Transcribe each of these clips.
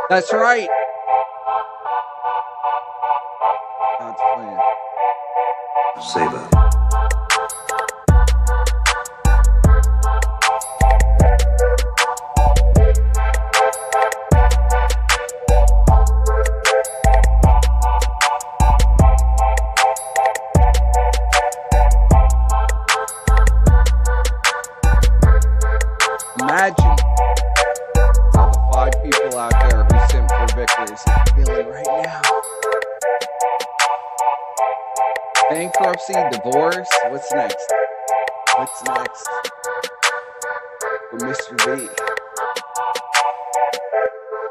That's right. God's plan. Saber. Imagine how the 5 people out there who simp for Vickers are feeling right now. Bankruptcy, divorce, what's next? What's next for Mr. V?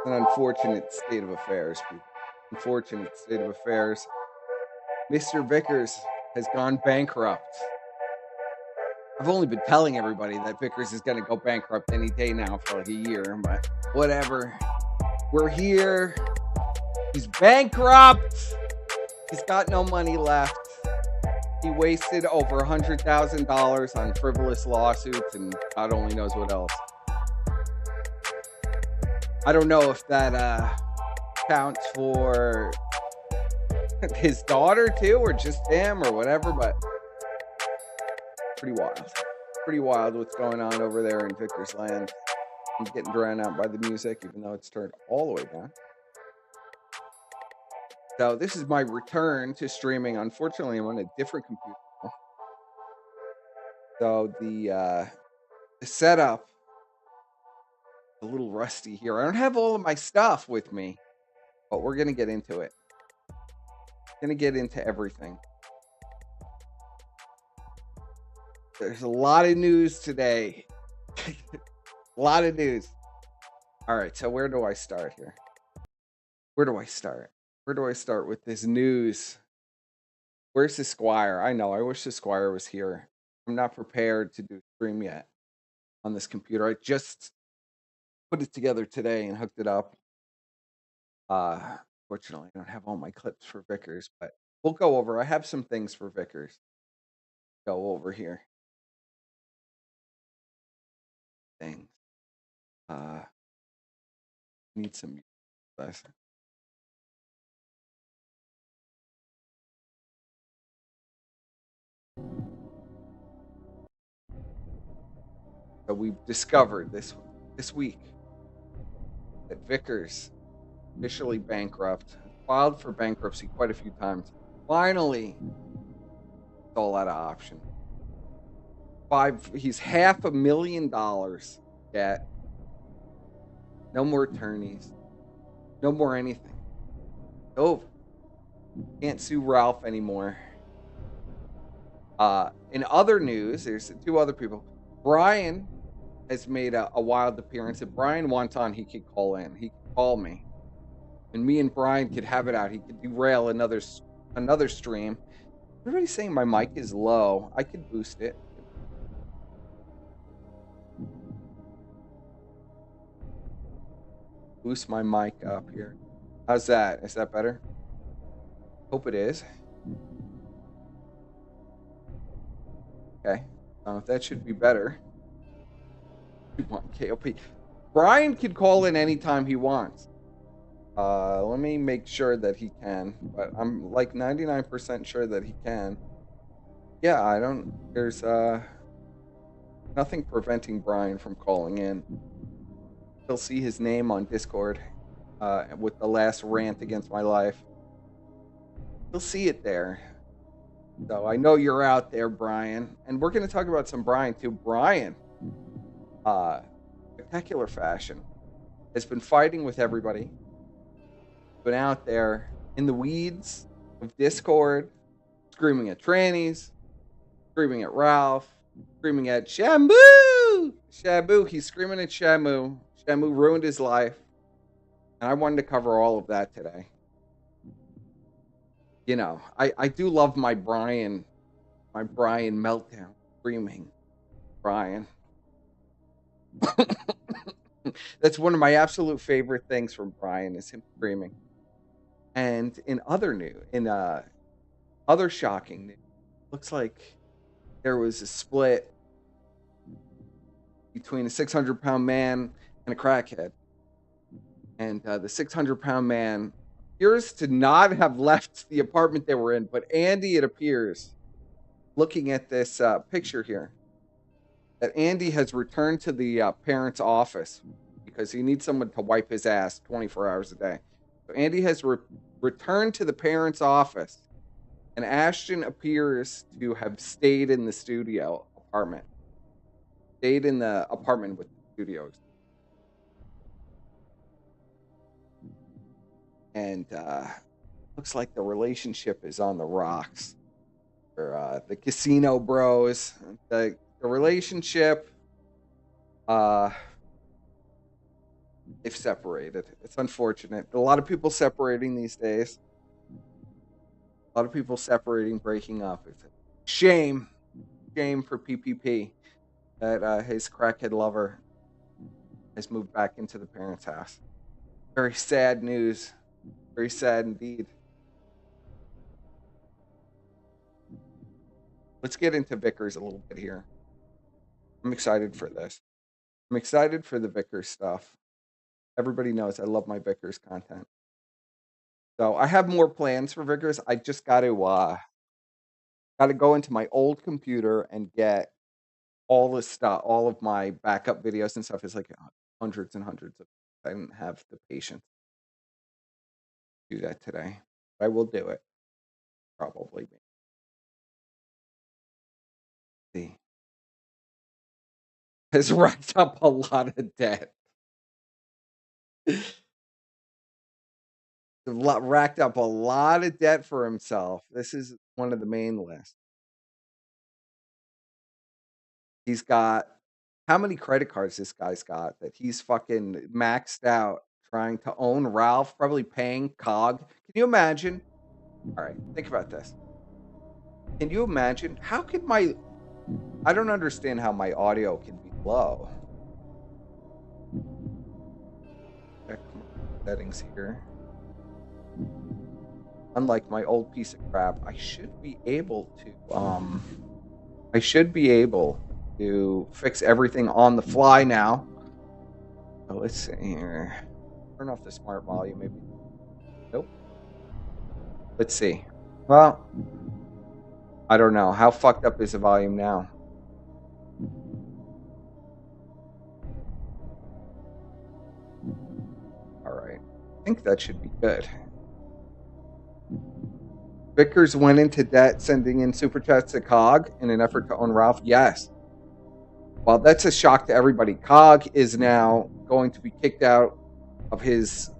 An unfortunate state of affairs, people. Unfortunate state of affairs. Mr. Vickers has gone bankrupt. I've only been telling everybody that Vickers is going to go bankrupt any day now for like a year, but whatever. We're here. He's bankrupt. He's got no money left. He wasted over $100,000 on frivolous lawsuits and God only knows what else. I don't know if that counts for his daughter too, or just him, or whatever, but pretty wild. Pretty wild what's going on over there in Vickers land. I'm getting drowned out by the music, even though it's turned all the way down. So this is my return to streaming. Unfortunately, I'm on a different computer now. So the setup is a little rusty here. I don't have all of my stuff with me, but we're going to get into it. Going to get into everything. There's a lot of news today. A lot of news. All right, so where do I start here? Where do I start? Where do I start with this news? Where's the Squire? I know, I wish the Squire was here. I'm not prepared to do a stream yet on this computer. I just put it together today and hooked it up. Fortunately, I don't have all my clips for Vickers, but we'll go over. I have some things for Vickers. Go over here. Things. Need some music. So we've discovered this week that Vickers officially bankrupt, filed for bankruptcy quite a few times. Finally, it's all out of option. He's $500,000 debt. No more attorneys. No more anything. Over. Can't sue Ralph anymore. In other news, there's 2 other people. Brian has made a wild appearance. If Brian wants on, he could call in. He could call me. And me and Brian could have it out. He could derail another stream. Everybody's saying my mic is low. I could boost it. Boost my mic up here. How's that? Is that better? Hope it is. Okay. That should be better. We want KOP. Brian could call in anytime he wants. Let me make sure that he can, but I'm like 99% sure that he can. Yeah, there's nothing preventing Brian from calling in. He'll see his name on Discord with the last rant against my life. He'll see it there. So I know you're out there, Brian. And we're going to talk about some Brian too. Brian, spectacular fashion, has been fighting with everybody. Been out there in the weeds of Discord, screaming at trannies, screaming at Ralph, screaming at Shamu. He's screaming at Shamu. Shamu ruined his life. And I wanted to cover all of that today. You know, I do love my Brian meltdown, screaming. Brian. That's one of my absolute favorite things from Brian, is him screaming. And in other shocking news, looks like there was a split between a 600-pound man and a crackhead. And the 600-pound man appears to not have left the apartment they were in, but Andy, it appears, looking at this picture here, that Andy has returned to the parents' office because he needs someone to wipe his ass 24 hours a day. So Andy has returned to the parents' office, and Ashton appears to have stayed in the studio apartment, stayed in the apartment with the studios. And looks like the relationship is on the rocks. For the casino bros, the relationship, they've separated. It's unfortunate. A lot of people separating these days. A lot of people separating, breaking up. It's a shame for PPP that his crackhead lover has moved back into the parents' house. Very sad news. Very sad indeed. Let's get into Vickers a little bit here. I'm excited for this. I'm excited for the Vickers stuff. Everybody knows I love my Vickers content. So I have more plans for Vickers. I just got to go into my old computer and get all this stuff, all of my backup videos and stuff. Is like hundreds and hundreds of. I didn't have the patience to do that today. I will do it. Probably. See, has racked up a lot of debt. Racked up a lot of debt for himself. This is one of the main lists. He's got how many credit cards this guy's got that he's fucking maxed out trying to own Ralph, probably paying COG. Can you imagine? All right, think about this. Can you imagine? How could I don't understand how my audio can be low. Check my settings here. Unlike my old piece of crap, I should be able to fix everything on the fly now. So let's see here. Turn off the smart volume, maybe. Nope. Let's see. Well, I don't know. How fucked up is the volume now? All right. I think that should be good. Vickers went into debt sending in super chats to COG in an effort to own Ralph. Yes. Well, that's a shock to everybody. COG is now going to be kicked out of his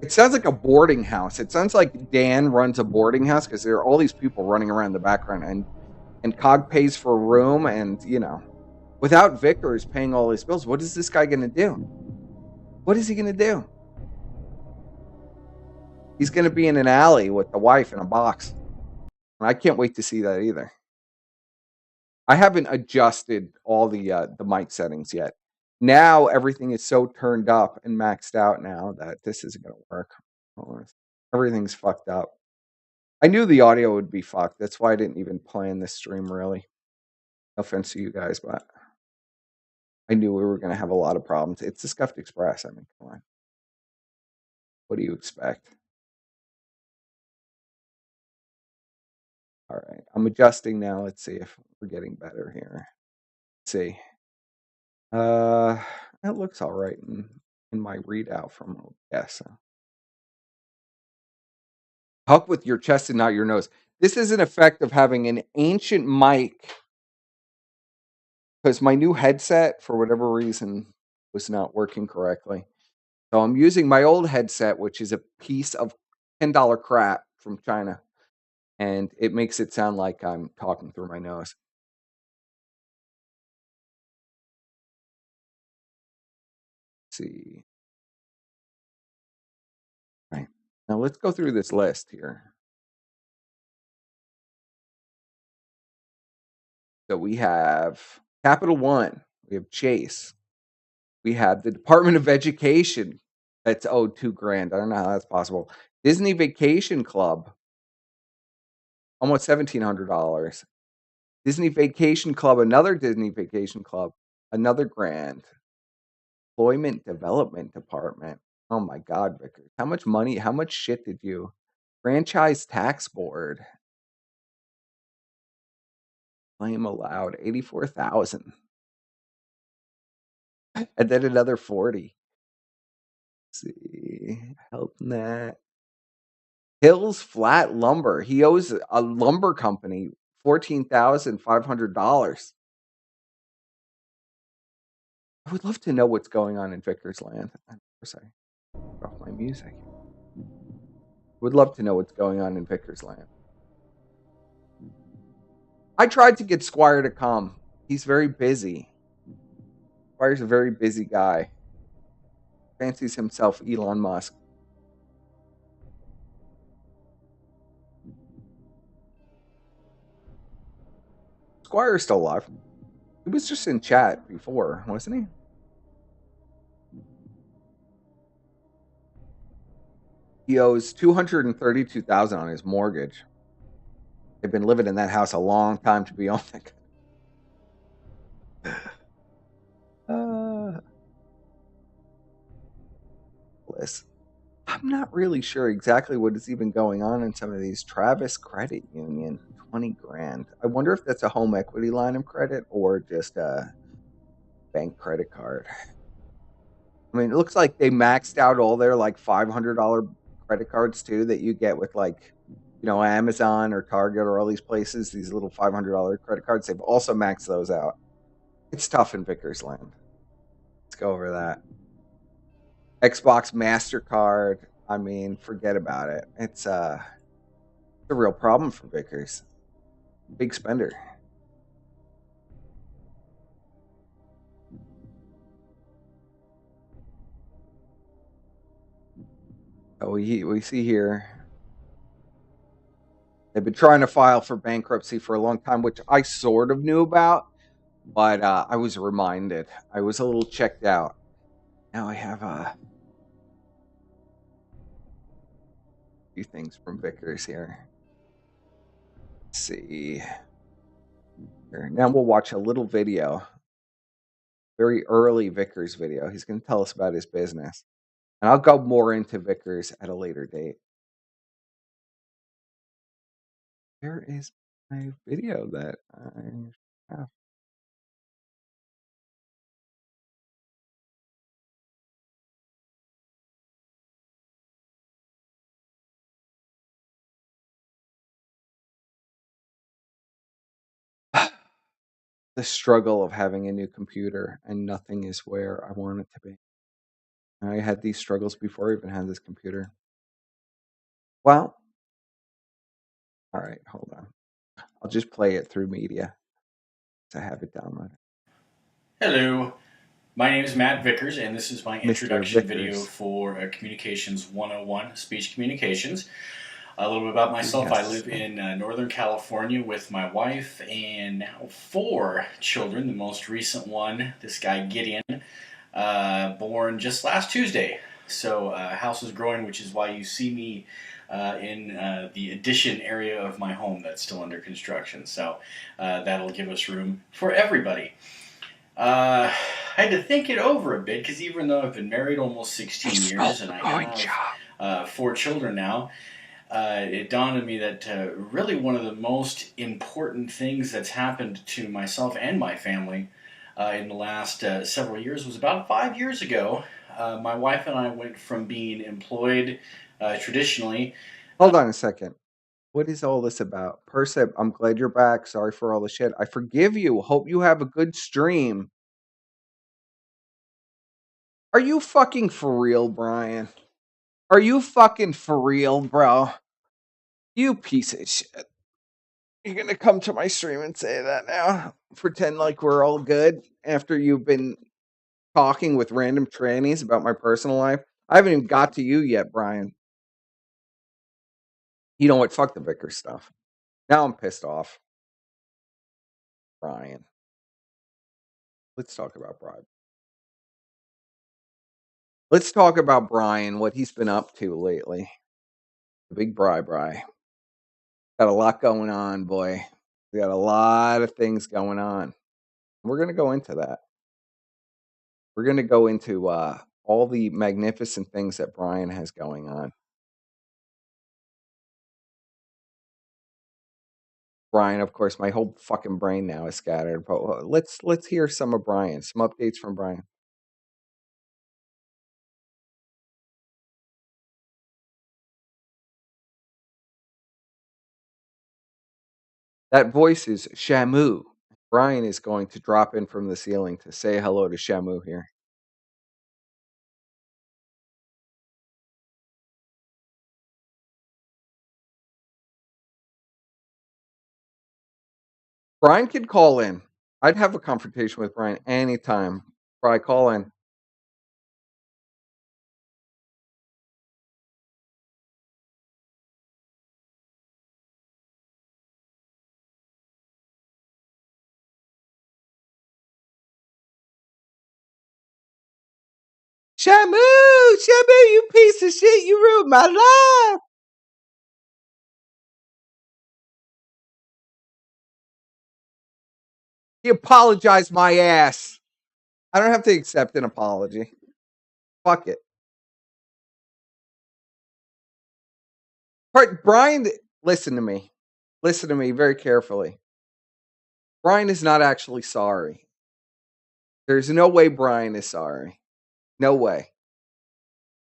it sounds like a boarding house. It sounds like Dan runs a boarding house because there are all these people running around the background, and COG pays for a room, and without Vickers paying all his bills, what is this guy going to do? What is he going to do? He's going to be in an alley with the wife in a box. And I can't wait to see that either. I haven't adjusted all the mic settings yet. Now everything is so turned up and maxed out now that this isn't going to work. Everything's fucked up. I knew the audio would be fucked. That's why I didn't even plan this stream, really. No offense to you guys, but I knew we were going to have a lot of problems. It's the Scuffed Express. I mean, come on. What do you expect? All right. I'm adjusting now. Let's see if we're getting better here. Let's see. That looks all right in my readout from OBS. Talk with your chest and not your nose. This is an effect of having an ancient mic because my new headset, for whatever reason, was not working correctly. So I'm using my old headset, which is a piece of $10 crap from China, and it makes it sound like I'm talking through my nose. Let's see. Right. Now let's go through this list here. So we have Capital One, we have Chase, we have the Department of Education that's owed $2,000. I don't know how that's possible. Disney Vacation Club, almost $1,700. Disney Vacation Club, another Disney Vacation Club, another grand. Employment Development Department. Oh my God, Vickers. How much money, how much shit did you? Franchise Tax Board. Claim allowed 84,000. And then another 40. Let's see. Help net. Hills Flat Lumber. He owes a lumber company $14,500. I would love to know what's going on in Vickers land. Of course, I off my music. Would love to know what's going on in Vickers land. I tried to get Squire to come. He's very busy. Squire's a very busy guy. Fancies himself Elon Musk. Squire's still alive. He was just in chat before, wasn't he? He owes $232,000 on his mortgage. They've been living in that house a long time to be on that. I'm not really sure exactly what is even going on in some of these. Travis Credit Union, 20 grand. I wonder if that's a home equity line of credit or just a bank credit card. I mean, it looks like they maxed out all their like $500 credit cards too that you get with like, Amazon or Target or all these places, these little $500 credit cards. They've also maxed those out. It's tough in Vickers land. Let's go over that. Xbox MasterCard. I mean, forget about it. It's a real problem for Vickers. Big spender. Oh, we see here. They've been trying to file for bankruptcy for a long time, which I sort of knew about, but I was reminded. I was a little checked out. Now I have a few things from Vickers here. Let's see. Here. Now we'll watch a little video. Very early Vickers video. He's going to tell us about his business. And I'll go more into Vickers at a later date. Where is my video that I have? The struggle of having a new computer and nothing is where I want it to be. I had these struggles before I even had this computer. Well, all right, hold on. I'll just play it through media. I have it downloaded. Hello, my name is Matt Vickers, and this is my Mr. introduction Vickers. video for Communications 101, Speech Communications. A little bit about myself. Yes. I live in Northern California with my wife and now 4 children. The most recent one, this guy Gideon, born just last Tuesday. So house is growing, which is why you see me in the addition area of my home that's still under construction. So that'll give us room for everybody. I had to think it over a bit because even though I've been married almost 16 years and I have 4 children now, it dawned on me that really one of the most important things that's happened to myself and my family in the last several years was about 5 years ago. My wife and I went from being employed traditionally. Hold on a second. What is all this about? Persip, I'm glad you're back. Sorry for all the shit. I forgive you. Hope you have a good stream. Are you fucking for real, Brian? Are you fucking for real, bro? You piece of shit. You're gonna come to my stream and say that now? Pretend like we're all good after you've been talking with random trannies about my personal life? I haven't even got to you yet, Brian. You know what? Fuck the Vickers stuff. Now I'm pissed off. Brian. Let's talk about Brian. Let's talk about Brian, what he's been up to lately. The big Bri. Got a lot going on, boy. We got a lot of things going on. We're going to go into that. We're going to go into all the magnificent things that Brian has going on. Brian, of course, my whole fucking brain now is scattered. But let's hear some of Brian. Some updates from Brian. That voice is Shamu. Brian is going to drop in from the ceiling to say hello to Shamu here. Brian could call in. I'd have a confrontation with Brian anytime. Brian, call in. Shamu, you piece of shit, you ruined my life. He apologized my ass. I don't have to accept an apology. Fuck it. Brian, listen to me. Listen to me very carefully. Brian is not actually sorry. There's no way Brian is sorry. No way.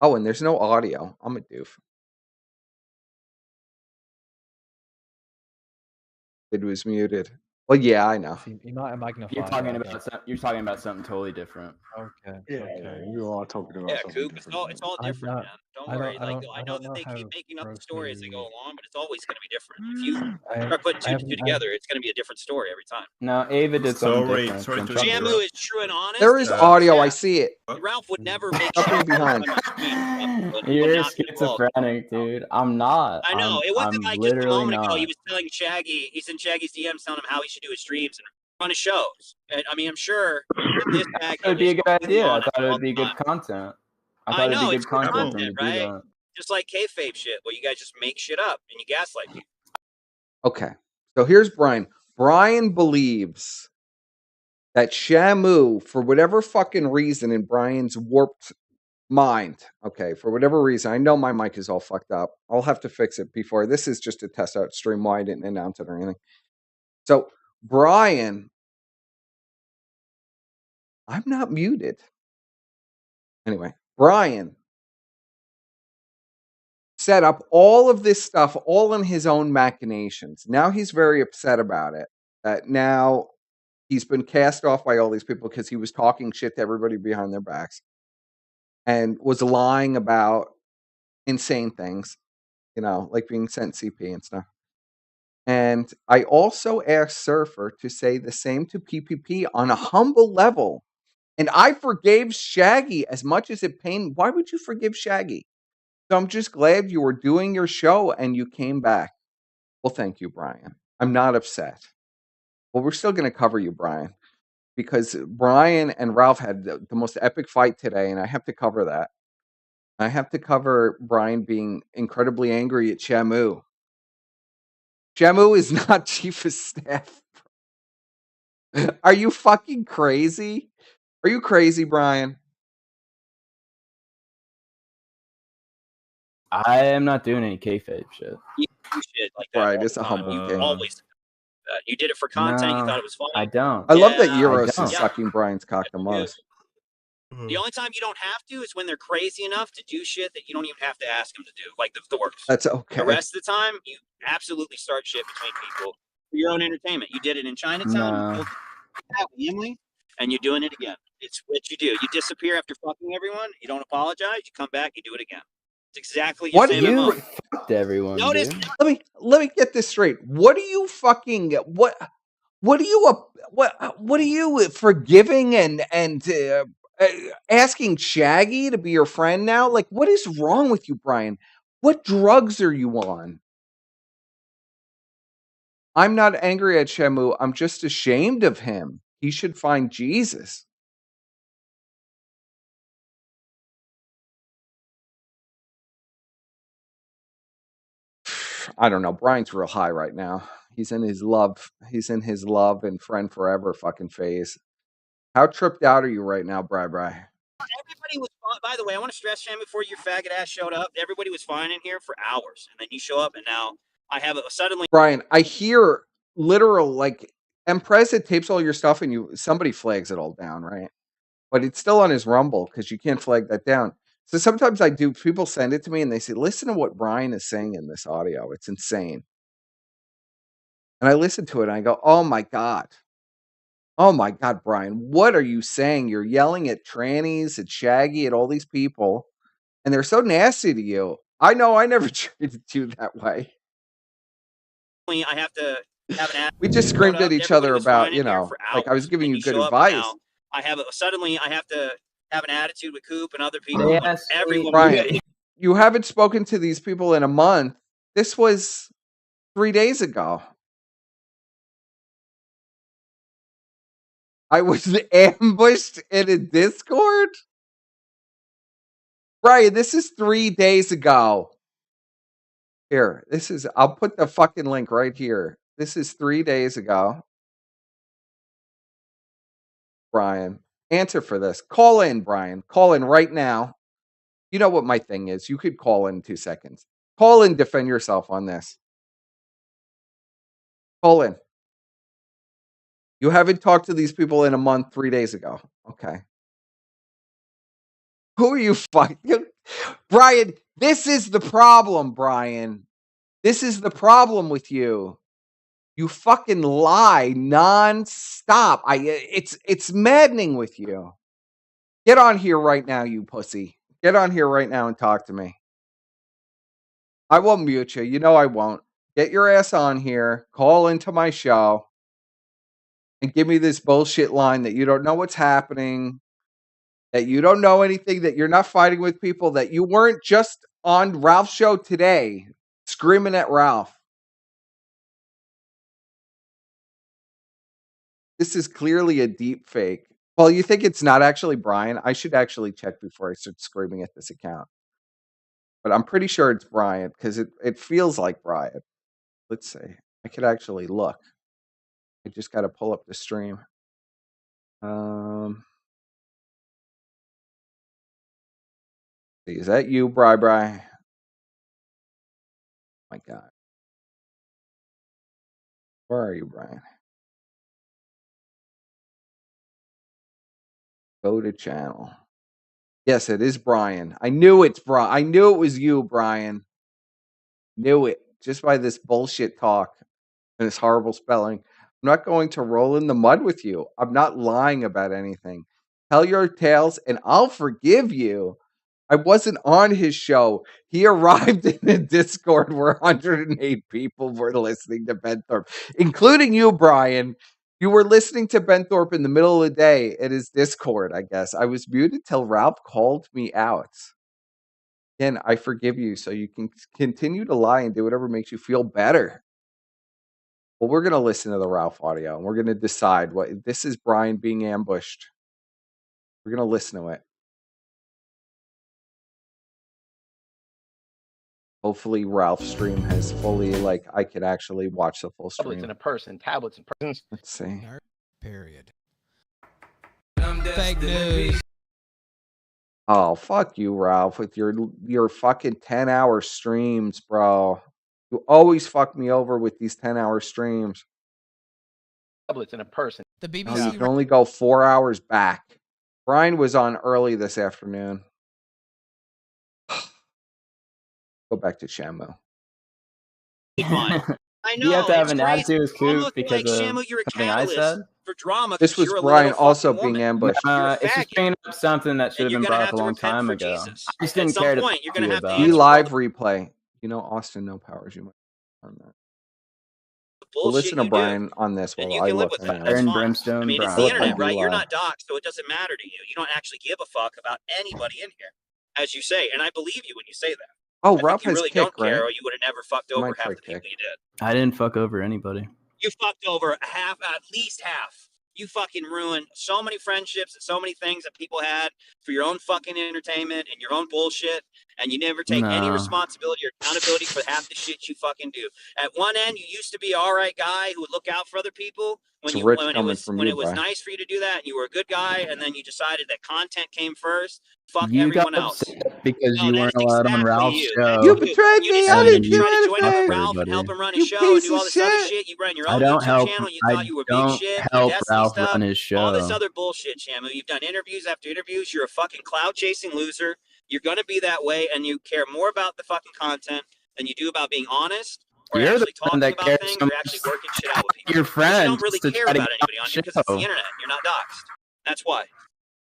Oh, and there's no audio. I'm a doof. It was muted. Well, yeah, I know. You might have magnified. You're talking about something totally different. Okay. Yeah, okay. you are talking about something Coop, different. it's all different, man. Don't worry. I know that they keep making up the story as they go along, but it's always going to be different. If you start putting two and two together, it's going to be a different story every time. No, Ava did something different. Sorry to Shamu is true and honest. There is audio. I see it. Ralph would never make Something behind. You're schizophrenic, dude. I'm not. I know. It wasn't I'm like just a moment ago not. he was telling Shaggy, he's in Shaggy's DMs telling him how he should do his streams and run his shows. And, I mean, I'm sure that this bag It would be a good idea. I thought it would be good content. I know, it'd it's be good good content for content, him to do right? that. Just like kayfabe shit, where you guys just make shit up and you gaslight people. Okay. So here's Brian. Brian believes that Shamu, for whatever fucking reason in Brian's warped mind, okay, for whatever reason, I know my mic is all fucked up. I'll have to fix it before. This is just a test out stream. Why I didn't announce it or anything. So Brian, I'm not muted. Anyway, Brian set up all of this stuff all in his own machinations. Now he's very upset about it. That now he's been cast off by all these people because he was talking shit to everybody behind their backs and was lying about insane things, you know, like being sent CP and stuff. And I also asked Surfer to say the same to PPP on a humble level. And I forgave Shaggy as much as it pained. Why would you forgive Shaggy? So I'm just glad you were doing your show and you came back. Well, thank you, Brian. I'm not upset. Well, we're still going to cover you, Brian, because Brian and Ralph had the most epic fight today, and I have to cover that. I have to cover Brian being incredibly angry at Shamu. Shamu is not chief of staff. Are you fucking crazy? Are you crazy, Brian? I am not doing any kayfabe shit. You shit like that. Right, it's a humble You thing. always you did it for content. No, you thought it was funny. I don't. I love that Yeah, Yiros I is don't. sucking Brian's cock the most. The only time you don't have to is when they're crazy enough to do shit that you don't even have to ask them to do, like the worst. That's okay. The rest of the time, you absolutely start shit between people for your own entertainment. You did it in Chinatown, No. you pulled that with Emily, and you're doing it again. It's what you do. You disappear after fucking everyone. You don't apologize. You come back. You do it again. It's exactly your What same do you- MO. Fucked everyone, Notice. dude. Let me get this straight. What are you fucking what are you forgiving and asking Shaggy to be your friend now? Like, what is wrong with you, Brian? What drugs are you on? I'm not angry at Shamu. I'm just ashamed of him. He should find Jesus. I don't know. Brian's real high right now. He's in his love and friend forever fucking phase. How tripped out are you right now, Bri? Everybody was fine. By the way, I want to stress, Shamu, before your faggot ass showed up, everybody was fine in here for hours. And then you show up, and now I have suddenly. Brian, I hear literal, like, Empresa tapes all your stuff and somebody flags it all down, right? But it's still on his Rumble because you can't flag that down. So sometimes people send it to me and they say, listen to what Brian is saying in this audio. It's insane. And I listen to it and I go, oh my God. Oh my God, Brian, what are you saying? You're yelling at trannies, at Shaggy, at all these people, and they're so nasty to you. I know I never treated you that way. I have to have an. We just screamed at each other about, like I was giving you good advice. I have to have an attitude with Coop and other people. Yes, everyone. Brian, you haven't spoken to these people in a month. This was 3 days ago. I was ambushed in a Discord? Brian, this is 3 days ago. Here, I'll put the fucking link right here. This is 3 days ago. Brian, answer for this. Call in, Brian. Call in right now. You know what my thing is. You could call in 2 seconds. Call in, defend yourself on this. Call in. You haven't talked to these people in a month, 3 days ago. Okay. Who are you fucking? Brian, this is the problem, Brian. This is the problem with you. You fucking lie non-stop. It's maddening with you. Get on here right now, you pussy. Get on here right now and talk to me. I won't mute you. You know I won't. Get your ass on here. Call into my show. And give me this bullshit line that you don't know what's happening. That you don't know anything. That you're not fighting with people. That you weren't just on Ralph's show today screaming at Ralph. This is clearly a deep fake. Well, you think it's not actually Brian? I should actually check before I start screaming at this account. But I'm pretty sure it's Brian because it feels like Brian. Let's see. I could actually look. I just got to pull up the stream. Is that you, Bri? My God. Where are you, Brian? Go to channel. Yes, it is Brian. I knew it's Brian. I knew it was you, Brian. Knew it. Just by this bullshit talk and this horrible spelling. I'm not going to roll in the mud with you. I'm not lying about anything. Tell your tales and I'll forgive you. I wasn't on his show. He arrived in a Discord where 108 people were listening to Ben Thorpe, including you, Brian. You were listening to Ben Thorpe in the middle of the day at his Discord, I guess. I was muted till Ralph called me out. Again, I forgive you, so you can continue to lie and do whatever makes you feel better. Well, we're going to listen to the Ralph audio, and we're going to decide what this is. Brian being ambushed. We're going to listen to it. Hopefully, Ralph's stream has fully, I could actually watch the full stream. Tablets in a person, tablets in persons. Let's see. Period. Fake news. Oh, fuck you, Ralph, with your fucking 10-hour streams, bro. You always fuck me over with these 10-hour streams. Tablets in a person. The BBC. No, you can only go 4 hours back. Brian was on early this afternoon. Go back to Shamu. I know. You have to have an crazy. attitude with Coop Almost because like of Shamu, you're a something I catalyst said. for drama. This was you're a Brian little also fucking being woman. ambushed. It's just bringing up something that should have And been you're brought gonna up a have to long repent time for ago. Jesus. I just At didn't some care to point, talk you're to gonna you have to about Be answer it. live replay. Austin, no powers. You might on that. We'll listen to Brian on this and while you I can live look. with that. Fire That's and fine. brimstone, I mean, it's Brian. the internet, I do right? You're lie. not doxxed, so it doesn't matter to you. You don't actually give a fuck about anybody in here, as you say. And I believe you when you say that. Oh, I Ralph think you has really kick, don't care, right? or you would have never fucked over Might half try the people kick. you did. I didn't fuck over anybody. You fucked over half, at least half. You fucking ruined so many friendships and so many things that people had for your own fucking entertainment and your own bullshit. And you never take any No. responsibility or accountability for half the shit you fucking do. At one end, you used to be an all right guy who would look out for other people. It's rich coming from when you, it was bro. nice for you to do that, and you were a good guy, and then you decided that content came first. Fuck You everyone got else. upset because No, you that's weren't allowed on exactly Ralph's you. show. You betrayed You me. I decided didn't to do try to join up with anything. Ralph and Everybody. help him run his You show and piece do all of this other shit. shit. You run your I own don't YouTube help. channel. You I thought you were big don't shit. You help did Destiny Ralph stuff. run his show. All this other bullshit, Shamu. You've done interviews after interviews. You're a fucking cloud chasing loser. You're gonna be that way, and you care more about the fucking content than you do about being honest or You're the actually one talking that about cares things so or much. actually working shit out with people. Your Because you friends don't really to care try to about get anybody on on the here because it's the show. internet. You're not doxxed. That's why.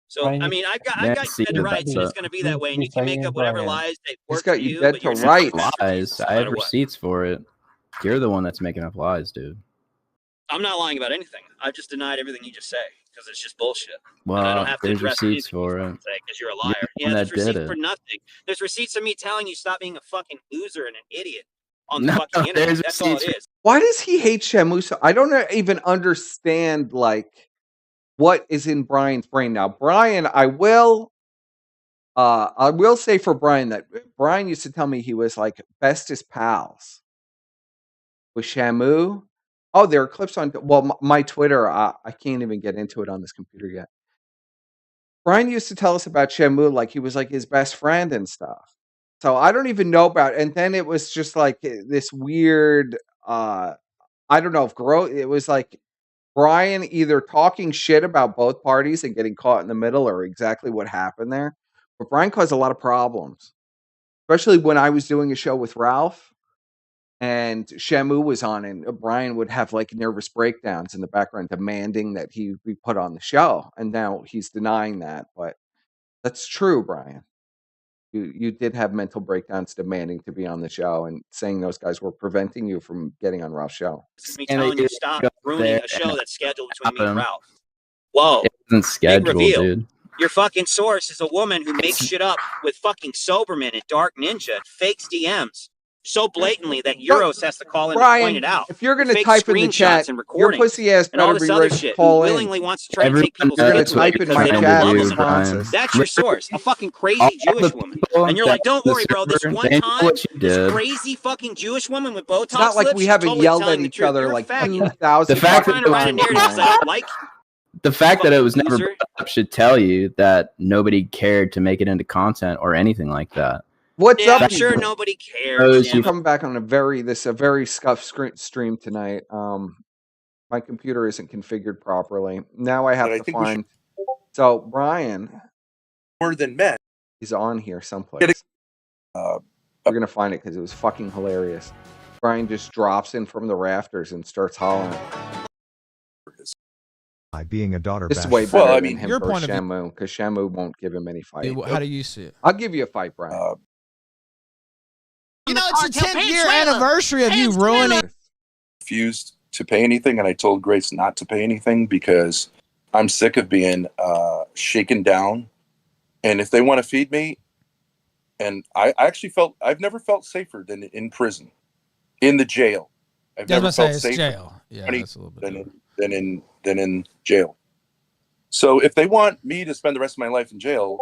So Brian, I mean, I've got Yeah, you see dead to that, rights, but and it's going to be that way. And you can make up whatever lies that He's work got for you you, dead but to you're never rights. gonna for lies. Jesus, no I have matter what. receipts for it. You're the one that's making up lies, dude. I'm not lying about anything. I've just denied everything you just say because it's just bullshit. And I Well, don't have to there's address receipts anything you for it. fucking say because you're a You're liar. the Yeah, one there's that did receipts it. for nothing. There's receipts of me telling you stop being a fucking loser and an idiot on the No, fucking internet. there's That's all it receipts is. Why does he hate Shamu so? I don't even understand like what is in Brian's brain now. Brian, I will say for Brian that Brian used to tell me he was like bestest pals with Shamu. Oh, there are clips on my Twitter. I can't even get into it on this computer yet. Brian used to tell us about Shamu like he was like his best friend and stuff. So I don't even know about. And then it was just like this weird. I don't know if it was like Brian either talking shit about both parties and getting caught in the middle, or exactly what happened there. But Brian caused a lot of problems, especially when I was doing a show with Ralph and Shamu was on, and Brian would have like nervous breakdowns in the background, demanding that he be put on the show. And now he's denying that, but that's true, Brian. You did have mental breakdowns demanding to be on the show and saying those guys were preventing you from getting on Ralph's show. This is me And telling they you stop go ruining there a show and that's scheduled between me and him. Ralph. Whoa. It wasn't Big scheduled, reveal. dude. Your fucking source is a woman who makes shit up with fucking Soberman and Dark Ninja and fakes DMs so blatantly that Yiros has to call in to point Brian, it out. if you're going to Fake type in the screenshots chat, and your recordings pussy ass and all better this be other ready to shit, who call in. willingly wants to try to take people's You're going kids to away type in because my they don't chat love you, them. Brian. responses. That's your source, a fucking All crazy the Jewish woman. people And you're that like, don't the worry, bro. This server, one they know time, what you this did. crazy fucking Jewish woman with Botox It's not like lips, we she's haven't totally yelled at telling the each truth. other You're a like faggot. 2,000 The fact You're that trying to write a times, narrative because I Brian. don't like you. The fact that it was never loser. brought up should tell you that nobody cared to make it into content or anything like that. What's Yeah, up, I'm sure people? nobody cares. Those We're you- coming back on a very scuffed stream tonight. My computer isn't configured properly. Now I have But I to think we find. So Brian more than men. is on here someplace. We're gonna find it because it was fucking hilarious. Brian just drops in from the rafters and starts hollering. By being a daughter This is basher. way better Well, I than mean, him your versus point of view- Shamu, because Shamu won't give him any fight. How do you see it? I'll give you a fight, Brian. You know, it's the 10th year anniversary of you ruining. Refused to pay anything, and I told Grace not to pay anything because I'm sick of being shaken down. And if they want to feed me, and I actually I've never felt safer than in prison, in the jail. I've I never was gonna felt say it's safer jail. Yeah, Funny that's a little bit. than in jail. So if they want me to spend the rest of my life in jail,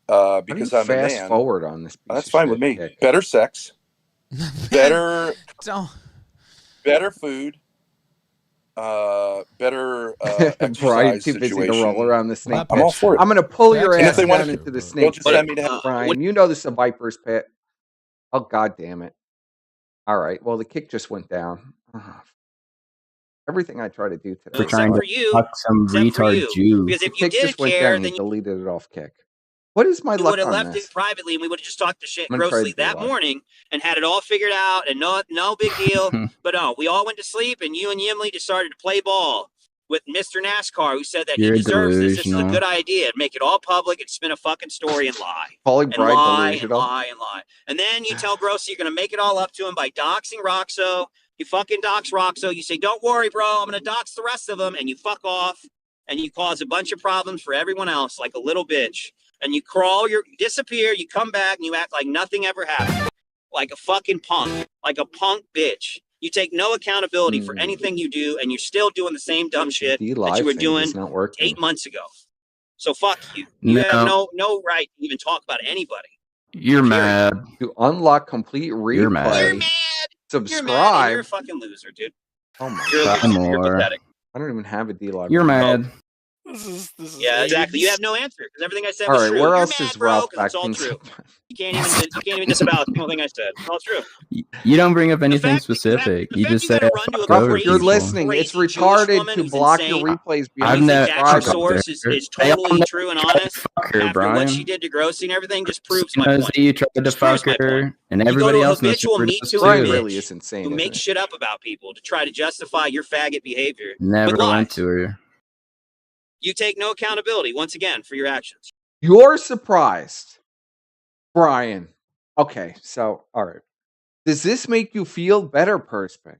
because I'm a fast man, forward on this. that's fine with me. Better sex, better food, better Brian's exercise too busy to situation. roll around the snake I'm pit. all for it. I'm gonna pull your That's ass if they down wanna- into the They'll snake just pit, send me to have- Brian. You know this is a viper's pit. Oh, god damn it. All right. Well, the kick just went down. Everything I try to do today. For trying for to you, fuck some except for retard you. Jew. Because The if you kick didn't just went care, down. then He you deleted it off kick. What is my luck would have on left this? it privately, and we would have just talked to shit I'm gonna try grossly to do that live. morning and had it all figured out and no big deal. But no, we all went to sleep, and you and Yimli just started to play ball with Mr. NASCAR, who said that You're he deserves this. This is a delusional. good idea. Make it all public and spin a fucking story and lie. Calling And Brian lie and delusional. lie and lie. And then you tell Grossy you're going to make it all up to him by doxing Roxo. You fucking dox Roxo. You say, don't worry, bro. I'm going to dox the rest of them. And you fuck off. And you cause a bunch of problems for everyone else like a little bitch. And you disappear. You come back and you act like nothing ever happened. Like a fucking punk. Like a punk bitch. You take no accountability for anything you do. And you're still doing the same dumb shit that you were doing not working. 8 months ago. So fuck you. You have No. no right to even talk about anybody. You're mad. To unlock complete replay, You're mad. You're mad. subscribe. You're mad and you're a fucking loser, dude. Oh my You're a god! loser. You're more. pathetic. I don't even have a deal. You're mad. This is Yeah, exactly. You AIDS. have no answer because everything I said All was right, true. where You're else mad, is bro, Ralph because it's all backing true. some- You can't even disavow a single thing I said. It's all true. You don't bring up anything fact- specific. the You fact just you say gotta run to a fuck Ralph, over if you're people. listening, it's crazy Jewish retarded woman to who's block insane. your replays I've behind You think never Jack's fuck source there. is They all totally know true and you tried to honest fuck her, after what Brian. she did to Grossy and everything? Just proves She my knows point. that you tried to Just proves fuck my point. her, and You go everybody to a else knows habitual Super Me does Too Brian too. really bitch is insane, who isn't makes it? shit up about people to try to justify your faggot behavior. Never with went lies. to her. You take no accountability once again for your actions. You're surprised, Brian. Okay, so all right. Does this make you feel better, Perspex?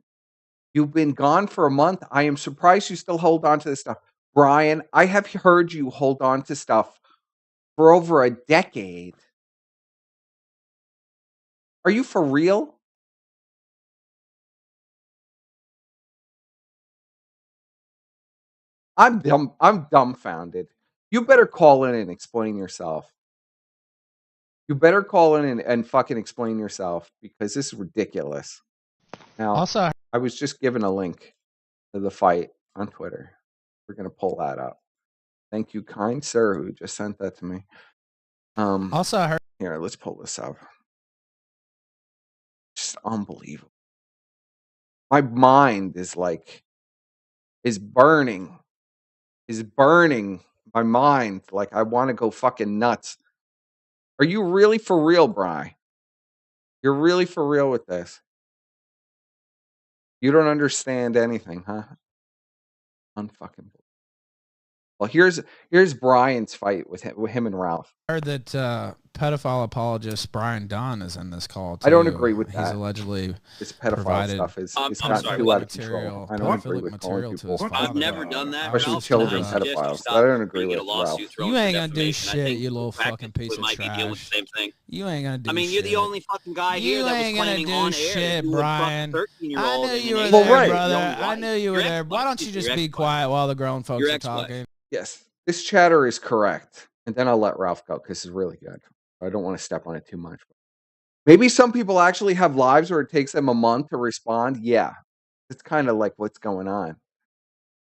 You've been gone for a month. I am surprised you still hold on to this stuff. Brian, I have heard you hold on to stuff for over a decade. Are you for real? I'm dumbfounded. You better call in and explain yourself. You better call in and fucking explain yourself because this is ridiculous. Now, Also, I was just given a link to the fight on Twitter. We're gonna pull that up. Thank you, kind sir, who just sent that to me. I heard. Here, let's pull this up. Just unbelievable. My mind is burning. Is burning my mind. Like I want to go fucking nuts. Are you really for real, Bri? You're really for real with this? You don't understand anything, huh? Unfucking. Well, here's Brian's fight with him and Ralph. Heard that pedophile apologist Brian Dunn is in this call too. I don't agree with He's that. allegedly This pedophile provided stuff is I'm it's gotten sorry, too what? out of control. I don't agree pedophilic with calling material to people, his I've father. never done that. especially Ralph, children, and I suggest you pedophiles. stop But I don't before agree you get a with Ralph. lawsuit thrown You for ain't gonna do defamation. I shit, think you little practically fucking piece of might be dealing with the trash. same thing. You ain't gonna do I mean, shit. you're the only fucking guy here You that was ain't gonna claiming do on air shit, that you would fuck a Brian. 13-year-old. I knew you were Well, there, right. brother. I knew you were Your there. Why don't you ex-wife. just Your be ex-wife. quiet while the grown folks Your are ex-wife. talking? Yes, this chatter is correct, and then I'll let Ralph go because it's really good. I don't want to step on it too much. Maybe some people actually have lives where it takes them a month to respond. Yeah, it's kind of like what's going on.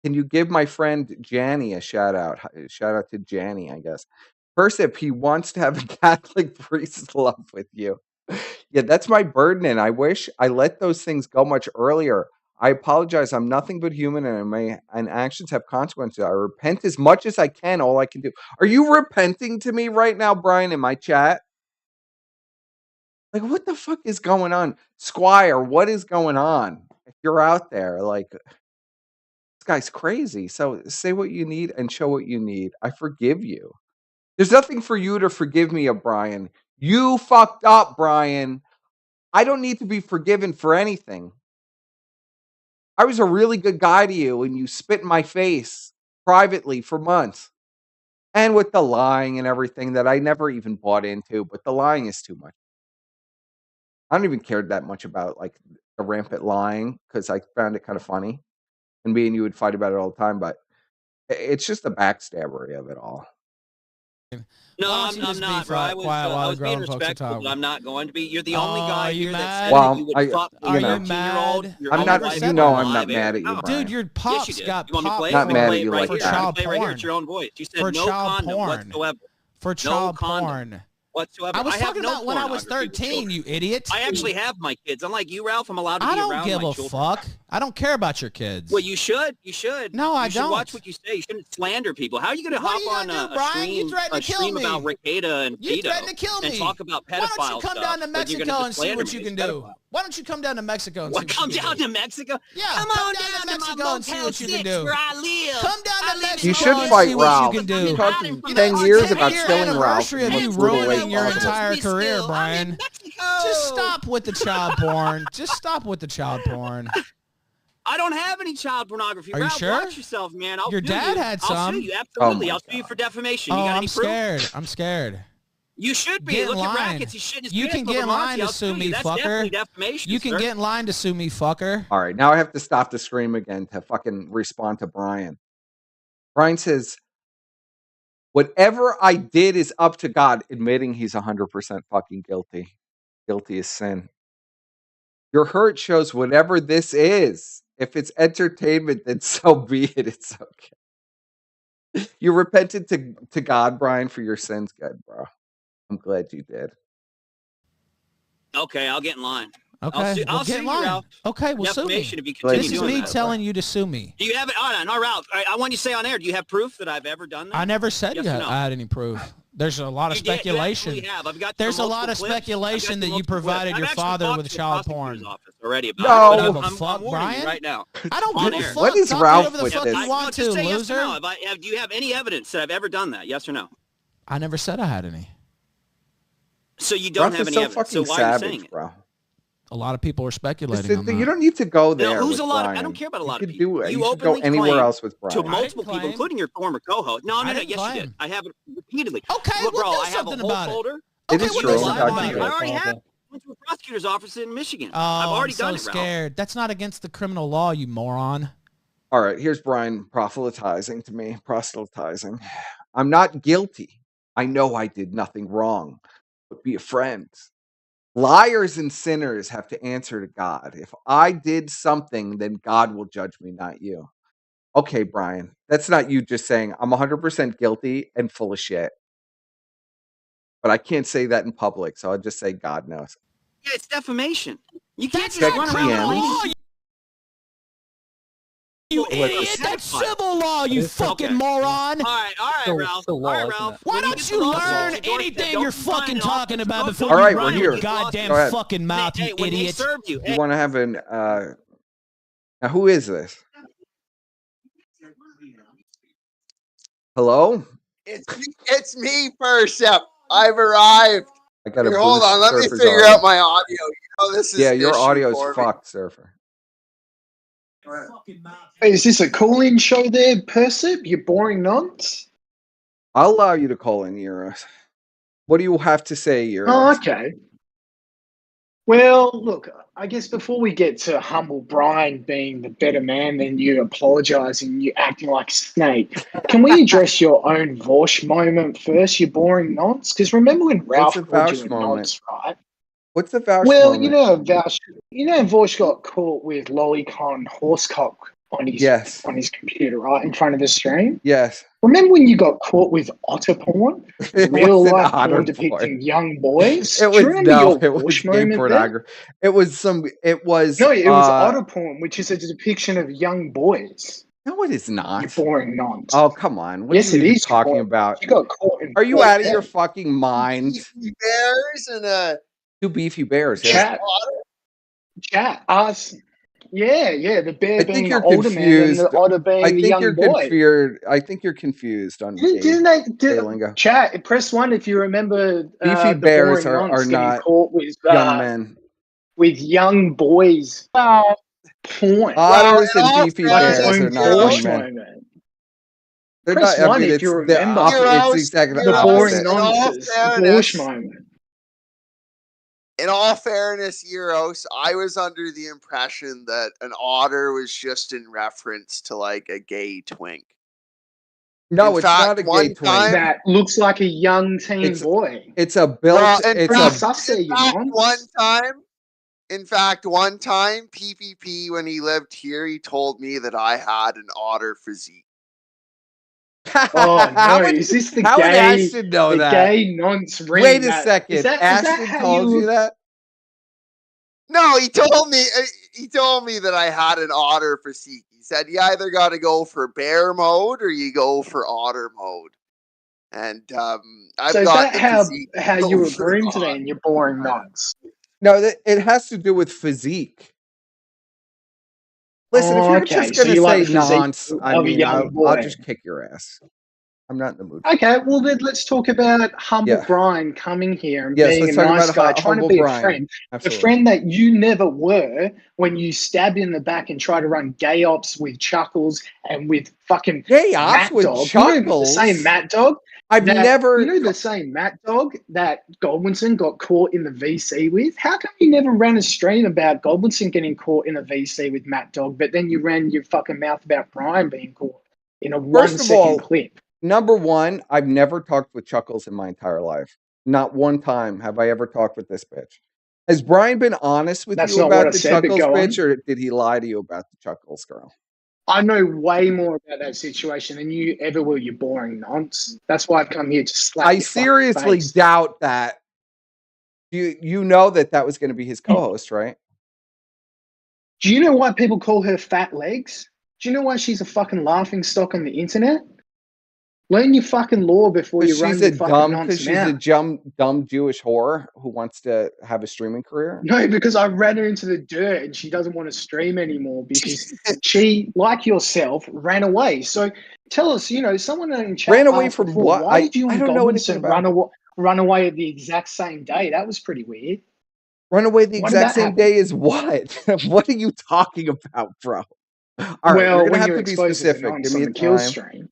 Can you give my friend Janny a shout out? Shout out to Janny, I guess. First, if he wants to have a Catholic priest love with you. Yeah, that's my burden, and I wish I let those things go much earlier. I apologize. I'm nothing but human, and actions have consequences. I repent as much as I can. All I can do. Are you repenting to me right now, Brian, in my chat? Like, what the fuck is going on? Squire, what is going on? If you're out there, like, this guy's crazy. So say what you need and show what you need. I forgive you. There's nothing for you to forgive me of, Brian. You fucked up, Brian. I don't need to be forgiven for anything. I was a really good guy to you, and you spit in my face privately for months. And with the lying and everything that I never even bought into, but the lying is too much. I don't even care that much about like the rampant lying because I found it kind of funny. And me and you would fight about it all the time, but it's just the backstabbery of it all. No, Why don't you I'm just be not, bro. I was, quiet while the being grown folks are respectful, talking? but I'm not going to be. You're the only Oh, guy are you here that mad? said Well, that you would I- fuck you Are know. you 13-year-old. mad? Your I'm own not. wife You know, on I'm not live air. mad at you, No. Brian. Dude, your Yes, pops you did. got You want me to popped play? Not I'm mad gonna at play it you right like here. that. I'm gonna child play it right here. porn. It's your own voice. You said For no child condom porn. whatsoever. For No child condom porn. whatsoever. I was have talking no about when I was pornography with 13, children. you idiot. I actually have my kids. Unlike you, Ralph, I'm allowed to I be don't around give my a children. fuck. I don't care about your kids. Well, you should. You should. No, I You should watch don't. what you say. You shouldn't slander people. How are you going to What are hop you on gonna do, a Brian? You stream, threatened to kill me. about Ricada and You Tito threatened to kill and me. talk about pedophile Why don't you come stuff, down to but you're Mexico gonna and see slander what you me can as do? pedophile. Why don't you come down to Mexico and see What, what come you can down do? to Mexico? Yeah, Come on down to Mexico and see Motel what you can 6 do. where I live. Come down I to live in Mexico You should and fight see what Ralph. you can You do. talked From the 10 heart years of about Your killing Ralph anniversary in the of most you brutal way ruining your possible. entire career, Brian. I'm in Mexico. Just stop with the child porn. Just stop with the child porn. I don't have any child pornography. Are you Ralph, sure? watch yourself, man. I'll Your sue dad you. had I'll some. sue you. Oh Absolutely. my I'll sue you God. for defamation. Oh, You got I'm any proof? scared. I'm scared. You should be. Get in Look line. at Rackets. He's shitting his You pants can over get in Monty. line to I'll sue me, That's fucker. definitely defamation, You can sir. get in line to sue me, fucker. All right, now I have to stop the scream again to fucking respond to Brian. Brian says, whatever I did is up to God, admitting he's 100% fucking guilty. Guilty is sin. Your hurt shows whatever this is. If it's entertainment, then so be it. It's okay. You repented to God, Brian, for your sins. Good, bro. I'm glad you did. Okay, I'll get in line. Okay, I'll get sue in you, line. Ralph. Okay, well, sue me. Defamation if you continue This is doing me that. telling you to sue me. Do you have it? Oh, no, Ralph. I want you to say on air, do you have proof that I've ever done that? I never said Yes you or had, no? I had any proof. There's a lot of You did. speculation. You absolutely have. I've got There's a lot multiple of clips. speculation I've got that you multiple clips. provided I've your actually father talked with to the child prosecutor's porn. office already about No. it, I but don't give a I'm fuck, warning you Brian. right now. I don't On give a air. fuck. What is Talk Ralph whatever the with fuck this? you want No, to, just say yes loser. or no. Do you have any evidence that I've ever done that? Yes or no? I never said I had any. So you don't Ralph have is any so evidence. So fucking why are you saying savage, it? bro. A lot of people are speculating on You that. don't need to go there. No, who's with a lot Brian. of? I don't care about a lot you of could people. Do it. You You should go openly anywhere claim else with Brian. to multiple people, claim. including your former co-host. No, I yes, didn't you claim. did. I have it repeatedly. Okay, Look, well, bro, do I have a something whole about it. folder. It Okay, is well, true. do Live something Dr. on about it. it. I already have. Went to a prosecutor's office in Michigan. Oh, I've already I'm so done it, Ralph. scared. That's not against the criminal law, you moron. All right, here's Brian proselytizing to me. Proselytizing. I'm not guilty. I know I did nothing wrong, but be a friend. Liars and sinners have to answer to God. If I did something, then God will judge me, not you. Okay, Brian, that's not you just saying I'm 100% guilty and full of shit. But I can't say that in public, so I'll just say God knows. Yeah, it's defamation. You can't That's just not run around criminal TM. law, you Well, idiot. it's That's certified. civil law, you fucking Okay. moron. All right, Ralph. still law, All right, isn't Ralph. it? Why When don't get you to law learn school, don't- anything don't you're sign fucking an talking office. about Don't before go All you right, run we're your here. goddamn Go ahead. fucking mouth, you when they idiot? serve you, You want to have an now who is this? Hello? It's me, Percep. I've arrived. I got a Here, hold boost on. Let me Surfer's figure audio. out my audio. You know this is Yeah, an your issue audio's for me. fucked, Surfer. Hey, is this a call-in show there, Percep? You boring nonce? I'll allow you to call in, Yiros. What do you have to say, Yiros? Oh, okay. Well, look, I guess before we get to humble Brian being the better man than you, apologising, you acting like a snake, can we address your own Vosh moment first, you boring nonce? Because remember when Ralph What's a called you Vouch a moment? nonce, right? What's the vouch Well, moment? Vosh got caught with lolicon horsecock on his computer, right, in front of the stream. Yes. Remember when you got caught with otter porn? It Real wasn't life otter porn porn. depicting young boys? It Do you was remember no, your it was Vosh gay moment there? pornography. It was No, it was otter porn, which is a depiction of young boys. No, it is You not. boring nonce. Oh, come on. What Yes, are you it even is. talking boring. about? You got caught in Are you porn. out of your fucking mind? Beefy bears and a Two beefy bears. Yeah. Chat. Us. Yeah. The bear I being think the you're older man and confused. the otter being I the think young you're boy. confused. I think you're confused on gay lingo. Chat, press 1 if you remember Beefy the bears boring are nonce getting not caught with young men. with young boys porn. Otters and beefy Like his bears own are not young Vosh men. moment. They're Press not. I 1 mean, if it's you the remember it's exactly the the boring opposite. nonsense Vosh moment. in all fairness, Yiros, I was under the impression that an otter was just in reference to like a gay twink. No, In it's fact, not a one gay twink. time- That looks like a young teen boy. It's a built. Well, in it's fact, a. sus there, you nonce. one time, PPP, when he lived here, he told me that I had an otter physique. Oh How no! would- Is this the how would gay? Ashton know the that? gay nonce ring? Wait a that- second. Is that Ashton how told you that? No, he told me. He told me that I had an otter physique. He said you either got to go for bear mode or you go for otter mode. And I've So is got that the physique how to you go were for groomed otter. then? You boring nonce. No, it has to do with physique. Listen, if you're just so gonna you like say the physique nonce, I of a mean, young I'll boy. just kick your ass. I'm not in the mood. Okay, well then let's talk about humble Yeah. Brian coming here and Yes, being let's a talk nice about guy, trying to humble be Brian. a friend. Absolutely. The friend that you never were when you stabbed in the back and try to run gay ops with Chuckles and with fucking Gay ops Matt with Dog. Chuckles? You know the same Matt Dog? I've never. You know the same Matt Dog that Godwinson got caught in the VC with? How come you never ran a stream about Godwinson getting caught in a VC with Matt Dog, but then you ran your fucking mouth about Brian being caught in a First of 1 all, second clip? Number one, I've never talked with Chuckles in my entire life. Not one time have I ever talked with this bitch. Has Brian been honest with That's you not what about I the said, but Chuckles go on. bitch, or did he lie to you about the Chuckles girl? I know way more about that situation than you ever will, you boring nonce. That's why I've come here to slap I your fucking seriously face. doubt that. You know that was going to be his co-host, right? Do you know why people call her fat legs? Do you know why she's a fucking laughing stock on the internet? Learn your fucking law before you run your fucking nonce She's a dumb Jewish whore who wants to have a streaming career. No, because I ran her into the dirt and she doesn't want to stream anymore because she, like yourself, ran away. So tell us, someone in chat Ran away asked from before, what? why did you I and don't know anything Godwinson about run away at the exact same day? That was pretty weird. Run away the Why did exact that same happen? day as what? What are you talking about, bro? All right, Well, you're gonna when have you're to be exposed as a specific. nonce Give me on a the kill time. stream.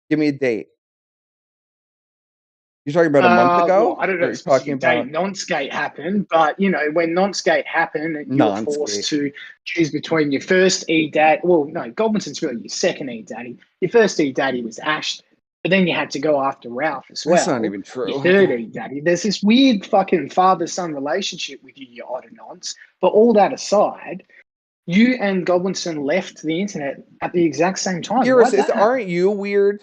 Give me a date. You're talking about a month ago? Well, I don't know Or the you're talking specific date about Nonsgate happened, but when Nonsgate happened, you were forced to choose between your first E-Dad. Well, no, Godwinson's really your second E-Daddy. Your first E-Daddy was Ashton, but then you had to go after Ralph as well. That's not even true. Your third E-Daddy. There's this weird fucking father-son relationship with you odd nonce. But all that aside, you and Godwinson left the internet at the exact same time. Yiros, aren't you weird?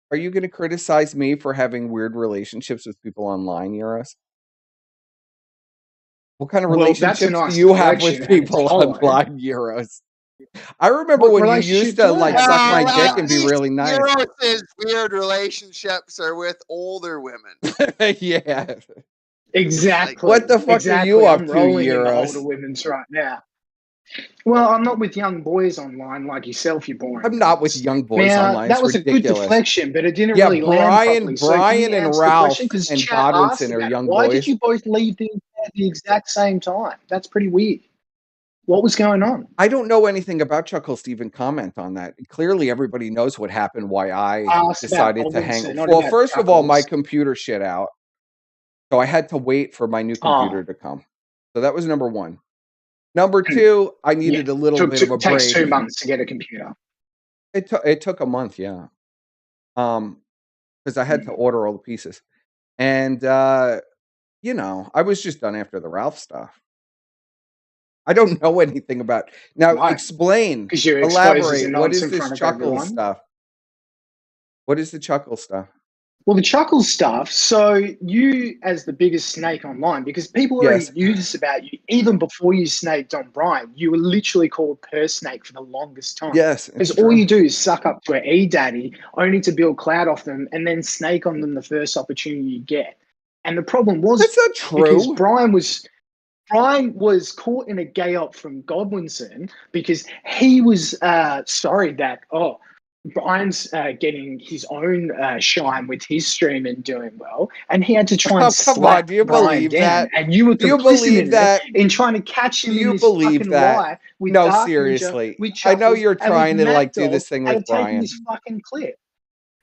Are you going to criticize me for having weird relationships with people online, Yiros? What kind of relationships do you have with people online, Yiros? I remember when you used to suck my dick and be really nice. Yiros' weird relationships are with older women. Yeah. Exactly. What the fuck are you up to, rolling in the Yiros? older women's right now. Well, I'm not with young boys online like yourself, you boring. I'm not with young boys online. That was ridiculous. a good deflection, but it didn't really land properly. Brian and Ralph and Godwinson are young boys. Why did you both leave the internet at the exact same time? That's pretty weird. What was going on? I don't know anything about Chuckles to even comment on that. Clearly, everybody knows what happened, why I decided to hang. Well, first of all, my computer shit out. So I had to wait for my new computer to come. So that was number one. Number two, I needed a little bit of a break. It takes 2 months to get a computer. It took a month, yeah. Because I had to order all the pieces. And, I was just done after the Ralph stuff. I don't know anything about. Now, explain, elaborate. What is this Chuckles stuff? What is the Chuckles stuff? Well, the Chuckles stuff, so you as the biggest snake online, because people already knew this about you, even before you snaked on Brian, you were literally called per snake for the longest time. Yes. Because all you do is suck up to an E-Daddy, only to build clout off them, and then snake on them the first opportunity you get. And the problem was... That's not true. Because Brian was caught in a gay op from Godwinson because he was sorry that, Brian's getting his own shine with his stream and doing well, and he had to try and slap Brian down. And you were complicit in trying to catch him in this fucking lie. With no, seriously. I know you're trying to do this thing with Brian. This fucking clip.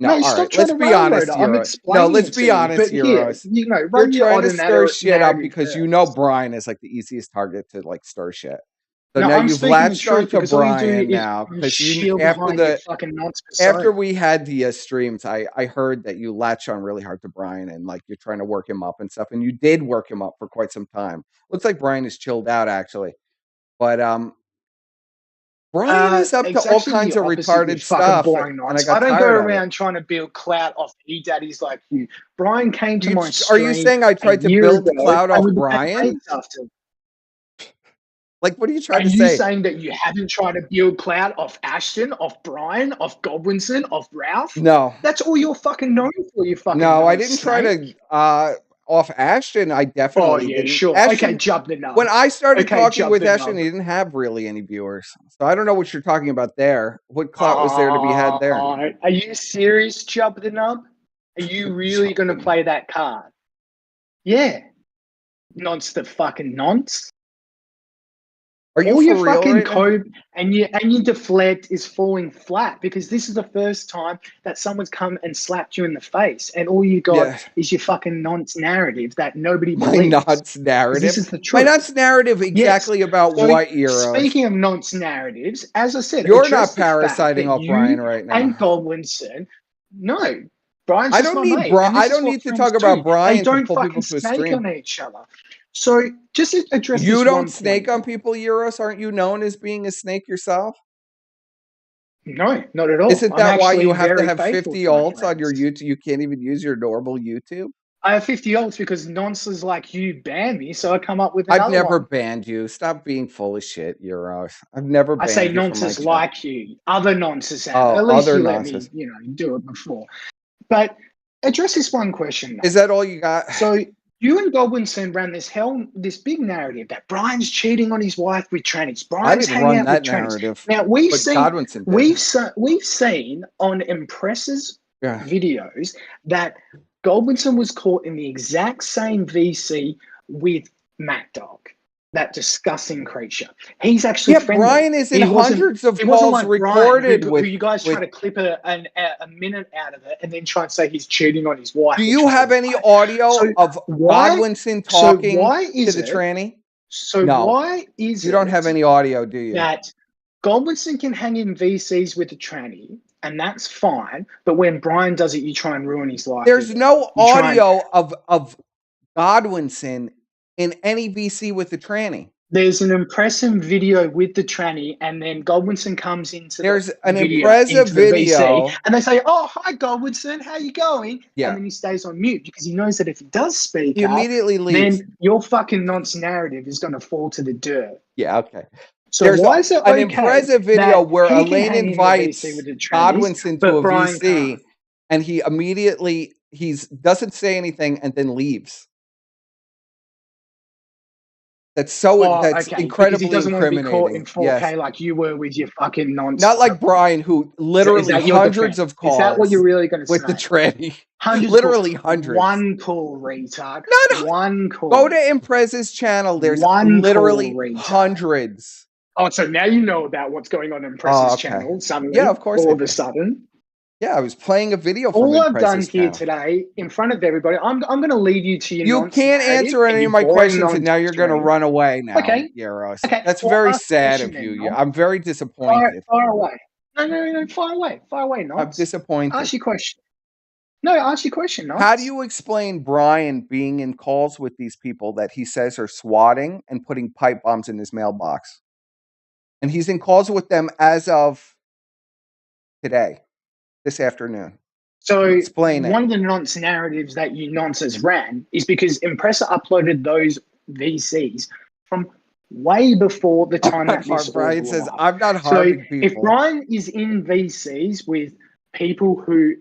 No, all right. Let's be honest, Yiros. No, let's be honest, Yiros. You're trying to stir shit up because you know Brian is like the easiest target to like stir shit. So now you've latched onto Brian now because after we had the streams, I heard that you latched on really hard to Brian and like you're trying to work him up and stuff, and you did work him up for quite some time. Looks like Brian is chilled out actually, but Brian is up to all kinds of retarded stuff. And I don't go around trying to build clout off E-Daddies like you. Brian came to my stream. Are you saying I tried to build clout off Brian? Like, what are you trying to say? Are you saying that you haven't tried to build clout off Ashton, off Brian, off Godwinson, off Ralph? No. That's all you're fucking known for, you fucking No, I didn't try to off Ashton. I definitely didn't. Sure. Ashton, okay, jump the number. When I started talking with Ashton, he didn't have really any viewers. So I don't know what you're talking about there. What clout was there to be had there? Are you serious, Jump the Nub? Are you really going to play that card? Yeah. Nonce the fucking nonce. Are you all for your real fucking right code and your deflect is falling flat because this is the first time that someone's come and slapped you in the face, and all you got is your fucking nonce narrative that nobody believes. My nonce narrative. This is the truth. My nonce narrative exactly about so, what Yiros. Speaking of nonce narratives, as I said, you're not parasiting off Brian right now. And Godwinson, no. Brian's I don't need Brian. I don't need to talk about Brian to pull people to a stream on each other. So just to address You this don't one snake point. on people, Yiros? Aren't you known as being a snake yourself? No, not at all. Isn't that I'm why you actually have to very have faithful 50 to my alts on your friends. YouTube? You can't even use your normal YouTube? I have 50 alts because nonsense like you banned me, so I come up with I've another never one. banned you. Stop being full of shit, Yiros. I've never I say banned you from my nonsense channel. like you. Other nonsense have. Oh, At least other you nonsense. let me, do it before. But address this one question. Is that all you got? So you and Godwinson ran this big narrative that Brian's cheating on his wife with trannies. I Brian's didn't hanging run out that with trannies. narrative. Now we've But seen Godwinson did. we've seen on Impress's Yeah. videos that Godwinson was caught in the exact same VC with Matt Dog, that disgusting creature. He's actually friendly. Brian is in hundreds of It wasn't calls like recorded Brian, with. who you guys try to clip a minute out of it and then try and say he's cheating on his wife. Do you have any audio of Godwinson talking to the tranny? So No. why is You don't have any audio, do you? that Godwinson can hang in VCs with a tranny, and that's fine, but when Brian does it, you try and ruin his life? There's no audio of Godwinson in any VC with the tranny. There's an impressive video with the tranny, and then Godwinson comes into There's the an video, impressive into the video, VC, and they say, "Oh, hi, Godwinson, how you going?" Yeah. And then he stays on mute because he knows that if he does speak he up, immediately leaves. then your fucking nonce narrative is going to fall to the dirt. Yeah, okay. So There's why is it an okay impressive video that where he can Elaine hang in the invites VC with the trannies, Godwinson to but a Brian VC, can't? and he immediately doesn't say anything and then leaves. That's incredibly because he doesn't want to be caught in incriminating. 4K like you were with your fucking nonce. Not like Brian, who literally hundreds of calls. Is that what you're really going to say? with the tranny? Hundreds, literally hundreds. One call, retard. No. One call. Go to Imprez's channel. There's literally hundreds. Oh, so now you know about what's going on in Imprez's channel suddenly. Yeah, of course. All of a sudden. Yeah, I was playing a video from All I've Imprez's done here channel today in front of everybody, I'm going to leave you to your You can't answer any of my questions, and now you're going to run away now, Okay. Yiros. Okay. That's Well, very ask sad the of question you. then, I'm very disappointed. Fire away. No, fire away, I'm Nonce. disappointed. Ask your question. No, ask your question, Nonce. How do you explain Brian being in calls with these people that he says are swatting and putting pipe bombs in his mailbox? And he's in calls with them as of today, this afternoon. So explain it. One of the nonce narratives that you nonces ran is because Impressor uploaded those VCs from way before the time that this Brian all says, arrived. I'm not harming people. If Brian is in VCs with people who,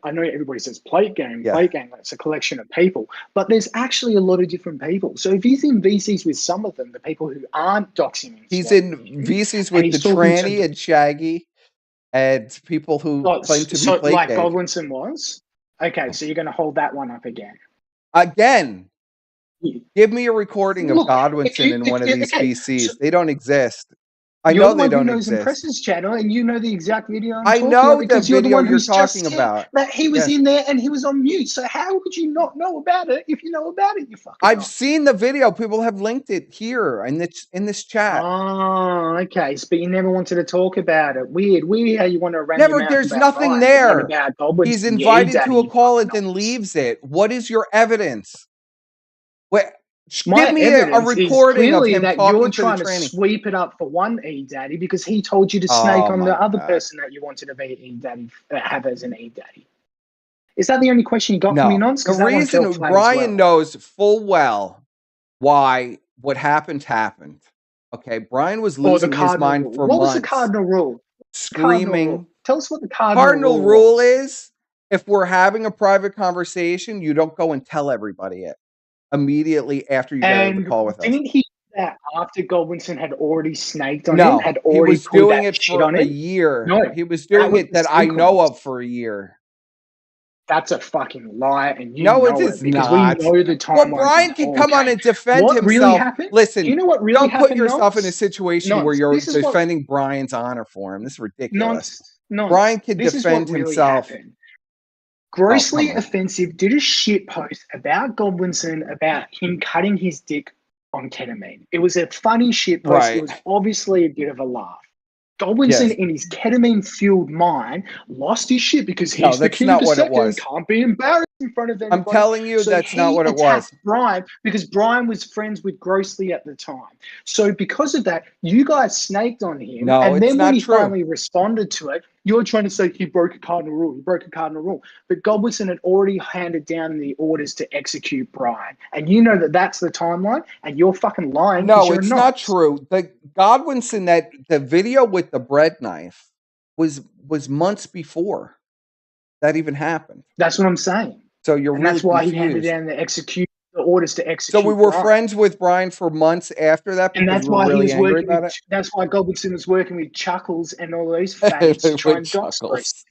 I know everybody says plate game, that's a collection of people, but there's actually a lot of different people. So if he's in VCs with some of them, the people who aren't doxing him, he's in VCs with the tranny and Shaggy and people who claim to be plate like game. Godwinson was? Okay, so you're going to hold that one up again. Again, give me a recording of Godwinson in one of these VCs. They don't exist. I know they don't exist. Impress's channel, and you know the exact video. I know the video you're talking about. That he was in there and he was on mute. So how would you not know about it if you know about it? You fucking. I've seen the video. People have linked it here in this chat. Oh, okay. But you never wanted to talk about it. Weird how you want to run. Never. There's nothing there. He's invited to a call and then leaves it. What is your evidence? Give me a recording of him that talking you're to trying the to tranny. sweep it up for one E-Daddy because he told you to snake on the other person that you wanted to be E-Daddy, have as an E-Daddy. Is that the only question you got from me, Nonce? The reason Brian knows full well why what happened. Okay, Brian was losing his mind for months. What was the cardinal rule? Screaming. Tell us what the cardinal rule is. If we're having a private conversation, you don't go and tell everybody it immediately after you get on the call with us. Didn't he do that after Godwinson had already snaked on him? He was doing it for a year. No, he was doing it that I know of for a year. That's a fucking lie, and you know it is because not. we know the time. Well, Brian can come on and defend himself. Really happened? Listen, you know what really don't put yourself in a situation where you're defending Brian's honor for him. This is ridiculous. Brian can defend himself. Grossly offensive, did a shit post about Godwinson, about him cutting his dick on ketamine. It was a funny shit post. Right. It was obviously a bit of a laugh. Godwinson, in his ketamine-fueled mind, lost his shit because he's the king of the second, can't be embarrassed. in front of anybody. I'm telling you, So that's not he what it attacked was. Brian because Brian was friends with Grossly at the time. So because of that, you guys snaked on him. No, and it's then not when he true. finally responded to it, you're trying to say he broke a cardinal rule. He broke a cardinal rule. But Godwinson had already handed down the orders to execute Brian. And you know that that's the timeline, and you're fucking lying. No, you're it's not true. The Godwinson, that the video with the bread knife was months before that even happened. That's what I'm saying. So you're And really that's why he handed confused. down the orders to execute. So we were Brian. friends with Brian for months after that And because that's we were why he really was angry working about with, it. that's why Godwinson was working with Chuckles and all those faggots to try and dox Grace.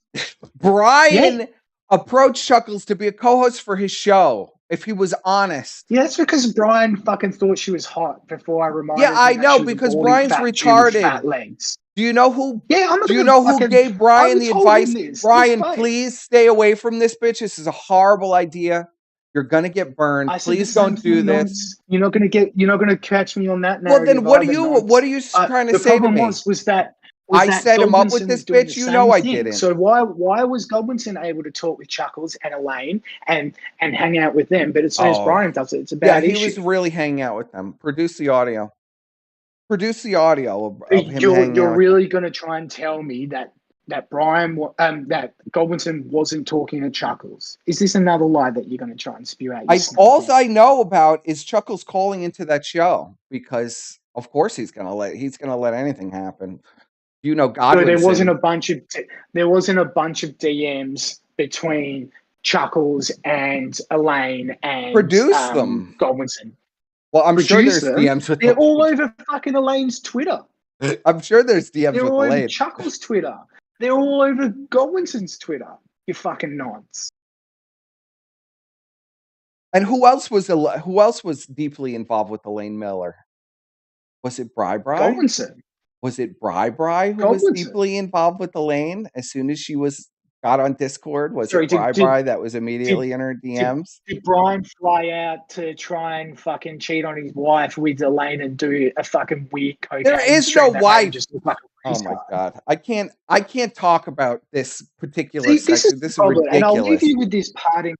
Brian approached Chuckles to be a co-host for his show if he was honest. Yeah, that's because Brian fucking thought she was hot before I reminded him I that know, she was because a baldy, Brian's fat Jew with retarded. fat legs. Do you know who? Yeah, I'm not Do you gonna know who fucking- gave Brian the told him advice? this. Brian, It's fine. please stay away from this bitch. This is a horrible idea. You're gonna get burned. I said the Please same don't do thing, this. Nonce. You're not gonna catch me on that Well, narrative. then what are either, you? Nonce. What are you trying to the say to problem me? was that I set him up with Godwinson this was doing bitch. the You same know I thing. didn't. So why was Godwinson able to talk with Chuckles and Elaine and hang out with them, but as soon as Brian does it, it's a bad issue. He was really hanging out with them. Produce the audio. Produce the audio of him hanging out. You're really going to try and tell me that Brian that Godwinson wasn't talking to Chuckles? Is this another lie that you're going to try and spew out? All I know about is Chuckles calling into that show because, of course, he's gonna let anything happen. You know, Godwinson. So there wasn't a bunch of DMs between Chuckles and Elaine and produce them. Godwinson. Well, I'm sure there's them. DMs with They're all over fucking Elaine's Twitter. I'm sure there's DMs They're with all Elaine. over Chuckles' Twitter. They're all over Godwinson's Twitter. You fucking nonce. And who else was deeply involved with Elaine Miller? Was it Bri? Godwinson. Was it Bri who was deeply involved with Elaine as soon as she got on Discord? Was it Bri that was immediately in her DMs? Did Brian fly out to try and fucking cheat on his wife with Elaine and do a fucking weird cocaine? There is no wife. Like oh my god! I can't talk about this particular section. This is ridiculous. And I'll leave you with this parting.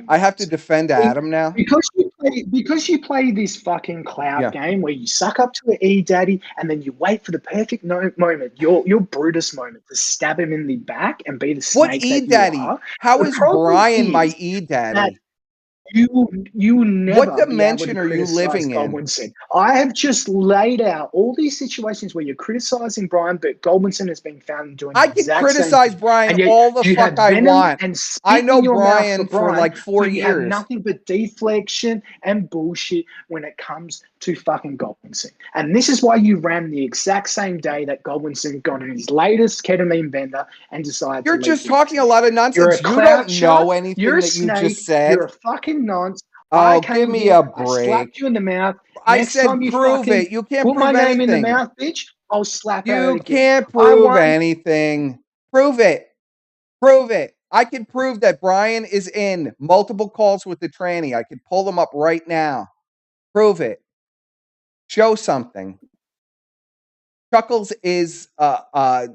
I have to defend Adam now because you play this fucking cloud game where you suck up to an E daddy and then you wait for the perfect moment, your Brutus moment, to stab him in the back and be the snake. What E daddy? How is Brian my E daddy? You never. What dimension are you living in? I have just laid out all these situations where you're criticizing Brian, but Goldwinson has been found doing. I can criticize Brian all the fuck I want. I know Brian for like 4 years. You have nothing but deflection and bullshit when it comes to fucking Goldwinson, and this is why you ran the exact same day that Goldwinson got in his latest ketamine bender and decided. You're just talking a lot of nonsense. You don't know anything that you just said. You're a fucking nonce. Oh, give me a break. I slapped you in the mouth. I said prove it. You can't put prove my anything. name in the mouth, bitch. I'll slap you can't prove anything. Prove it. Prove it. I can prove that Brian is in multiple calls with the tranny. I could pull them up right now. Prove it. Show something. Chuckles is a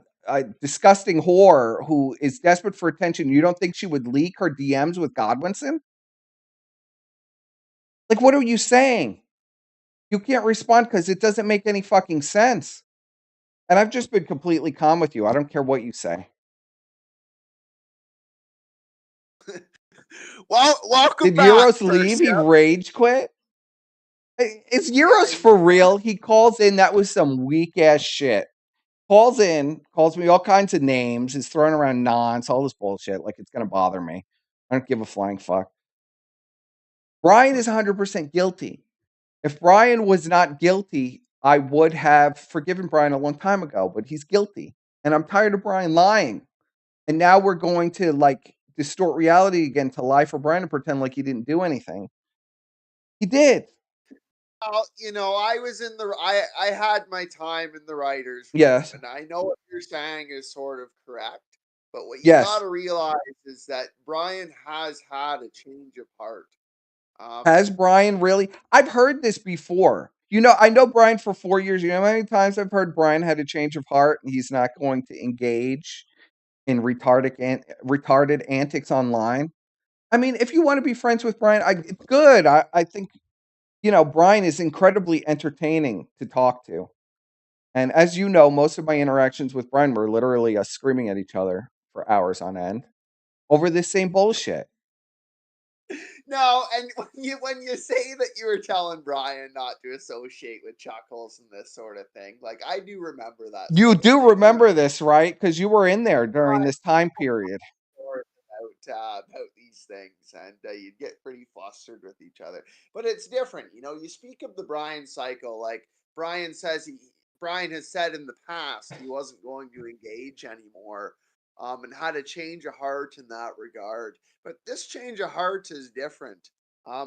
disgusting whore who is desperate for attention. You don't think she would leak her DMs with Godwinson? Like, what are you saying? You can't respond because it doesn't make any fucking sense. And I've just been completely calm with you. I don't care what you say. Well, welcome Did back. Yiros leave? He rage quit? Is Yiros for real? He calls in. That was some weak ass shit. Calls in, calls me all kinds of names, is throwing around nonce, all this bullshit, like it's going to bother me. I don't give a flying fuck. Brian is 100% guilty. If Brian was not guilty, I would have forgiven Brian a long time ago, but he's guilty. And I'm tired of Brian lying. And now we're going to like distort reality again to lie for Brian and pretend like he didn't do anything. He did. Well, I was in I had my time in the writers' room, yes, and I know what you're saying is sort of correct. But what you got to realize is that Brian has had a change of heart. Has Brian really? I've heard this before. I know Brian for 4 years. You know how many times I've heard Brian had a change of heart and he's not going to engage in retarded antics online? I mean, if you want to be friends with Brian, it's good. I think, Brian is incredibly entertaining to talk to. And as you know, most of my interactions with Brian were literally us screaming at each other for hours on end over this same bullshit. No, and when you say that you were telling Brian not to associate with Chuckles and this sort of thing, like I do remember that. You Sort of do thing. remember this, right? Because you were in there during this time period. About these things, and you'd get pretty flustered with each other. But it's different, you speak of the Brian cycle, like Brian says Brian has said in the past he wasn't going to engage anymore, and had a change of heart in that regard. But this change of heart is different.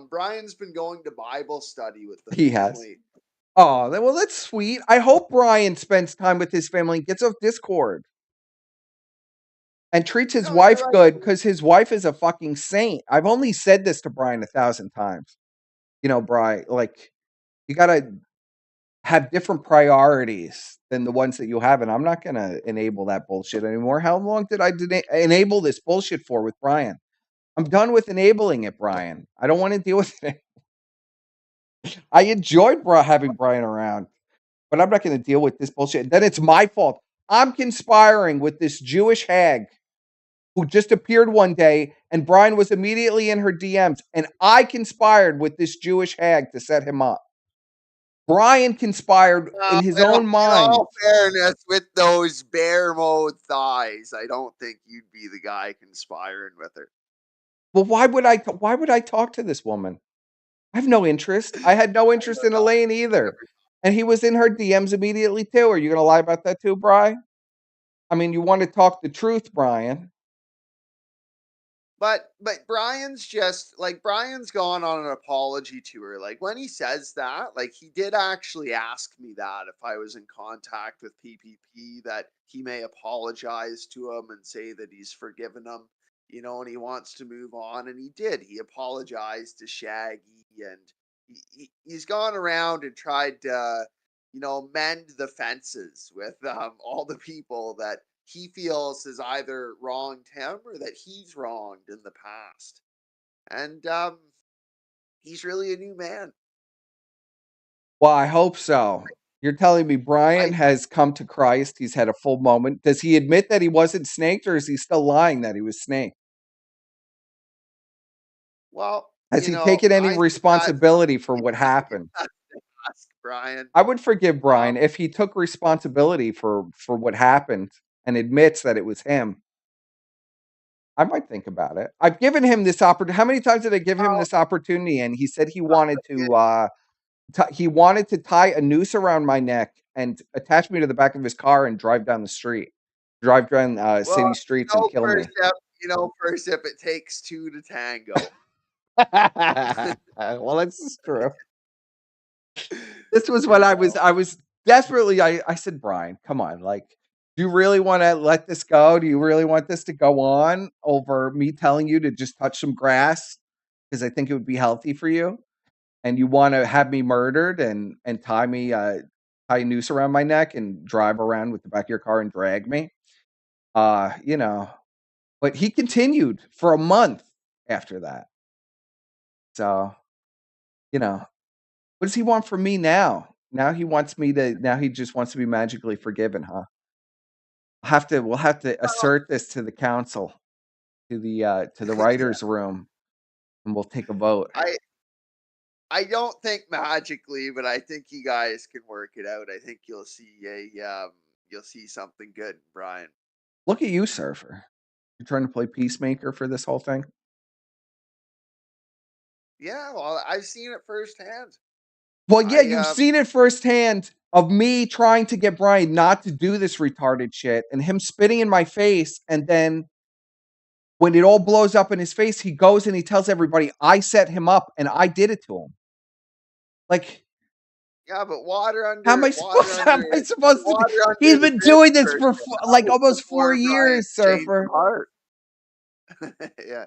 Brian's been going to Bible study with the He has. family. Oh, well, that's sweet. I hope Brian spends time with his family and gets off Discord. And treats his wife Right. good, because his wife is a fucking saint. I've only said this to Brian 1,000 times. Brian, like, you gotta have different priorities than the ones that you have, and I'm not gonna enable that bullshit anymore. How long did I enable this bullshit for with Brian? I'm done with enabling it, Brian. I don't want to deal with it. I enjoyed having Brian around, but I'm not going to deal with this bullshit. Then it's my fault. I'm conspiring with this Jewish hag who just appeared one day, and Brian was immediately in her DMs, and I conspired with this Jewish hag to set him up. Brian conspired in his own mind. In all fairness, with those bear mode thighs, I don't think you'd be the guy conspiring with her. Well, why would I talk to this woman? I have no interest. I had no interest in Elaine either. And he was in her DMs immediately too. Are you going to lie about that too, Brian? I mean, you want to talk the truth, Brian. But Brian's Brian's gone on an apology tour. Like when he says that, like he did actually ask me that if I was in contact with PPP, that he may apologize to him and say that he's forgiven him, and he wants to move on. And he did. He apologized to Shaggy, and he's gone around and tried to, mend the fences with all the people that he feels has either wronged him or that he's wronged in the past. And he's really a new man. Well, I hope so. You're telling me Brian has come to Christ. He's had a full moment. Does he admit that he wasn't snaked, or is he still lying that he was snaked? Well, has he taken any responsibility for what happened? Ask Brian. I would forgive Brian if he took responsibility for what happened and admits that it was him. I might think about it. I've given him this opportunity. How many times did I give him this opportunity? And he said he wanted to tie a noose around my neck and attach me to the back of his car and drive down the street, city streets and kill me. First, if it takes two to tango. Well, that's true. This was when I was desperately. I said, Brian, come on, like, do you really want to let this go? Do you really want this to go on over me telling you to just touch some grass because I think it would be healthy for you? And you want to have me murdered and tie a noose around my neck and drive around with the back of your car and drag me? But he continued for a month after that. So, what does he want from me now? Now he just wants to be magically forgiven, huh? We'll have to assert this to the council, to the writers' room, and we'll take a vote. I don't think magically, but I think you guys can work it out. I think you'll see something good, Brian. Look at you, Surfer. You're trying to play peacemaker for this whole thing? Yeah, well, I've seen it firsthand. Well, yeah, you've seen it firsthand of me trying to get Brian not to do this retarded shit and him spitting in my face, and then when it all blows up in his face, he goes and he tells everybody I set him up and I did it to him. Like, yeah, but water under. How am I supposed to? He's been doing this for like almost 4 years, Surfer. Yeah,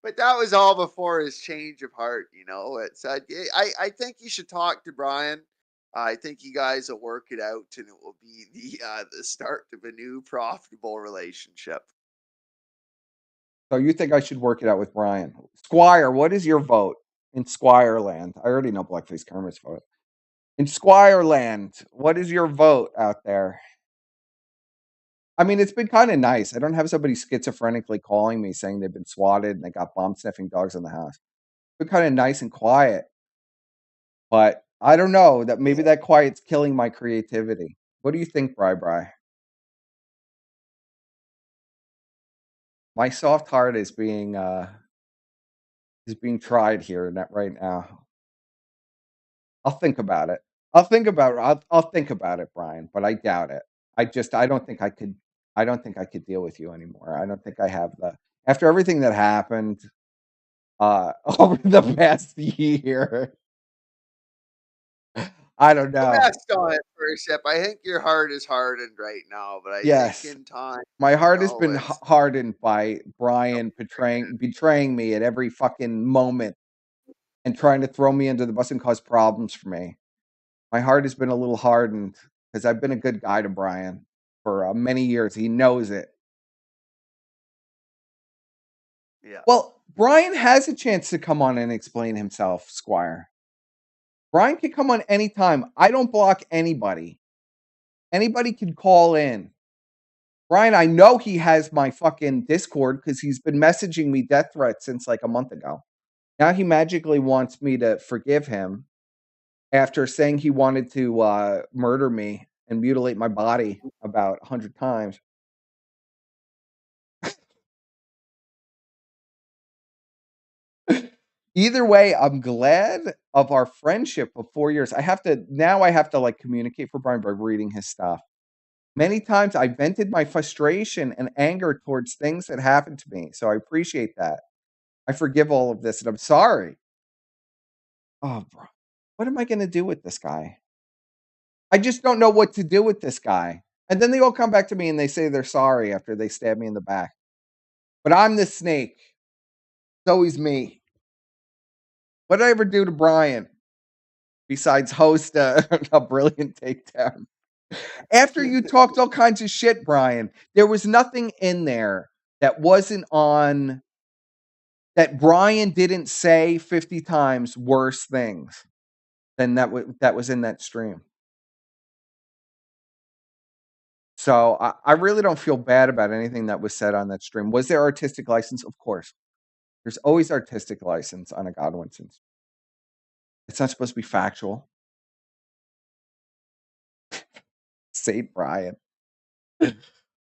but that was all before his change of heart. It's I think you should talk to Brian. I think you guys will work it out, and it will be the start of a new profitable relationship. So you think I should work it out with Brian? Squire, what is your vote in Squire land? I already know Blackface Kermit's vote. In Squire land, what is your vote out there? I mean, it's been kind of nice. I don't have somebody schizophrenically calling me saying they've been swatted and they got bomb sniffing dogs in the house. It's been kind of nice and quiet. But I don't know that maybe that quiet's killing my creativity. What do you think, Bri? My soft heart is being tried here right now. I'll think about it. I'll think about it, Brian, but I doubt it. I don't think I could deal with you anymore. I don't think I have after everything that happened over the past year. I don't know. Rest on it for a sip. I think your heart is hardened right now, but I Yes. think in time. My heart has been hardened by Brian betraying me at every fucking moment and trying to throw me under the bus and cause problems for me. My heart has been a little hardened because I've been a good guy to Brian for many years. He knows it. Yeah. Well, Brian has a chance to come on and explain himself, Squire. Brian can come on anytime. I don't block anybody. Anybody can call in. Brian, I know he has my fucking Discord because he's been messaging me death threats since like a month ago. Now he magically wants me to forgive him after saying he wanted to murder me and mutilate my body about 100 times. Either way, I'm glad of our friendship of 4 years. I have to like communicate for Brian by reading his stuff. Many times I vented my frustration and anger towards things that happened to me. So I appreciate that. I forgive all of this and I'm sorry. Oh, bro. What am I going to do with this guy? I just don't know what to do with this guy. And then they all come back to me and they say they're sorry after they stab me in the back. But I'm the snake. It's always me. What did I ever do to Brian besides host a brilliant takedown? After you talked all kinds of shit, Brian, there was nothing in there that wasn't on, that Brian didn't say 50 times worse things than that was in that stream. So I really don't feel bad about anything that was said on that stream. Was there artistic license? Of course. There's always artistic license on a Godwinson. It's not supposed to be factual. Saint Brian.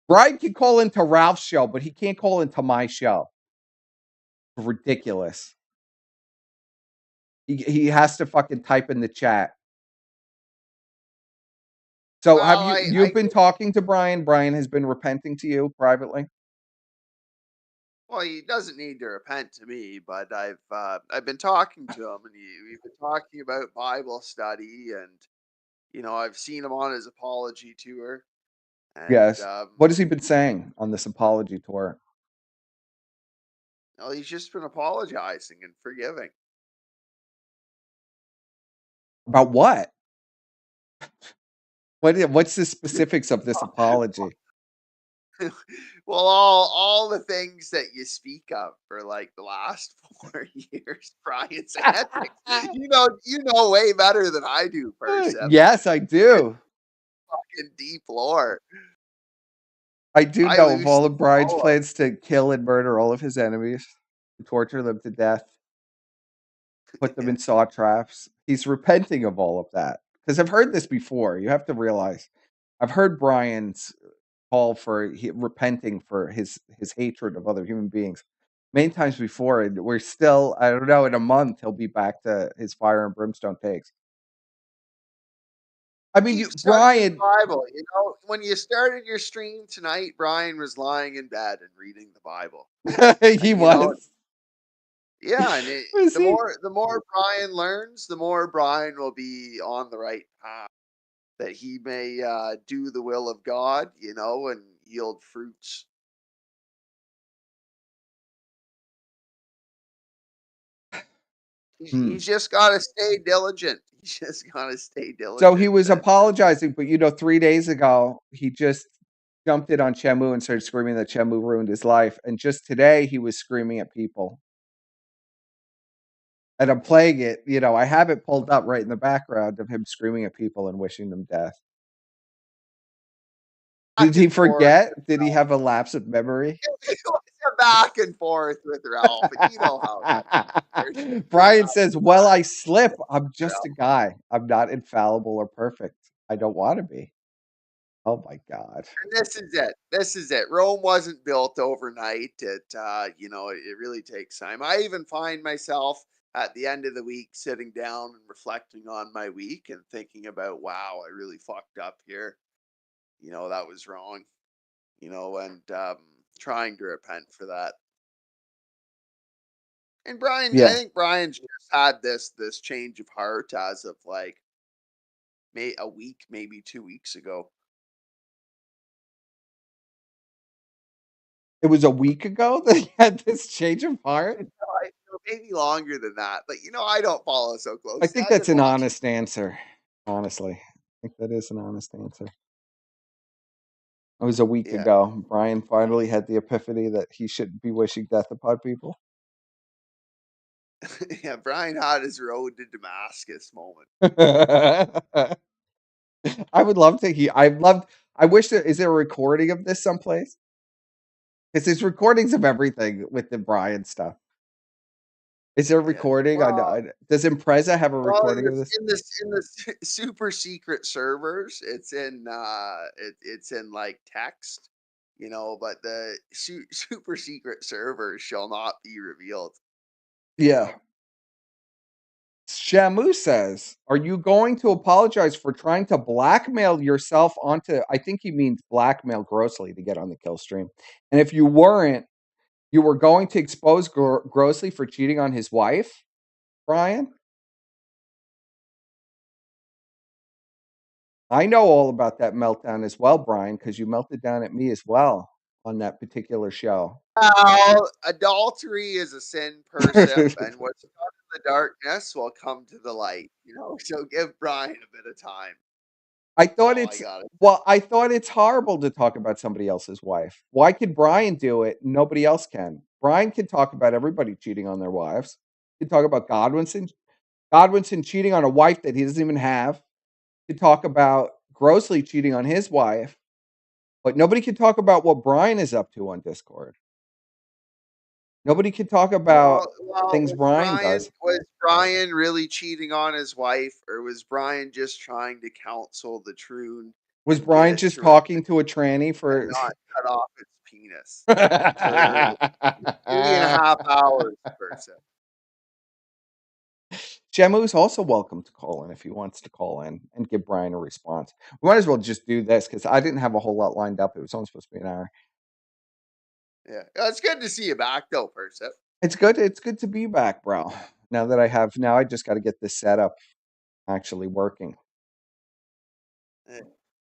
Brian can call into Ralph's show, but he can't call into my show. Ridiculous. He has to fucking type in the chat. So have you've been talking to Brian? Brian has been repenting to you privately? Well, he doesn't need to repent to me, but I've been talking to him, and we've been talking about Bible study, and I've seen him on his apology tour. And, yes. What has he been saying on this apology tour? Well, he's just been apologizing and forgiving. About what? What's the specifics of this apology? Well, all the things that you speak of for like the last 4 years, Brian said. you know way better than I do, person. Yes, I do. Fucking deep lore. I do know of all of Brian's plans to kill and murder all of his enemies, torture them to death, put them in saw traps. He's repenting of all of that. Because I've heard this before. You have to realize, I've heard Brian's call for repenting for his hatred of other human beings many times before, and we're still, I don't know, in a month he'll be back to his fire and brimstone takes. I mean, Brian, Bible. When you started your stream tonight, Brian was lying in bed and reading the Bible. He was. Yeah, and the more Brian learns, the more Brian will be on the right path, that he may do the will of God, and yield fruits. He's just got to stay diligent. He's just got to stay diligent. So he was apologizing, but 3 days ago, he just jumped in on Shamu and started screaming that Shamu ruined his life. And just today, he was screaming at people. And I'm playing it, I have it pulled up right in the background of him screaming at people and wishing them death. Did he forget? Did he have a lapse of memory? It was a back and forth with Ralph, and you know how. Brian says, well, I slip. I'm just a guy. I'm not infallible or perfect. I don't want to be. Oh, my God. And this is it. Rome wasn't built overnight. It really takes time. I even find myself at the end of the week sitting down and reflecting on my week and thinking about, wow, I really fucked up here. That was wrong. And trying to repent for that. And Brian, Yeah. I think Brian's just had this change of heart as of like a week, maybe 2 weeks ago. It was a week ago that he had this change of heart? Maybe longer than that, but I don't follow so close. I think that's an honest answer, honestly. I think that is an honest answer. It was a week ago. Brian finally had the epiphany that he shouldn't be wishing death upon people. Yeah, Brian had his road to Damascus moment. I would love to hear. I wish is there a recording of this someplace? Because there's recordings of everything with the Brian stuff. Is there a recording? Does Impreza have a recording of this? In the super secret servers, it's in like text, but the super secret servers shall not be revealed. Yeah. Shamu says, are you going to apologize for trying to blackmail yourself onto, I think he means blackmail grossly to get on the kill stream. And if you weren't, you were going to expose grossly for cheating on his wife, Brian? I know all about that meltdown as well, Brian, because you melted down at me as well on that particular show. Well, adultery is a sin per se, and what's done in the darkness will come to the light. So give Brian a bit of time. I thought I thought it's horrible to talk about somebody else's wife. Why could Brian do it? Nobody else can. Brian can talk about everybody cheating on their wives. He can talk about Godwinson cheating on a wife that he doesn't even have. He can talk about grossly cheating on his wife. But nobody can talk about what Brian is up to on Discord. Nobody can talk about things Brian does. Was Brian really cheating on his wife, or was Brian just trying to counsel the troon? Was Brian just talking to a tranny for not cut off its penis for 3.5 hours per se? Shamu's also welcome to call in if he wants to call in and give Brian a response. We might as well just do this because I didn't have a whole lot lined up. It was only supposed to be an hour. Yeah, it's good to see you back though, Persev. It's good to be back, bro. Now I just got to get this setup actually working.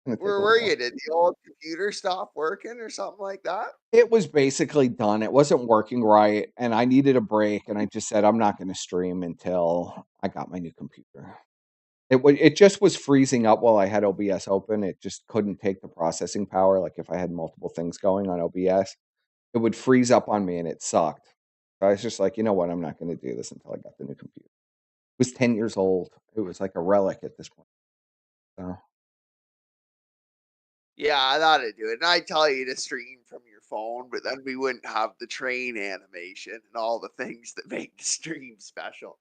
Where were you? Did the old computer stop working or something like that? It was basically done. It wasn't working right, and I needed a break. And I just said I'm not going to stream until I got my new computer. It just was freezing up while I had OBS open. It just couldn't take the processing power. Like if I had multiple things going on OBS, it would freeze up on me, and it sucked. So I was just like, you know what? I'm not going to do this until I got the new computer. It was 10 years old. It was like a relic at this point. So. Yeah, I thought I'd do it. And I tell you to stream from your phone, but then we wouldn't have the train animation and all the things that make the stream special.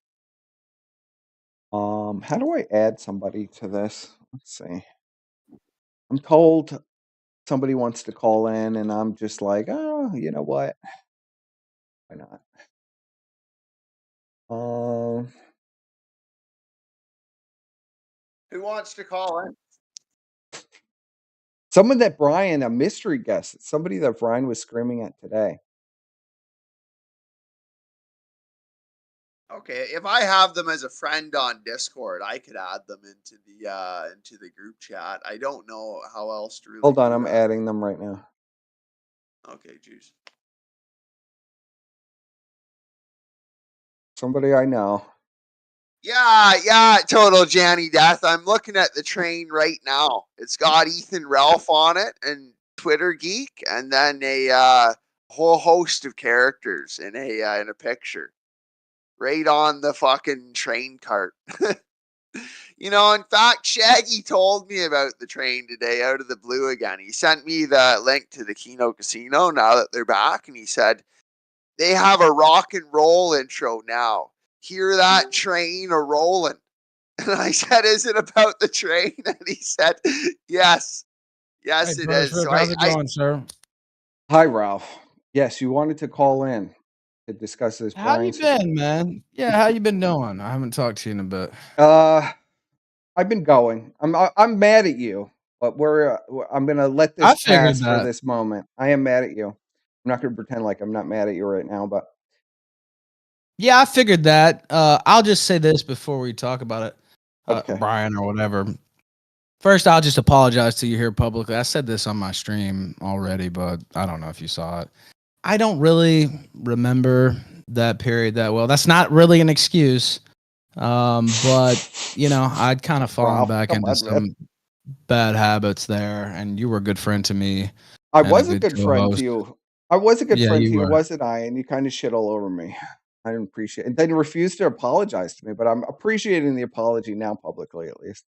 How do I add somebody to this? Let's see. I'm told somebody wants to call in, and I'm just like, oh, you know what? Why not? Who wants to call in? Someone that Brian, a mystery guest, somebody that Brian was screaming at today. Okay, if I have them as a friend on Discord, I could add them into the group chat. I don't know how else to really. Hold on, I'm adding them right now. Okay, juice. Somebody I know. Yeah, total Janny Death. I'm looking at the train right now. It's got Ethan Ralph on it, and Twitter geek, and then a whole host of characters in a picture, right on the fucking train cart. You know, in fact, Shaggy told me about the train today out of the blue again. He sent me the link to the Kino Casino now that they're back, and he said they have a rock and roll intro now. Hear that train a rolling? And I said, "Is it about the train?" And he said, "Yes, yes, it is." So how's it going, sir? Hi, Ralph. Yes, you wanted to call in to discuss this. How you been, man? Yeah, how you been doing? I haven't talked to you in a bit. I've been going. I'm mad at you, but I'm gonna let this pass for this moment. I am mad at you. I'm not gonna pretend like I'm not mad at you right now, but yeah, I figured that. I'll just say this before we talk about it, okay. Brian or whatever. First, I'll just apologize to you here publicly. I said this on my stream already, but I don't know if you saw it. I don't really remember that period that well. That's not really an excuse. But you know, I'd kind of fallen back into some bad habits there, and you were a good friend to me. I was a good friend to you. I was a good friend to you, wasn't I? And you kind of shit all over me. I didn't appreciate it. And then you refused to apologize to me, but I'm appreciating the apology now publicly, at least.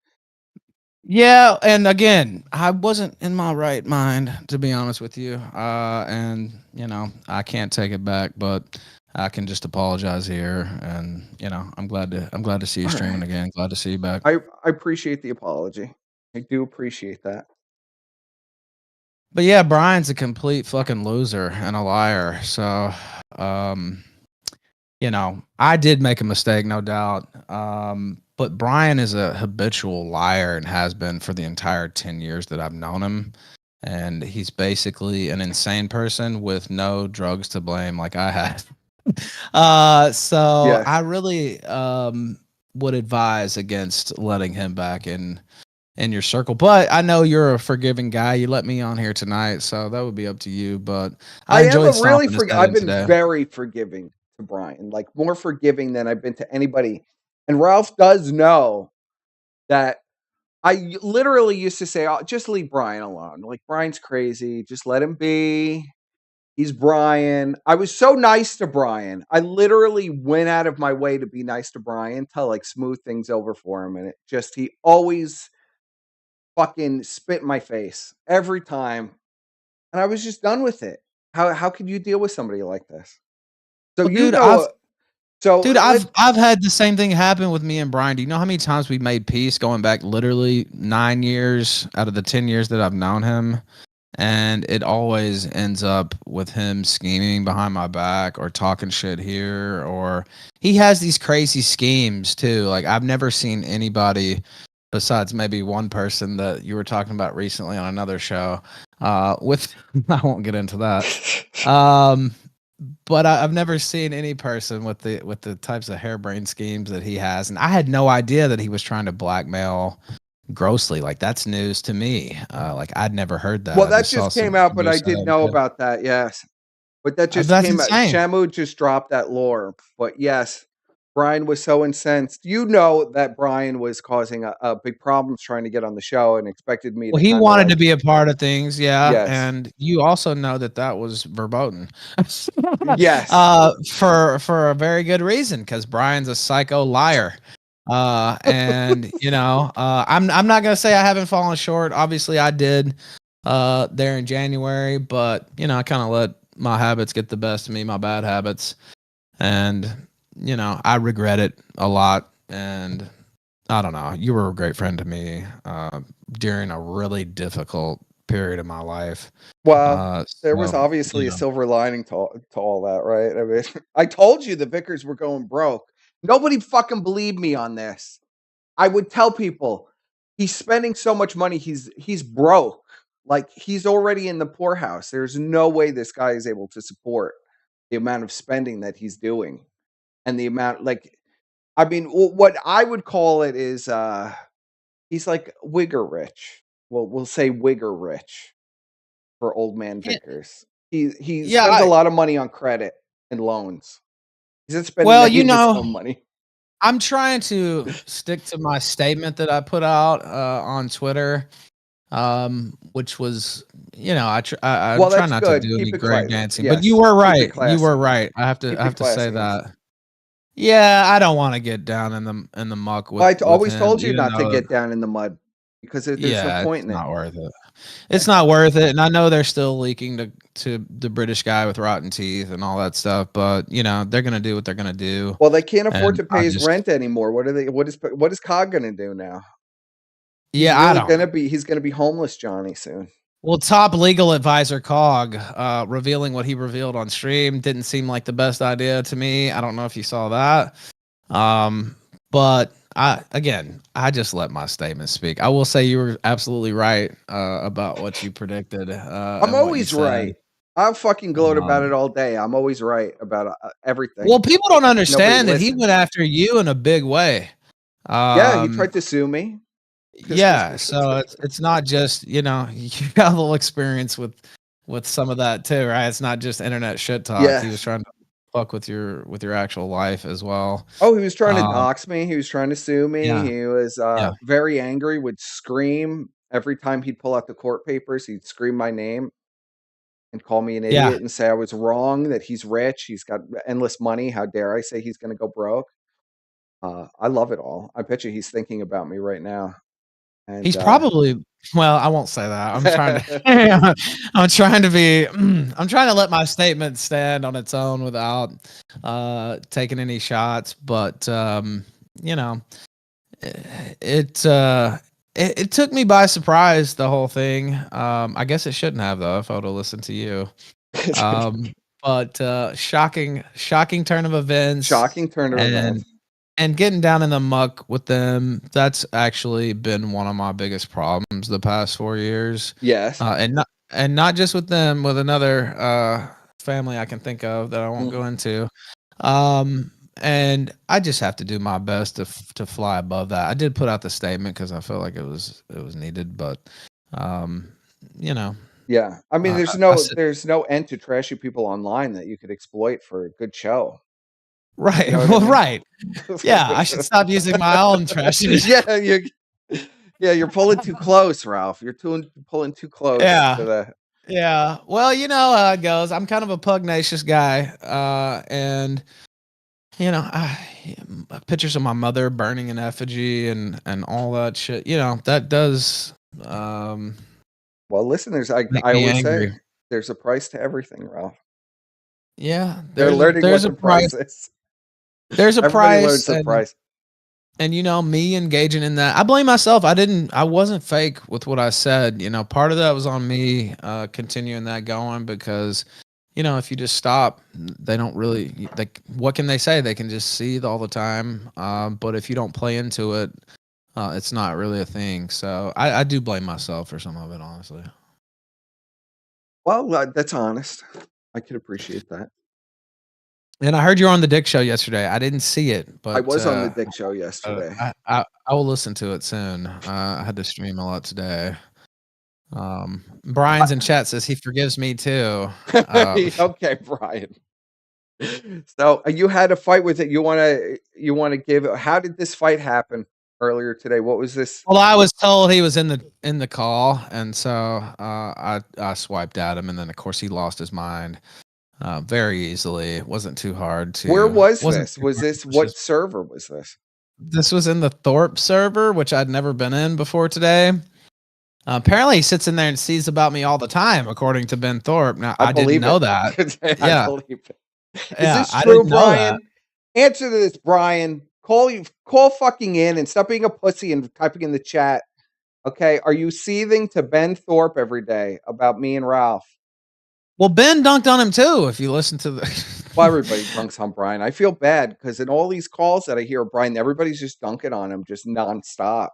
Yeah, and again, I wasn't in my right mind, to be honest with you. And you know, I can't take it back, but I can just apologize here, and you know, I'm glad to see you streaming again. Glad to see you back. I appreciate the apology. I do appreciate that. But yeah, Brian's a complete fucking loser and a liar. So, you know, I did make a mistake, no doubt. But Brian is a habitual liar and has been for the entire 10 years that I've known him. And he's basically an insane person with no drugs to blame like I had. So yeah. I really would advise against letting him back in your circle. But I know you're a forgiving guy. You let me on here tonight, so that would be up to you. But I've been very forgiving to Brian, like more forgiving than I've been to anybody. And Ralph does know that I literally used to say, oh, just leave Brian alone. Like, Brian's crazy. Just let him be. He's Brian. I was so nice to Brian. I literally went out of my way to be nice to Brian, to like smooth things over for him. And he always fucking spit in my face every time. And I was just done with it. How could you deal with somebody like this? So well, dude, I've had the same thing happen with me and Brian. Do you know how many times we made peace going back literally 9 years out of the 10 years that I've known him? And it always ends up with him scheming behind my back or talking shit here, or he has these crazy schemes too. Like, I've never seen anybody besides maybe one person that you were talking about recently on another show with, I won't get into that. But I've never seen any person with the types of harebrained schemes that he has. And I had no idea that he was trying to blackmail grossly. Like, that's news to me. Like, I'd never heard that. Well, that just came out, but I didn't know about that. Yes. But that just came out. Shamu just dropped that lore. But yes, Brian was so incensed. You know that Brian was causing a big problems trying to get on the show and expected me to. Well, he wanted to be a part of things, yeah. Yes. And you also know that was verboten. Yes. For a very good reason, because Brian's a psycho liar. And you know, I'm not gonna say I haven't fallen short. Obviously, I did there in January, but you know, I kind of let my habits get the best of me, my bad habits, and you know, I regret it a lot. And I don't know, you were a great friend to me during a really difficult period of my life. Well, there was obviously a silver lining to all that, right? I mean, I told you the Vickers were going broke. Nobody fucking believed me on this. I would tell people he's spending so much money, he's broke. Like, he's already in the poorhouse. There's no way this guy is able to support the amount of spending that he's doing. And the amount, like, I mean, what I would call it is he's like Wigger rich. Well, we'll say Wigger rich for old man Vickers. He spends a lot of money on credit and loans. He's spending his own money. I'm trying to stick to my statement that I put out on Twitter. which was, I'm Well, trying that's not good. to do any Keep it great classy. dancing, Yes. but you were Keep it right. You classy. were right. I have Keep to it say classy. that. Yeah, I don't want to get down in the muck with. Well, I with always him, told you even not to though, get down in the mud because there's no yeah, point it's in it. not worth it. It's not worth it, and I know they're still leaking to the British guy with rotten teeth and all that stuff, but they're gonna do what they're gonna do. Well, they can't afford And to pay his rent anymore. What are they? What is COG gonna do now? He's Yeah, I really don't gonna know. be. He's gonna be homeless, Johnny, soon. Well, top legal advisor COG revealing what he revealed on stream didn't seem like the best idea to me. I don't know if you saw that. But I just let my statement speak. I will say you were absolutely right about what you predicted. I'm always right. I'll fucking gloat about it all day. I'm always right about everything. Well, people don't Nobody understand that he listens. went after you in a big way. Yeah, he tried to sue me. Yeah, so it's not just you got a little experience with some of that too, right? It's not just internet shit talk. Yeah. He was trying to fuck with your actual life as well. Oh, he was trying to dox me. He was trying to sue me. Yeah. He was very angry. Would scream every time he'd pull out the court papers. He'd scream my name and call me an idiot and say I was wrong. That he's rich. He's got endless money. How dare I say he's going to go broke? I love it all. I bet you he's thinking about me right now. And, he's probably I won't say that. I'm trying to I'm trying to be I'm trying to let my statement stand on its own without taking any shots, but it took me by surprise, the whole thing. I guess it shouldn't have, though, if I would have listened to you. But shocking turn of events. Shocking turn of events. And getting down in the muck with them, that's actually been one of my biggest problems the past 4 years. Yes. And not just with them, with another family I can think of that I won't go into. And I just have to do my best to fly above that. I did put out the statement because I felt like it was needed, but Yeah, I mean, there's no end to trashy people online that you could exploit for a good show. Right. You know what I mean? Right. Yeah, I should stop using my own trashiness. You're pulling too close, Ralph. You're pulling too close. Yeah. To the... Yeah. Well, you know how it goes. I'm kind of a pugnacious guy, and pictures of my mother burning in effigy and all that shit. That does. Well, listeners, I always say there's a price to everything, Ralph. Yeah, they're learning what the price is. There's a Everybody price. Learns the price. And me engaging in that, I blame myself. I wasn't fake with what I said. Part of that was on me continuing that going because, if you just stop, they don't really. What can they say? They can just seethe all the time. But if you don't play into it, it's not really a thing. So I do blame myself for some of it, honestly. Well, that's honest. I could appreciate that. And I heard you were on the Dick Show yesterday. I didn't see it, but I was on the Dick Show yesterday. I will listen to it soon. I had to stream a lot today. Brian's in chat says he forgives me too. Okay, Brian. So you had a fight with it. You want to give? How did this fight happen earlier today? What was this? Well, I was told he was in the call, and so I swiped at him, and then of course he lost his mind. Very easily. It wasn't too hard to. Where was this? Was this what server was this? This was in the Thorpe server, which I'd never been in before today. Apparently, he sits in there and sees about me all the time, according to Ben Thorpe. Now, I didn't know that. I believe it. Is this true, Brian? Answer to this, Brian. Call fucking in and stop being a pussy and typing in the chat. Okay, are you seething to Ben Thorpe every day about me and Ralph? Well, Ben dunked on him too. If you listen to the, well, everybody dunks on Brian. I feel bad because in all these calls that I hear of Brian, everybody's just dunking on him, just nonstop,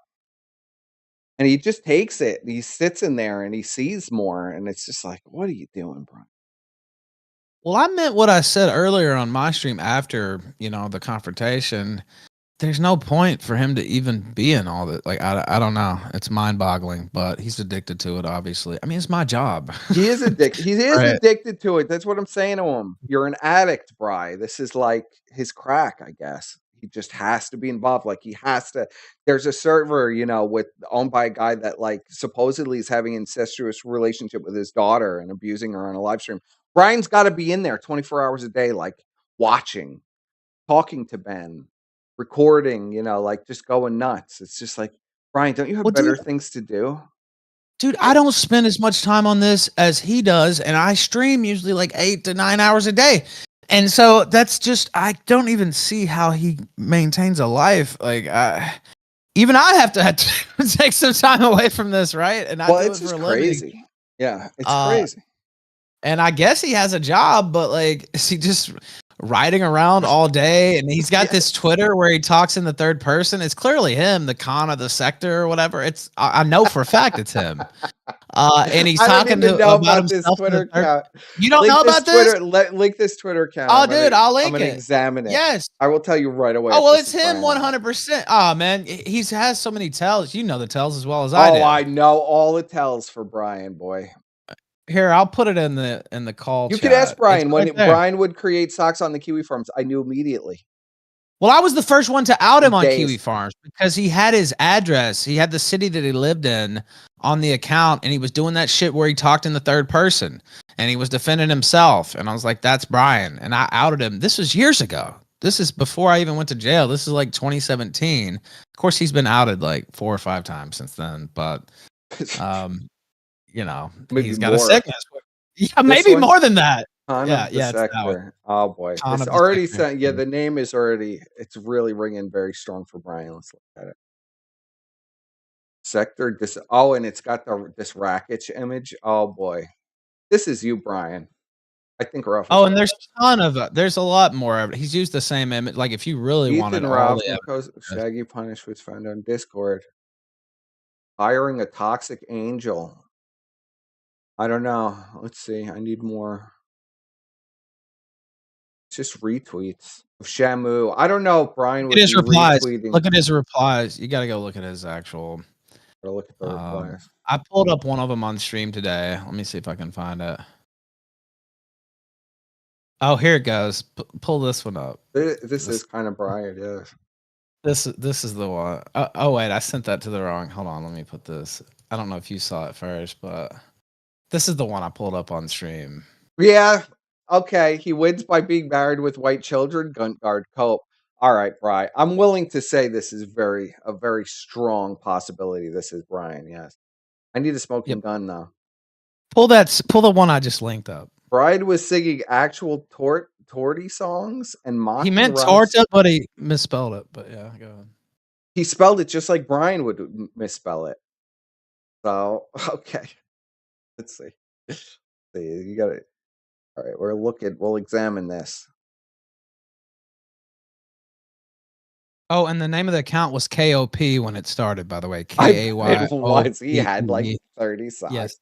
and he just takes it. And he sits in there and he sees more, and it's just like, what are you doing, Brian? Well, I meant what I said earlier on my stream after the confrontation. There's no point for him to even be in all that. Like, I don't know. It's mind-boggling, but he's addicted to it, obviously. I mean, it's my job. He is addicted. He is addicted to it. That's what I'm saying to him. You're an addict, Bri. This is like his crack, I guess. he just has to be involved. Like he has to. There's a server, owned by a guy that like supposedly is having incestuous relationship with his daughter and abusing her on a live stream. Brian's got to be in there 24 hours a day, like watching, talking to Ben, recording, like just going nuts. It's just like, Brian, don't you have better things to do? Dude, I don't spend as much time on this as he does, and I stream usually like 8 to 9 hours a day. And so that's just, I don't even see how he maintains a life. Like, even I have to take some time away from this, right? And I do it's it for just a living. Crazy. Yeah, it's crazy. And I guess he has a job, but like, is he just riding around all day? And he's got this Twitter where he talks in the third person. It's clearly him, the Khan of the sector or whatever. I know for a fact it's him. And he's talking about this Twitter account. You don't know about this? Link this Twitter account. Oh, dude, I'll link it. I'm gonna examine it. Yes, I will tell you right away. Oh, well, it's him 100%. Oh man, he has so many tells. You know the tells as well as I do. Oh, I know all the tells for Brian, boy. Here, I'll put it in the call. You could ask Brian when Brian would create socks on the Kiwi Farms. I knew immediately. Well, I was the first one to out him on Kiwi Farms because he had his address. He had the city that he lived in on the account, and he was doing that shit where he talked in the third person, and he was defending himself. And I was like, that's Brian. And I outed him. This was years ago. This is before I even went to jail. This is like 2017. Of course, he's been outed like 4 or 5 times since then, but maybe he's got a sickness. Yeah, maybe more than that. Sector. Oh boy, it's already sent. Yeah, the name is already. It's really ringing very strong for Brian. Let's look at it. Sector. And it's got this Rakic image. Oh boy, this is you, Brian. I think Ruff. Oh, and there's a ton of there's a lot more of it. He's used the same image. Like if you really wanted all the Shaggy Punish was found on Discord. Hiring a toxic angel. I don't know. Let's see. I need more. It's just retweets of Shamu. I don't know if Brian would be his replies. Retweeting. Look at his replies. You got to go look at his actual. Gotta look at the replies. I pulled up one of them on stream today. Let me see if I can find it. Oh, here it goes. Pull this one up. This is kind of Brian, yeah. This is the one. Oh wait, I sent that to the wrong. Hold on, let me put this. I don't know if you saw it first, but this is the one I pulled up on stream. Yeah. Okay. He wins by being married with white children. Gun guard cope. All right, Brian. I'm willing to say this is a very strong possibility. This is Brian. Yes. I need a smoking gun though. Pull the one I just linked up. Brian was singing actual torty songs and mocking. He meant torta, but he misspelled it. But yeah, go ahead. He spelled it just like Brian would misspell it. So okay. Let's see. You got it. All right, we'll examine this. Oh, and the name of the account was KOP when it started, by the way. KAY. It was. He had like 30 songs.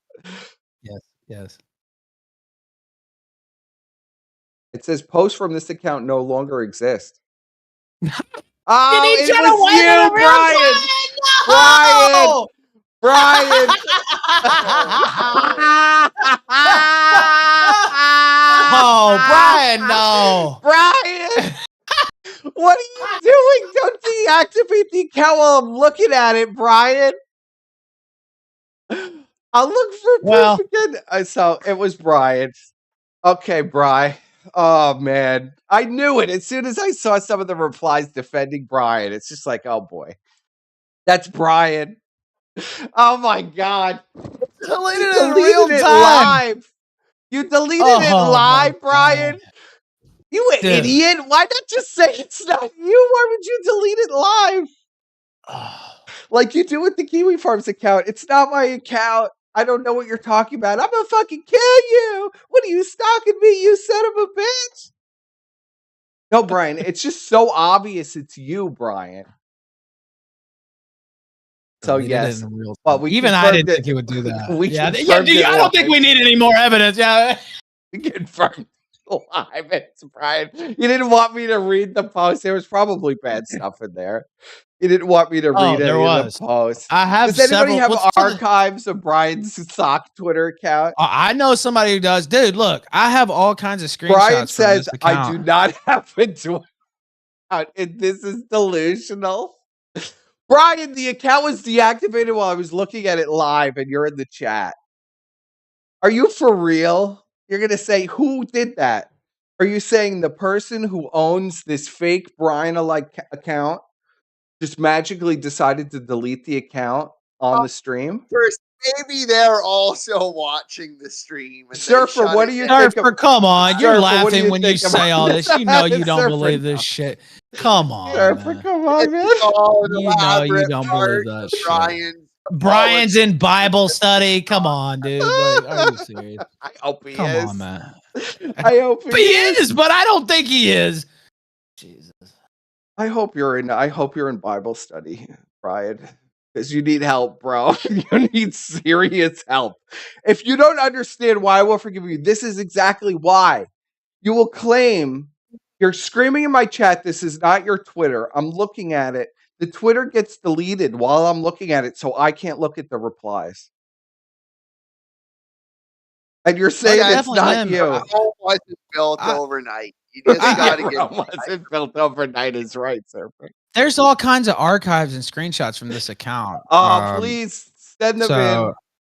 Yes. It says posts from this account no longer exist. Oh, it was you, Brian! No! Brian! Oh, Brian, no. Brian! What are you doing? Don't deactivate the account while I'm looking at it, Brian. I'll look for proof again. So it was Brian. Okay, Brian. Oh, man. I knew it. As soon as I saw some of the replies defending Brian, it's just like, oh, boy. That's Brian. Oh, my God. Deleted it live. You deleted it live, Brian? You an idiot. Why not just say it's not you? Why would you delete it live? Like you do with the Kiwi Farms account. It's not my account. I don't know what you're talking about. I'm gonna fucking kill you. What are you stalking me, you son of a bitch? No, Brian, it's just so obvious it's you, Brian. So yes, well, even I didn't think he would do that. I don't think we need any more evidence. Yeah, we confirmed live. It's Brian. You didn't want me to read the post. There was probably bad stuff in there. You didn't want me to read any of the posts. I have. Does anybody have archives of Brian's sock Twitter account? I know somebody who does. Dude, look, I have all kinds of screenshots. Brian says I do not have a Twitter. And this is delusional. Brian, the account was deactivated while I was looking at it live, and you're in the chat. Are you for real? You're going to say, who did that? Are you saying the person who owns this fake Brian-alike account just magically decided to delete the account on the stream? First, maybe they're also watching the stream. And Surfer, what do you think? Surfer, come on. You're laughing when you say all this. You know you don't Surfer, believe this shit. Come on, Surfer, man. come on, man. You know you don't believe that shit. Brian's in Bible study. Come on, dude. Like, are you serious? I hope he is. Come on, man. I hope he is, but I don't think he is. Jesus. I hope you're in Bible study, Brian, because you need help, bro. You need serious help. If you don't understand why I will forgive you, this is exactly why. You will claim you're screaming in my chat. This is not your Twitter. I'm looking at it. The Twitter gets deleted while I'm looking at it, so I can't look at the replies. And you're saying it's not you. Rome wasn't built overnight. You just got to get. Rome wasn't built overnight is right, Surfer. There's all kinds of archives and screenshots from this account. Please send them in.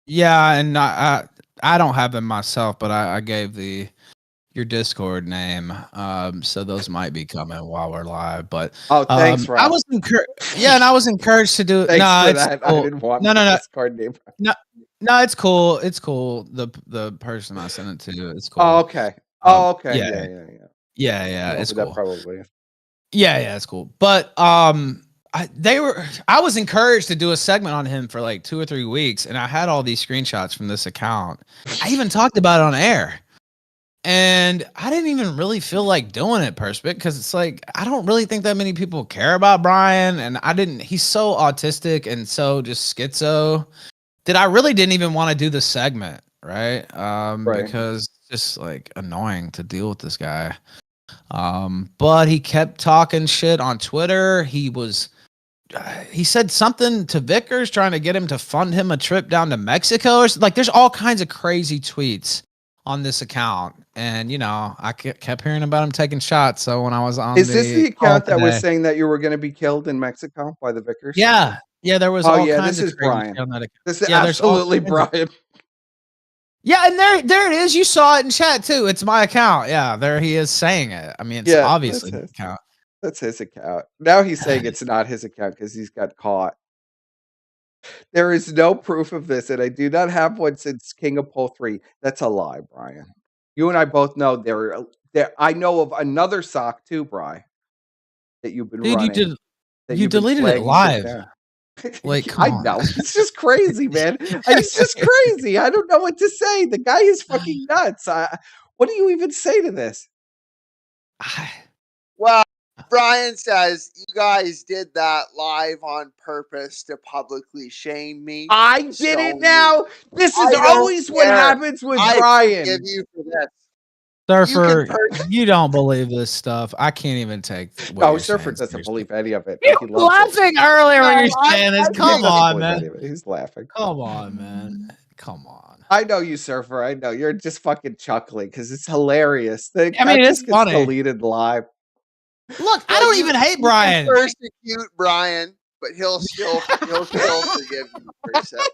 Yeah, and I don't have them myself, but I gave your Discord name, so those might be coming while we're live. But thanks, Rob. I was and I was encouraged to do it. No, it's cool. I didn't want no. Discord name. No, it's cool. It's cool. The person I sent it to, it's cool. Oh, okay. Okay. Yeah. It's cool. That probably. Yeah, it's cool. But I was encouraged to do a segment on him for like 2 or 3 weeks, and I had all these screenshots from this account. I even talked about it on air. And I didn't even really feel like doing it, Perspit, because it's like I don't really think that many people care about Brian, and he's so autistic and so just schizo that I really didn't even want to do the segment, right? Because it's just like annoying to deal with this guy. But he kept talking shit on Twitter. He said something to Vickers trying to get him to fund him a trip down to Mexico, or like there's all kinds of crazy tweets on this account, and I kept hearing about him taking shots. So when I was on, is this the account that was saying that you were going to be killed in Mexico by the Vickers? Yeah, there was. This is Brian. On that account. This is absolutely Brian. Yeah, and there it is. You saw it in chat too. It's my account. Yeah, there he is saying it. I mean, it's obviously his account. That's his account. Now he's saying it's not his account because he's got caught. There is no proof of this, and I do not have one since King of Pole 3. That's a lie, Brian. You and I both know there. I know of another sock too, Brian, that you've been running. You deleted it live. Like, I know. It's just crazy, man. It's just crazy. I don't know what to say. The guy is fucking nuts. What do you even say to this? Well, Brian says you guys did that live on purpose to publicly shame me. I did it now. This is always what happens with Brian. Give you for this. Surfer, you don't believe this stuff. I can't even take. No, Surfer doesn't believe any of it. He was laughing earlier when you're saying this. Come on, man. He's laughing. Come on, man. Come on. I know you, Surfer. I know you're just fucking chuckling because it's hilarious. It's funny. Deleted live. Look, I don't even hate Brian. Persecute Brian, but he'll still forgive you for yourself.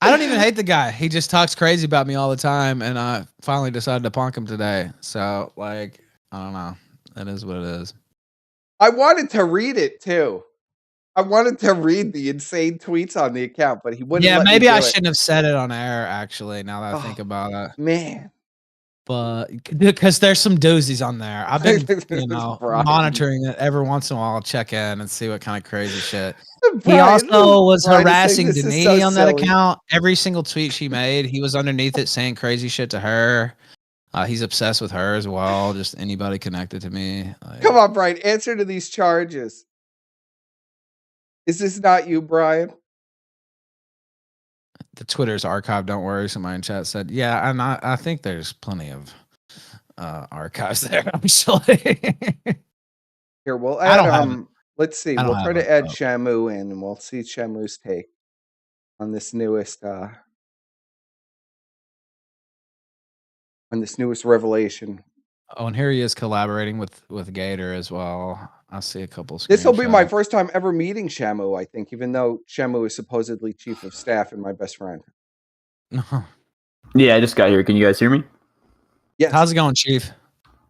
I don't even hate the guy. He just talks crazy about me all the time, and I finally decided to punk him today. So, I don't know. That is what it is. I wanted to read it too. I wanted to read the insane tweets on the account, but he wouldn't. Yeah, maybe I shouldn't have said it on air. Actually, now that I think about it, man. But because there's some doozies on there, I've been monitoring it every once in a while. I'll check in and see what kind of crazy shit. He also was harassing Denise on that account. Every single tweet she made, he was underneath it saying crazy shit to her. He's obsessed with her as well. Just anybody connected to me. Come on, Brian. Answer to these charges. Is this not you, Brian? The Twitter's archived. Don't worry. Somebody in chat said, "Yeah," and I think there's plenty of archives there. I'm sorry. Here, we'll add. Let's see. We'll try to add Shamu in, and we'll see Shamu's take on this newest revelation. Oh, and here he is collaborating with Gator as well. I see a couple screenshots. This will be my first time ever meeting Shamu, I think, even though Shamu is supposedly chief of staff and my best friend. Yeah, I just got here. Can you guys hear me? Yes. How's it going, Chief?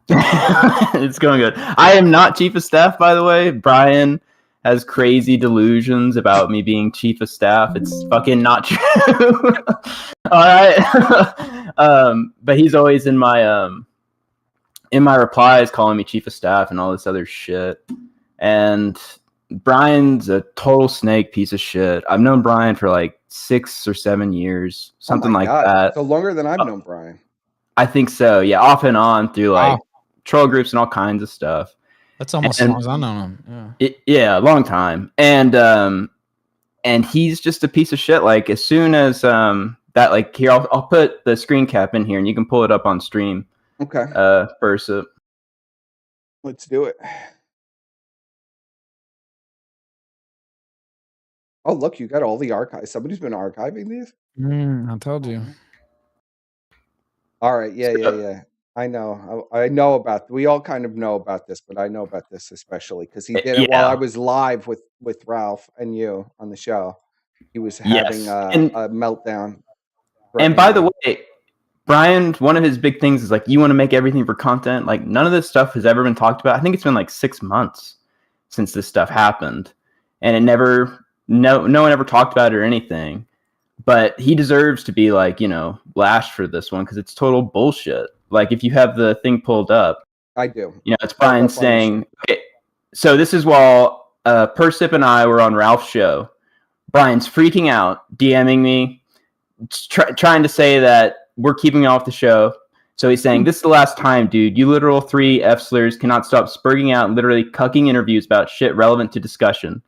It's going good. I am not chief of staff, by the way. Brian has crazy delusions about me being chief of staff. It's fucking not true. All right. But he's always in my replies calling me chief of staff and all this other shit. And Brian's a total snake piece of shit. I've known Brian for like 6 or 7 years, something like that. So longer than I've known Brian. I think so. Yeah, off and on through like troll groups and all kinds of stuff. That's almost as long as I know him. Yeah, a long time. And he's just a piece of shit. Like as soon as that, like here, I'll put the screen cap in here, and you can pull it up on stream. Okay. First up. Let's do it. Oh, look, you got all the archives. Somebody's been archiving these? I told you. All right. Yeah. I know. I know about. We all kind of know about this, but I know about this especially because he did it while I was live with Ralph and you on the show. He was having a meltdown. And by the way, Brian, one of his big things is like, you want to make everything for content. Like none of this stuff has ever been talked about. I think it's been like 6 months since this stuff happened, and it never, no one ever talked about it or anything. But he deserves to be like, lashed for this one because it's total bullshit. Like if you have the thing pulled up, I do. It's Brian saying, okay, so this is while Persip and I were on Ralph's show. Brian's freaking out, DMing me, trying to say that we're keeping off the show. So he's saying, this is the last time, dude. You literal 3 F-slurs cannot stop spurging out and literally cucking interviews about shit relevant to discussion.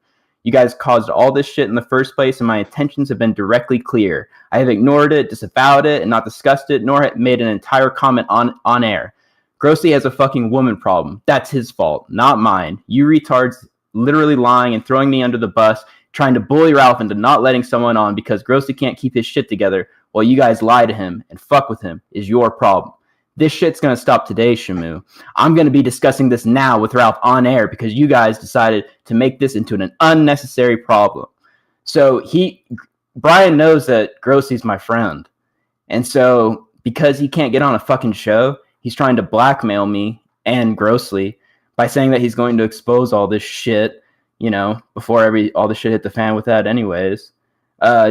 You guys caused all this shit in the first place, and my intentions have been directly clear. I have ignored it, disavowed it, and not discussed it, nor made an entire comment on air. Grossly has a fucking woman problem. That's his fault, not mine. You retards literally lying and throwing me under the bus, trying to bully Ralph into not letting someone on because Grossly can't keep his shit together while you guys lie to him and fuck with him is your problem. This shit's going to stop today, Shamu. I'm going to be discussing this now with Ralph on air because you guys decided to make this into an unnecessary problem. So Brian knows that Grossy's my friend. And so because he can't get on a fucking show, he's trying to blackmail me and Grossly by saying that he's going to expose all this shit, before all the shit hit the fan with that anyways,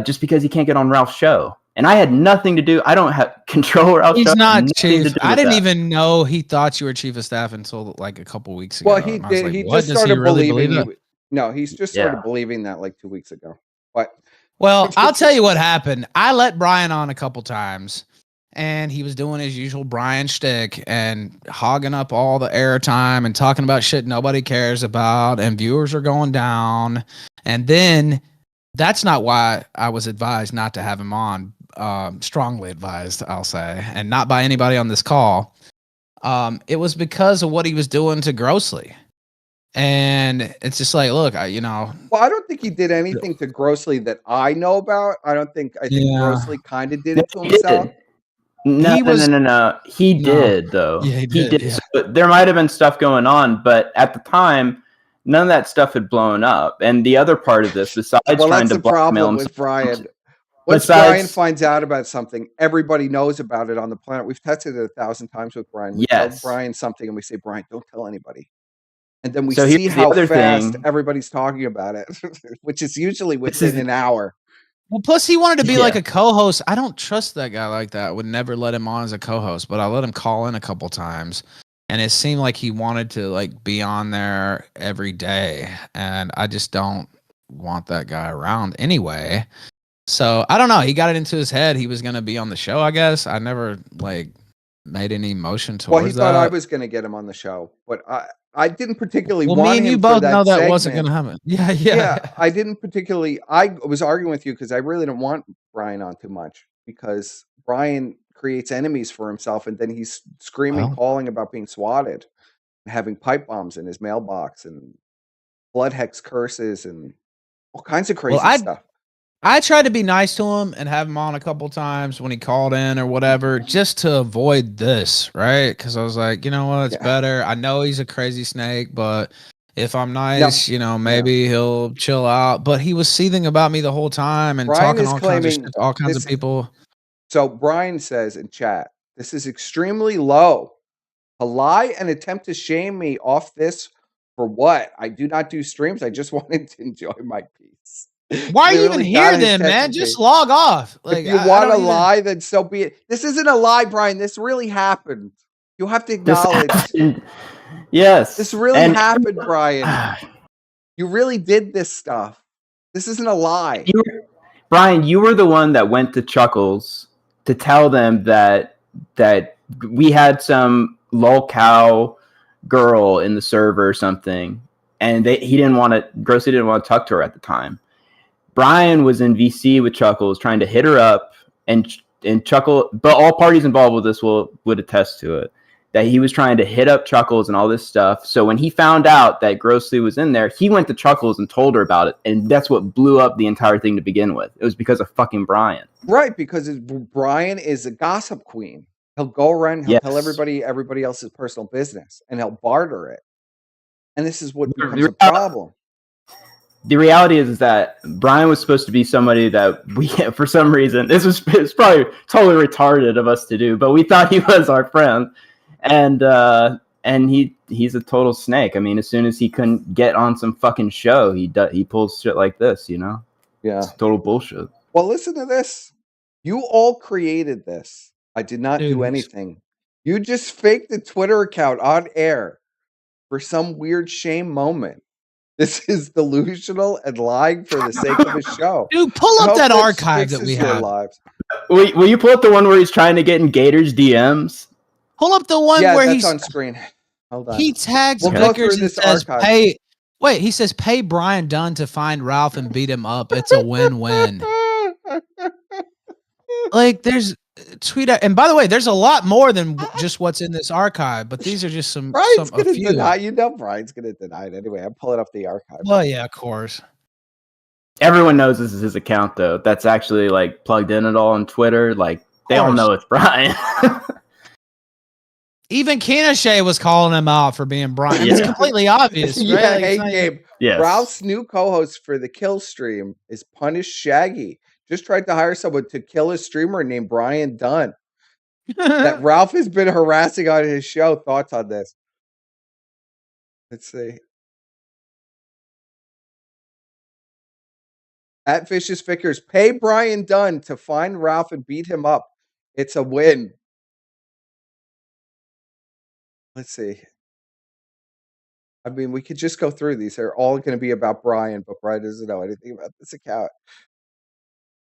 just because he can't get on Ralph's show. And I had nothing to do. I don't have control. He's not chief. I didn't even know he thought you were chief of staff until like a couple weeks ago. Well, he did. Like, he just started believing. No, he's just started believing that like 2 weeks ago. But I'll tell you what happened. I let Brian on a couple times, and he was doing his usual Brian shtick and hogging up all the airtime and talking about shit nobody cares about, and viewers are going down. And then that's not why I was advised not to have him on. Strongly advised, I'll say, and not by anybody on this call. It was because of what he was doing to Grossly. And it's just like, look, Well, I don't think he did anything to Grossly that I know about. I think Grossly kind of did it to himself. No. He did, though. Yeah, he did. Yeah. So there might have been stuff going on, but at the time, none of that stuff had blown up. And the other part of this, besides trying to blackmail him, with Brian. Once Brian finds out about something, everybody knows about it on the planet. We've tested it 1,000 times with Brian. We tell Brian something and we say, Brian, don't tell anybody. And then we see how fast everybody's talking about it, which is usually within an hour. Well, plus he wanted to be like a co-host. I don't trust that guy like that. I would never let him on as a co-host, but I let him call in a couple times. And it seemed like he wanted to like be on there every day. And I just don't want that guy around anyway. So I don't know. He got it into his head he was going to be on the show, I guess. I never made any motion towards that. Well, he thought I was going to get him on the show, but I didn't particularly want him. Me and you both know that wasn't going to happen. Yeah. I didn't particularly. I was arguing with you because I really didn't want Brian on too much because Brian creates enemies for himself, and then he's screaming, calling about being swatted, and having pipe bombs in his mailbox, and blood hex curses, and all kinds of crazy stuff. I tried to be nice to him and have him on a couple times when he called in or whatever, just to avoid this, right? Because I was like, you know what, it's better. I know he's a crazy snake, but if I'm nice, maybe he'll chill out. But he was seething about me the whole time and Brian talking is all kinds of claiming shit to all kinds of people. So Brian says in chat, this is extremely low. To lie and attempt to shame me off this for what? I do not do streams. I just wanted to enjoy my peace. Why are you even here then, man? Just log off. Like, if you want to lie, then so be it. This isn't a lie, Brian. This really happened. You have to acknowledge. Yes. This really happened, Brian. You really did this stuff. This isn't a lie. Brian, you were the one that went to Chuckles to tell them that we had some lolcow girl in the server or something, and he didn't want to. Grossly didn't want to talk to her at the time. Brian was in VC with Chuckles trying to hit her up, and Chuckle, but all parties involved with this would attest to it, that he was trying to hit up Chuckles and all this stuff. So when he found out that Grossly was in there, he went to Chuckles and told her about it, and that's what blew up the entire thing to begin with. It was because of fucking Brian. Right, because Brian is a gossip queen. He'll go around, he'll tell everybody else's personal business, and he'll barter it. And this is what becomes a problem. The reality is that Brian was supposed to be somebody that we, for some reason, it's probably totally retarded of us to do, but we thought he was our friend, and he's a total snake. I mean, as soon as he couldn't get on some fucking show, he pulls shit like this, Yeah, it's total bullshit. Well, listen to this. You all created this. I did not do anything. You just faked the Twitter account on air for some weird shame moment. This is delusional and lying for the sake of a show. Dude, pull up that archive that we have. Will you pull up the one where he's trying to get in Gator's DMs? Pull up the one where he's on screen. Hold on. He tags Vickers and says, "Pay." Wait, he says, "Pay Brian Dunn to find Ralph and beat him up. It's a win-win." Like, there's tweet out, and by the way, there's a lot more than just what's in this archive, but these are just some. Brian's gonna deny. Brian's gonna deny it anyway. I'm pulling up the archive. Well, yeah, of course. Everyone knows this is his account, though. That's actually like plugged in at all on Twitter. Like they all know it's Brian. Even Kino was calling him out for being Brian. It's completely obvious. Right? Yeah, hey, Gabe. Yes. Ralph's new co-host for the Kill stream is Punished Shaggy. Just tried to hire someone to kill a streamer named Brian Dunn. That Ralph has been harassing on his show. Thoughts on this? Let's see. At Vicious Vickers, pay Brian Dunn to find Ralph and beat him up. It's a win. Let's see. I mean, we could just go through these. They're all going to be about Brian, but Brian doesn't know anything about this account.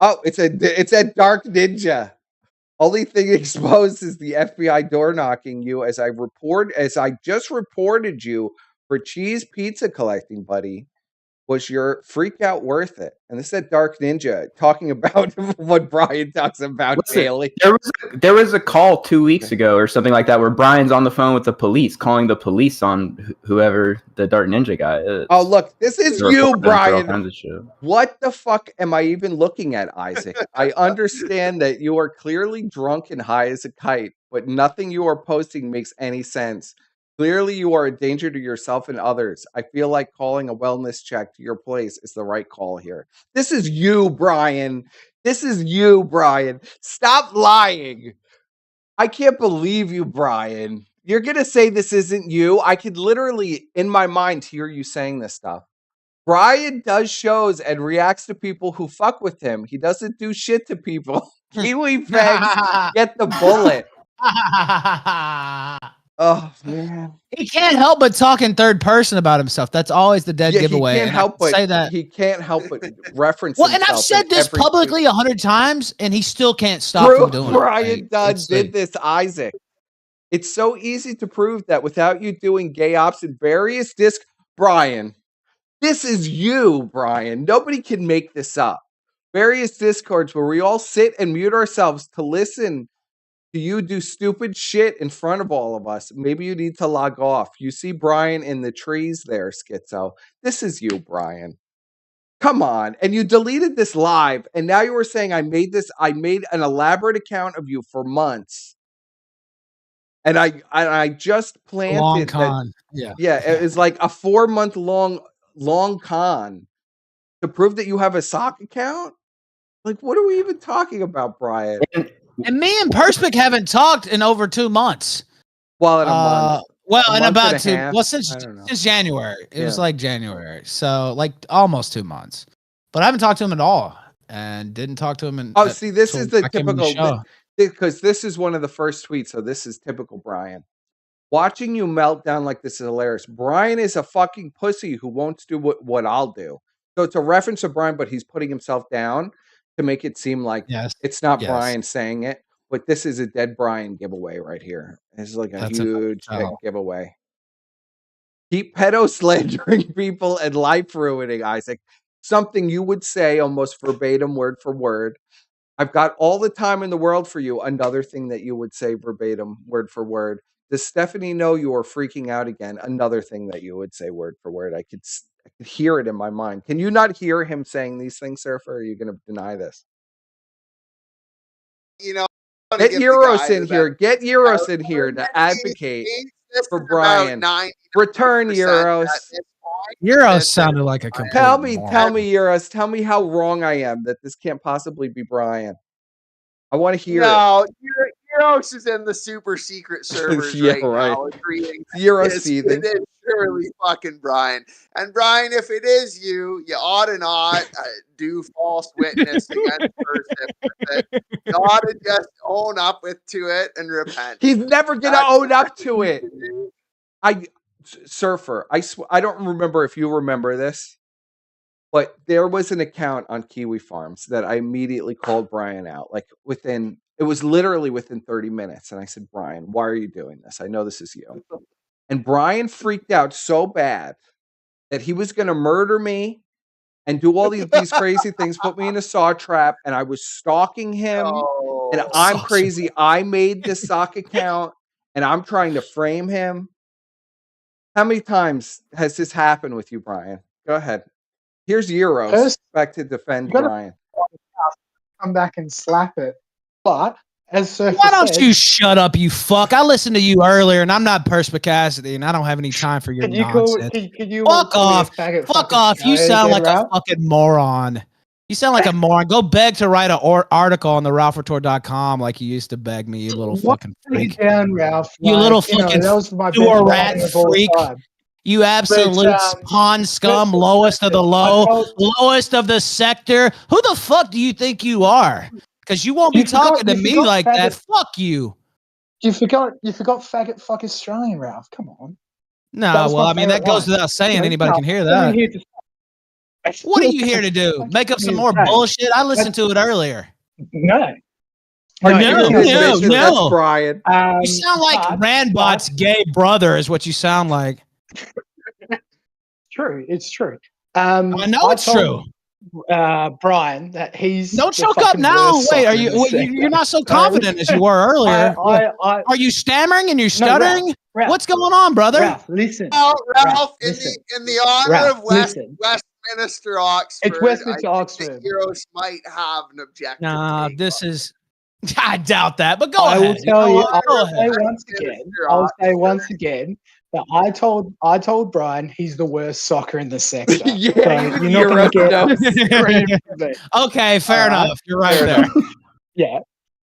Oh, it's a Dark Ninja. Only thing exposed is the FBI door knocking you as I just reported you for cheese pizza collecting, buddy. Was your freak out worth it? And this is a Dark Ninja talking about what Brian talks about daily. There was a call 2 weeks ago or something like that where Brian's on the phone with the police, calling the police on whoever the Dark Ninja guy is. Oh, look, this is you, Brian. What the fuck am I even looking at, Isaac? I understand that you are clearly drunk and high as a kite, but nothing you are posting makes any sense. Clearly, you are a danger to yourself and others. I feel like calling a wellness check to your place is the right call here. This is you, Brian. This is you, Brian. Stop lying. I can't believe you, Brian. You're going to say this isn't you. I could literally, in my mind, hear you saying this stuff. Brian does shows and reacts to people who fuck with him. He doesn't do shit to people. Kiwi Fags, get the bullet. Oh man, he can't help but talk in third person about himself. That's always the dead giveaway. He can't help but say that. He can't help but reference. Well, and I've said this publicly 100 times, and he still can't stop from doing it. Brian Dunn did this, Isaac. It's so easy to prove that without you doing gay ops in various discs, Brian. This is you, Brian. Nobody can make this up. Various discords where we all sit and mute ourselves to listen. Do you do stupid shit in front of all of us? Maybe you need to log off. You see Brian in the trees there, Schizo. This is you, Brian. Come on. And you deleted this live, and now you were saying I made an elaborate account of you for months. And I just planted Long that. con. Yeah, it was like a 4-month long con to prove that you have a sock account. Like, what are we even talking about, Brian? And me and Perspic haven't talked in over 2 months. Well, in a month. Well, A in month about and a 2. half? Well, I don't know. since January. It was Yeah. like January. So like almost 2 months. But I haven't talked to him at all, and didn't talk to him in. Oh, see, this is the I came on the typical, show. because this is one of the first tweets, so this is typical Brian. Watching you melt down like this is hilarious. Brian is a fucking pussy who won't do what I'll do. So it's a reference to Brian, but he's putting himself down to make it seem like it's not Brian saying it, but this is a dead Brian giveaway right here. It's like a huge giveaway. Keep pedo slandering people and life ruining, Isaac. Something you would say almost verbatim, word for word. I've got all the time in the world for you. Another thing that you would say verbatim, word for word. Does Stephanie know you are freaking out again? Another thing that you would say word for word. I could hear it in my mind. Can you not hear him saying these things, Surfer? Or are you going to deny this? You know, get Yiros in here. Get Yiros in here to advocate for Brian. Return Yiros. Yiros sounded like a complete Tell me, moron. Yiros. Tell me how wrong I am that this can't possibly be Brian. I want to hear it. No, Yiros is in the super secret servers Yeah, right now agreeing Yiros it is surely fucking Brian. And Brian, if it is you, you ought to not do false witness against person. You ought to just own up to it and repent. He's never going to own up to it. Surfer, I don't remember if you remember this, but there was an account on Kiwi Farms that I immediately called Brian out. Like it was literally within 30 minutes. And I said, Brian, why are you doing this? I know this is you. And Brian freaked out so bad that he was going to murder me and do all these crazy things, put me in a saw trap. And I was stalking him. And I'm crazy. I made this sock account and I'm trying to frame him. How many times has this happened with you, Brian? Go ahead. Here's Yiros back to defend Brian. Come back and slap it. But as Surfer why don't you shut up, you fuck? I listened to you earlier, and I'm not perspicacity, and I don't have any time for your nonsense. Fuck off. Fuck off. You sound like a fucking moron. You sound like a moron. Go beg to write an article on the RalphRator.com like you used to beg me, you little fucking freak. Down, Ralph. You little fucking sewer rat freak. You absolute pawn scum, lowest of the low, lowest of the sector. Who the fuck do you think you are? Because you won't be talking to me like that. Fuck you. You forgot faggot fuck Australian, Ralph. Come on. No, well, I mean, that goes without saying. Anybody can hear that. What are you here to do? Make up some more bullshit? I listened to it earlier. No. That's Brian. You sound like Randbot's gay brother is what you sound like. True. It's true. I know it's true. Brian, that he's don't choke up now. Wait, are you? You're not so confident as you were earlier. Are you stammering and you're stuttering? Ralph, what's going on, brother? Ralph, listen. Ralph, in the honor of Westminster Oxford, it's Westminster Oxford. Yiros might have an objective. Nah, this is. I doubt that, but go ahead. I will tell you. I'll say once again. But I told Brian he's the worst soccer in the sector. Yeah, so you're not going to get. Okay, fair enough. You're right there. Yeah.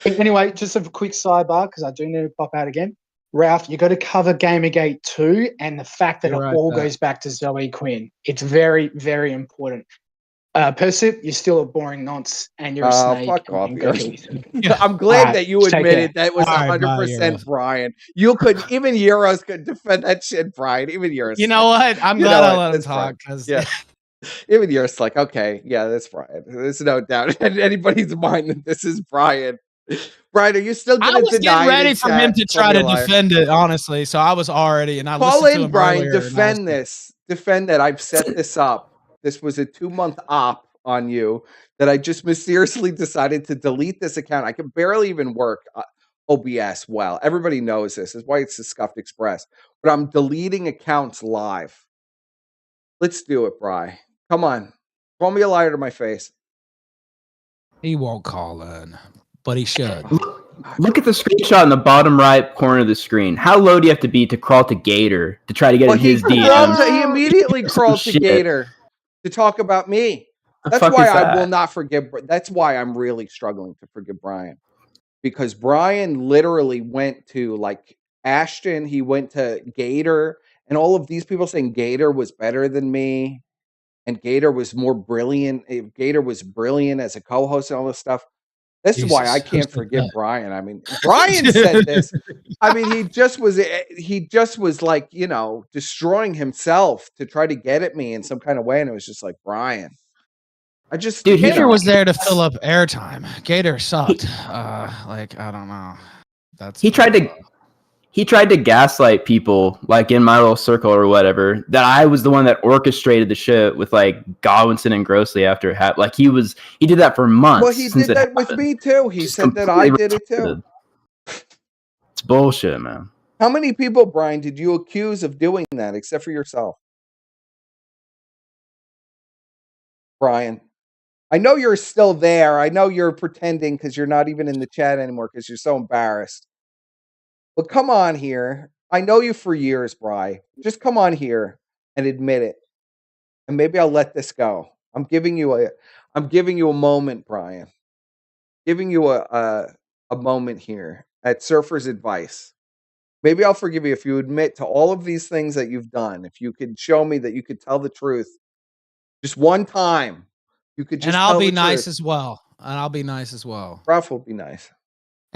Anyway, just a quick sidebar because I do need to pop out again. Ralph, you got to cover Gamergate 2 and the fact that goes back to Zoe Quinn. It's very, very important. Persip, you're still a boring nonce, and you're a snake. Fuck off. I'm glad that you admitted that was 100% Brian. You could, even Yiros could defend that shit, Brian. Even Yiros. You know what? I'm glad I let him talk. Yeah. Even Yiros, like, okay, yeah, that's Brian. There's no doubt in anybody's mind that this is Brian. Brian, are you still going to deny? I was getting ready for him to try to defend it, honestly. So I was already, and I listened to him Brian, defend this. Defend that I've set this up. This was a 2-month op on you that I just mysteriously decided to delete this account. I can barely even work OBS well. Everybody knows this. That's why it's the Scuffed Express. But I'm deleting accounts live. Let's do it, Bri. Come on. Call me a liar to my face. He won't call in, but he should. Look at the screenshot in the bottom right corner of the screen. How low do you have to be to crawl to Gator to try to get in his DMs? He immediately crawled to Gator to talk about me. That's why I will not forgive. That's why I'm really struggling to forgive Brian. Because Brian literally went to like Ashton, he went to Gator, and all of these people saying Gator was better than me, and Gator was more brilliant. Gator was brilliant as a co-host and all this stuff. This is why I can't forgive Brian. I mean, Brian said this. I mean, he just was like, you know, destroying himself to try to get at me in some kind of way, and it was just like, Brian. Dude, Gator was there to fill up airtime. Gator sucked. Like, I don't know. He tried to gaslight people, like in my little circle or whatever, that I was the one that orchestrated the shit with like Godwinson and Grossly after it happened. Like he did that for months. Well, he did that with me too. He said that I did it too. It's bullshit, man. How many people, Brian, did you accuse of doing that except for yourself? Brian, I know you're still there. I know you're pretending because you're not even in the chat anymore because you're so embarrassed. But come on here. I know you for years, Bri. Just come on here and admit it. And maybe I'll let this go. I'm giving you a moment, Brian. Giving you a moment here at Surfer's advice. Maybe I'll forgive you if you admit to all of these things that you've done. If you could show me that you could tell the truth just one time. You could just and I'll be nice truth. as well. And I'll be nice as well. Ralph will be nice.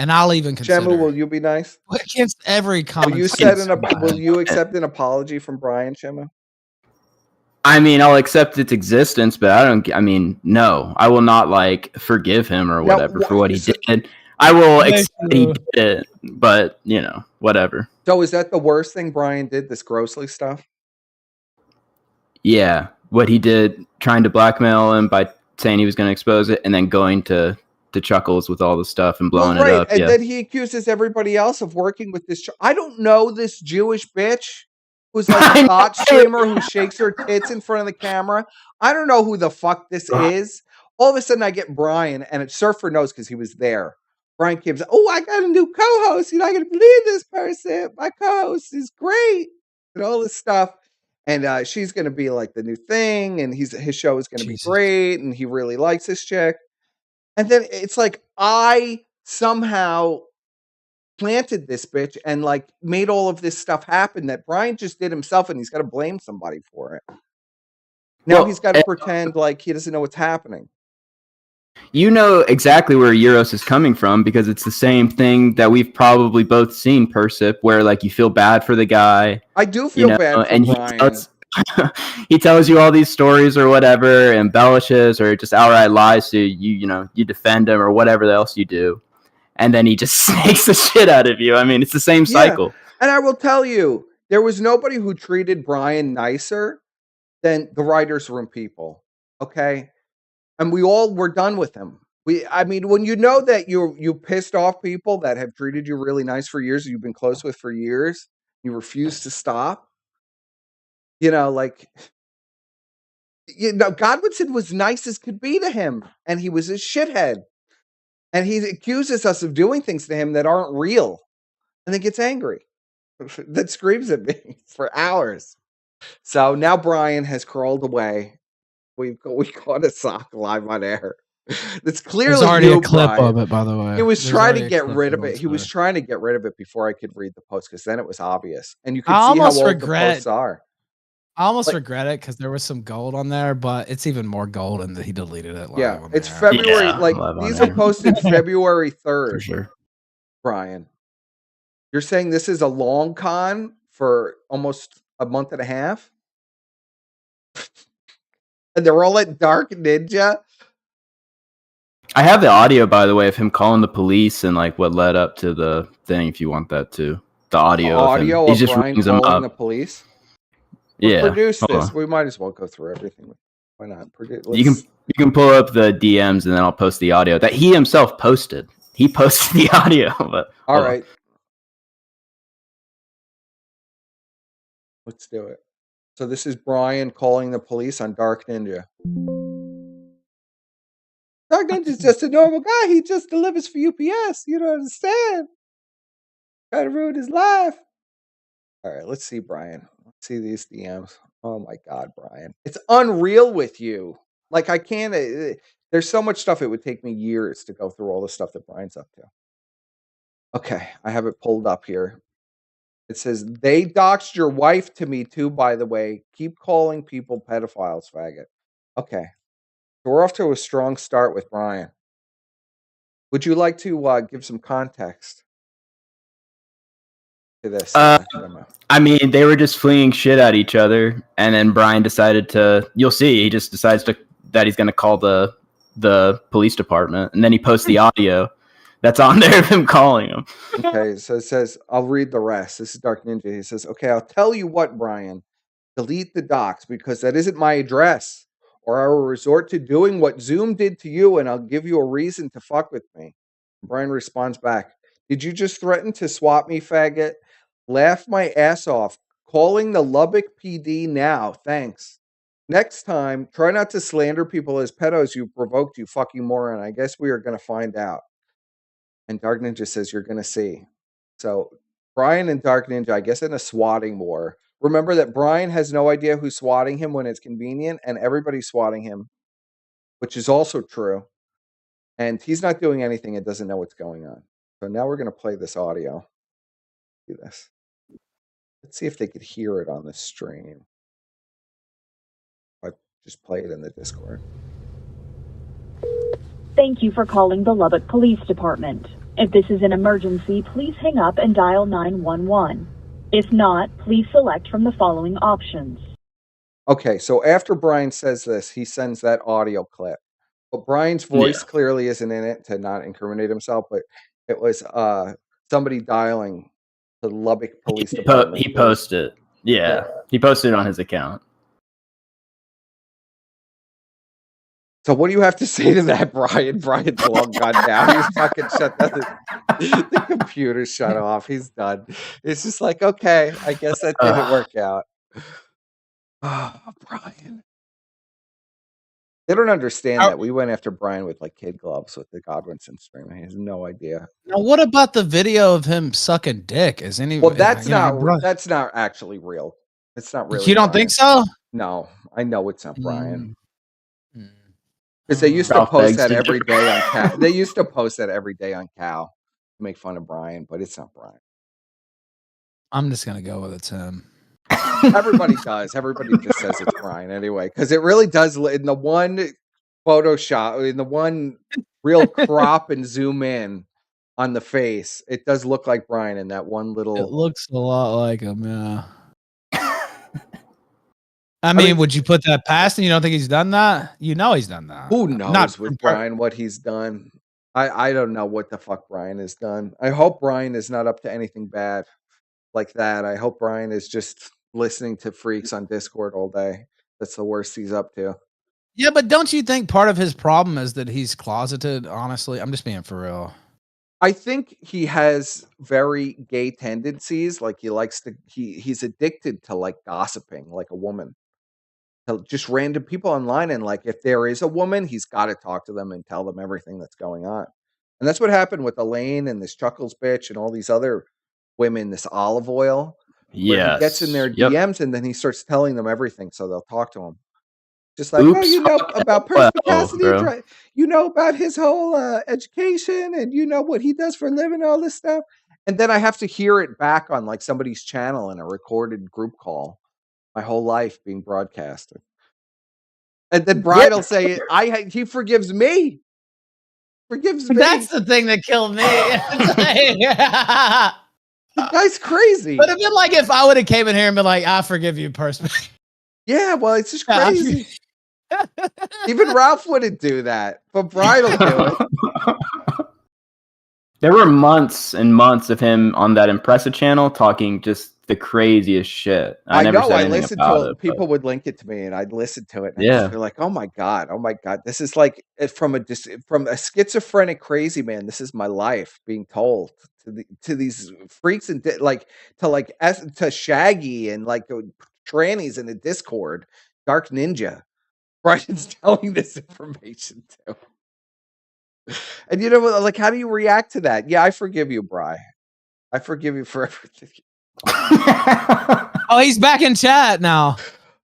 And I'll even consider. Shamu, will you be nice? Against every comment. Will you accept an apology from Brian, Shamu? I mean, I'll accept its existence, but no, I will not like forgive him or whatever for what he did. I will accept he did it, but you know, whatever. So is that the worst thing Brian did, this Grossly stuff? Yeah, what he did, trying to blackmail him by saying he was going to expose it and then going to Chuckles with all the stuff and blowing it up. And then he accuses everybody else of working with this. I don't know this Jewish bitch who's like a thought streamer who shakes her tits in front of the camera. I don't know who the fuck this is. All of a sudden I get Brian, and Surfer knows because he was there. Brian Gibbs, I got a new co-host. You're not going to believe this person. My co-host is great. And all this stuff. And she's going to be like the new thing. And his show is going to be great. And he really likes this chick. And then it's like I somehow planted this bitch and like made all of this stuff happen that Brian just did himself, and he's got to blame somebody for it. Now he's got to pretend like he doesn't know what's happening. You know exactly where Yiros is coming from because it's the same thing that we've probably both seen, Persip, where like you feel bad for the guy. I do feel bad for Brian. He tells you all these stories or whatever, embellishes or just outright lies to you. You know, you defend him or whatever else you do, and then he just snakes the shit out of you. I mean, it's the same cycle. And I will tell you, there was nobody who treated Brian nicer than the writers' room people. Okay, and we all were done with him. I mean, when you know that you pissed off people that have treated you really nice for years, you've been close with for years, you refuse to stop. You know, like, Godwinson was nice as could be to him, and he was a shithead. And he accuses us of doing things to him that aren't real, and then gets angry. That screams at me for hours. So now Brian has crawled away. We caught a sock live on air. That's clearly There's already a clip of it, by the way. He was trying to get rid of it. He was trying to get rid of it before I could read the post, because then it was obvious, and you could see how old the posts are. I almost regret it because there was some gold on there, but it's even more gold and he deleted it. Yeah, it's February. These are posted February 3rd. For sure. Brian, you're saying this is a long con for almost a month and a half? And they're all at Dark Ninja? I have the audio, by the way, of him calling the police and like what led up to the thing, if you want that too. The audio of him. He just Brian rings them calling up. the police? Yeah, produce this. We might as well go through everything. Why not? You can pull up the DMs and then I'll post the audio that he himself posted. He posted the audio. But all right, let's do it. So this is Brian calling the police on Dark Ninja. Dark Ninja's just a normal guy. He just delivers for UPS. You don't understand. Trying to ruin his life. All right, let's see, Brian. Let's see these DMs. Oh my God, Brian. It's unreal with you. Like, I can't. There's so much stuff. It would take me years to go through all the stuff that Brian's up to. Okay, I have it pulled up here. It says, they doxed your wife to me too, by the way. Keep calling people pedophiles, faggot. Okay. So we're off to a strong start with Brian. Would you like to give some context to this? I mean, they were just flinging shit at each other, and then Brian decided to. You'll see, he just decides that he's going to call the police department, and then he posts the audio that's on there of him calling him. Okay, so it says, I'll read the rest. This is Dark Ninja. He says, okay, I'll tell you what, Brian. Delete the docs because that isn't my address, or I will resort to doing what Zoom did to you, and I'll give you a reason to fuck with me. Brian responds back, did you just threaten to swap me, faggot? Laugh my ass off. Calling the Lubbock PD now. Thanks. Next time, try not to slander people as pedos you provoked, you fucking moron. I guess we are going to find out. And Dark Ninja says, you're going to see. So Brian and Dark Ninja, I guess in a swatting war. Remember that Brian has no idea who's swatting him when it's convenient, and everybody's swatting him, which is also true. And he's not doing anything and doesn't know what's going on. So now we're going to play this audio. Do this. Let's see if they could hear it on the stream. I just play it in the Discord. Thank you for calling the Lubbock Police Department. If this is an emergency, please hang up and dial 911. If not, please select from the following options. Okay, so after Brian says this, he sends that audio clip. But Brian's voice clearly isn't in it to not incriminate himself, but it was somebody dialing the Lubbock Police Department. He posted. Yeah, he posted it on his account. So what do you have to say to that, Brian? Brian's long gone now. He's fucking shut down. The computer shut off. He's done. It's just like, okay, I guess that didn't work out. Oh, Brian. They don't understand that we went after Brian with like kid gloves with the Godwinson stream. He has no idea. Now, what about the video of him sucking dick? Is any? Well, that's not actually real. It's not really. You don't think so? No, I know it's not Brian. Because they used to post that every day on Cow. They used to post that every day on Cow to make fun of Brian, but it's not Brian. I'm just gonna go with it's him. Everybody does. Everybody just says it's Brian anyway, because it really does. In the one Photoshop, in the one real crop and zoom in on the face, it does look like Brian in that one little. It looks a lot like him, yeah. I mean, would you put that past him? You don't think he's done that? You know he's done that. Who knows with Brian what he's done? I don't know what the fuck Brian has done. I hope Brian is not up to anything bad like that. I hope Brian is just listening to freaks on Discord all day. That's the worst he's up to. Yeah, but don't you think part of his problem is that he's closeted? Honestly, I'm just being for real. I think he has very gay tendencies. Like he likes to. He's addicted to like gossiping, like a woman. Just random people online, and like if there is a woman, he's got to talk to them and tell them everything that's going on. And that's what happened with Elaine and this Chuckles bitch and all these other women. This Olive Oil. Yeah, he gets in their DMs and then he starts telling them everything, so they'll talk to him. Just like, oh, you know about perspicacity, you know about his whole education, and you know what he does for a living, all this stuff. And then I have to hear it back on like somebody's channel in a recorded group call. My whole life being broadcasted. And then Brian will say, he forgives me. Forgives me. That's the thing that killed me. The guy's crazy. But it'd been like if I would have came in here and been like, I forgive you personally. Yeah, well, it's just crazy. Even Ralph wouldn't do that, but Brian will do it. There were months and months of him on that Impressive channel talking just the craziest shit. I never know. said I anything listened about to it. People would link it to me, and I'd listen to it. And Yeah. I'd be like, oh my god, this is like from a schizophrenic crazy man. This is my life being told to these freaks and to Shaggy and like trannies in the Discord. Dark Ninja, Brian's telling this information to. And you know what? Like, how do you react to that? Yeah, I forgive you, Bri. I forgive you for everything. Oh, he's back in chat now.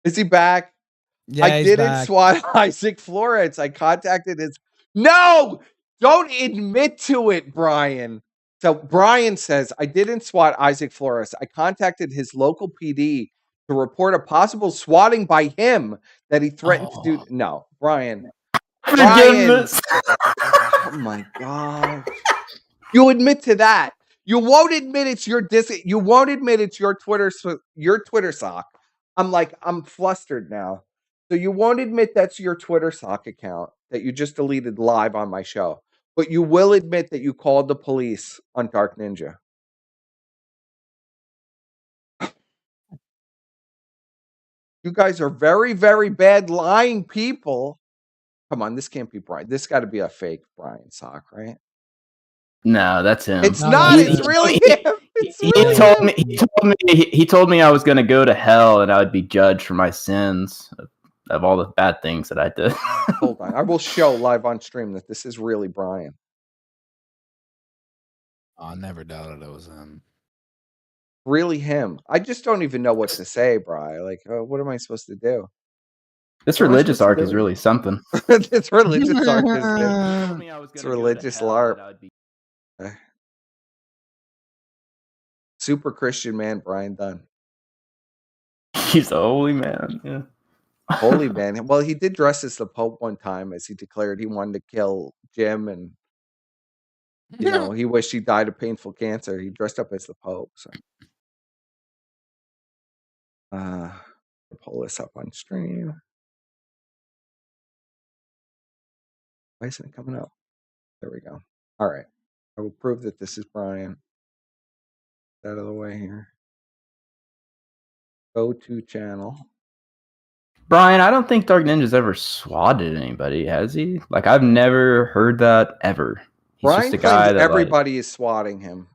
Is he back? Yeah, I he's didn't back. swat Isaac Flores. I contacted his. No, don't admit to it, Brian. So Brian says, I didn't swat Isaac Flores. I contacted his local PD to report a possible swatting by him that he threatened to do. No, Brian. Brian. Oh my God. You admit to that. You won't admit it's your You won't admit it's your Twitter sock. I'm flustered now. So you won't admit that's your Twitter sock account that you just deleted live on my show. But you will admit that you called the police on Dark Ninja. You guys are very, very bad lying people. Come on, this can't be Brian. This got to be a fake Brian sock, right? No, that's him. It's not. It's really him. He told me I was going to go to hell and I would be judged for my sins of all the bad things that I did. Hold on. I will show live on stream that this is really Brian. Oh, I never doubted it was him. Really him. I just don't even know what to say, Bri. Like, what am I supposed to do? This religious arc is really something. This religious arc is good. It's religious LARP. Super Christian man, Brian Dunn. He's a holy man. Yeah. Holy man. Well, he did dress as the Pope one time as he declared he wanted to kill Jim, and you know, he wished he died of painful cancer. He dressed up as the Pope. So I'll pull this up on stream. Why isn't it coming up? There we go. All right. I will prove that this is Brian. Out of the way here. Go to channel. Brian, I don't think Dark Ninja's ever swatted anybody, has he? Like, I've never heard that ever. He's Brian just a guy that everybody is swatting him.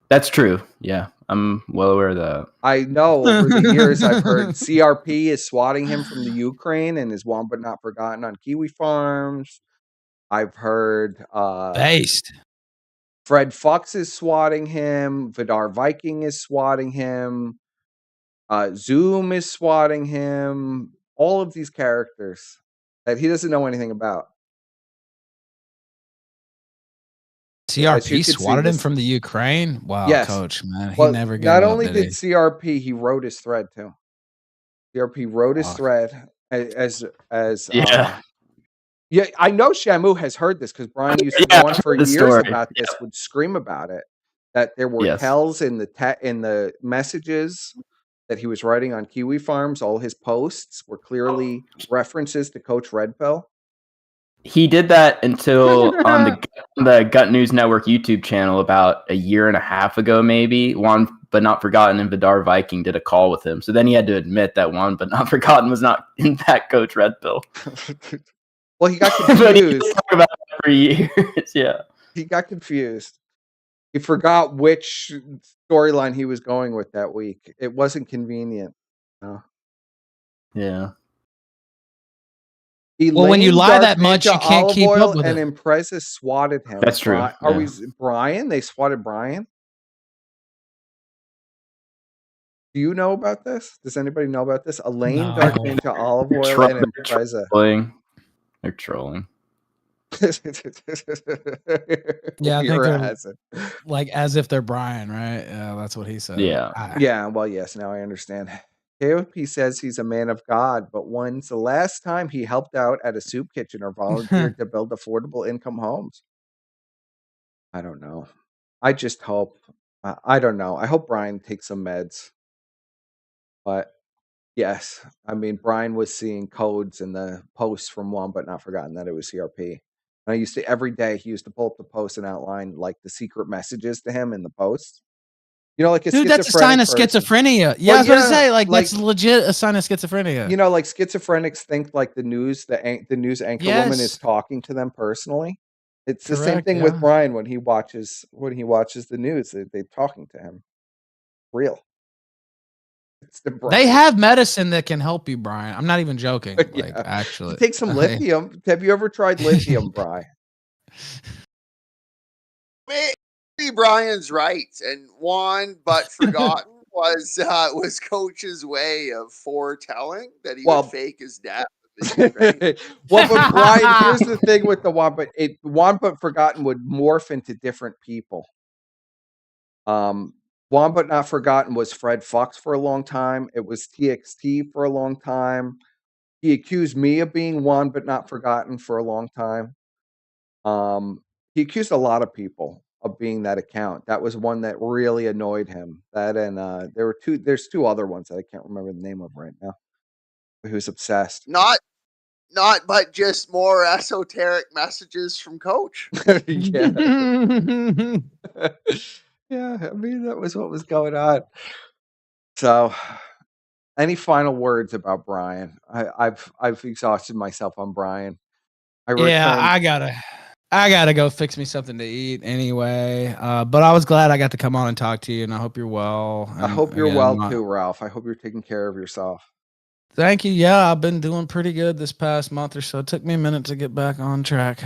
That's true. Yeah, I'm well aware of that. I know over the years I've heard CRP is swatting him from the Ukraine and is one but not forgotten on Kiwi Farms. I've heard Based. Fred Fox is swatting him. Vidar Viking is swatting him. Zoom is swatting him. All of these characters that he doesn't know anything about. CRP swatted him from the Ukraine? Wow, yes. Coach, man. He Well, never gave not up, only did he? CRP, he wrote his thread too. CRP wrote his thread as yeah, I know Shamu has heard this because Brian used to go on for years about this, would scream about it. That there were tells in the messages that he was writing on Kiwi Farms. All his posts were clearly references to Coach Red Pill. He did that until on the Gut News Network YouTube channel about a year and a half ago, maybe. One But Not Forgotten and Vidar Viking did a call with him. So then he had to admit that One But Not Forgotten was not in fact Coach Red Pill. Well, he got confused. He talked about it for years. Yeah. He got confused. He forgot which storyline he was going with that week. It wasn't convenient. No. Yeah. Well, when you lie that much, you can't keep up with it. And Impreza swatted him. That's true. Are we Brian? They swatted Brian? Do you know about this? Does anybody know about this? Elaine, no. Dark Ninja, Olive Oil, and Impreza. They're trolling. Yeah, I think they're like as if they're Brian, right? Yeah, that's what he said. Yeah. Yeah, well, yes, now I understand. KOP says he's a man of God, but when's the last time he helped out at a soup kitchen or volunteered to build affordable income homes? I don't know. I just hope. I don't know. I hope Brian takes some meds. But yes, I mean, Brian was seeing codes in the posts from One But Not Forgotten that it was CRP. And I used to, every day, he used to pull up the post and outline like the secret messages to him in the posts. You know, like a dude, that's a sign of schizophrenia. Yeah, I was going to say, like that's legit a sign of schizophrenia. You know, like schizophrenics think like the news anchor woman is talking to them personally. It's the same thing with Brian when he watches the news. They're talking to him. Real. They have medicine that can help you, Brian. I'm not even joking. Like actually, take some lithium. Have you ever tried lithium, Brian? Maybe Brian's right, and won but forgotten was Coach's way of foretelling that he would fake his death. Well, but Brian, here's the thing with the won but forgotten would morph into different people. Won but not forgotten was Fred Fox for a long time. It was TXT for a long time. He accused me of being won but not forgotten for a long time. He accused a lot of people of being that account. That was one that really annoyed him. That and there's two other ones that I can't remember the name of right now. He was obsessed. Not but just more esoteric messages from Coach. Yeah. Yeah, I mean that was what was going on. So any final words about Brian? I've exhausted myself on Brian. I gotta go fix me something to eat anyway. But I was glad I got to come on and talk to you, and I hope you're well. I hope you're well too, Ralph. I hope you're taking care of yourself. Thank you. Yeah, I've been doing pretty good this past month or so. It took me a minute to get back on track,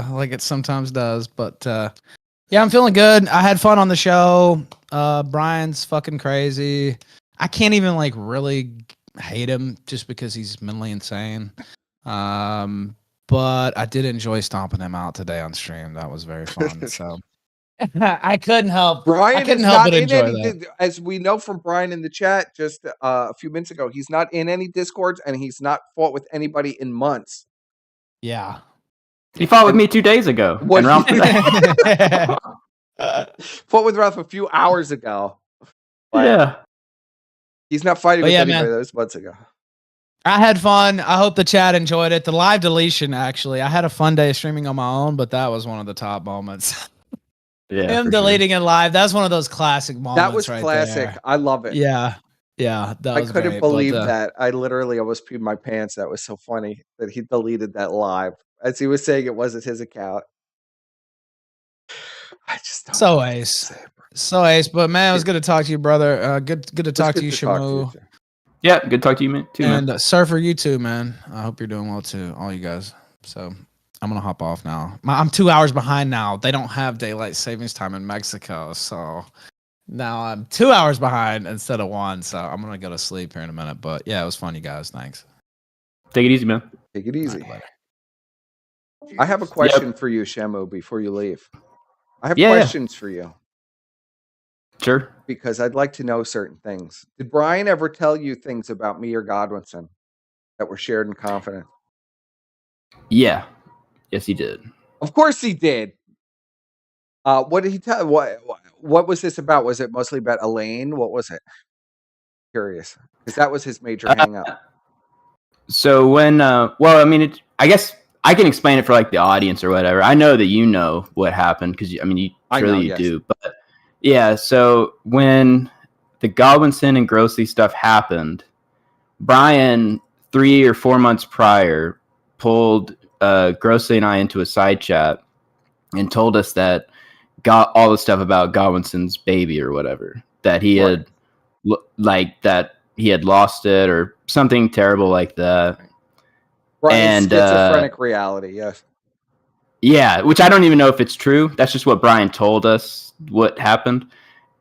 like it sometimes does. But yeah, I'm feeling good. I had fun on the show. Brian's fucking crazy. I can't even like really hate him just because he's mentally insane. But I did enjoy stomping him out today on stream. That was very fun. So I couldn't help. Brian I couldn't is help not but in enjoy any, that. as we know from Brian in the chat just a few minutes ago. He's not in any discords, and he's not fought with anybody in months. Yeah, he fought with me 2 days ago. What? And Ralph Fought with Ralph a few hours ago. But yeah, he's not fighting with anybody that was months ago. I had fun. I hope the chat enjoyed it. The live deletion, actually, I had a fun day streaming on my own, but that was one of the top moments. Yeah, him deleting it live. That's one of those classic moments. That was right classic. there. I love it. Yeah, that I was couldn't great, believe but, that. I literally almost peed my pants. That was so funny that he deleted that live as he was saying it wasn't his account. I just don't so ace. But man, it was good to talk to you, brother. Good to talk to you, Shamu. Yeah, good to talk to you, man. Too, man. And Surfer, you too, man. I hope you're doing well too, all you guys. So I'm gonna hop off now. I'm 2 hours behind now. They don't have daylight savings time in Mexico, so now I'm 2 hours behind instead of 1. So I'm gonna go to sleep here in a minute. But yeah, it was fun, you guys. Thanks. Take it easy, man. Take it easy. I have a question for you, Shamu, before you leave. I have questions for you. Sure. Because I'd like to know certain things. Did Brian ever tell you things about me or Godwinson that were shared in confidence? Yeah. Yes, he did. Of course he did. What did he tell? What was this about? Was it mostly about Elaine? What was it? Curious, because that was his major hang-up. So when, well, I mean, I guess I can explain it for like the audience or whatever. I know that you know what happened because I mean, you do. But yeah, so when the Godwinson and Grossley stuff happened, Brian 3 or 4 months prior pulled Grossley and I into a side chat and told us that got all the stuff about Godwinson's baby or whatever, that he had that he had lost it or something terrible like that. Brian's schizophrenic reality, yes. Yeah, which I don't even know if it's true. That's just what Brian told us what happened.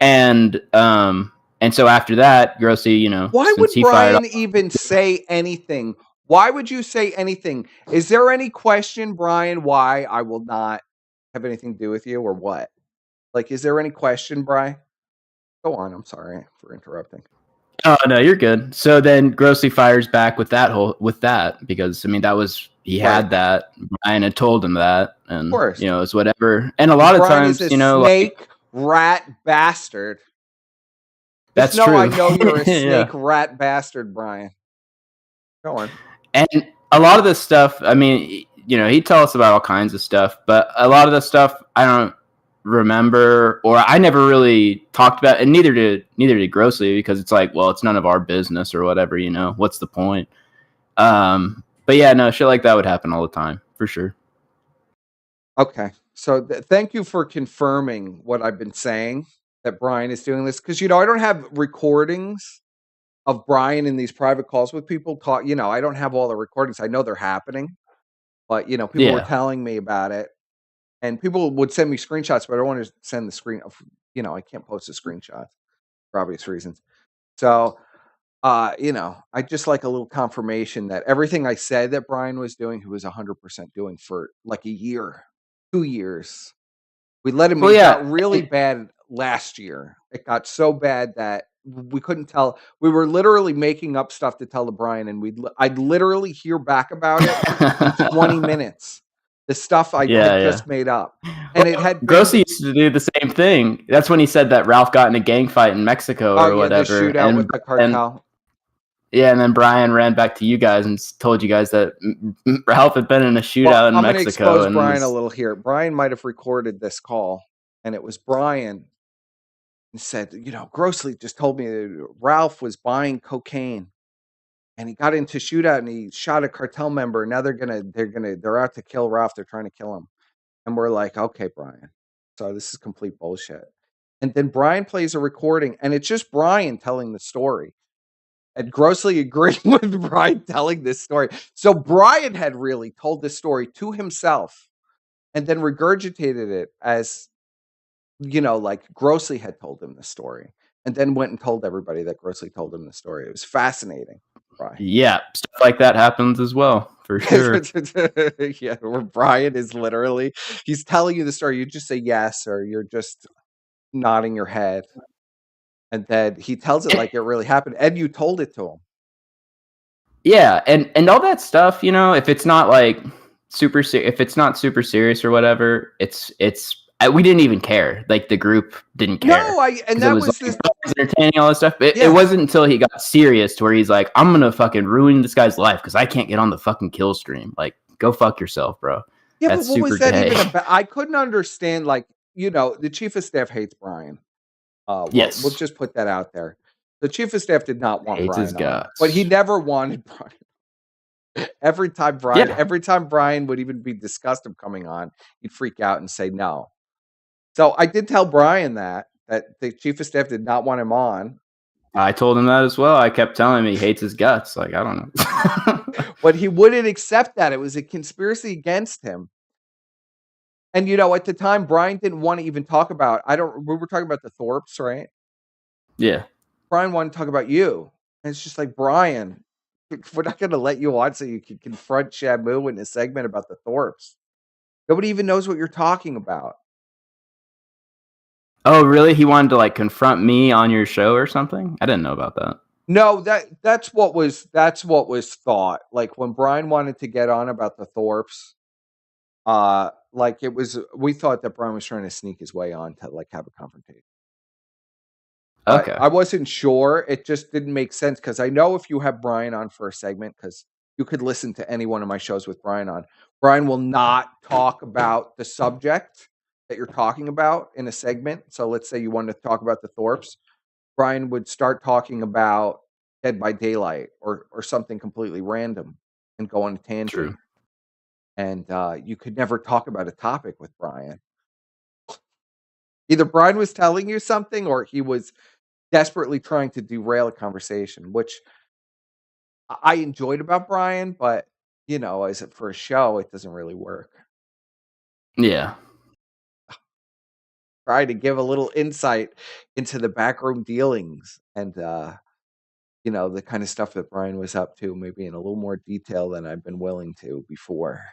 And so after that, Grossley, why would Brian even say anything? Why would you say anything? Is there any question, Brian, why I will not have anything to do with you or what? Like, is there any question, Brian? Go on. I'm sorry for interrupting. Oh no, you're good. So then Grossley fires back with that because I mean that was had that. Brian had told him that, and of course, it's whatever. And a lot of Brian times, is a snake rat bastard. That's true. I know you're a snake rat bastard, Brian. Go on. And a lot of this stuff, I mean, he'd tell us about all kinds of stuff, but a lot of the stuff I don't remember, or I never really talked about, and neither did Grossley, because it's like, well, it's none of our business or whatever, what's the point? But yeah, no, shit like that would happen all the time for sure. Okay, so thank you for confirming what I've been saying, that Brian is doing this, because I don't have recordings of Brian in these private calls with people talk. I don't have all the recordings. I know they're happening, but people were telling me about it. And people would send me screenshots, but I don't want to send the screen of, I can't post the screenshots for obvious reasons. So, I just like a little confirmation that everything I said that Brian was doing, he was 100% doing for like a year, 2 years. We let him. Well, It yeah. got really bad last year. It got so bad that we couldn't tell. We were literally making up stuff to tell to Brian, and I'd literally hear back about it in 20 minutes. The stuff I had just made up, and it had been. Grossi used to do the same thing. That's when he said that Ralph got in a gang fight in Mexico or whatever. The shootout with the cartel. And then Brian ran back to you guys and told you guys that Ralph had been in a shootout in Mexico. I'm going to expose Brian a little here. Brian might have recorded this call, and it was Brian who said, Grossi just told me that Ralph was buying cocaine, and he got into a shootout and he shot a cartel member. Now they're out to kill Ralph. They're trying to kill him, and we're like, okay, Brian. So this is complete bullshit. And then Brian plays a recording, and it's just Brian telling the story. And Grossi agreeing with Brian telling this story. So Brian had really told this story to himself and then regurgitated it as, like Grossi had told him the story. And then went and told everybody that Grossi told him the story. It was fascinating, Brian. Yeah, stuff like that happens as well, for sure. Yeah, where Brian is literally, he's telling you the story. You just say yes, or you're just nodding your head. And then he tells it like it really happened. And you told it to him. Yeah, and all that stuff, if it's not like if it's not super serious or whatever, we didn't even care. Like the group didn't care. No, and that was entertaining, all this stuff. It wasn't until he got serious to where he's like, I'm gonna fucking ruin this guy's life because I can't get on the fucking kill stream. Like, go fuck yourself, bro. Yeah, That's but what was super that gay. even about? I couldn't understand. Like, the chief of staff hates Brian. Yes, we'll just put that out there. The chief of staff did not want hates Brian his on, guts. but he never wanted Brian. Every time Brian would even be discussed him coming on, he'd freak out and say no. So I did tell Brian that the chief of staff did not want him on. I told him that as well. I kept telling him he hates his guts. Like, I don't know. But he wouldn't accept that. It was a conspiracy against him. And, at the time, Brian didn't want to even talk about, we were talking about the Thorpes, right? Yeah. Brian wanted to talk about you. And it's just like, Brian, we're not going to let you on so you can confront Shamu in a segment about the Thorpes. Nobody even knows what you're talking about. Oh, really? He wanted to like confront me on your show or something? I didn't know about that. No, that's what was thought. Like when Brian wanted to get on about the Thorpes, we thought that Brian was trying to sneak his way on to like have a confrontation. Okay. I wasn't sure. It just didn't make sense because I know if you have Brian on for a segment, because you could listen to any one of my shows with Brian on, Brian will not talk about the subject that you're talking about in a segment. So let's say you wanted to talk about the Thorpes. Brian would start talking about Dead by Daylight or something completely random and go on a tangent. True. And you could never talk about a topic with Brian. Either Brian was telling you something or he was desperately trying to derail a conversation, which I enjoyed about Brian, but, as for a show, it doesn't really work. Yeah. Try to give a little insight into the backroom dealings and, the kind of stuff that Brian was up to, maybe in a little more detail than I've been willing to before.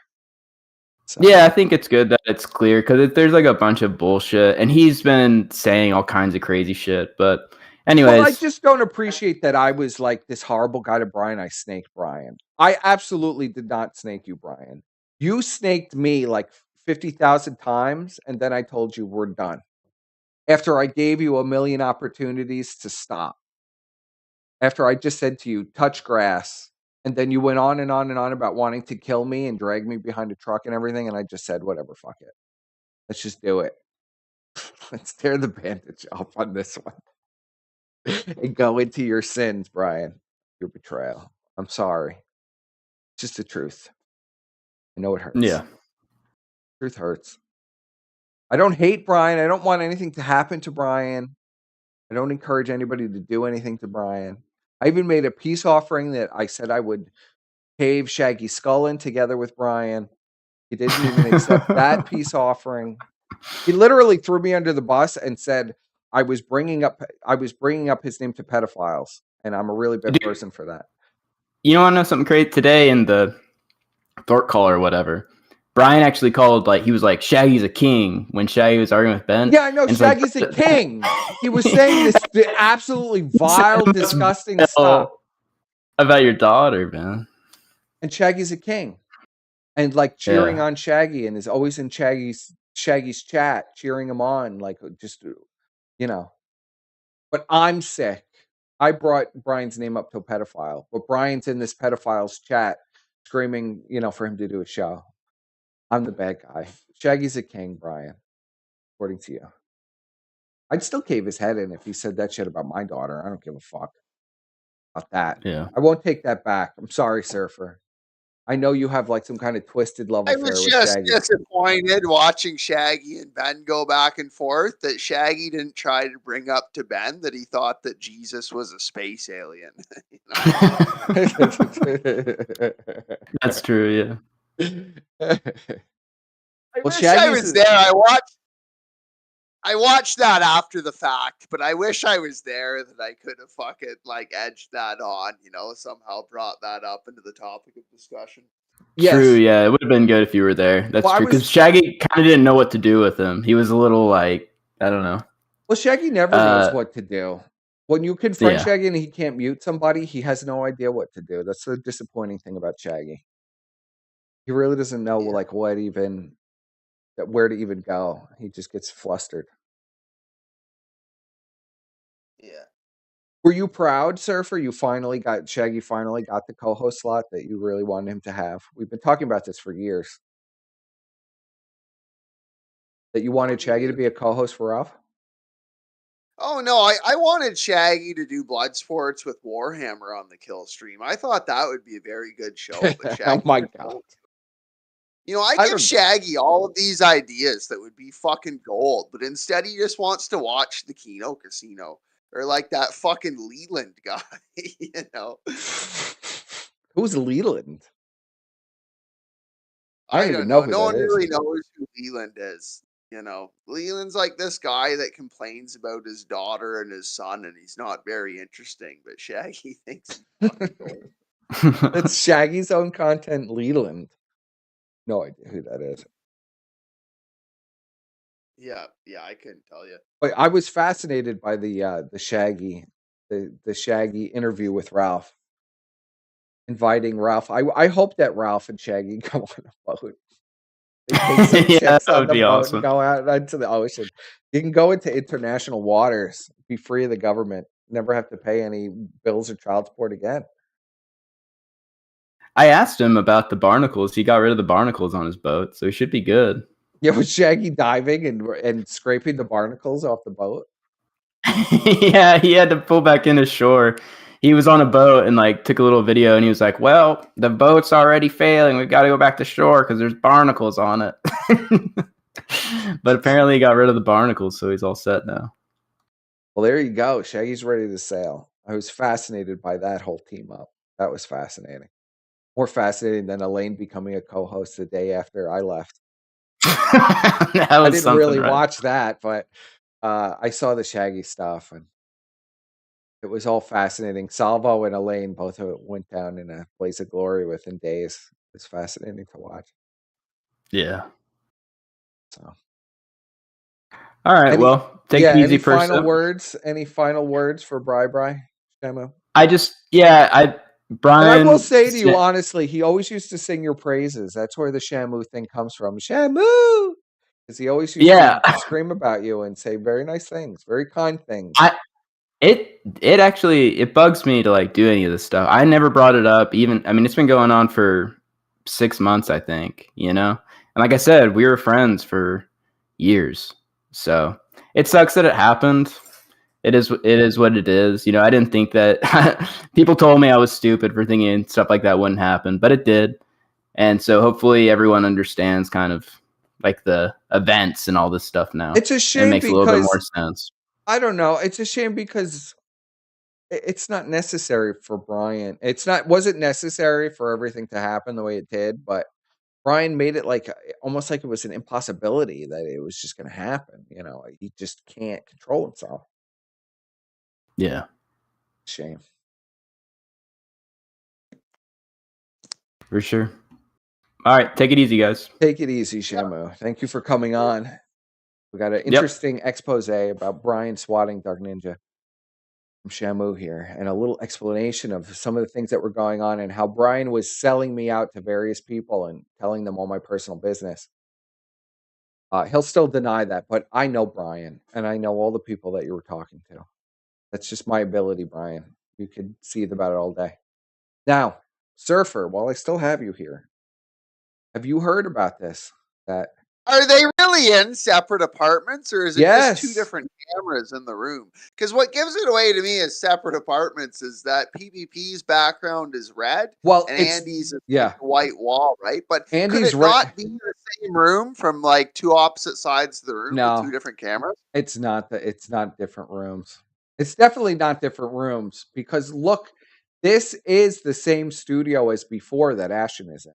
So. Yeah, I think it's good that it's clear because there's like a bunch of bullshit, and he's been saying all kinds of crazy shit. But anyways, well, I just don't appreciate that I was like this horrible guy to Brian. I snaked Brian. I absolutely did not snake you, Brian. You snaked me like 50,000 times, and then I told you we're done. After I gave you a million opportunities to stop. After I just said to you, touch grass. And then you went on and on and on about wanting to kill me and drag me behind a truck and everything. And I just said, whatever, fuck it. Let's just do it. Let's tear the bandage off on this one. And go into your sins, Brian. Your betrayal. I'm sorry. It's just the truth. I know it hurts. Yeah. Truth hurts. I don't hate Brian. I don't want anything to happen to Brian. I don't encourage anybody to do anything to Brian. I even made a peace offering that I said I would cave Shaggy Skull in together with Brian. He didn't even accept that peace offering. He literally threw me under the bus and said I was bringing up his name to pedophiles, and I'm a really bad person for that. You want to know something crazy? Today in the Thorpe call or whatever, Brian actually called, like, he was like, Shaggy's a king when Shaggy was arguing with Ben. Yeah, I know. Shaggy's a king. He was saying this absolutely vile, disgusting stuff about your daughter, man. And Shaggy's a king. And like cheering on Shaggy, and is always in Shaggy's chat, cheering him on, like, just, you know. But I'm sick. I brought Brian's name up to a pedophile, but Brian's in this pedophile's chat screaming, for him to do a show. I'm the bad guy. Shaggy's a king, Brian, according to you. I'd still cave his head in if he said that shit about my daughter. I don't give a fuck about that. Yeah. I won't take that back. I'm sorry, Surfer. I know you have like some kind of twisted love affair with Shaggy. I was just disappointed watching Shaggy and Ben go back and forth that Shaggy didn't try to bring up to Ben that he thought that Jesus was a space alien. That's true, yeah. I wish I was there. I watched that after the fact, but I wish I was there that I could have fucking like edged that on, somehow brought that up into the topic of discussion. Yes. True, yeah. It would have been good if you were there. That's true. Because Shaggy kind of didn't know what to do with him. He was a little like, I don't know. Well, Shaggy never knows what to do. When you confront Shaggy and he can't mute somebody, he has no idea what to do. That's the disappointing thing about Shaggy. He really doesn't know like where to even go. He just gets flustered. Yeah. Were you proud, Surfer? Shaggy finally got the co-host slot that you really wanted him to have. We've been talking about this for years. That you wanted Shaggy to be a co-host for Ralph? Oh no, I wanted Shaggy to do blood sports with Warhammer on the kill stream. I thought that would be a very good show. But Shaggy, oh my god. I give Shaggy all of these ideas that would be fucking gold, but instead he just wants to watch the Kino Casino. Or like that fucking Leland guy, Who's Leland? I don't know. No one really knows who Leland is. Leland's like this guy that complains about his daughter and his son, and he's not very interesting, but Shaggy thinks he's fucking gold. It's Shaggy's own content, Leland. No idea who that is. Yeah, I couldn't tell you. But I was fascinated by the Shaggy interview with Ralph. Inviting Ralph. I hope that Ralph and Shaggy go on a boat. They take some ships on the boat awesome. And go out into the ocean. You can go into international waters, be free of the government, never have to pay any bills or child support again. I asked him about the barnacles. He got rid of the barnacles on his boat, so he should be good. Yeah, was Shaggy diving and scraping the barnacles off the boat? Yeah, he had to pull back into shore. He was on a boat and like took a little video, and he was like, "Well, the boat's already failing. We've got to go back to shore because there's barnacles on it." But apparently, he got rid of the barnacles, so he's all set now. Well, there you go. Shaggy's ready to sail. I was fascinated by that whole team up. That was fascinating. More fascinating than Elaine becoming a co-host the day after I left. I didn't really watch that, but I saw the Shaggy stuff, and it was all fascinating. Salvo and Elaine both went down in a blaze of glory within days. It was fascinating to watch. Yeah. So. All right. Well, take it easy. Any final words for Bri Shamu? Brian. And I will say to you honestly, he always used to sing your praises. That's where the Shamu thing comes from. Shamu, because he always used to scream about you and say very nice things, very kind things. It actually bugs me to like do any of this stuff. I never brought it up. It's been going on for 6 months, I think. And like I said, we were friends for years, so it sucks that it happened. It is what it is. I didn't think that people told me I was stupid for thinking stuff like that wouldn't happen, but it did. And so hopefully everyone understands kind of like the events and all this stuff now. It's a shame. It makes a little bit more sense. I don't know. It's a shame because it's not necessary for Brian. Wasn't necessary for everything to happen the way it did, but Brian made it like almost like it was an impossibility that it was just going to happen. You know, he just can't control himself. Yeah. Shame. For sure. All right, take it easy, guys. Take it easy, Shamu. Thank you for coming on. We got an interesting expose about Brian swatting Dark Ninja from Shamu here, and a little explanation of some of the things that were going on and how Brian was selling me out to various people and telling them all my personal business. He'll still deny that, but I know Brian, and I know all the people that you were talking to. That's just my ability, Brian. You could see about it all day. Now, Surfer, while I still have you here, have you heard about this? That Are they really in separate apartments, or is it just two Yes. different cameras in the room? Because what gives it away to me as separate apartments is that PvP's background is red, Well, and it's Andy's is yeah. like a white wall, right? But could Andy's it not be the same room from like two opposite sides of the room with two No, different cameras? it's not that. It's not different rooms. It's definitely not different rooms because look, this is the same studio as before that Ashton is in.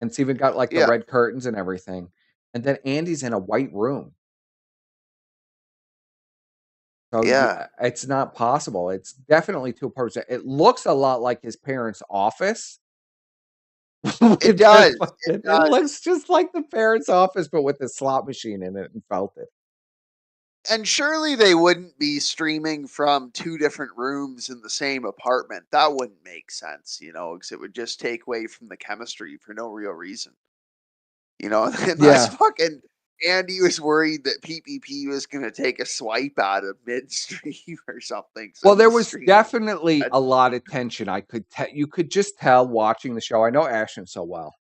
And it's even got like the Yeah. red curtains and everything. And then Andy's in a white room. So Yeah. it's not possible. It's definitely two apartments. It looks a lot like his parents' office. It does. It looks just like the parents' office, but with a slot machine in it and felted. And surely they wouldn't be streaming from two different rooms in the same apartment. That wouldn't make sense, you know, because it would just take away from the chemistry for no real reason. You know, unless fucking Andy was worried that PPP was going to take a swipe at him midstream or something. So Well, there he's was streaming. definitely a lot of tension. I could tell. You could just tell watching the show. I know Ashton so well,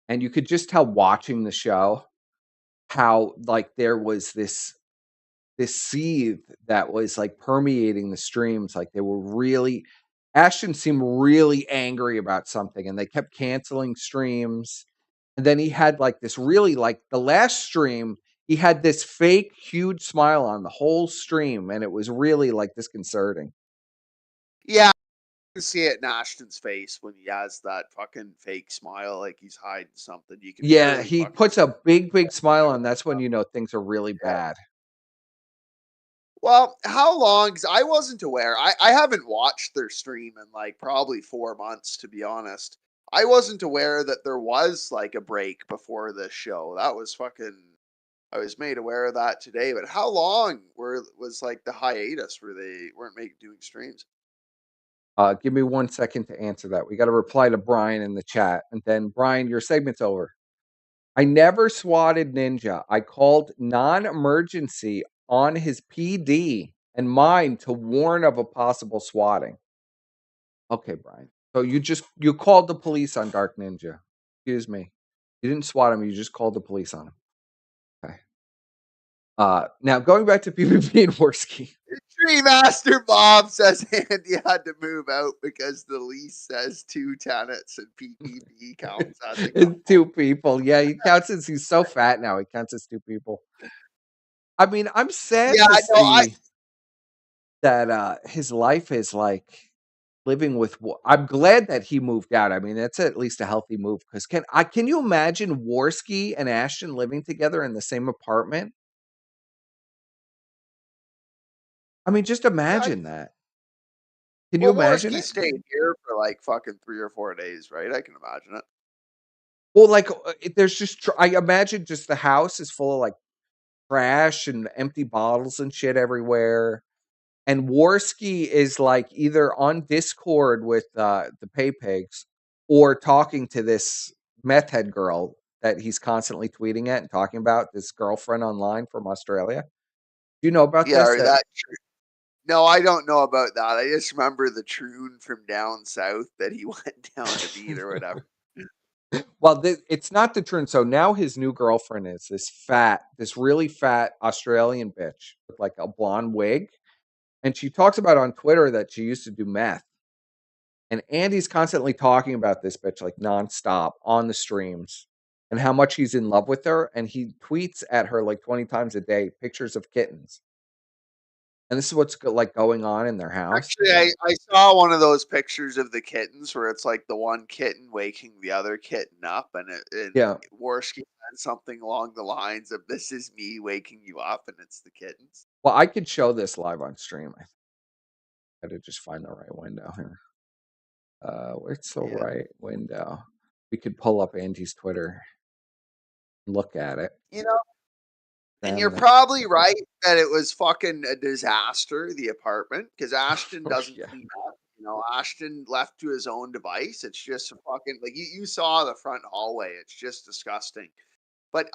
and you could just tell watching the show how like there was this seethe that was like permeating the streams. Like they were really. Ashton seemed really angry about something, and they kept canceling streams. And then he had like this really like the last stream, he had this fake huge smile on the whole stream, and it was really like disconcerting. Yeah, you can see it in Ashton's face when he has that fucking fake smile, like he's hiding something. You can Yeah, really he fucking puts a big smile on. That's when you know things are really bad. Well, how long? Because I wasn't aware. I haven't watched their stream in like probably 4 months, to be honest. I wasn't aware that there was like a break before this show. That was fucking. I was made aware of that today. But how long was like the hiatus where they weren't doing streams? Give me 1 second to answer that. We got to reply to Brian in the chat, and then Brian, your segment's over. I never swatted Ninja. I called non-emergency on his PD and mine to warn of a possible swatting. Okay, Brian. So you called the police on Dark Ninja. Excuse me. You didn't swat him. You just called the police on him. Okay. Now going back to PvP and Worski. Tree Master Bob says Andy had to move out because the lease says 2 tenants and PPP counts as a It's 2 people. Yeah, he counts as he's so fat now. He counts as 2 people. I mean, I'm sad to see that his life is like living with. I'm glad that he moved out. I mean, that's at least a healthy move. Because can you imagine Worski and Ashton living together in the same apartment? I mean, just imagine that. Can you imagine Worski it? stayed here for like fucking 3 or 4 days, right? I can imagine it. Well, like there's just I imagine just the house is full of like trash and empty bottles and shit everywhere. And Worski is like either on Discord with the Pay Pigs or talking to this meth head girl that he's constantly tweeting at and talking about, this girlfriend online from Australia. Do you know about Yeah, this? or that. No, I don't know about that. I just remember the troon from down south that he went down to beat or whatever. Well, it's not the trend. So now his new girlfriend is this really fat Australian bitch with like a blonde wig. And she talks about on Twitter that she used to do meth. And Andy's constantly talking about this bitch like nonstop on the streams and how much he's in love with her. And he tweets at her like 20 times a day pictures of kittens. And this is what's like going on in their house. Actually, I saw one of those pictures of the kittens where it's like the one kitten waking the other kitten up, and Yeah. Worski said something along the lines of "This is me waking you up," and it's the kittens. Well, I could show this live on stream. I had to just find the right window here. Where's the right window? We could pull up Angie's Twitter and look at it. You know, and you're probably right that it was fucking a disaster, the apartment, because Ashton doesn't clean up. You know, Ashton left to his own device. It's just a fucking like you saw the front hallway. It's just disgusting. But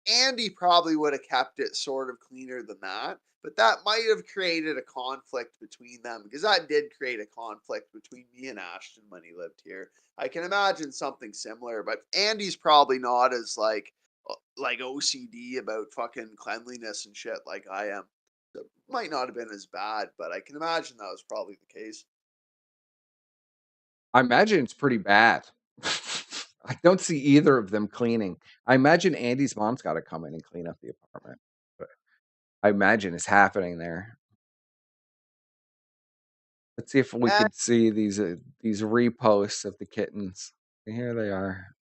Andy probably would have kept it sort of cleaner than that. But that might have created a conflict between them, because that did create a conflict between me and Ashton when he lived here. I can imagine something similar, but Andy's probably not as like OCD about fucking cleanliness and shit like I am. So it might not have been as bad, but I can imagine that was probably the case. I imagine it's pretty bad. I don't see either of them cleaning. I imagine Andy's mom's got to come in and clean up the apartment. But I imagine it's happening there. Let's see if we could see these reposts of the kittens. Here they are.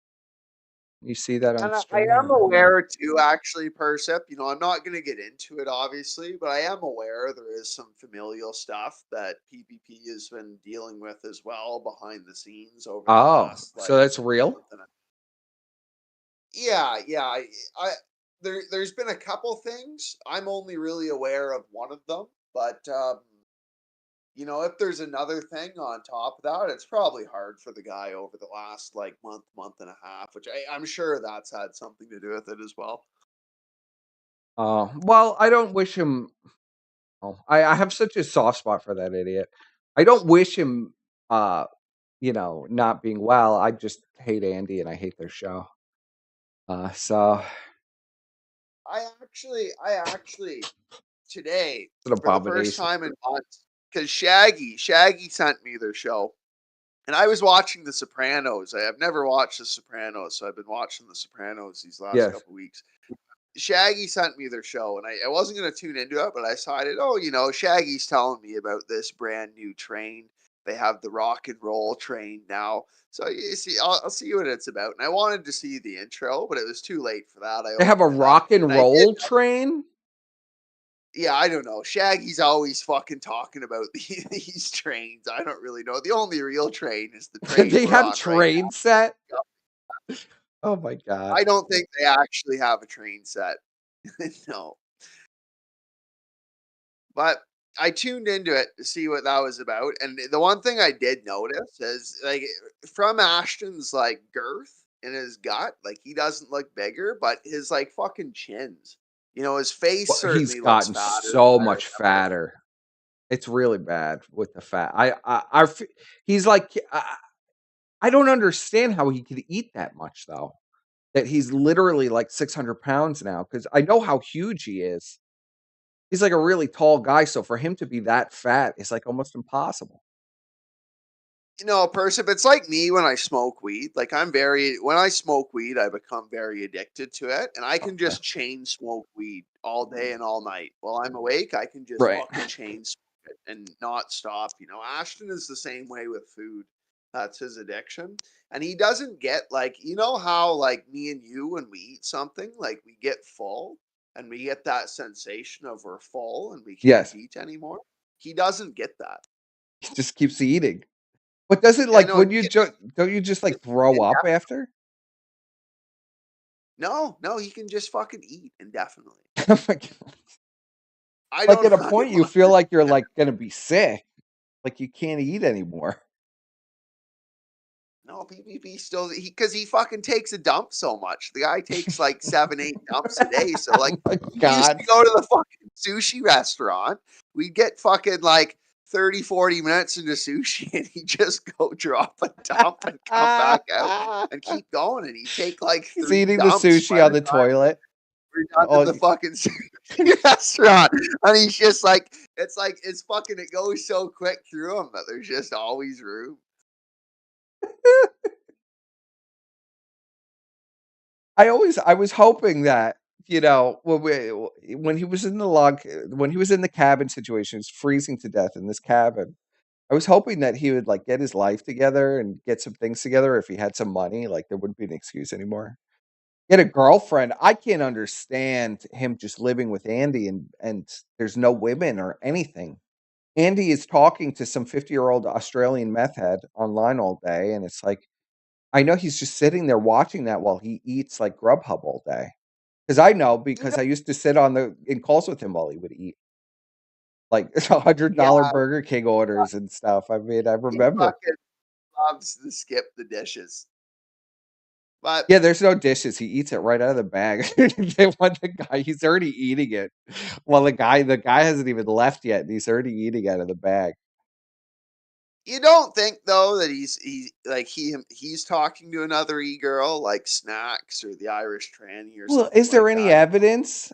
You see that on stream? I am aware too, actually, Persip. You know, I'm not going to get into it, obviously, but I am aware there is some familial stuff that PPP has been dealing with as well behind the scenes over the past. So that's real? Yeah. There's been a couple things. I'm only really aware of one of them, but you know, if there's another thing on top of that, it's probably hard for the guy over the last like month and a half, which I'm sure that's had something to do with it as well. Well, I don't wish him. Oh, I have such a soft spot for that idiot. I don't wish him, you know, not being well. I just hate Andy and I hate their show. So I actually today it's an for the first time in months, because Shaggy sent me their show, and I was watching The Sopranos. I have never watched The Sopranos, so I've been watching The Sopranos these last couple weeks. Shaggy sent me their show, and I wasn't going to tune into it, but I decided, oh, you know, Shaggy's telling me about this brand new train. They have the rock and roll train now. So you see, I'll see what it's about. And I wanted to see the intro, but it was too late for that. They have a rock and roll train? Yeah, I don't know. Shaggy's always fucking talking about these trains. I don't really know. The only real train is the train. They have train set? Oh my god. I don't think they actually have a train set. No. But I tuned into it to see what that was about. And the one thing I did notice is like from Ashton's like girth in his gut, like he doesn't look bigger, but his like fucking chins. You know, his face certainly he's gotten so much fatter. It's really bad with the fat. He's like, I don't understand how he could eat that much though. That he's literally like 600 pounds now, because I know how huge he is. He's like a really tall guy, so for him to be that fat is like almost impossible. You know, Persip, it's like me when I smoke weed. Like when I smoke weed, I become very addicted to it, and I can just chain smoke weed all day and all night. While I'm awake, I can just fucking chain smoke it and not stop. You know, Ashton is the same way with food. That's his addiction. And he doesn't get like, you know how like me and you, when we eat something, like we get full and we get that sensation of we're full and we can't eat anymore. He doesn't get that. He just keeps eating. But does it like when you don't you just like throw up after? No, he can just fucking eat indefinitely. Oh my god. Like at a point you feel like you're like gonna be sick. Like you can't eat anymore. No, PPP still because he fucking takes a dump so much. The guy takes like 7-8 dumps a day. So like we used to go to the fucking sushi restaurant. We'd get fucking like 30-40 minutes into sushi and he just go drop a dump and come back out and keep going, and he take like he's eating the sushi on the toilet. We're done at the fucking sushi restaurant, and he's just like it's fucking, it goes so quick through him that there's just always room. I was hoping that you know, when he was in when he was in the cabin situation, he's freezing to death in this cabin. I was hoping that he would like get his life together and get some things together. If he had some money, like there wouldn't be an excuse anymore. Get a girlfriend. I can't understand him just living with Andy and there's no women or anything. Andy is talking to some 50-year-old Australian meth head online all day, and it's like I know he's just sitting there watching that while he eats like Grubhub all day. Because I know because I used to sit in calls with him while he would eat like $100 Yeah, Burger King orders and stuff. I mean, I he remember. fucking loves to skip the dishes. But Yeah, there's no dishes. He eats it right out of the bag. They want the guy. He's already eating it. Well, the guy hasn't even left yet, and he's already eating out of the bag. you don't think though that he's talking to another e-girl like Snacks or the Irish tranny or Well, something is there like any that? evidence?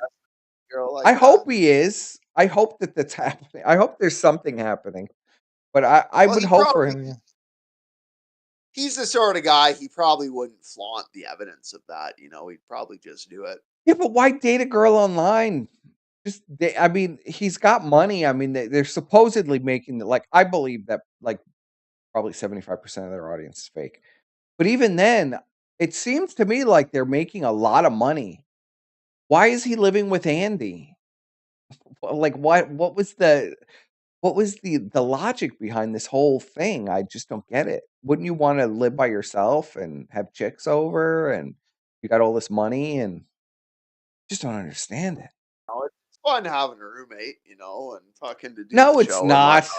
Girl like I that. hope he is. I hope that that's happening. I hope there's something happening. But I Well, would he hope for probably him. Yeah. he's the sort of guy he probably wouldn't flaunt the evidence of that. You know, he'd probably just do it. Yeah, but why date a girl online? I mean, he's got money. I mean, they're supposedly making like I believe that like probably 75% of their audience is fake. But even then, it seems to me like they're making a lot of money. Why is he living with Andy? Like what was the logic behind this whole thing? I just don't get it. Wouldn't you want to live by yourself and have chicks over and you got all this money and just don't understand it. You know, it's fun having a roommate, you know, and fucking to do the No, it's show and not. whatnot.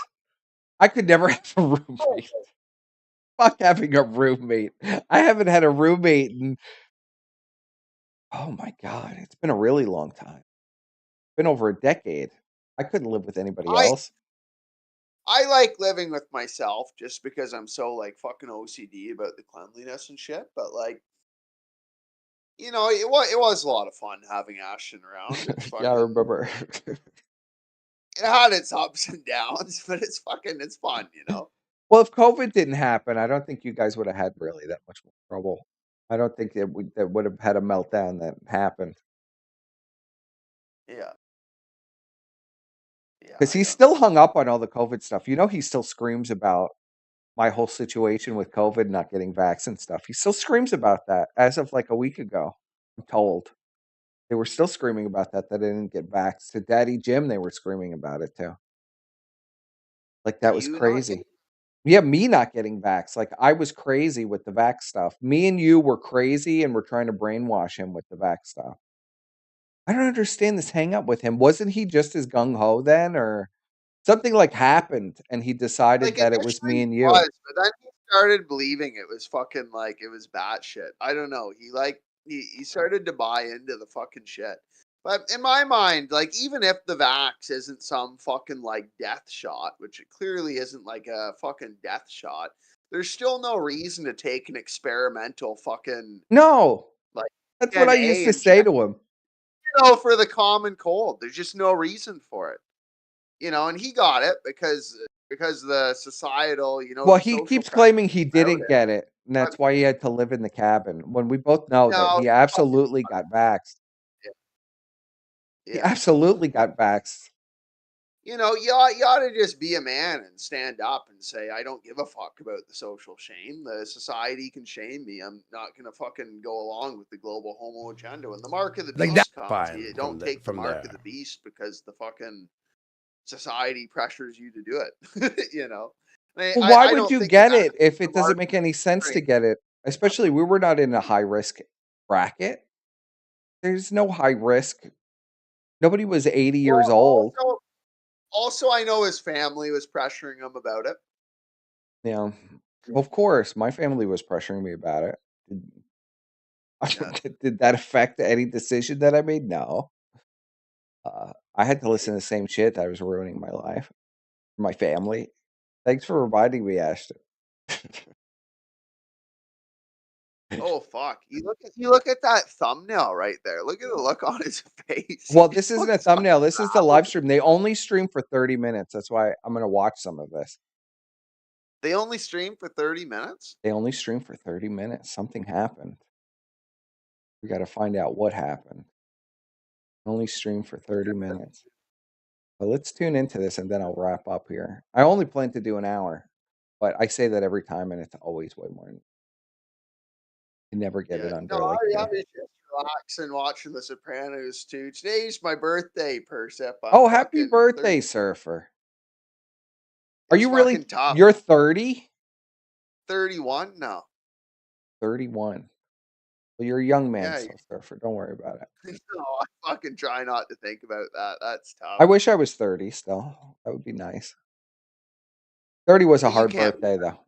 I could never have a roommate. Fuck having a roommate. I haven't had a roommate in oh my god, it's been a really long time. It's been over a decade. I couldn't live with anybody I else. I like living with myself just because I'm so like fucking OCD about the cleanliness and shit. But like, you know, it was a lot of fun having Ashton around. It's Yeah, I fucking remember. it had its ups and downs, but it's fun, you know. Well, if COVID didn't happen, I don't think you guys would have had really that much more trouble. I don't think that would have had a meltdown that happened. Yeah, yeah, Because I he's don't still know. hung up on all the COVID stuff. You know, he still screams about my whole situation with COVID not getting vax and stuff. He still screams about that as of like a week ago. I'm told they were still screaming about that they didn't get vaxxed. To Daddy Jim, they were screaming about it too. Like that was You not get crazy. Yeah, me not getting vaxxed. Like I was crazy with the vax stuff. Me and you were crazy and we're trying to brainwash him with the vax stuff. I don't understand this hang up with him. Wasn't he just as gung ho then, or something like happened and he decided like that it was initially me he and you? was, but then he started believing it was fucking like it was batshit. I don't know. He started to buy into the fucking shit. But in my mind, like even if the vax isn't some fucking like death shot, which it clearly isn't like a fucking death shot, there's still no reason to take an experimental fucking No, like that's what I used DNA to say injection, to him. for the common cold. There's just no reason for it. And he got it because the societal, Well, the he social keeps pressure claiming he about didn't it. get it, and But that's why he had to live in the cabin. When we both know that no, he he fucking absolutely got vaxxed. yeah, He yeah. absolutely got vaxxed. You ought to just be a man and stand up and say, I don't give a fuck about the social shame. The society can shame me. I'm not gonna fucking go along with the global homo agenda. When the mark of the Like that's beast comes, fine you don't take the from mark of there. the beast because the fucking society pressures you to do it. Well, why I would don't you think the get vaccine it if the it doesn't mark make any sense of to get it? Especially we were not in a high risk bracket. There's no high risk. Nobody was 80 years well, old. also, I know his family was pressuring him about it. Yeah. Of course, my family was pressuring me about it. Yeah. Did that affect any decision that I made? No. I had to listen to the same shit that was ruining my life, my family. Thanks for reminding me, Ashton. Oh fuck! You look at that thumbnail right there. Look at the look on his face. He Well, this just isn't a looks fucking thumbnail. This is the live rattled. stream. They only stream for 30 minutes. That's why I'm going to watch some of this. They only stream for 30 minutes. They only stream for 30 minutes. Something happened. We got to find out what happened. Only stream for 30 minutes. Well, let's tune into this and then I'll wrap up here. I only plan to do an hour, but I say that every time and it's always way more. You never get it under No, like I that. was just relaxing watching The Sopranos too. Today's my birthday, Percep. Oh, happy birthday, Surfer. Are you really? Tough. You're 30? 31 now. 31. Well, you're a young man, Yeah, still, Surfer. Don't worry about it. No, I fucking try not to think about that. That's tough. I wish I was 30 still. That would be nice. 30 was a You hard can't- birthday, though.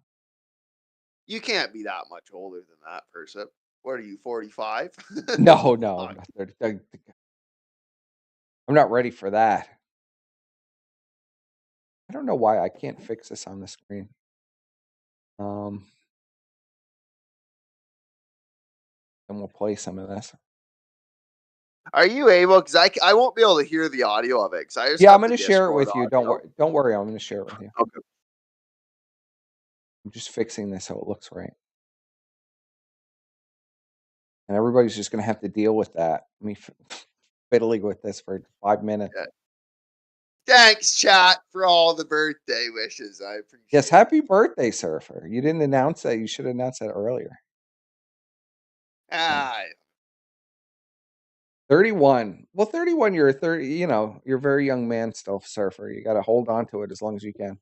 You can't be that much older than that, Percep. What are you, 45? No, I'm not 30. I'm not ready for that. I don't know why I can't fix this on the screen. And we'll play some of this. Are you able? Because I won't be able to hear the audio of it. I just Yeah, have I'm going to the share it Discord with you. audio. Don't worry. I'm going to share it with you. Okay. I'm just fixing this so it looks right. And everybody's just going to have to deal with that. Me fiddling with this for 5 minutes. Yeah. Thanks, chat, for all the birthday wishes. I appreciate Yes, happy birthday, Surfer. You didn't announce that. You should have announced that earlier. it. 31. Well, 31, you're 30, you're a very young man still, Surfer. You got to hold on to it as long as you can.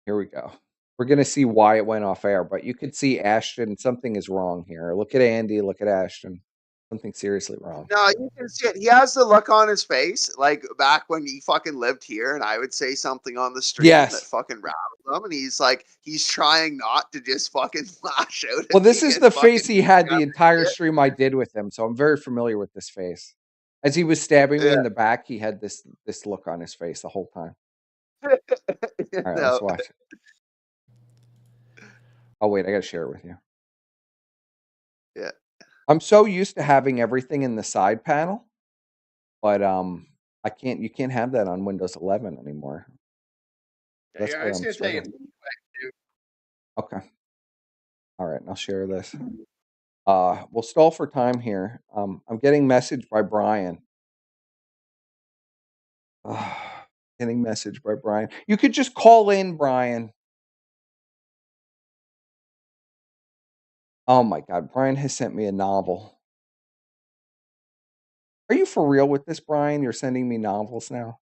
Here we go. We're going to see why it went off air, but you could see Ashton. Something is wrong here. Look at Andy. Look at Ashton. Something seriously wrong. No, you can see it. He has the look on his face, like back when he fucking lived here, and I would say something on the stream that fucking rattled him, and he's trying not to just fucking lash out. Well, this is the face he had the entire stream I did with him, so I'm very familiar with this face. As he was stabbing me in the back, he had this look on his face the whole time. All right, let's watch it. Oh, wait, I got to share it with you. Yeah. I'm so used to having everything in the side panel, but you can't have that on Windows 11 anymore. That's Yeah, why I was I'm going to tell you. struggling. Okay. All right, I'll share this. We'll stall for time here. I'm getting message by Brian. Getting message by Brian. You could just call in, Brian. Oh my God, Brian has sent me a novel. Are you for real with this, Brian? You're sending me novels now?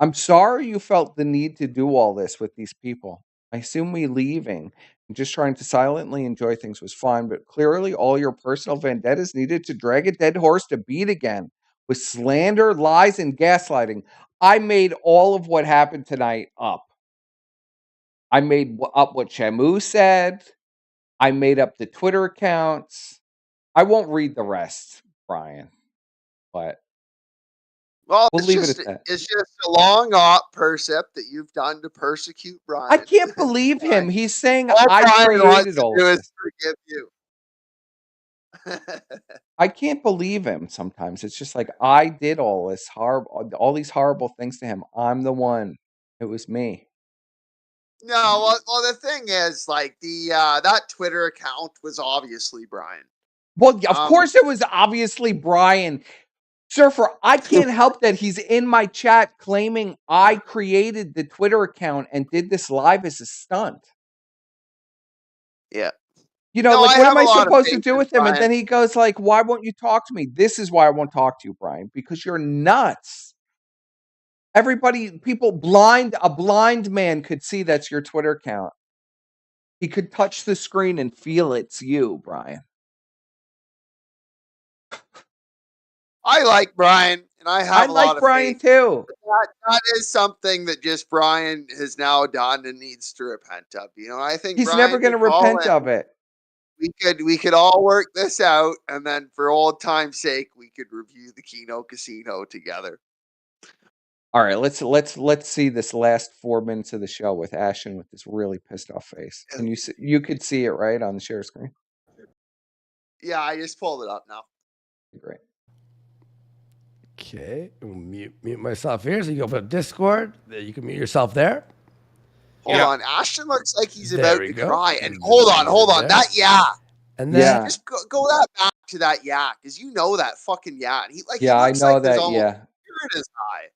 I'm sorry you felt the need to do all this with these people. I assume me leaving and just trying to silently enjoy things was fine, but clearly all your personal vendettas needed to drag a dead horse to beat again with slander, lies, and gaslighting. I made all of what happened tonight up. I made up what Shamu said. I made up the Twitter accounts. I won't read the rest, Brian, but Well, we'll leave it at that. It's just a long op, Percep, that you've done to persecute Brian. I can't believe him. He's saying all I Brian wants created to all do this. is forgive you. I can't believe him sometimes. It's just like I did all these horrible things to him. I'm the one. It was me. No, well, the thing is, like that Twitter account was obviously Brian. Well, of course it was obviously Brian. Surfer, I can't help that he's in my chat claiming I created the Twitter account and did this live as a stunt. Yeah. What am I supposed to do with him? And then he goes like, why won't you talk to me? This is why I won't talk to you, Brian, because you're nuts. A blind man could see that's your Twitter account. He could touch the screen and feel it's you, Brian. I like Brian, and I have a lot of Brian faith. Too. That is something that just Brian has now done and needs to repent of. I think he's Brian never going to repent of it. We could all work this out, and then for old time's sake, we could review the Kino Casino together. All right, let's see this last 4 minutes of the show with Ashton with this really pissed off face. And you could see it right on the share screen. Yeah, I just pulled it up now. Great. Okay, we'll mute myself here. So you go for Discord. You can mute yourself there. Hold on. Ashton looks like he's about to cry. And hold on. And then just go that back to that yak, because you know that fucking yak. He I looks know like there's that. almost Yeah, fear in his eye.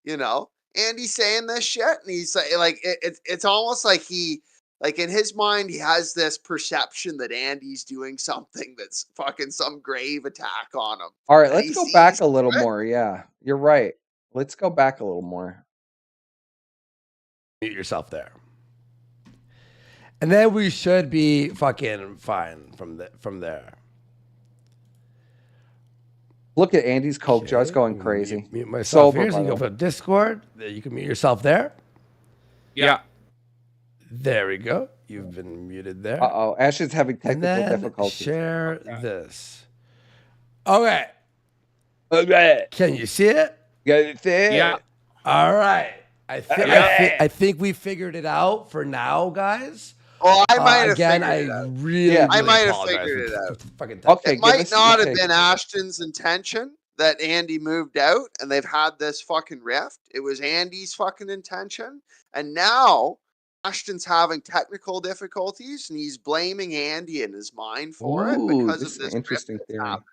You know, and he's saying this shit, and he's like it's almost like he, like, in his mind, he has this perception that Andy's doing something that's fucking some grave attack on him. all right, And let's he go back sees a little it. more. Yeah, you're right. Let's go back a little more. mute yourself there. And then we should be fucking fine from there. Look at Andy's coke Okay, jars going I'm gonna crazy. Mute myself Sober, here. So by you the go way. for Discord. You can mute yourself there. Yeah. There we go. You've been muted there. Uh-oh, Ashton's having And technical then difficulties. share this. Okay. Okay. Can you see it? Yeah. All right. I think we figured it out for now, guys. Well, I might have again, figured it out. really I might have apologize figured it for out. fucking Okay, It might not have been Ashton's intention that Andy moved out and they've had this fucking rift. It was Andy's fucking intention. And now Ashton's having technical difficulties and he's blaming Andy in his mind for it because this of is this an interesting rift that's theory. happened.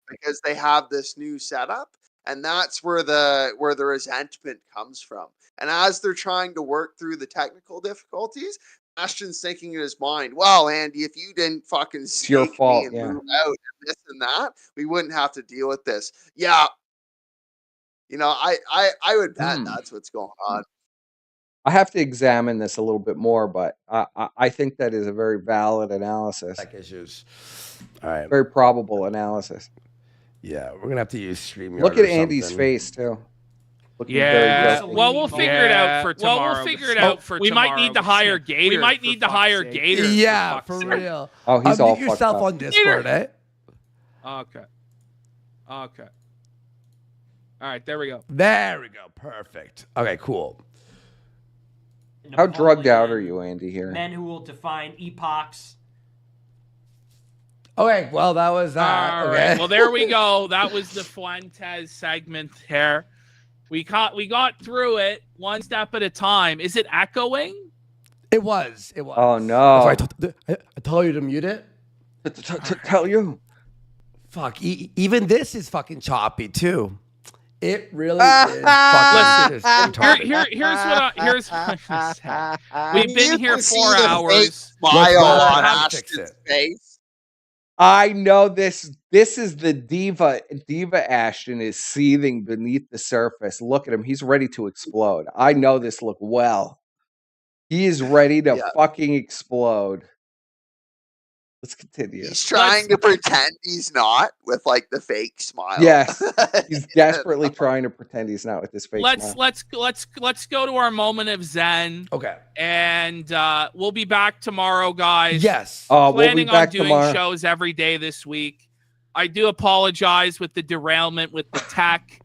Because they have this new setup. And that's where the resentment comes from. And as they're trying to work through the technical difficulties, Ashton's thinking in his mind, well, Andy, if you didn't fucking your snake fault, me and move out and this and that, we wouldn't have to deal with this. Yeah. You know, I would bet that's what's going on. I have to examine this a little bit more, but I think that is a very valid analysis. Tech issues. All right. Very probable analysis. Yeah, we're gonna have to use StreamYard. Look at Andy's face too. Looking very guilty. Well, we'll figure it out for tomorrow. Well, we'll figure it out for we tomorrow. might need to hire Gator. We might need to hire Gator. Yeah, for real. Oh, he's all Unmute fucked yourself up. on Discord, eh? Okay. All right, there we go. There we go. Perfect. Okay, cool. How drugged out are you, Andy? Here. Men who will define epochs. Okay, well, that was that. All Okay. right. Well, there we go. That was the Fuentes segment here. We got through it one step at a time. Is it echoing? It was. Oh no! I told you to mute it. Tell you. Fuck. Even this is fucking choppy too. It really is fucking Here's what I'm gonna say. We've been here 4 hours. Smile on Ashton's face. I know this. This is the diva. Diva Ashton is seething beneath the surface. Look at him. He's ready to explode. I know this look well. He is ready to fucking explode. Let's continue. He's trying to pretend he's not with like the fake smile. Yes, he's desperately trying to pretend he's not with his fake smile. Let's go to our moment of zen. Okay. And we'll be back tomorrow, guys. Yes. Planning we'll be back on doing tomorrow. shows every day this week. I do apologize with the derailment with the tech.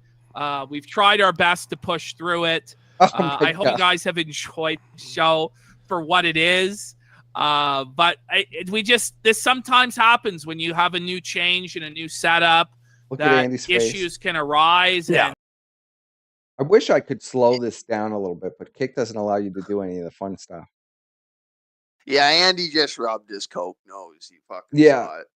We've tried our best to push through it. I hope you guys have enjoyed the show for what it is. But this sometimes happens when you have a new change and a new setup. Look at that Andy's face. issues can arise. Yeah. And I wish I could slow this down a little bit, but Kick doesn't allow you to do any of the fun stuff. Yeah, Andy just rubbed his coke nose. You fucking saw it.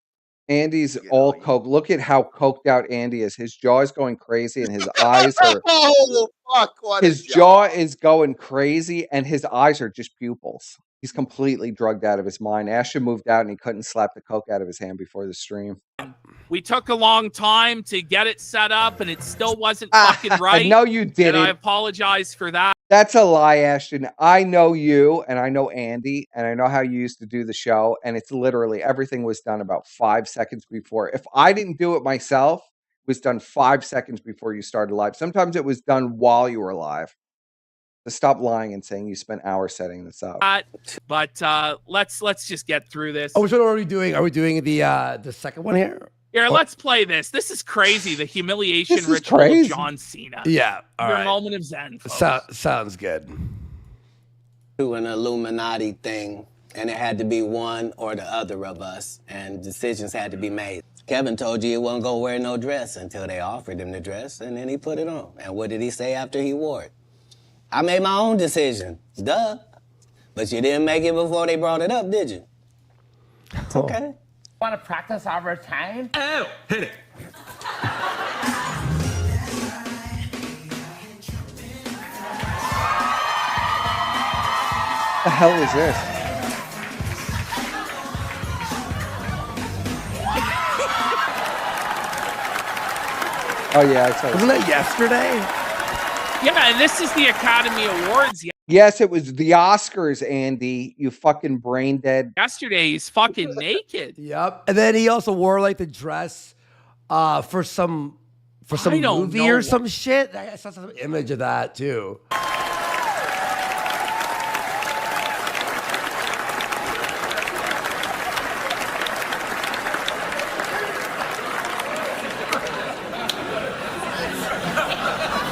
Andy's all coke. Look at how coked out Andy is. His jaw is going crazy, and his eyes are. Oh fuck! What His jaw is going crazy, and his eyes are just pupils. He's completely drugged out of his mind. Ashton moved out, and he couldn't slap the coke out of his hand before the stream. we took a long time to get it set up, and it still wasn't fucking right. I know you did and I it. apologize for that. That's a lie, Ashton. I know you, and I know Andy, and I know how you used to do the show, and it's literally everything was done about 5 seconds before. If I didn't do it myself, it was done 5 seconds before you started live. Sometimes it was done while you were live. So stop lying and saying you spent hours setting this up. But let's just get through this. Oh, so what are we doing? Are we doing the second one here? Here, let's play this. This is crazy. The humiliation This is ritual crazy. of John Cena. Yeah. All Your right. moment of zen, folks. Sounds good. To an Illuminati thing, and it had to be one or the other of us, and decisions had to be made. Kevin told you he wasn't gonna wear no dress until they offered him the dress, and then he put it on. And what did he say after he wore it? I made my own decision. Duh. But you didn't make it before they brought it up, did you? It's okay. Want to practice our time? Oh, hit it. The hell is this? Oh yeah, I saw. Wasn't that yesterday? Yeah, and this is the Academy Awards. Yes, it was the Oscars, Andy. You fucking brain dead. Yesterday, he's fucking naked. Yep. And then he also wore like the dress for some movie or some shit. I saw some image of that too.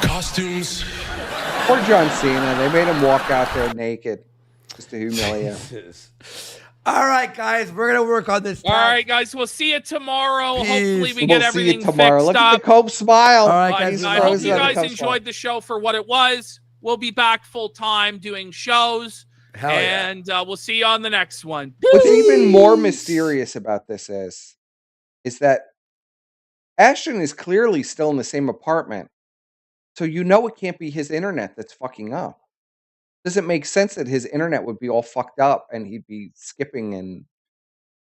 Costumes. Poor John Cena. They made him walk out there naked just to humiliate him. All right, guys, we're gonna work on this. All right, guys, we'll see you tomorrow. Peace. Hopefully, we We'll get see you everything tomorrow. fixed Look up. at the Cope smile. All right, guys. I hope you guys enjoyed the show for what it was. We'll be back full time doing shows, and we'll see you on the next one. What's even more mysterious about this is that Ashton is clearly still in the same apartment. So you know it can't be his internet that's fucking up. Doesn't make sense that his internet would be all fucked up and he'd be skipping and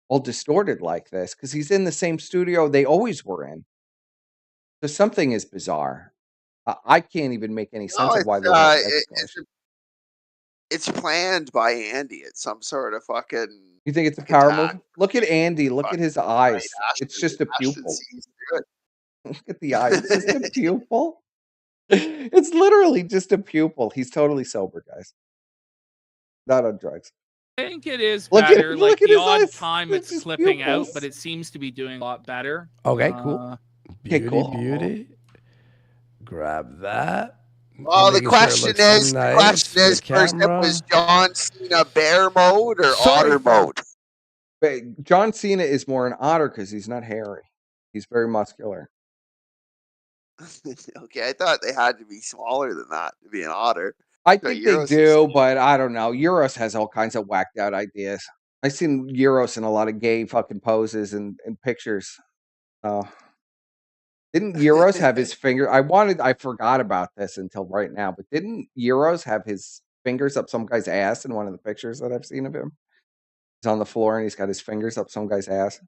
all distorted like this because he's in the same studio they always were in. So something is bizarre. I can't even make any sense of why they it's planned by Andy. It's some sort of fucking. You think it's a power move? Look at Andy. Look at his eyes. It's just a pupil. Look at the eyes. It's just a pupil. It's literally just a pupil. He's totally sober, guys. Not on drugs. I think it is Look at- better. look Like at the his odd eyes. time It's it's just clipping out, pupils. but it seems to be doing a lot better. Okay, cool. Beauty, cool. beauty. Grab that. Well, the Making sure it question looks is, nice for the first camera. up was John Cena bear mode or otter mode? But John Cena is more an otter because he's not hairy. He's very muscular. Okay, I thought they had to be smaller than that to be an otter. I So think they Yiros do, but I don't know. Yiros has all kinds of whacked out ideas. I've seen Yiros in a lot of gay fucking poses and pictures. Didn't Yiros have his finger? I forgot about this until right now, but didn't Yiros have his fingers up some guy's ass in one of the pictures that I've seen of him? He's on the floor and he's got his fingers up some guy's ass.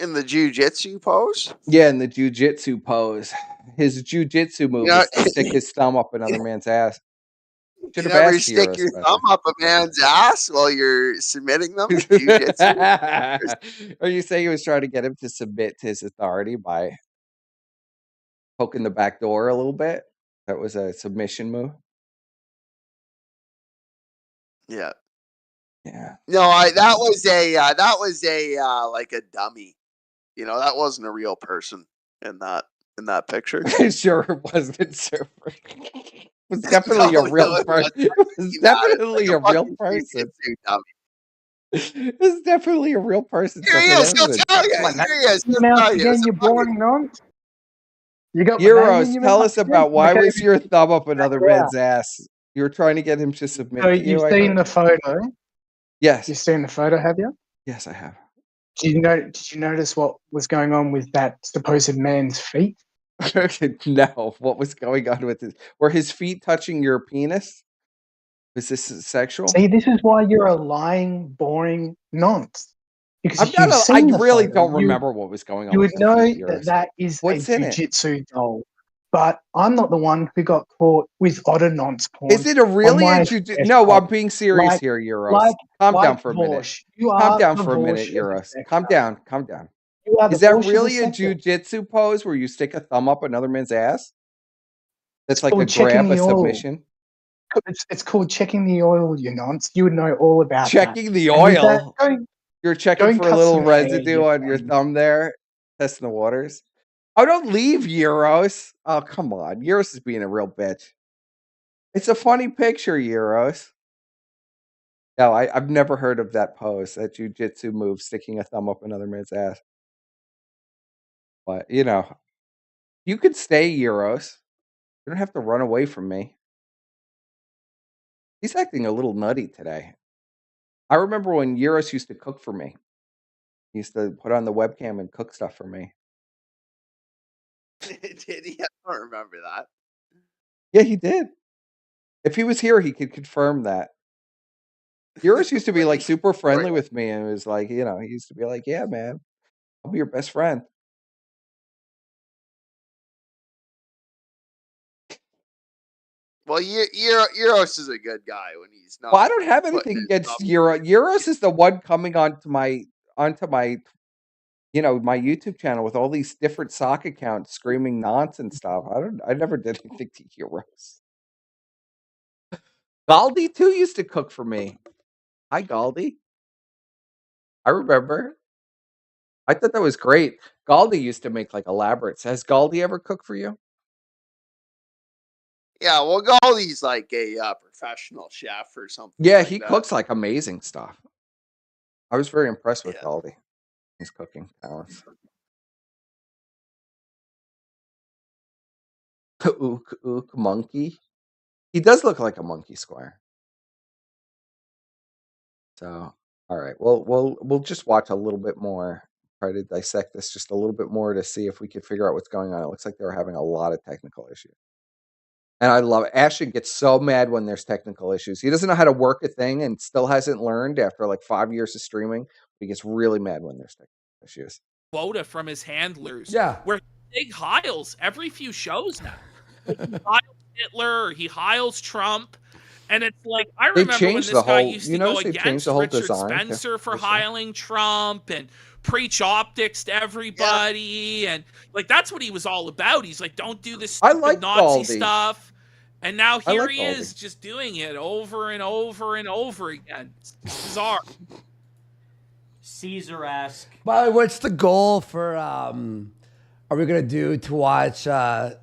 In the jujitsu pose? Yeah, in the jujitsu pose. His jujitsu move Yeah. is to stick his thumb up another man's ass. Should You have never asked stick Yiros your about thumb up a man's ass while you're submitting them in jujitsu? Are you saying he was trying to get him to submit to his authority by poking the back door a little bit? That was a submission move. Yeah. Yeah. No, that was a like a dummy. You know, that wasn't a real person in that picture. Sure, it wasn't super. It was definitely a real person. It was definitely a real person. It was definitely a real person. Here he is. He'll tell you. Here he is. He'll tell you. Again, you boring nonce. You got Yiros, tell us about why was your thumb up another Yeah. man's ass? You were trying to get him to submit So to you. you've I seen heard. the photo. Yes. You've seen the photo, have you? Yes, I have. Did you notice what was going on with that supposed man's feet? No, what was going on with his? Were his feet touching your penis? Was this sexual? See, this is why you're a lying, boring nonce. Because I'm if you've not. I seen the really photo, don't remember what was going on. you with would the know feet, that Yiros. that is What's a in it? jujitsu doll. But I'm not the one who got caught with otter nonce porn. Is it a really a jiu-jitsu? No, I'm being serious here, Yiros. Calm down for a minute. Vosh. You Calm are down the for a minute, Vosh of Yiros. the Calm sector. down. Calm down. You are the Is that Vosh of the really a sector. jiu-jitsu pose where you stick a thumb up another man's ass? That's like a called checking grab, a the oil. submission. It's called checking the oil, you nonce. You would know all about Checking the that. And with that, oil. You're checking and for a cut little some hair, residue you on your thumb there, testing the waters. Oh, don't leave, Yiros. Oh, come on. Yiros is being a real bitch. It's a funny picture, Yiros. No, I've never heard of that pose, that jujitsu move, sticking a thumb up another man's ass. But, you know, you could stay, Yiros. You don't have to run away from me. He's acting a little nutty today. I remember when Yiros used to cook for me. He used to put on the webcam and cook stuff for me. Did he? I don't remember that. Yeah, he did. If he was here, he could confirm that. Yiros used to be like super friendly with me, and it was like, he used to be like, "Yeah, man, I'll be your best friend." Well, Yiros is a good guy when he's not. Well, I don't have anything against Yiros. Yiros is the one coming onto my my YouTube channel with all these different sock accounts screaming nonsense stuff. I never did anything to Yiros. Galdi too used to cook for me. Hi, Galdi. I remember. I thought that was great. Galdi used to make like elaborate. Has Galdi ever cooked for you? Yeah, well, Galdi's like a professional chef or something. Yeah, like he that. cooks like amazing stuff. I was very impressed with Galdi. His cooking talents. Ook monkey. He does look like a monkey, Squire. So, all right. Well, we'll just watch a little bit more. Try to dissect this just a little bit more to see if we could figure out what's going on. It looks like they're having a lot of technical issues. And I love it. Ashton gets so mad when there's technical issues. He doesn't know how to work a thing and still hasn't learned after like 5 years of streaming. He gets really mad when there's technical issues. Quota from his handlers. Yeah. Where he hiles every few shows now. Like he hiles Hitler or he hiles Trump. And it's like, I remember when this guy used to go against Richard Spencer for hiling Trump and preach optics to everybody. Yeah. And like, that's what he was all about. He's like, don't do this stupid Nazi stuff. And now here he is just doing it over and over and over again. It's bizarre. Caesar-esque. By the way, what's the goal for, are we going to do to watch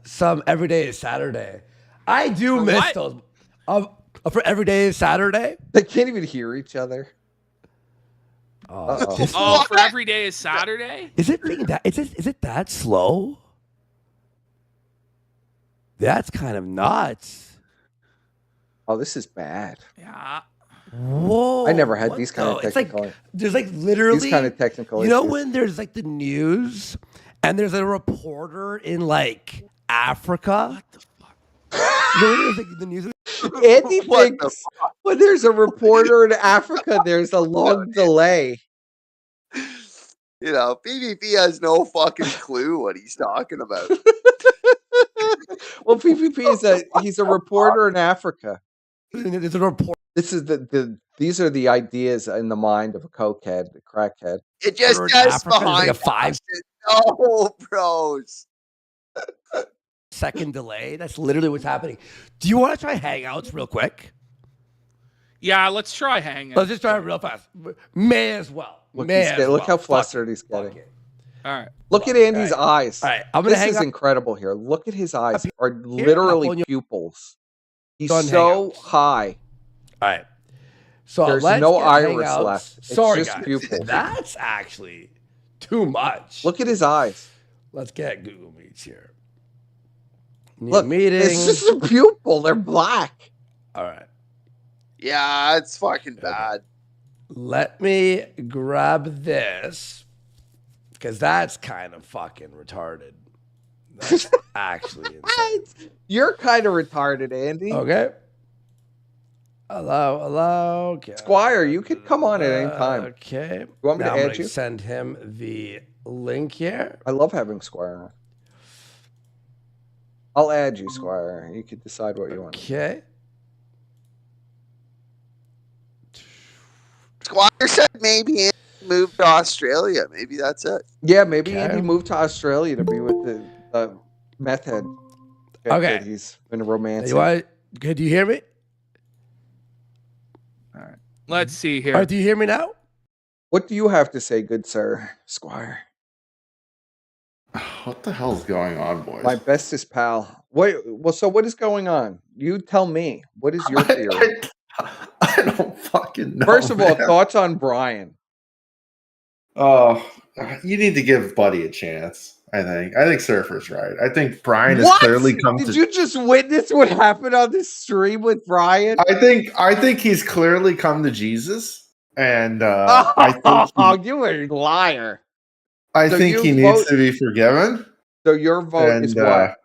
some Every Day is Saturday? I do For miss what? those. For Every Day is Saturday? They can't even hear each other. Oh, for Every Day is Saturday? Is it that slow? That's kind of nuts. Oh, this is bad. Yeah. Whoa. I never had these kind of technical. It's like, there's like literally these kind of technical You know issues. when there's like the news and there's a reporter in like Africa? What the fuck? You know, there's like the news. Andy thinks when there's a reporter in Africa, there's a long delay. You know, PvP has no fucking clue what he's talking about. Well, PvP he's a reporter in Africa. There's a report. This is these are the ideas in the mind of a cokehead, a crackhead. It just says behind like a 5 No, bros. second delay. That's literally what's happening. Do you want to try Hangouts real quick? Yeah, let's try Hangouts. Let's just try it real fast. May as well. Look how flustered he's getting. All right. Look at Andy's eyes. All right. I'm gonna this is incredible here. Look at his eyes. Are literally pupils. He's so high. All right. So there's let's no get iris Hangouts. left. It's Sorry, just guys. pupils. That's actually too much. Look at his eyes. Let's get Google Meets here. Look, meeting. It's just a pupil. They're black. All right. Yeah, it's fucking bad. Let me grab this because that's kind of fucking retarded. That's actually insane. You're kind of retarded, Andy. Okay. Hello. Okay. Squire, you could come on at any time. Okay. You want me Now to I'm add gonna you? Send him the link here. I love having Squire on. I'll add you, Squire. You could decide what you want. Okay. Squire said maybe Andy moved to Australia. Maybe that's it. Yeah, maybe Andy moved to Australia to be with the meth head. Okay. That he's been romancing. Okay, do you hear me? All right. Let's see here. All right, do you hear me now? What do you have to say, good sir, Squire? What the hell is going on, boys? My bestest pal. So what is going on? You tell me. What is your theory? I don't fucking know. First of all, man. thoughts on Brian. Oh, you need to give Buddy a chance. I think Surfer's right. I think Brian has clearly come Did you just witness what happened on this stream with Brian? I think he's clearly come to Jesus, And I think you are a liar. I So think you he needs to be forgiven. So your vote is And, what?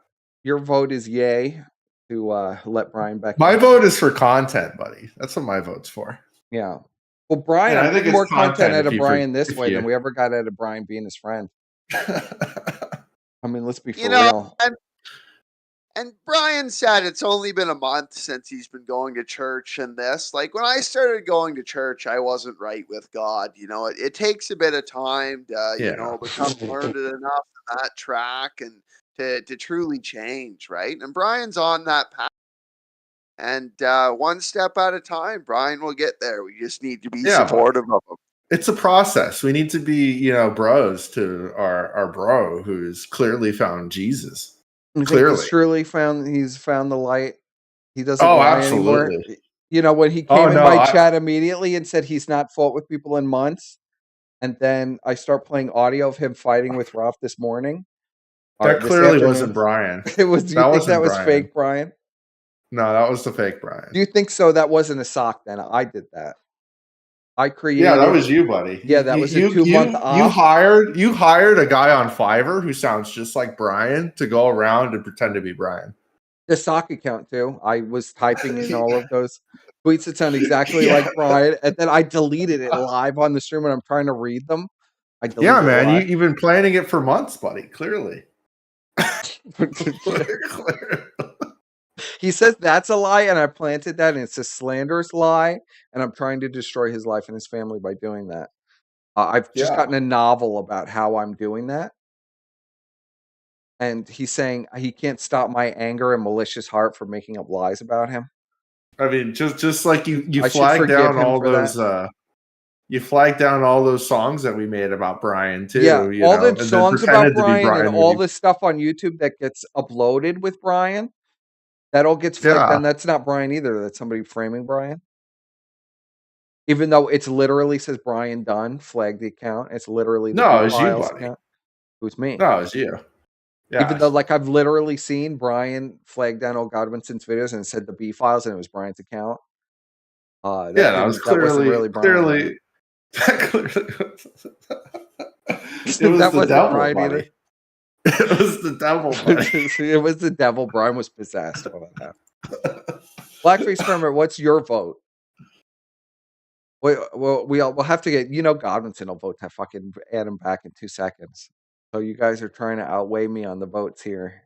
Your vote is yay to let Brian back My in? vote is for content, buddy. That's what my vote's for. Yeah. Well, Brian, And I I'm think getting more it's content content out if of you Brian this if way you- than we ever got out of Brian being his friend. I mean, let's be for You know, real. and Brian said it's only been a month since he's been going to church and this. Like when I started going to church, I wasn't right with God. You know, it takes a bit of time to, Yeah. become learned enough in that track and to truly change, right? And Brian's on that path. And one step at a time, Brian will get there. We just need to be supportive of him. It's a process. We need to be, bros to our bro who's clearly found Jesus. You think Clearly. he's found the light. He doesn't Oh, lie absolutely. anymore. You know, when he came in my chat immediately and said he's not fought with people in months, and then I start playing audio of him fighting with Ralph this morning. That clearly wasn't Brian. It was. Do you think that was Brian. fake, Brian? No, that was the fake Brian. Do you think so? That wasn't a sock then. I did that. I created. Yeah, that was you, buddy. Yeah, that was a 2-month off. You hired a guy on Fiverr who sounds just like Brian to go around and pretend to be Brian. The sock account too. I was typing in all of those tweets that sound exactly like Brian, and then I deleted it live on the stream when I'm trying to read them. Yeah, man, you've been planning it for months, buddy. Clearly. He says that's a lie, and I planted that, and it's a slanderous lie, and I'm trying to destroy his life and his family by doing that. I've just gotten a novel about how I'm doing that. And he's saying he can't stop my anger and malicious heart for making up lies about him. I mean, just like you I should flagged forgive down him all for those that. you flagged down all those songs that we made about Brian too. Yeah, all the and then songs pretended about to be Brian and all when the stuff on YouTube that gets uploaded with Brian, that all gets flagged Yeah. down. That's not Brian either. That's somebody framing Brian. Even though it's literally says Brian Dunn, flag the account. It's literally the No, B it's you, Files buddy. account. Who's me? No, it's you. Yeah. Even though, like, I've literally seen Brian flag down old Godwinson's videos and it said the B Files and it was Brian's account. that was that wasn't clearly really Brian. clearly. It was That the wasn't devil, Brian buddy. either. It was the devil, buddy. It was the devil. Brian was possessed. How about that? Blackface Farmer, what's your vote? We'll have to get, Godwinson will vote to fucking add him back in 2 seconds. So you guys are trying to outweigh me on the votes here.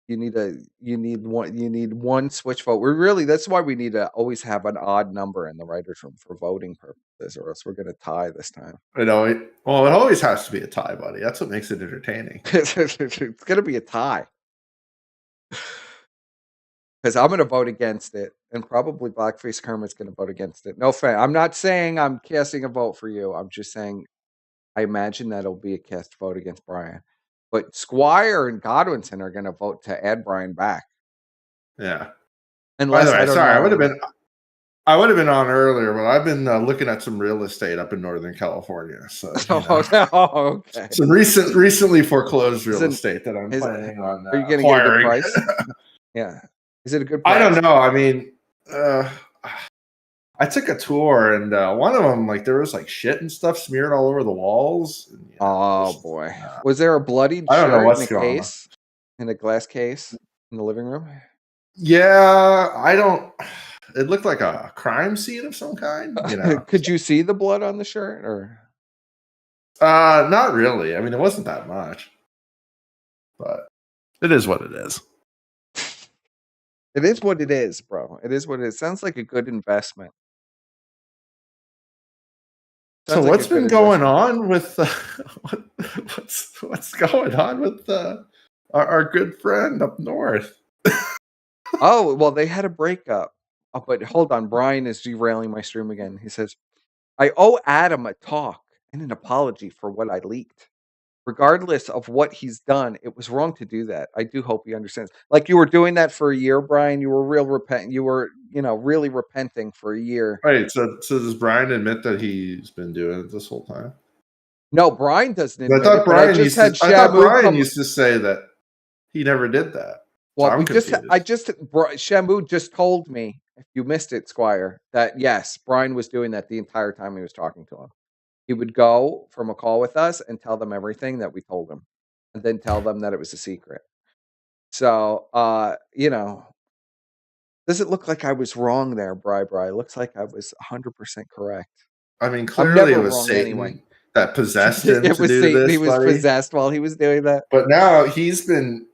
You need one switch vote. That's why we need to always have an odd number in the writers' room for voting purposes, or else we're gonna tie this time. It always has to be a tie, buddy. That's what makes it entertaining. It's gonna be a tie. Because I'm going to vote against it, and probably Blackface Kermit's going to vote against it. No fan. I'm not saying I'm casting a vote for you. I'm just saying I imagine that'll be a cast vote against Brian. But Squire and Godwinson are going to vote to add Brian back. Yeah. Unless, By the way, I don't sorry, know. I would have been on earlier, but I've been looking at some real estate up in Northern California. So okay. Some recently foreclosed real estate that I'm planning on Are you going to get a good acquiring. price? Yeah. Is it a good price? I don't know. I mean, I took a tour, and one of them, like, there was like shit and stuff smeared all over the walls. And, oh boy, was there a bloodied I don't know shirt what's in a going on. case, in a glass case in the living room? Yeah, I don't. It looked like a crime scene of some kind. Could you see the blood on the shirt, or? Not really. I mean, it wasn't that much, but it is what it is. It is what it is, bro. It is what it is. Sounds like a good investment. So what's been going on with what's going on with our good friend up north? Oh, well, they had a breakup. Oh, but hold on, Brian is derailing my stream again. He says, I owe Adam a talk and an apology for what I leaked. Regardless of what he's done, it was wrong to do that. I do hope he understands. Like, you were doing that for a year, Brian. You were you were, really repenting for a year. Right. So does Brian admit that he's been doing it this whole time? No, Brian doesn't admit I thought it, Brian but I just had Brian used to say that he never did that. Well, So Shamu just told me, if you missed it, Squire, that yes, Brian was doing that the entire time he was talking to him. He would go from a call with us and tell them everything that we told him, and then tell them that it was a secret. So, you know, does it look like I was wrong there, Bri? It looks like I was 100% correct. I mean, I'm clearly never it was wrong Satan anyway. that possessed him It to was do Satan. this, He was buddy. possessed while he was doing that. But now he's been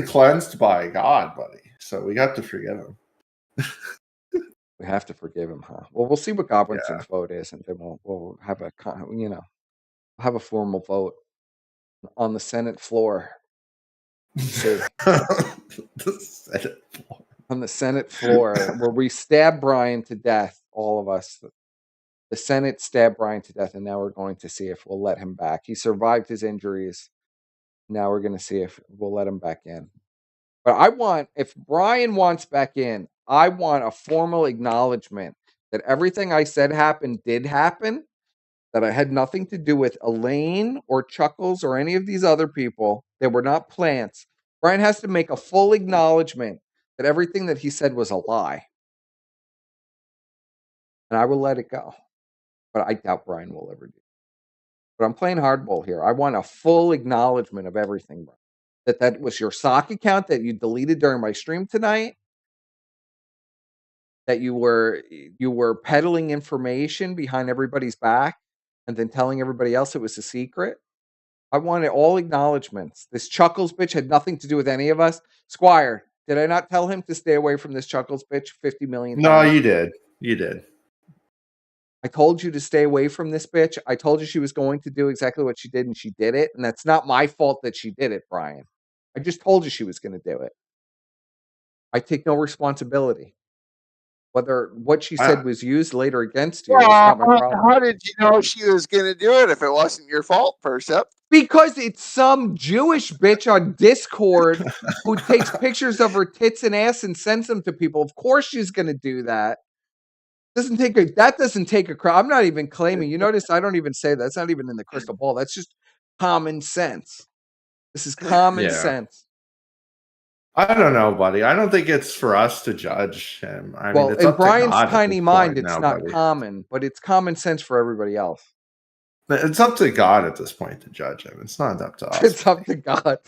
cleansed by God, buddy. So we have to forgive him. We have to forgive him, huh? Well, we'll see what Gobrinson's vote is, and then we'll have a have a formal vote on the Senate floor. See. The Senate floor. On the Senate floor, where we stab Brian to death, all of us. The Senate stabbed Brian to death, and now we're going to see if we'll let him back. He survived his injuries. Now we're going to see if we'll let him back in. But if Brian wants back in, I want a formal acknowledgement that everything I said happened did happen, that I had nothing to do with Elaine or Chuckles or any of these other people. They were not plants. Brian has to make a full acknowledgement that everything that he said was a lie. And I will let it go. But I doubt Brian will ever do. But I'm playing hardball here. I want a full acknowledgement of everything, Brian. That was your sock account that you deleted during my stream tonight. That you were peddling information behind everybody's back and then telling everybody else it was a secret. I wanted all acknowledgments. This Chuckles bitch had nothing to do with any of us. Squire, did I not tell him to stay away from this Chuckles bitch 50 million times? No, you did. You did. I told you to stay away from this bitch. I told you she was going to do exactly what she did, and she did it. And that's not my fault that she did it, Brian. I just told you she was going to do it. I take no responsibility. Whether what she said was used later against you is not my problem. How did you know she was going to do it if it wasn't your fault, Percept? Because it's some Jewish bitch on Discord who takes pictures of her tits and ass and sends them to people. Of course she's going to do that. That doesn't take a crowd. I'm not even claiming. You notice I don't even say that. That's not even in the crystal ball. That's just common sense. This is common sense. I don't know, buddy. I don't think it's for us to judge him. I mean, it's in up Brian's to God tiny mind, it's now, not buddy. common, but it's common sense for everybody else. It's up to God at this point to judge him. It's not up to us. It's up to God.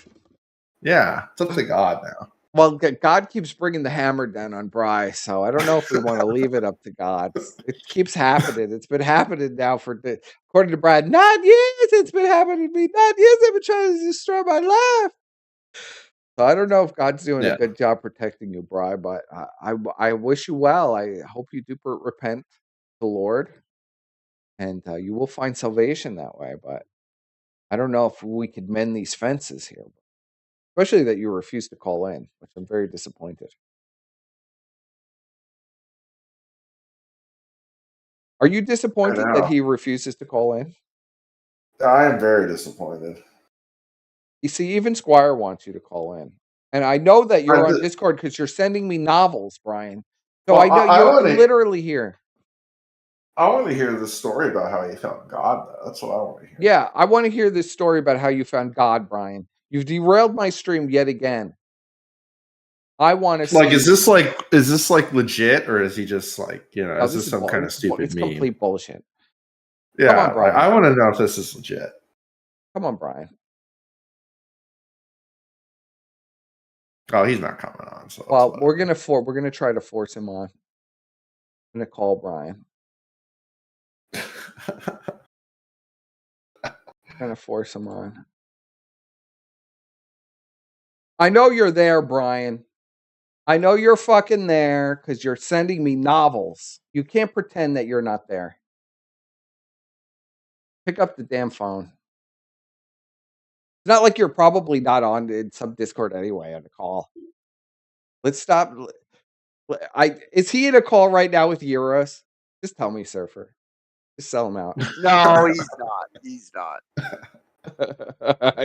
Yeah, it's up to God now. Well, God keeps bringing the hammer down on Bry, so I don't know if we want to leave it up to God. It keeps happening. It's been happening now according to Brad, 9 years it's been happening to me. 9 years they've been trying to destroy my life. So I don't know if God's doing a good job protecting you, Bry, but I wish you well. I hope you do repent to the Lord, and you will find salvation that way. But I don't know if we could mend these fences here. Especially that you refused to call in, which I'm very disappointed. Are you disappointed that he refuses to call in? I am very disappointed. You see, even Squire wants you to call in. And I know that you're on Discord because you're sending me novels, Brian. So I know you're literally here. I want to hear the story about how you found God, though. That's what I want to hear. Yeah, I want to hear this story about how you found God, Brian. You've derailed my stream yet again. I want to see. Is this like legit, or is he just like, is this some kind of stupid meme? It's complete bullshit. Yeah, come on, Brian. I want to know if this is legit. Come on, Brian. Oh, he's not coming on. So well, we're gonna try to force him on. I'm gonna call Brian. Gonna force him on. I know you're there, Brian. I know you're fucking there because you're sending me novels. You can't pretend that you're not there. Pick up the damn phone. It's not like you're probably not on in some Discord anyway on a call. Let's stop. Is he in a call right now with Yiros? Just tell me, Surfer. Just sell him out. No, he's not. He's not.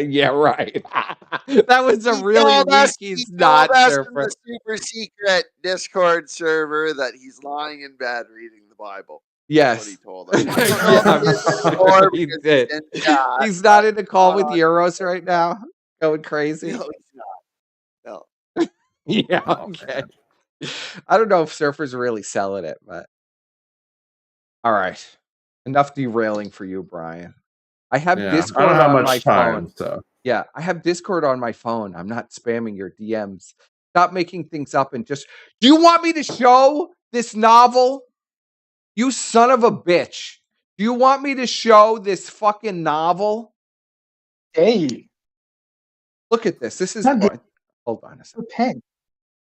Yeah, right. That was a really weak. He's not, Surfer. The super secret Discord server that he's lying in bed reading the Bible. Yes. That's what he told us. He did. He's not in a call with Yiros right now, going crazy. No, he's not. No. Yeah. Okay. I don't know if Surfer's really selling it, but all right. Enough derailing for you, Brian. I have Yeah, I Discord don't have on much my time, phone. so Yeah, I have Discord on my phone. I'm not spamming your DMs. Stop making things up and just. Do you want me to show this novel? You son of a bitch. Do you want me to show this fucking novel? Hey. Look at this. This is. Hold on a second. Pen.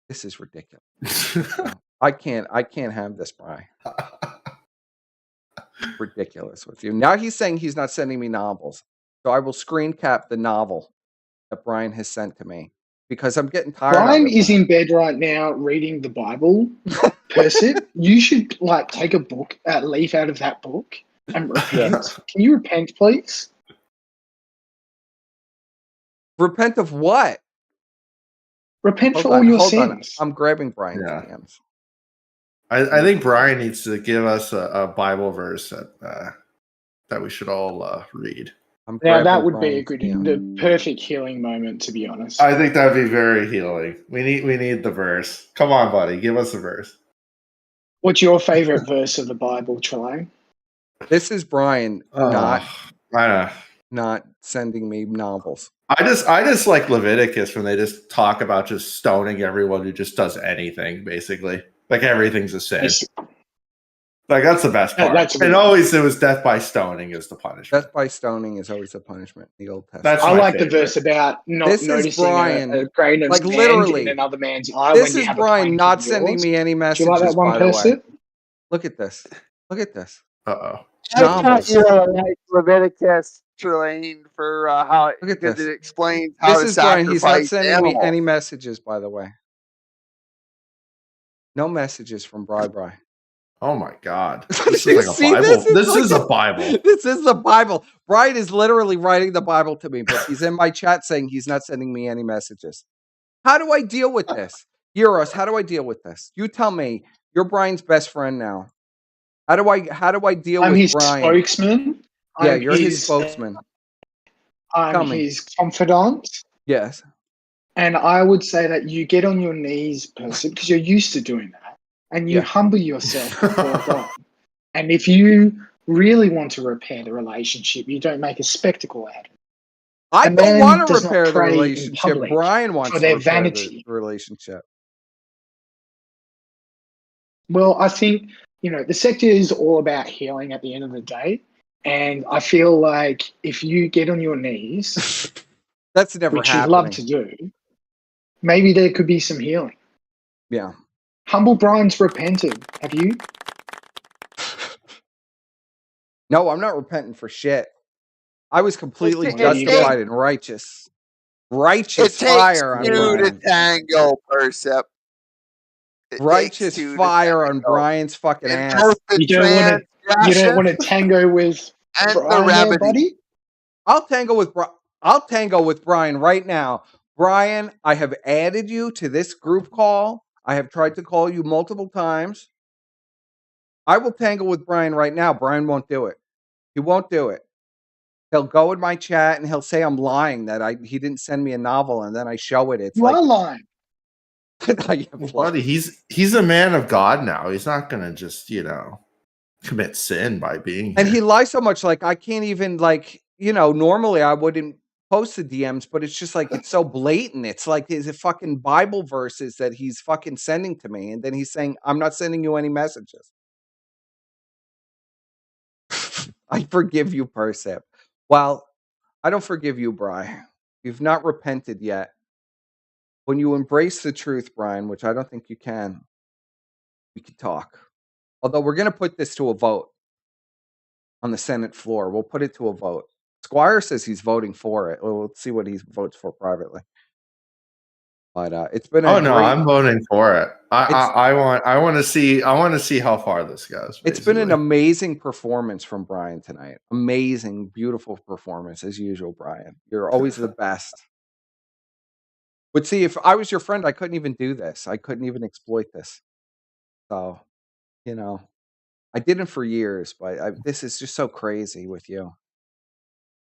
This is ridiculous. No, I can't have this, Brian. Ridiculous with you. Now he's saying he's not sending me novels. So I will screen cap the novel that Brian has sent to me because I'm getting tired Brian of it. is in bed right now reading the Bible. Persip, you should like take a book, leaf out of that book and repent. Can you repent, please? Repent of what? Repent for all your sins. I'm grabbing Brian's DMs. I think Brian needs to give us a Bible verse that we should all read. Now that would be the perfect healing moment, to be honest. I think that'd be very healing. We need the verse. Come on, buddy, give us a verse. What's your favorite verse of the Bible, Trelane? This is Brian not sending me novels. I just like Leviticus when they just talk about just stoning everyone who just does anything, basically. Like everything's a sin. Like that's the best part. And always it was death by stoning is the punishment. Death by stoning is always the punishment in the Old Testament. I like the verse about not noticing a grain of sand in another man's eye. This is Brian not sending me any messages. Do you like that one, by the way. Persip? Look at this. Look at this. Uh-oh. I thought you like Leviticus, Trelane, for how it explains how this to is Brian. He's not sacrifice sending me animals. any messages, by the way. No messages from Brian. Oh my God. This is like a Bible. This is a Bible. This is the Bible. Brian is literally writing the Bible to me, but he's in my chat saying he's not sending me any messages. How do I deal with this? Yiros, how do I deal with this? You tell me. You're Brian's best friend now. How do I deal with his Brian? Spokesman. Yeah, you're his spokesman. I'm his confidant. Yes. And I would say that you get on your knees, Persip, because you're used to doing that. And you humble yourself before God. And if you really want to repair the relationship, you don't make a spectacle out of it. I don't want to repair the relationship. Brian wants for to their repair vanity. the relationship. Well, I think, the sector is all about healing at the end of the day. And I feel like if you get on your knees, that's never which happening. you love to do, maybe there could be some healing. Yeah. Humble Brian's repented. Have you? No, I'm not repenting for shit. I was completely justified and righteous. Righteous fire on Brian. To tango, Persip. Righteous fire on Brian's fucking ass. You don't want to tango with Brian there, buddy? I'll tango with Brian right now. Brian, I have added you to this group call. I have tried to call you multiple times. I will tangle with Brian right now. Brian won't do it. He won't do it. He'll go in my chat and he'll say I'm lying that he didn't send me a novel, and then I show it. It's you are lying. Buddy, he's a man of God now. He's not gonna just commit sin by being here. And he lies so much. Like I can't even normally I wouldn't post the DMs, but it's just like it's so blatant. It's like his fucking Bible verses that he's fucking sending to me, and then he's saying I'm not sending you any messages. I forgive you, Persip. Well, I don't forgive you, Brian. You've not repented yet. When you embrace the truth, Brian, which I don't think you can, we can talk. Although we're going to put this to a vote on the Senate floor. We'll put it to a vote. Squire says he's voting for it. We'll see what he votes for privately. But it's been. I'm voting for it. I want to see how far this goes. Basically. It's been an amazing performance from Brian tonight. Amazing, beautiful performance as usual, Brian. You're always the best. But see, if I was your friend, I couldn't even do this. I couldn't even exploit this. So, I didn't for years, but this is just so crazy with you.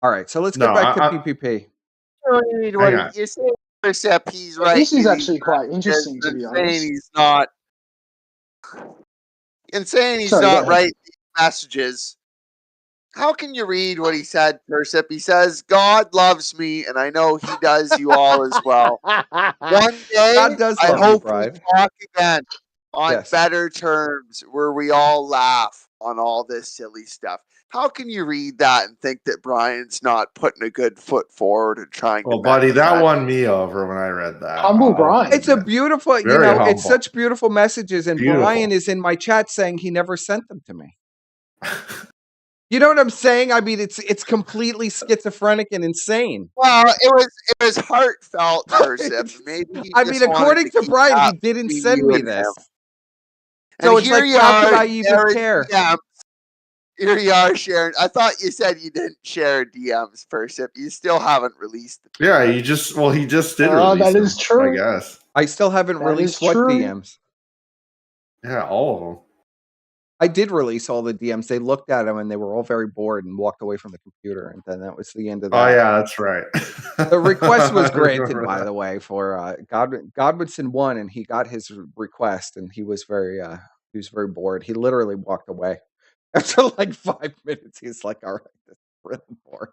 All right, so let's get back to PPP. What you say? Except he's right. This is actually quite interesting, to be honest. He's not. And saying he's not writing messages. How can you read what he said, Persip? He says, God loves me, and I know he does you all as well. One day, I hope we talk again on better terms where we all laugh on all this silly stuff. How can you read that and think that Brian's not putting a good foot forward and trying to... Well, buddy, that won me over when I read that. Humble Brian. It's a beautiful, it's such beautiful messages. And Brian is in my chat saying he never sent them to me. You know what I'm saying? I mean, it's completely schizophrenic and insane. Well, it was heartfelt, Persip. Maybe according to Brian, he didn't send me this. So it's like, how could I even care? Here you are sharing. I thought you said you didn't share DMs, Persip. You still haven't released them. Yeah, he just did release that them, is true. I guess. I still haven't released what DMs? Yeah, all of them. I did release all the DMs. They looked at them and they were all very bored and walked away from the computer. And then that was the end of that. Oh, yeah, that's right. The request was granted, by the way, for Godwinson won, and he got his request, and he was very bored. He literally walked away. After like 5 minutes, he's like, all right, this is really boring.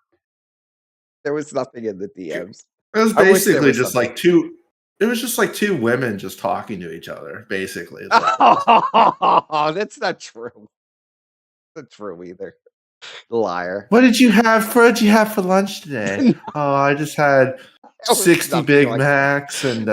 There was nothing in the DMs. It was basically just like two women just talking to each other, basically. Oh, that's not true. Not true either. Liar. What did you have for lunch today? Oh, I just had 60 Big Macs and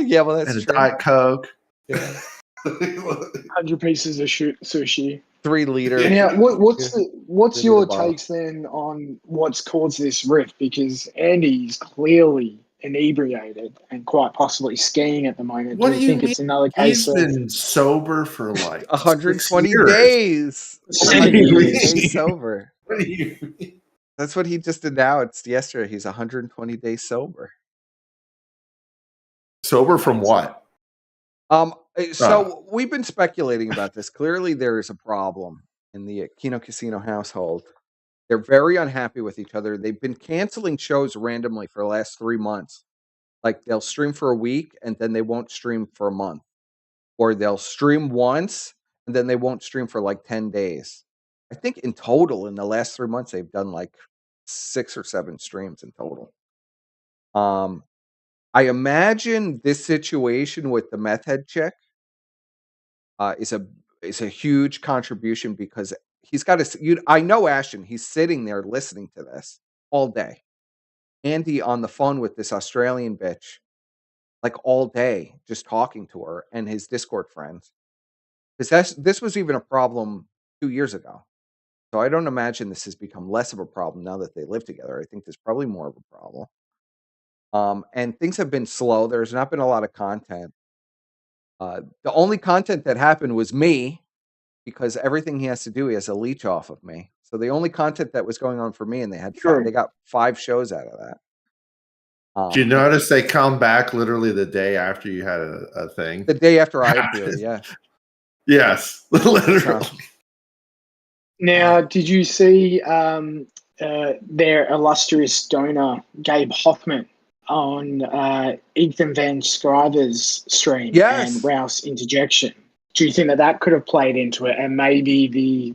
yeah, well, that's and a true. Diet Coke. Yeah. 100 pieces of sushi. 3 liters. Now, what's your takes then on what's caused this rift? Because Andy's clearly inebriated and quite possibly skiing at the moment. What do you think it's another case He's been sober for like 120 days. 120 days sober. What do you mean? That's what he just announced yesterday. He's 120 days sober. Sober from what? So we've been speculating about this. Clearly, there is a problem in the Kino Casino household. They're very unhappy with each other. They've been canceling shows randomly for the last 3 months. Like they'll stream for a week and then they won't stream for a month. Or they'll stream once and then they won't stream for like 10 days. I think in total, in the last 3 months, they've done like 6 or 7 streams in total. I imagine this situation with the meth head chick is a huge contribution because he's got to. I know Ashton. He's sitting there listening to this all day. Andy on the phone with this Australian bitch, like all day, just talking to her and his Discord friends. Because this was even a problem 2 years ago. So I don't imagine this has become less of a problem now that they live together. I think there's probably more of a problem. And things have been slow. There's not been a lot of content. The only content that happened was me, because everything he has to do, he has a leech off of me. So the only content that was going on for me, and they got 5 shows out of that. Did you notice they come back literally the day after you had a thing? The day after I appeared, yeah. Yes, literally. Now, did you see their illustrious donor, Gabe Hoffman, on Ethan Van Scriver's stream and Rouse interjection? Do you think that could have played into it, and maybe the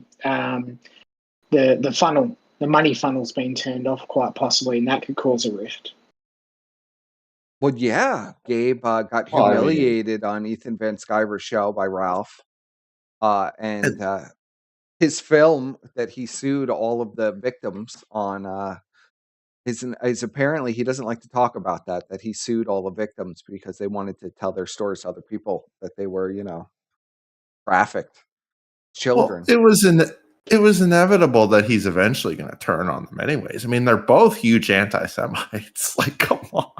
funnel, the money funnel's been turned off quite possibly, and that could cause a rift? Well, yeah, Gabe got humiliated on Ethan Van Sciver's show by Ralph, and his film that he sued all of the victims on is apparently he doesn't like to talk about that he sued all the victims because they wanted to tell their stories to other people, that they were, trafficked children. Well, it was inevitable that he's eventually going to turn on them anyways. I mean, they're both huge anti-Semites. Like, come on.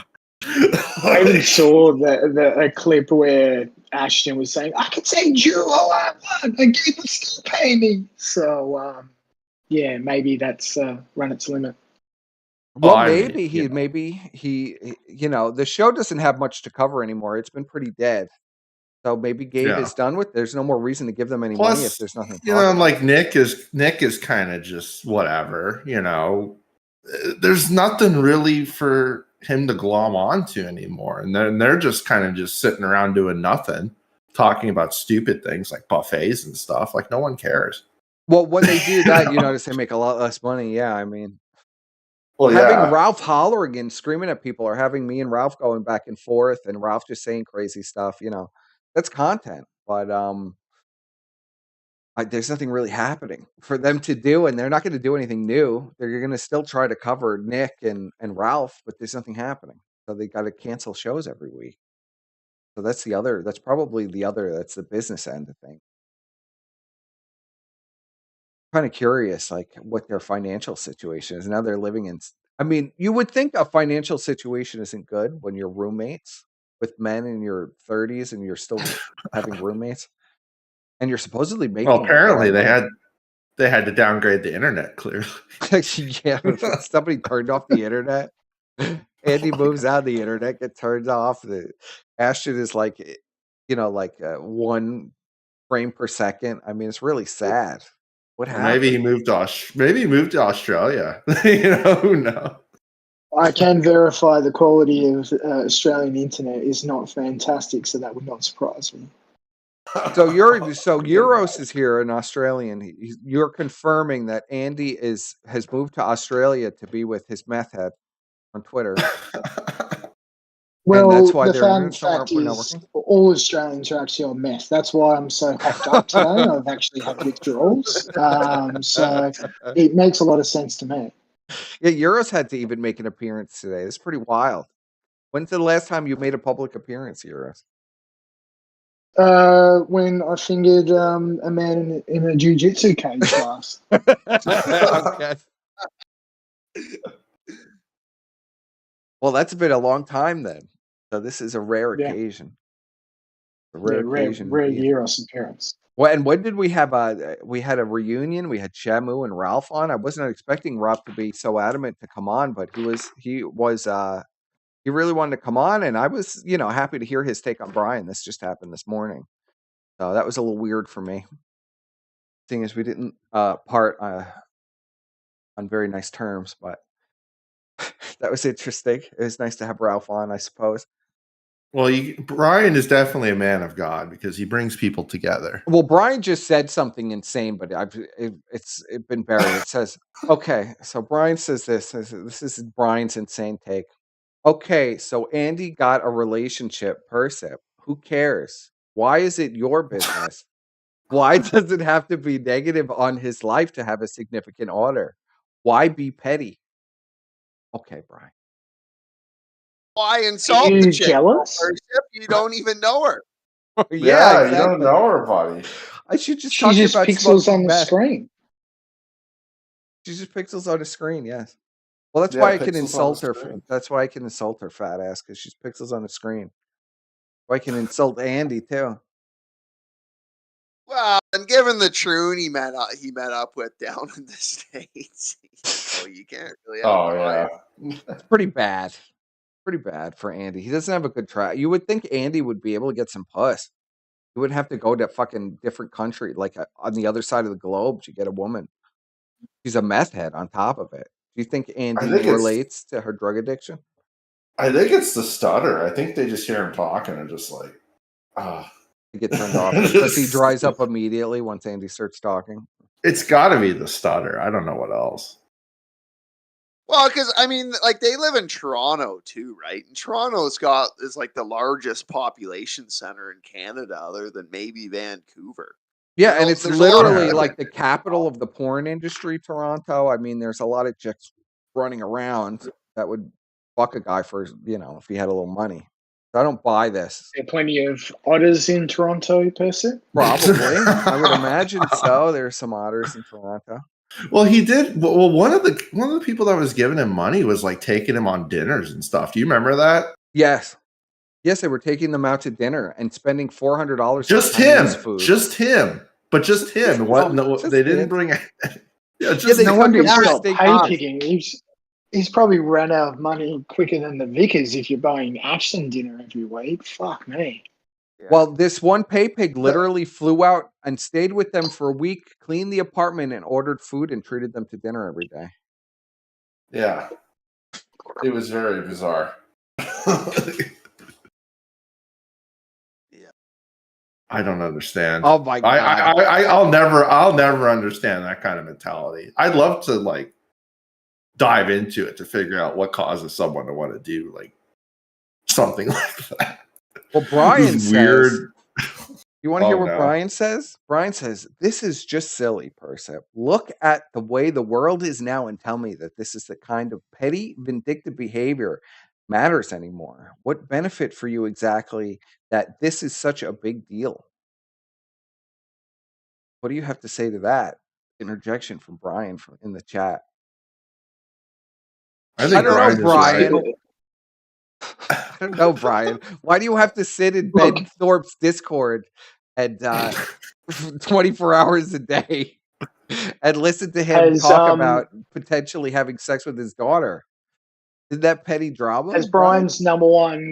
I even saw a clip where Ashton was saying, I can say Jew all I want, and Gabe will still pay me. So, yeah, maybe that's run its limit. Well, maybe he, the show doesn't have much to cover anymore. It's been pretty dead. So maybe Gabe is done with. There's no more reason to give them any money if there's nothing. And like Nick is kind of just whatever. There's nothing really for him to glom onto anymore. And they're just kind of just sitting around doing nothing, talking about stupid things like buffets and stuff. Like no one cares. Well, when they do that, you notice they make a lot less money. Yeah, I mean, well, having Ralph hollering and screaming at people, or having me and Ralph going back and forth, and Ralph just saying crazy stuff, that's content. But there's nothing really happening for them to do, and they're not going to do anything new. They're going to still try to cover Nick and Ralph, but there's nothing happening. So they got to cancel shows every week. So that's probably that's the business end of things. Kind of curious, like what their financial situation is. Now they're living in, I mean, you would think a financial situation isn't good when you're roommates with men in your 30s and you're still having roommates. And you're supposedly making. Well, apparently they had to downgrade the internet. Clearly, yeah. Somebody turned off the internet. Andy moves out, the internet gets turned off. The Ashton is like, 1 frame per second. I mean, it's really sad. What happened? Maybe he moved to Australia. Who knows? I can verify the quality of Australian internet is not fantastic, so that would not surprise me. So Yiros is here in Australian. You're confirming that Andy has moved to Australia to be with his meth head on Twitter. Well, and that's why the fact is, all Australians are actually on meth. That's why I'm so hopped up today. I've actually had withdrawals, so it makes a lot of sense to me. Yeah, Yiros had to even make an appearance today. It's pretty wild. When's the last time you made a public appearance, Yiros? When I fingered a man in a jiu-jitsu cage last. Okay. Well, that's been a long time then. So this is a rare occasion. A rare occasion. Rare Yiros appearance. Well, and when did we have we had a reunion? We had Shamu and Ralph on. I wasn't expecting Ralph to be so adamant to come on, but he really wanted to come on, and I was, happy to hear his take on Brian. This just happened this morning. So that was a little weird for me. Seeing as we didn't part on very nice terms, but that was interesting. It was nice to have Ralph on, I suppose. Well, Brian is definitely a man of God because he brings people together. Well, Brian just said something insane, but it's been buried. It says, okay, so Brian says this. This is Brian's insane take. Okay, so Andy got a relationship person. Who cares? Why is it your business? Why does it have to be negative on his life to have a significant order? Why be petty? Okay, Brian. Why insult the chick? Jealous? You don't even know her. Yeah, exactly. You don't know her, buddy. I should just She talk just about pixels on the screen. She's just pixels on the screen, yes. Well, that's why I can insult her. That's why I can insult her fat ass, because she's pixels on the screen. Why I can insult Andy too. Well, and given the troon he met up with down in the States, you can't really. It's pretty bad. Pretty bad for Andy. He doesn't have a good track. You would think Andy would be able to get some puss. He would have to go to a fucking different country, like on the other side of the globe, to get a woman. She's a meth head on top of it. Do you think Andy relates to her drug addiction? I think it's the stutter. I think they just hear him talking and just like, He get turned off because he dries up immediately once Andy starts talking. It's got to be the stutter. I don't know what else. Well, because I mean, like they live in Toronto too, right? And Toronto's is like the largest population center in Canada, other than maybe Vancouver. Yeah, and it's literally like the capital of the porn industry, Toronto. I mean, there's a lot of chicks running around that would fuck a guy for, if he had a little money. So I don't buy this. There are plenty of otters in Toronto, per se? Probably. I would imagine so. There's some otters in Toronto. Well, he did. Well, one of the people that was giving him money was like taking him on dinners and stuff. Do you remember that? Yes. Yes, they were taking them out to dinner and spending $400. Just him. But just him. They didn't bring. No wonder he's got pay picking. He's probably run out of money quicker than the Vickers if you're buying Ashton dinner every week. Fuck me. Well, this one pay pig literally flew out and stayed with them for a week, cleaned the apartment, and ordered food and treated them to dinner every day. Yeah. It was very bizarre. I don't understand. Oh my God. I'll never understand that kind of mentality. I'd love to like dive into it to figure out what causes someone to want to do like something like that. Well, Brian says, weird. You want to hear what no. Brian says? Brian says, this is just silly, Persip. Look at the way the world is now and tell me that this is the kind of petty, vindictive behavior matters anymore. What benefit for you exactly that this is such a big deal? What do you have to say to that? Interjection from Brian from in the chat. I don't know, Brian. Right. I don't know, Brian. Why do you have to sit in Ben Thorpe's Discord and 24 hours a day and listen to him talk about potentially having sex with his daughter? Did that petty drama? As Brian's number one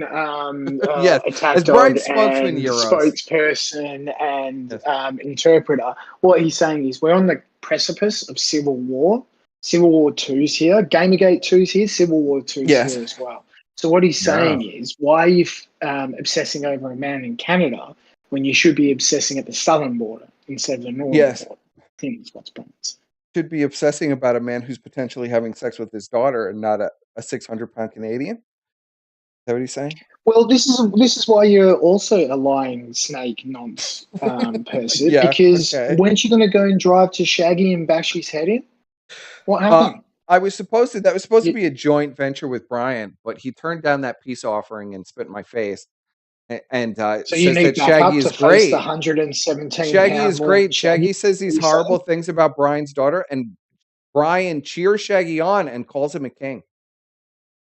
yes, attack as dog Brian's and spokesman, Yiros. spokesperson and interpreter, what he's saying is we're on the precipice of civil war. Civil War 2's here. Gamergate 2's here. Civil War 2's here as well. So what he's saying is, why are you obsessing over a man in Canada when you should be obsessing at the southern border instead of the northern border? I think that's what's Brian's. Should be obsessing about a man who's potentially having sex with his daughter and not a 600-pound Canadian? Is that what he's saying? Well, this is why you're also a lying snake nonce person. Yeah, because okay. weren't you going to go and drive to Shaggy and bash his head in? What happened? That was supposed to be a joint venture with Brian, but he turned down that peace offering and spit in my face. And So says you need that Shaggy is great. The 117 Shaggy is great. Shaggy says these horrible things about Brian's daughter, and Brian cheers Shaggy on and calls him a king.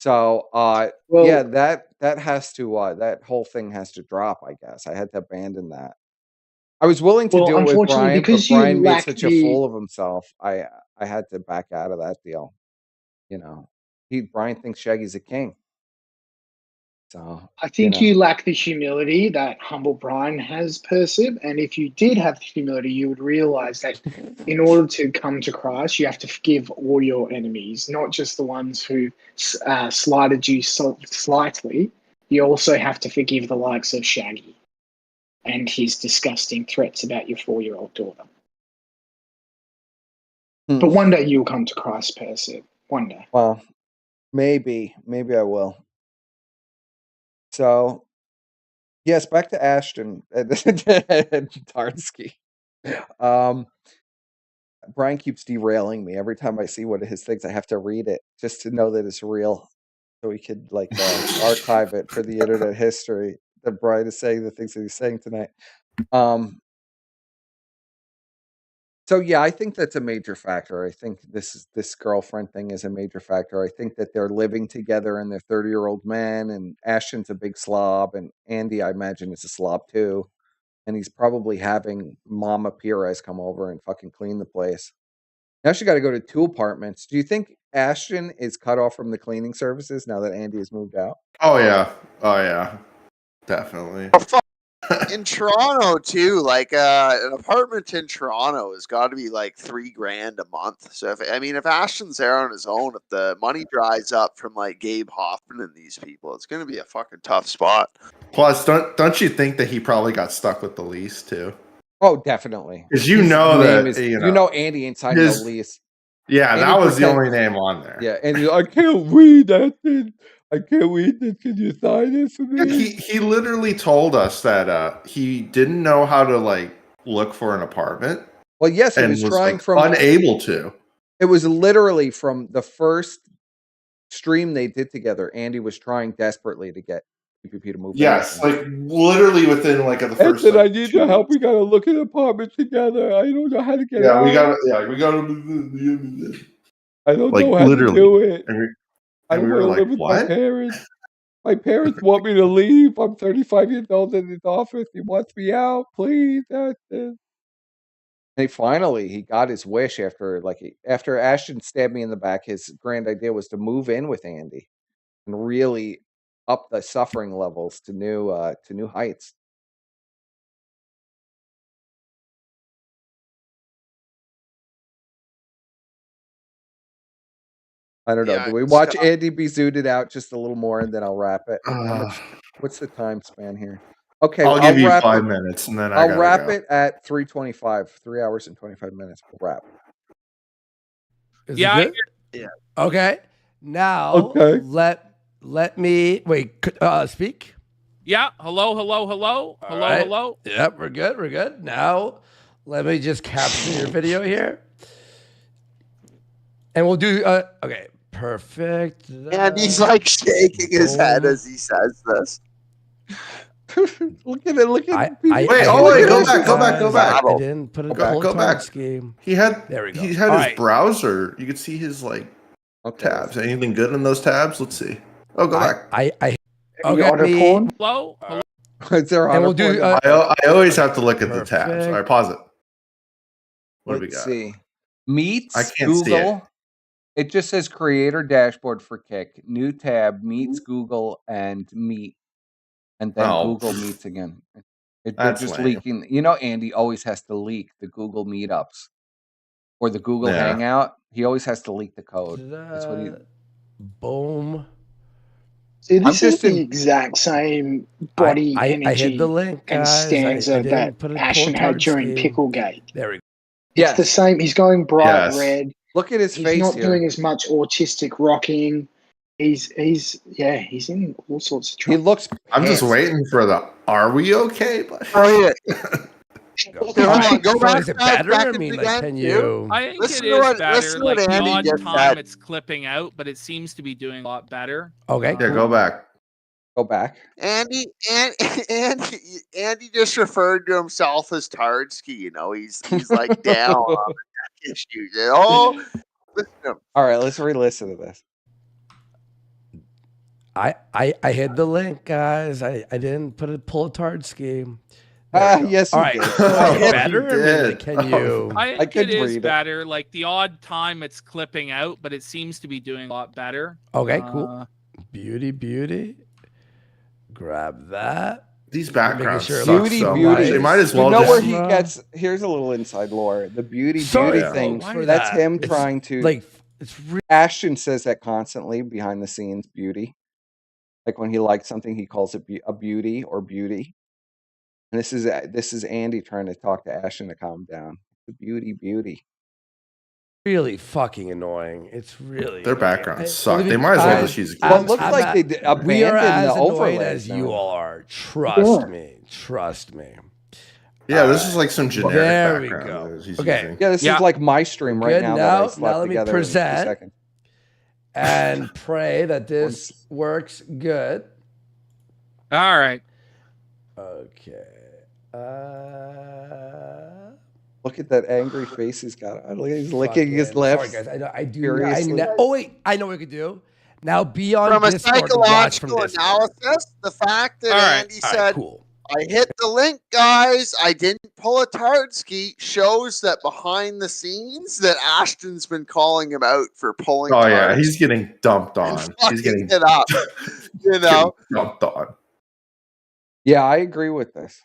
So yeah, that has to that whole thing has to drop. I guess I had to abandon that. I was willing to do it with Brian, but Brian made such a fool of himself. I had to back out of that deal. You know, Brian thinks Shaggy's a king. So I think you lack the humility that humble Brian has, Persib. And if you did have the humility, you would realize that in order to come to Christ, you have to forgive all your enemies, not just the ones who slighted you slightly. You also have to forgive the likes of Shaggy and his disgusting threats about your 4-year-old daughter. But one day you'll come to Christ, Persib. One day. Well, maybe I will. So, yes, back to Ashton and Tarnsky. Brian keeps derailing me every time I see one of his things. I have to read it just to know that it's real, so we could like archive it for the internet history. That Brian is saying the things that he's saying tonight. So yeah, I think that's a major factor. I think this girlfriend thing is a major factor. I think that they're living together and they're 30-year-old men, and Ashton's a big slob, and Andy, I imagine, is a slob too. And he's probably having Mama Perez come over and fucking clean the place. Now she got to go to 2 apartments. Do you think Ashton is cut off from the cleaning services now that Andy has moved out? Oh yeah, definitely. In Toronto too, like an apartment in Toronto has got to be like $3,000 a month. So if Ashton's there on his own, if the money dries up from like Gabe Hoffman and these people, it's going to be a fucking tough spot. Plus, don't you think that he probably got stuck with the lease too? Oh, definitely. Because you know that you know Andy ain't signed no lease. Yeah, Andy that was the only name on there. Yeah, and I can't read that thing. I can't read it. Can you sign it for me? He literally told us that he didn't know how to like look for an apartment. Well, yes, he was trying from unable to. It was literally from the first stream they did together. Andy was trying desperately to get PPP to move. Yes, like literally within like the first. I need your help. We gotta look at an apartment together. I don't know how to get out. We gotta. I don't like, know how literally. to do it. I don't we want were to live like, with my parents. My parents want me to leave. I'm 35 years old in his office. He wants me out. Please, Ashton. And he got his wish after Ashton stabbed me in the back. His grand idea was to move in with Andy and really up the suffering levels to new heights. I don't know. Yeah, Do we watch Andy be zooted out just a little more, and then I'll wrap it? How much? What's the time span here? Okay, I'll give you wrap 5 it. minutes, and then I'll gotta wrap go. it at 3:25. 3 hours and 25 minutes. We'll wrap. Is Yeah, it good? Yeah. Okay. Now Okay. let me speak. Yeah. Hello. Right. Yep, we're good. We're good. Now let me just capture your video here. And we'll do okay. Perfect. And he's like shaking his head as he says this. Look at it. Look at Wait, go back. I didn't put a Go back. scheme. He had There we go. He had All his right. browser. You could see his tabs. Anything good in those tabs? Let's see. Oh, go back. Okay. Hello. Is there and we'll do. I always have to look at the tabs. All right, pause it. What do we Let's got? see. Meets I can't see Google. It just says creator dashboard for Kick. New tab, meets Google and Meet. And then Google Meets again. They're That's just lame. leaking. You know, Andy always has to leak the Google Meetups or the Google Yeah. Hangout. He always has to leak the code. That's what he. Boom. See, this I'm is just the in- exact same body I energy hit the link, and guys. stanza I didn't that put a Ashton pull had card during scheme. Picklegate. There we go. It's the same. He's going bright Yes. red. Look at his He's face not here. doing as much autistic rocking. He's in all sorts of trouble. He looks. I'm just pissed. waiting for the. Are we okay? Oh yeah. All right, Go so back is it 5 better? I seconds mean, like, again, can too. you? I think Listen it to is what- better. listen to Like what the Andy odd just time said. it's clipping out, but it seems to be doing a lot better. Okay. Yeah, go back. Go back. Andy just referred to himself as Tardsky. You know, he's like down on the tech issues. Oh, listen to him. All right, let's re-listen to this. I hid the link, guys. I didn't put a pull-a-tard scheme. There we go. Yes, you All right. did. Is Oh, it better? you I mean, did. like, can you? I think it couldn't is read it. better. Like the odd time it's clipping out, but it seems to be doing a lot better. Okay, cool. Beauty. Grab that. These backgrounds sure it suck Beauty, so beauty. much. They might as well You know just. where he gets? Here's a little inside lore. The beauty Sorry, thing. for That's that. him It's trying to. like it's really Ashton says that constantly behind the scenes. Beauty. Like when he likes something, he calls it a beauty or beauty. And this is Andy trying to talk to Ashton to calm down. The beauty. really fucking annoying. It's really Their annoying. backgrounds suck. They might as well just use. Well, it looks like they abandoned we are as the annoyed overlay. as you all are. Trust me. Yeah, this is like some generic There we background go. that he's Okay. using. Yeah, this is like my stream right Good. now. Now- That I slapped now let me together in 2 present. seconds. And pray that this works good. All right. Okay. Look at that angry face he's got. Look, he's licking his lips. Sorry, guys. I do. furiously. Oh wait, I know what we could do. Now be on From a Discord and watch from psychological Discord. analysis, the fact that All right. Andy All right, said, cool. I hit the link, guys. I didn't pull a Tardsky shows that behind the scenes that Ashton's been calling him out for pulling. Oh yeah, tards he's getting dumped and on. He's fucking getting it up. You know, dumped on. Yeah, I agree with this.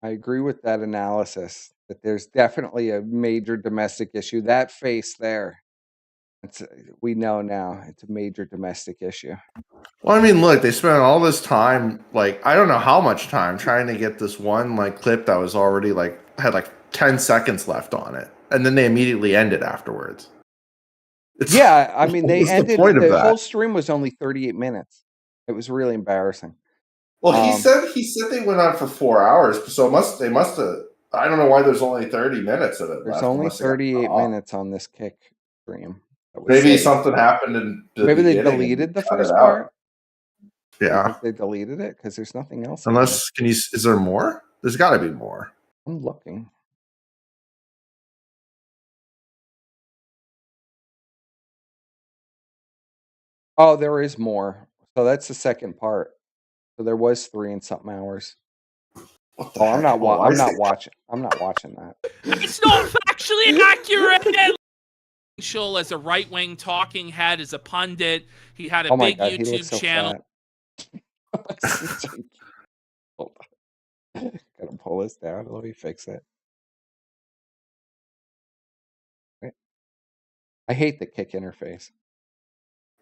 I agree with that analysis that there's definitely a major domestic issue. That face there, we know now it's a major domestic issue. Well, I mean, look, they spent all this time, like I don't know how much time, trying to get this one clip that was already had 10 seconds left on it, and then they immediately ended afterwards. Yeah, I mean, they What's the ended. point of The that? whole stream was only 38 minutes. It was really embarrassing. Well, he said they went on for 4 hours, so they must have. I don't know why there's only 30 minutes of it. There's left, only unless they got 38 cut off. minutes on this Kick stream. That was Maybe saved. something happened in the Maybe they beginning and deleted the cut first it out. part. Yeah. I think they deleted it because there's nothing else. in Unless, is there more? There's got to be more. there. I'm looking. Oh, there is more. So that's the second part. So there was 3 and something hours. What the Oh, I'm heck? not. Why I'm is not it- watching. I'm not watching that. It's not factually accurate. As a right-wing talking head, as a pundit, he had a Oh my big God, he YouTube looks so channel. fat. Hold on. Gotta pull this down. Let me fix it. I hate the Kick interface.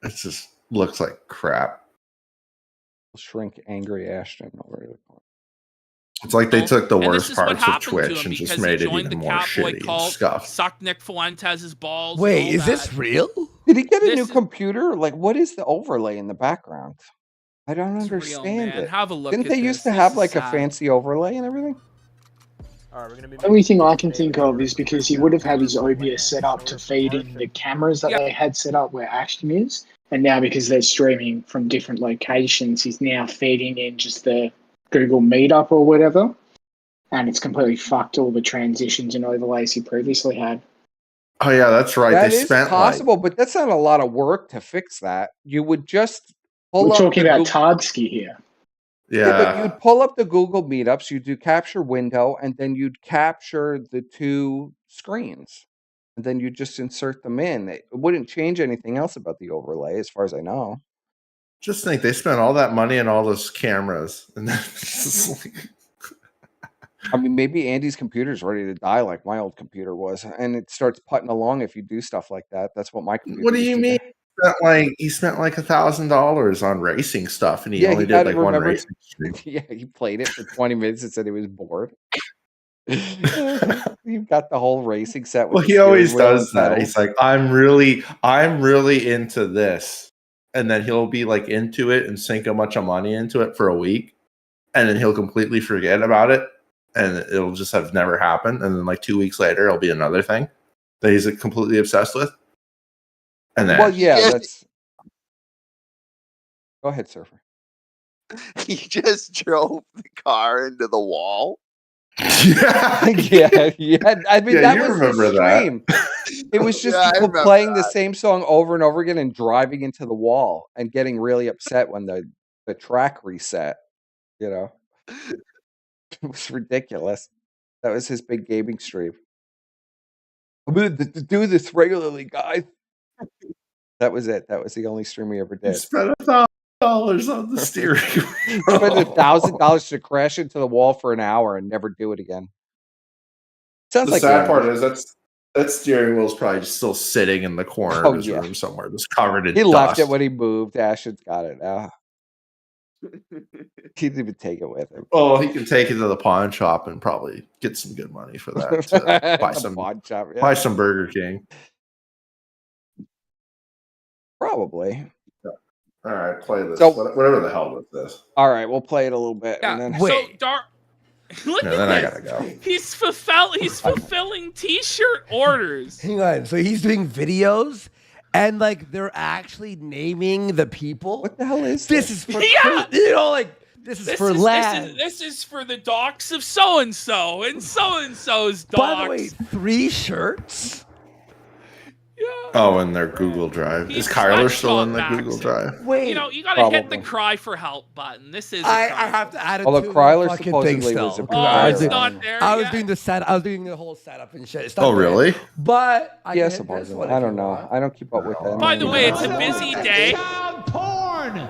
It just looks like crap. Shrink angry Ashton over the corner. It's like they took the And worst this is what parts of happened to Twitch him and just because made he it joined even the more Catboy shitty and cult, scuffed. sucked Nick Fuentes' balls. Wait, and all is this that. real? Did he get a This new is- computer? Like, what is the overlay in the background? I don't It's real, understand man. it. Have a look Didn't at they this. used to This have is like a sad. fancy overlay and everything? The only thing I can think of is because he would have had his OBS set up to feed in the cameras that they had set up where Ashton is. And now because they're streaming from different locations, he's now feeding in just the Google Meetup or whatever. And it's completely fucked all the transitions and overlays he previously had. Oh yeah, that's right. That they is spent possible, but that's not a lot of work to fix that. You would just pull We're up talking the about Google... Tardsky here. Yeah, but you'd pull up the Google Meetups, you'd do capture window, and then you'd capture the two screens. And then you just insert them in. It wouldn't change anything else about the overlay, as far as I know. just think they spent all that money on all those cameras, and then it's just like, I mean, maybe Andy's computer's ready to die like my old computer was, and it starts putting along if you do stuff like that. That's what my computer what do used you to mean? He spent like $1,000 on racing stuff, and he only did like one racing stream. Yeah, he played it for 20 minutes and said he was bored. You've got the whole racing set. With Well, the he always steering wheel does and that. pedals. He's like, I'm really into this, and then he'll be like into it and sink a bunch of money into it for a week, and then he'll completely forget about it, and it'll just have never happened. And then like 2 weeks later, it'll be another thing that he's like, completely obsessed with. And then, Well, yeah, that's. Go ahead, Surfer. He just drove the car into the wall. yeah. I mean, Yeah, that you was remember the that. stream. It was just Yeah, I people remember playing the that. same song over and over again and driving into the wall and getting really upset when the track reset. You know, it was ridiculous. That was his big gaming stream. I'm going to do this regularly, guys. That was it. That was the only stream we ever He did. spent $1,000 on the steering wheel. Spent $1,000 to crash into the wall for an hour and never do it again. Sounds The like sad Andy. part is that steering wheel's probably just still sitting in the corner of his room somewhere, just covered in He dust. left it when he moved. Ashton's got it now. He didn't even take it with him. Oh, he can take it to the pawn shop and probably get some good money for that. To buy The some pawn shop, yeah. buy some Burger King. Probably. All right, play this. So- Whatever the hell with this. All right, we'll play it a little bit. Yeah. And then... So Dark. Look No, at then I this. gotta go. He's fulfilling T-shirt orders. Hang on. So he's doing videos, and like they're actually naming the people. What the hell is this? this? Is for Yeah. you know, like this is for land. This is for the docks of so and so's docks. By the way, 3 shirts. Oh, in their Google Drive. He's Is Kyler not still in the Scott Google Maxon. Drive? Wait, You know, you gotta hit the Probably. cry for help button. This is. I have to add it Although to Kryler the fucking thing supposedly still. was a because Oh, I was it's doing- not there. I was yet? doing the set. I was doing the whole setup and shit. It's not Oh, there. really? But I Yeah, can hit this supposedly. one I if don't you know. want. I don't keep up with that. By the way, it's a Oh, busy day. Porn.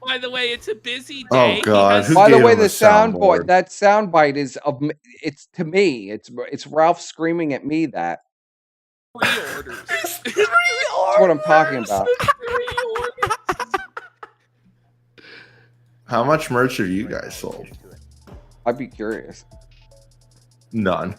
By the way, it's a busy Oh, day. He God. has- Who By the gave way, him a the soundboard? that soundbite is of. It's to me. It's Ralph screaming at me. That. Pre-orders. That's what I'm talking about. How much merch have you guys sold? I'd be curious. None.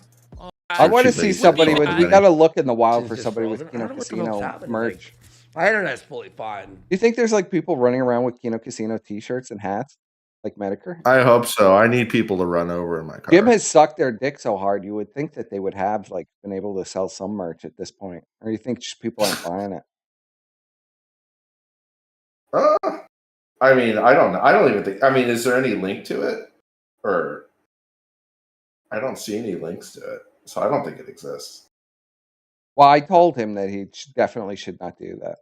I want to see somebody with. We got to look in the wild It's for just somebody frozen. with I Kino don't know what the hell's Casino happening. merch. My internet's fully fine. Do you think there's like people running around with Kino Casino T-shirts and hats, like Medicare? I hope so. I need people to run over in my car. Jim has sucked their dick so hard. You would think that they would have like been able to sell some merch at this point, or you think just people aren't buying it? I mean, I don't know. I don't even think. I mean, is there any link to it? Or I don't see any links to it, so I don't think it exists. Well, I told him that he definitely should not do that.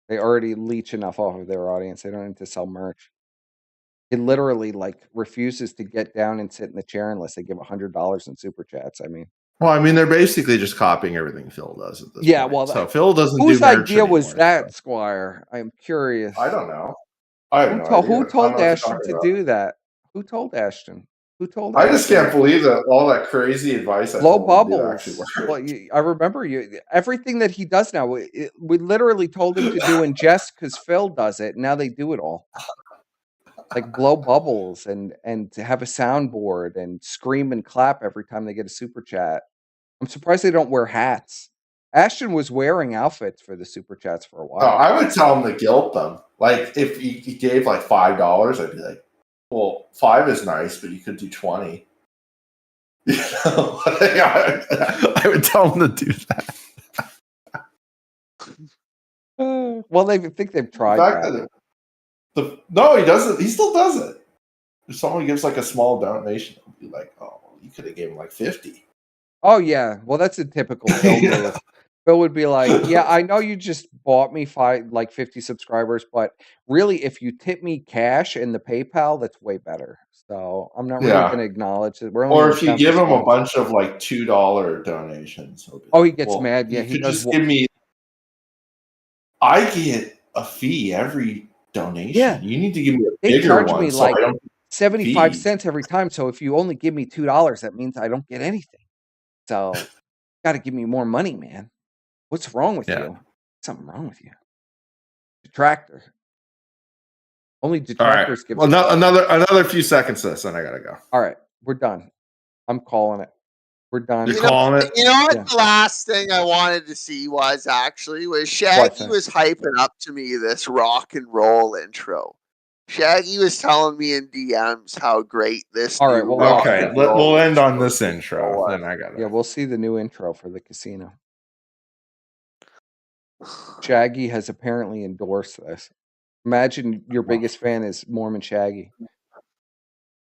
They already leech enough off of their audience. They don't need to sell merch. He literally like refuses to get down and sit in the chair unless they give $100 in super chats. I mean, Well, I mean, they're basically just copying everything Phil does at this yeah. point. Well, So Phil doesn't whose do merch idea was anymore, that, so- Squire? I'm curious. I don't know. I have no Who idea. told I don't know what you're Ashton talking to about. do that? Who told Ashton? Who told? I just can't believe that all that crazy advice. Blow bubbles. Well, I remember you. Everything that he does now, we literally told him to do in jest because Phil does it. And now they do it all. Like blow bubbles and to have a soundboard and scream and clap every time they get a super chat. I'm surprised they don't wear hats. Ashton was wearing outfits for the super chats for a while. Oh, I would tell him to guilt them. Like if he gave like $5, I'd be like, well, 5 is nice, but you could do 20. You know? I would tell him to do that. Well, they think they've tried that. No, he doesn't. He still does it. If someone gives like a small donation, I'll be like, oh, you could have given him like 50. Oh yeah, well that's a typical Phil move. Phil would be like, "Yeah, I know you just bought me 50 subscribers, but really, if you tip me cash in the PayPal, that's way better." So I'm not really going to acknowledge it. Or if you give him a bunch of like $2 donations, he gets mad. Yeah, he does. Just give me. I get a fee every donation. Yeah, you need to give me a they bigger charge one. me So like I don't 75 cents every time. So if you only give me $2, that means I don't get anything. So got to give me more money, man. What's wrong with you? Something wrong with you. Detractor. Only detractors give. Well, another few seconds to this, and I gotta go. All right, we're done. I'm calling it. We're done. You're calling it? You know what? The last thing I wanted to see was Shaggy was hyping up to me this rock and roll intro. Shaggy was telling me in DMs how great this. All right, well, okay. We'll end on this intro. Then I got it. Yeah, we'll see the new intro for the casino. Shaggy has apparently endorsed this. Imagine your biggest fan is Mormon Shaggy.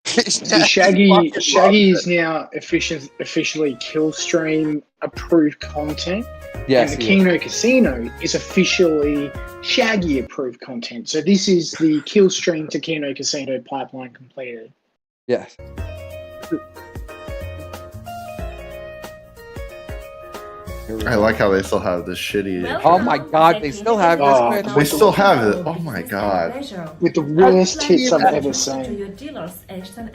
Shaggy is now officially Killstream approved content. Yes, and the Kino Casino is officially Shaggy approved content. So this is the Killstream to Kino Casino pipeline completed. Yes. I like how they still have this shitty. Oh my god, they still have this. They still have it. Oh my god. With the worst tits I've ever seen.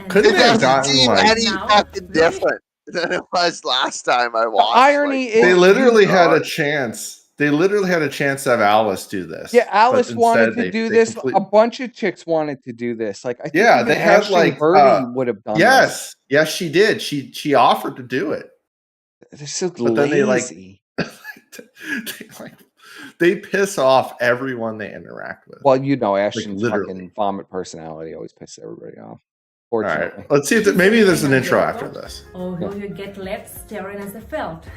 Couldn't they have gotten any fucking different than it was last time I watched? The irony is they literally had a chance. They literally had a chance to have Alice do this. Yeah, Alice wanted to do this. A bunch of chicks wanted to do this. Like, I think they had Ashton like Birdie would have done. Yes, yes, she did. She offered to do it. They're so lazy. They piss off everyone they interact with. Well, you know, Ashton's fucking vomit personality always pisses everybody off. All right, let's see if maybe there's an intro after this. Or will you get left staring at the felt?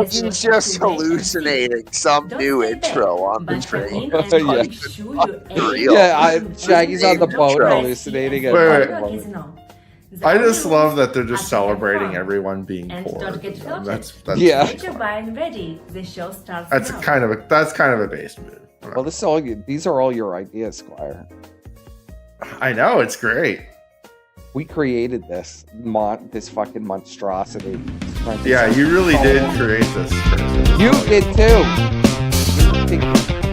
He's just hallucinating some new intro on the train. Shaggy's on the boat hallucinating. Wait. I just love that they're just celebrating everyone being poor. That's yeah. That's kind of a base move. Well, this is all you. These are all your ideas, Squire. I know, it's great. We created this fucking monstrosity. Yeah, you really did create this. You did too.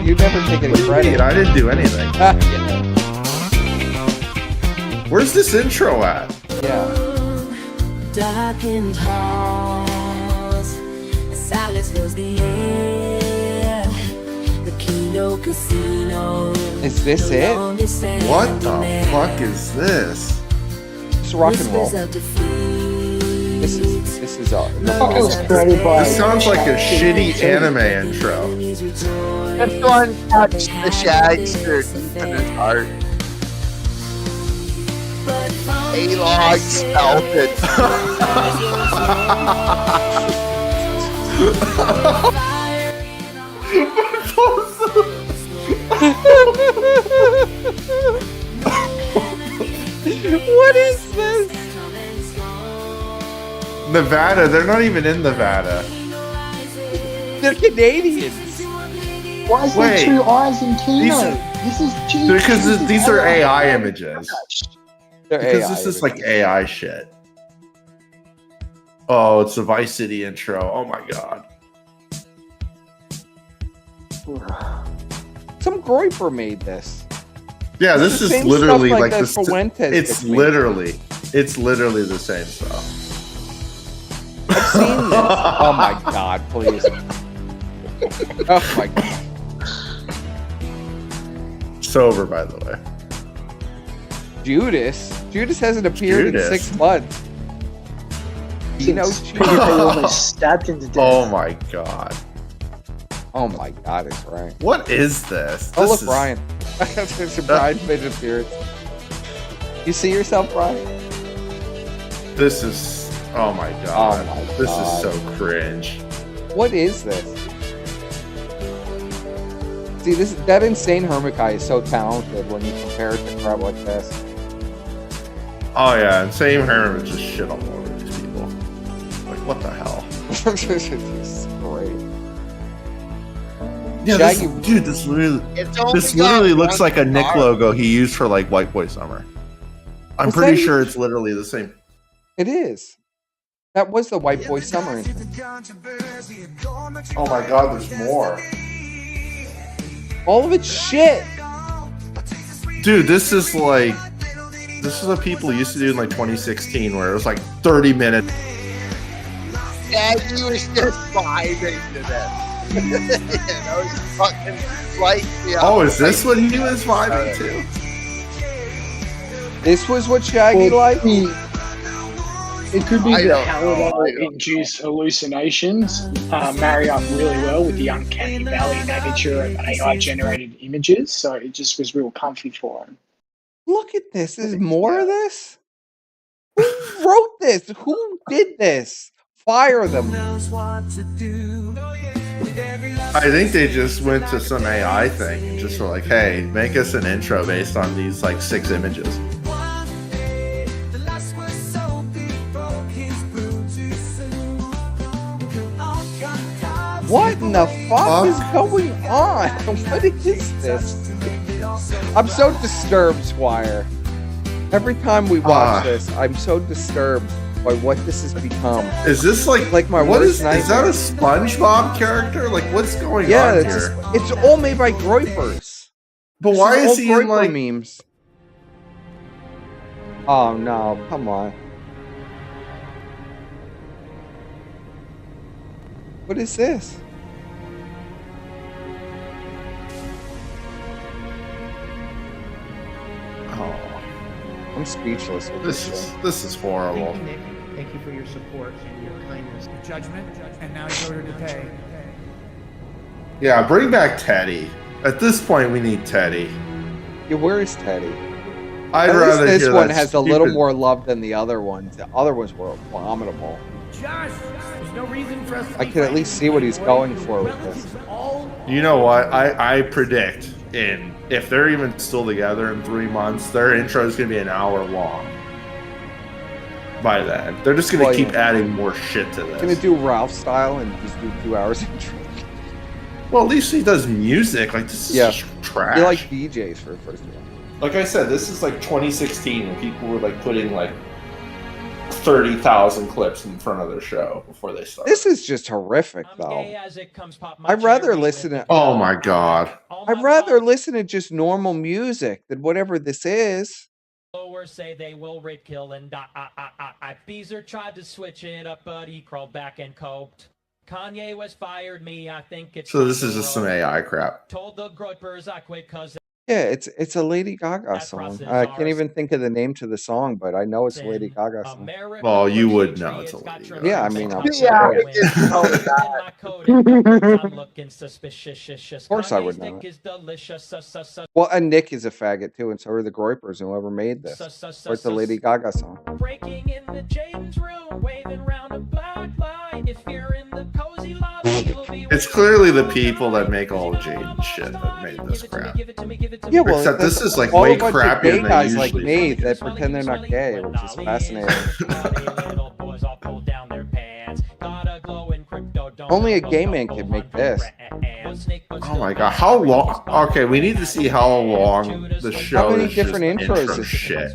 You never take any credit. I didn't do anything. Where's this intro at? Yeah. Darkened halls, silence fills the air. The Kino Casino. Is this it? What the fuck is this? It's rock and roll. This is all. This sounds like a shitty anime intro. This one touched the Shagster deep in his heart. A-Log felt it. What is this? Nevada? They're not even in Nevada. They're Canadians. Why is there two eyes in Kino? This is because these are AI images. Because this is like AI shit. Oh, it's the Vice City intro. Oh my god. Some Groiper made this. Yeah, this is literally like this. Fuentes It's literally It's literally the same stuff. I've seen this. Oh my god, please. Oh my god. Sober, by the way. Judas hasn't appeared in 6 months. Kino almost stabbed him to death. Oh my god. Oh my god, it's Brian. What is this? Oh, This look, is- Brian. It's Brian made an appearance. You see yourself, Brian? This is. Oh my god. Oh my This God. is so cringe. What is this? See, that insane hermit guy is so talented when you compare it to crap like this. Oh yeah, and same Herman just shit all over these people. Like, what the hell? This is great. Yeah, Shaggy- this literally, It's only this got literally looks one like a Nick star. logo he used for like White Boy Summer. I'm Was pretty that sure even- it's literally the same. It is. That was the White Boy Summer intro. Oh my god, there's more. All of it's shit. Dude, this is what people used to do in like 2016 where it was like 30 minutes. Yeah, he was just vibing to this. You know, he fucking liked the Oh, is this what he was vibing to? This was what Shaggy liked? It could be I the don't Halliday-induced hallucinations marry up really well with the uncanny valley nature of AI-generated images, so it just was real comfy for him. Look at this. There's more of this? Who wrote this? Who did this? Fire them. I think they just went to some AI thing and just were like, hey, make us an intro based on these like 6 images. What in the fuck is going on? What is this? I'm so disturbed, Squire. Every time we watch this, I'm so disturbed by what this has become. Is this like my what worst is that nightmare. a SpongeBob character? Like what's going Yeah, on it's, here? it's all made by Groypers. But This why all is he in Groyper like memes? Oh no, come on. What is this? Oh, I'm speechless with this. this is horrible. Thank you, Nick. Thank you for your support and your kindness. Your judgment, and now you're ordered to pay. Yeah, bring back Teddy. At this point, we need Teddy. Yeah, where is Teddy? I'd At least rather this hear one that has a little stupid- more love than the other ones. The other ones were abominable. Josh, there's no reason for us to I be can at least see what he's going for with relatives this. all You know what? I predict if they're even still together in 3 months, their intro is going to be an hour long. By then, they're just going to Well, keep yeah. adding more shit to Gonna this. do Ralph style and just do 2 hours intro. Well, at least he does music. Like this is Yeah. just trash. You like DJs for the first one. Like I said, this is like 2016 when people were like putting like 30,000 clips in front of their show before they started. This is just horrific, though. I'd rather listen to. Oh my god. I'd rather listen to just normal music than whatever this is. Followers say they will rape, kill, and die. Beezer tried to switch it up, but he crawled back and coped. Kanye was fired me. I think it's So this is just some AI crap. told the Groypers I quit cause Yeah, it's a Lady Gaga song. I can't even think of the name to the song, but I know it's a Lady Gaga song. Well, you would know it's a Lady Gaga. Yeah, I mean, I'm Yeah, sure. it's so bad. I'm looking suspicious. Of course I would know it. Well, and Nick is a faggot too, and so are the Groypers, whoever made this. Or it's a Lady Gaga song. Breaking in the Jaden's room, waving round a black light. If you're in the cozy lobby, we'll be It's clearly the people that make all Jade shit that made this crap. Yeah, well, Except this is like all way a bunch of crappier gay than they guys like usually me that pretend they're not gay, which is fascinating. Only a gay man could make this. Oh my god, how long? Okay, we need to see how long the show How many is just different intros intro is it? shit.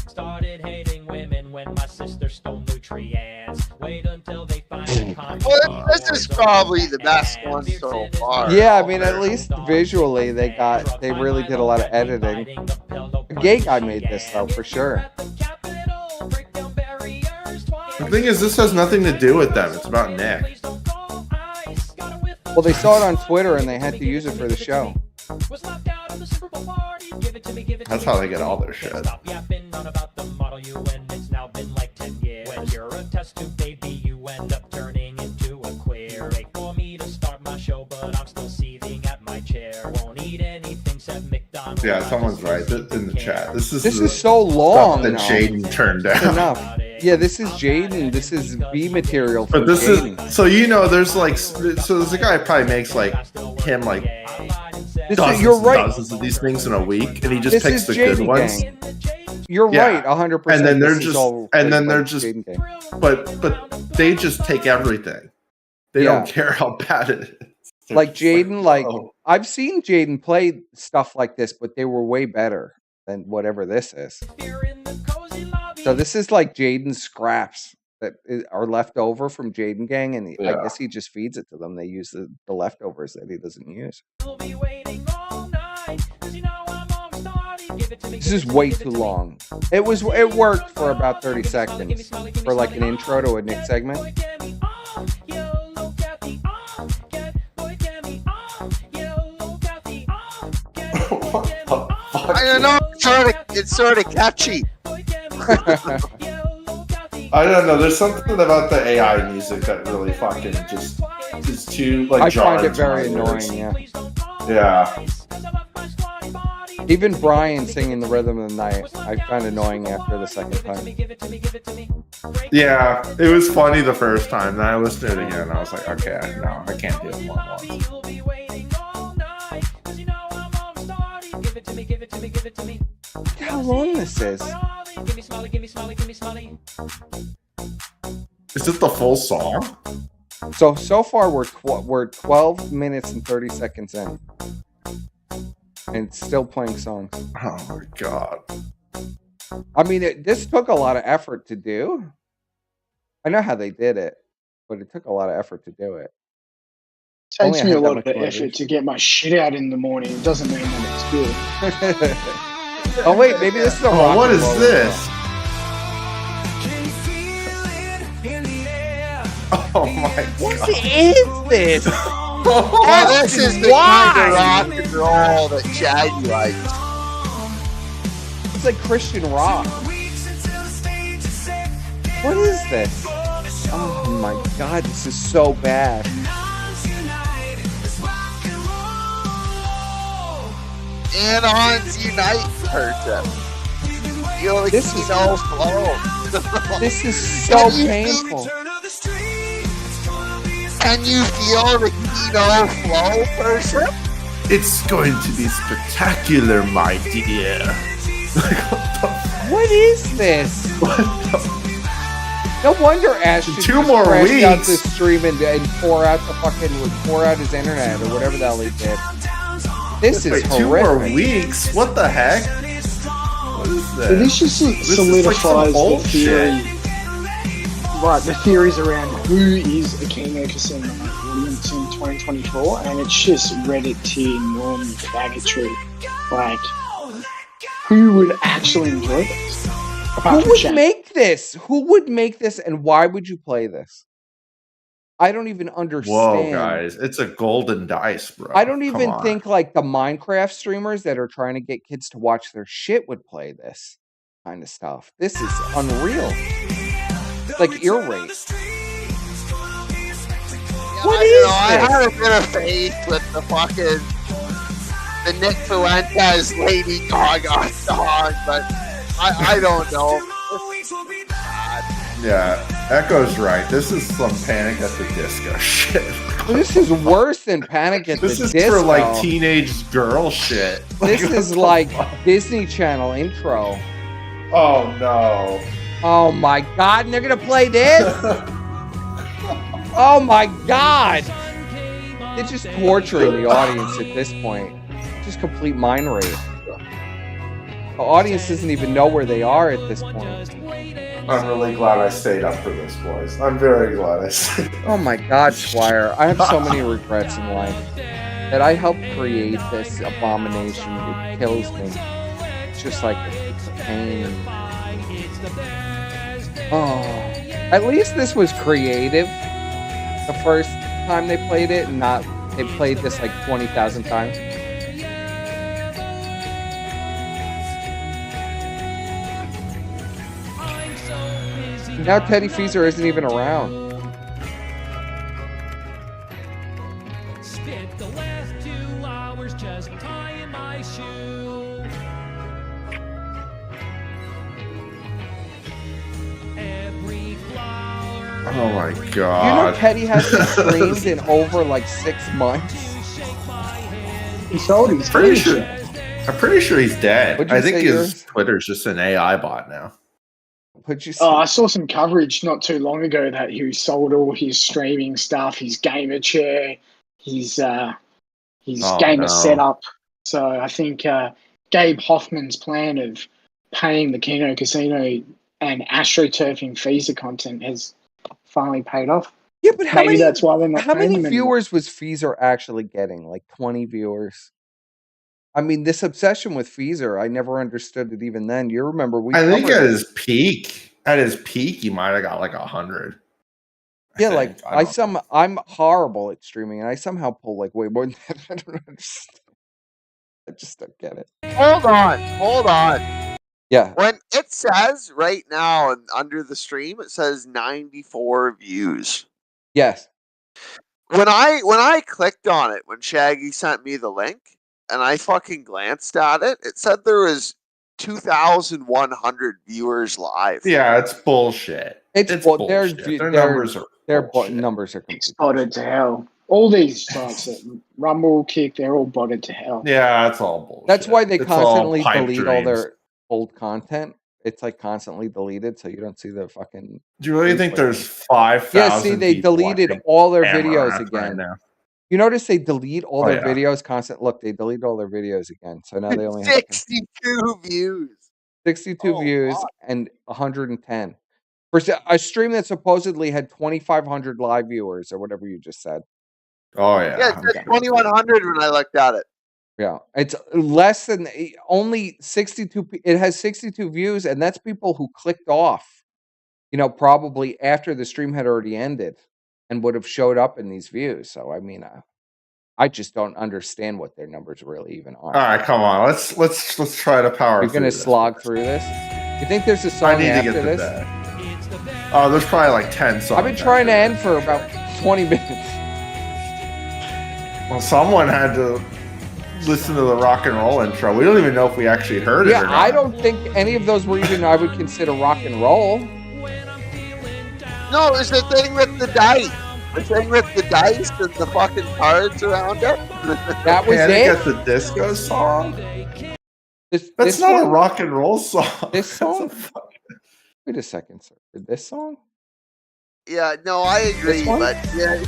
Started hating women when my sister stole nutrients. Wait until they find a Well, this is probably the best one so far. Yeah, I mean, at least visually, they really did a lot of editing. A gay guy made this though, for sure. thing is, this has nothing to do with them. It's about Nick. Well, they saw it on Twitter and they had to use it for the show. That's how they get all their shit. Yeah, someone's right in the chat. This is so long that now. Jaden turned down. It's enough. Yeah, this is Jaden. This is B material. But this is so there's like there's a guy who probably makes like him like dozens of these things in a week, and he just picks the good ones. You're right, 100%. And then they're just but they just take everything. They don't care how bad it is. Like Jaden, I've seen Jaden play stuff like this, but they were way better than whatever this is. So this is like Jaden's scraps that are left over from Jaden Gang, and I guess he just feeds it to them. They use the leftovers that he doesn't use. This is way too long. It worked for about 30 seconds for like an intro to a Nick segment. I don't know. It's sort of catchy. I don't know. There's something about the AI music that really fucking just is too like. I jarring find it very to my ears. annoying. Yeah. Even Brian singing the rhythm of the night, I found annoying after the second time. Yeah, it was funny the first time. Then I listened to it again, and I was like, okay, no, I can't do it more than once. Look how long this is. Is it the full song? So far we're 12 minutes and 30 seconds in, and it's still playing songs. Oh my god! I mean, this took a lot of effort to do. I know how they did it, but it took a lot of effort to do it. Takes me a lot of effort to get my shit out in the morning. It doesn't mean that it's good. Oh wait, maybe this is the rock. What is this? Oh my god! What is this? Oh, this is the kind of rock and roll that Chad likes. It's like Christian rock. What is this? Oh my god, this is so bad. Anons Unite person. Feel the Kino flow. This is so painful. Can you feel the Kino flow person? It's going to be spectacular, my dear. What is this? No wonder Ashton 2 more crashed out weeks. this stream and pour out his internet or whatever the hell he did. This is Wait, horrific. 2 more weeks? What the heck? What is So this just solidifies the theory. Right, the theories around who is a Kino Casino audience in 2024, and it's just Reddit tier norm faggotry. Like, who would actually enjoy this? Who would make this? Who would make this, and why would you play this? I don't even understand. Whoa, guys. It's a golden dice, bro. I don't Come even on. think like the Minecraft streamers that are trying to get kids to watch their shit would play this kind of stuff. This is unreal. It's like ear rape. What is I this? had a bit of faith with the Nick Fuentes Lady Gaga song, but I don't know. Yeah, Echo's right. This is some Panic at the Disco shit. This is worse than Panic at This the is Disco. for like teenage girl shit. This Like, is like Disney Channel intro. Oh no. Oh my god, and they're gonna play this? Oh my god! They're just torturing the audience at this point. Just complete mind rape. The audience doesn't even know where they are at this point. I'm really glad I stayed up for this, boys. I'm very glad I stayed up. Oh my god, Squire. I have so many regrets in life. That I helped create this abomination. It kills me. It's just like it's a pain. Oh. At least this was creative the first time they played it, and not they played this like 20,000 times. Now Teddy Feezer isn't even around. Spent the last 2 hours just tying my shoe. Every flower. Oh my You god. know Teddy hasn't streamed in over like 6 months. He sold his Pretty furniture. sure. I'm pretty sure he's dead. What'd you I think say, his Yiros? Twitter's just an AI bot now. What'd you say? Oh, I saw some coverage not too long ago that he sold all his streaming stuff, his gamer chair, his Oh, gamer no. setup. So I think Gabe Hoffman's plan of paying the Kino Casino and astroturfing Feezer content has finally paid off. Yeah, but Maybe that's why they're not how paying many him anymore. viewers was Feezer actually getting? Like 20 viewers. I mean, this obsession with Feezer, I never understood it even then. You remember I think covered at it. his peak, he might have got like 100. Yeah, like I'm horrible at streaming, and I somehow pull like way more than that. I don't understand. I just don't get it. Hold on. Yeah. When it says right now and under the stream, it says 94 views. Yes. When I clicked on it, when Shaggy sent me the link, and I fucking glanced at it, it said there was 2,100 viewers live. Yeah, it's bullshit. It's bullshit. Their numbers are numbers are Spotted to hell. All these sites, Rumble, Kick, they're all botted to hell. Yeah, it's all bullshit. That's why they It's all constantly pipe delete all dreams. their old content. It's like constantly deleted, so you don't see the fucking. Do you really think there's 5,000? Yeah, see, they deleted all their videos Amaranth right again. now. You notice they delete all Oh, their yeah. videos constant. Look, they delete all their videos again. So now they only have 62 views. 62 views and 110 for a stream that supposedly had 2,500 live viewers or whatever you just said. Oh yeah, Yeah, it said 2,100 when I looked at it. Yeah, it's less than only 62. It has 62 views, and that's people who clicked off. You know, probably after the stream had already ended, and would have showed up in these views. So I mean, I just don't understand what their numbers really even are. All right, come on. Let's try to power. You're gonna through slog through this. You think there's a I song need to after get to this? bed. Oh, there's probably like 10 songs. I've been trying to end for about 20 minutes. Well, someone had to listen to the rock and roll intro. We don't even know if we actually heard it. Yeah, or not. I don't think any of those were even I would consider rock and roll. No, it's the thing with the dice. The thing with the dice and the fucking cards around it. That was Panic it. at the Disco song. That's That's not a rock and roll song. This song. Wait a second, sir. This song? Yeah, no, I agree, This one? but yeah.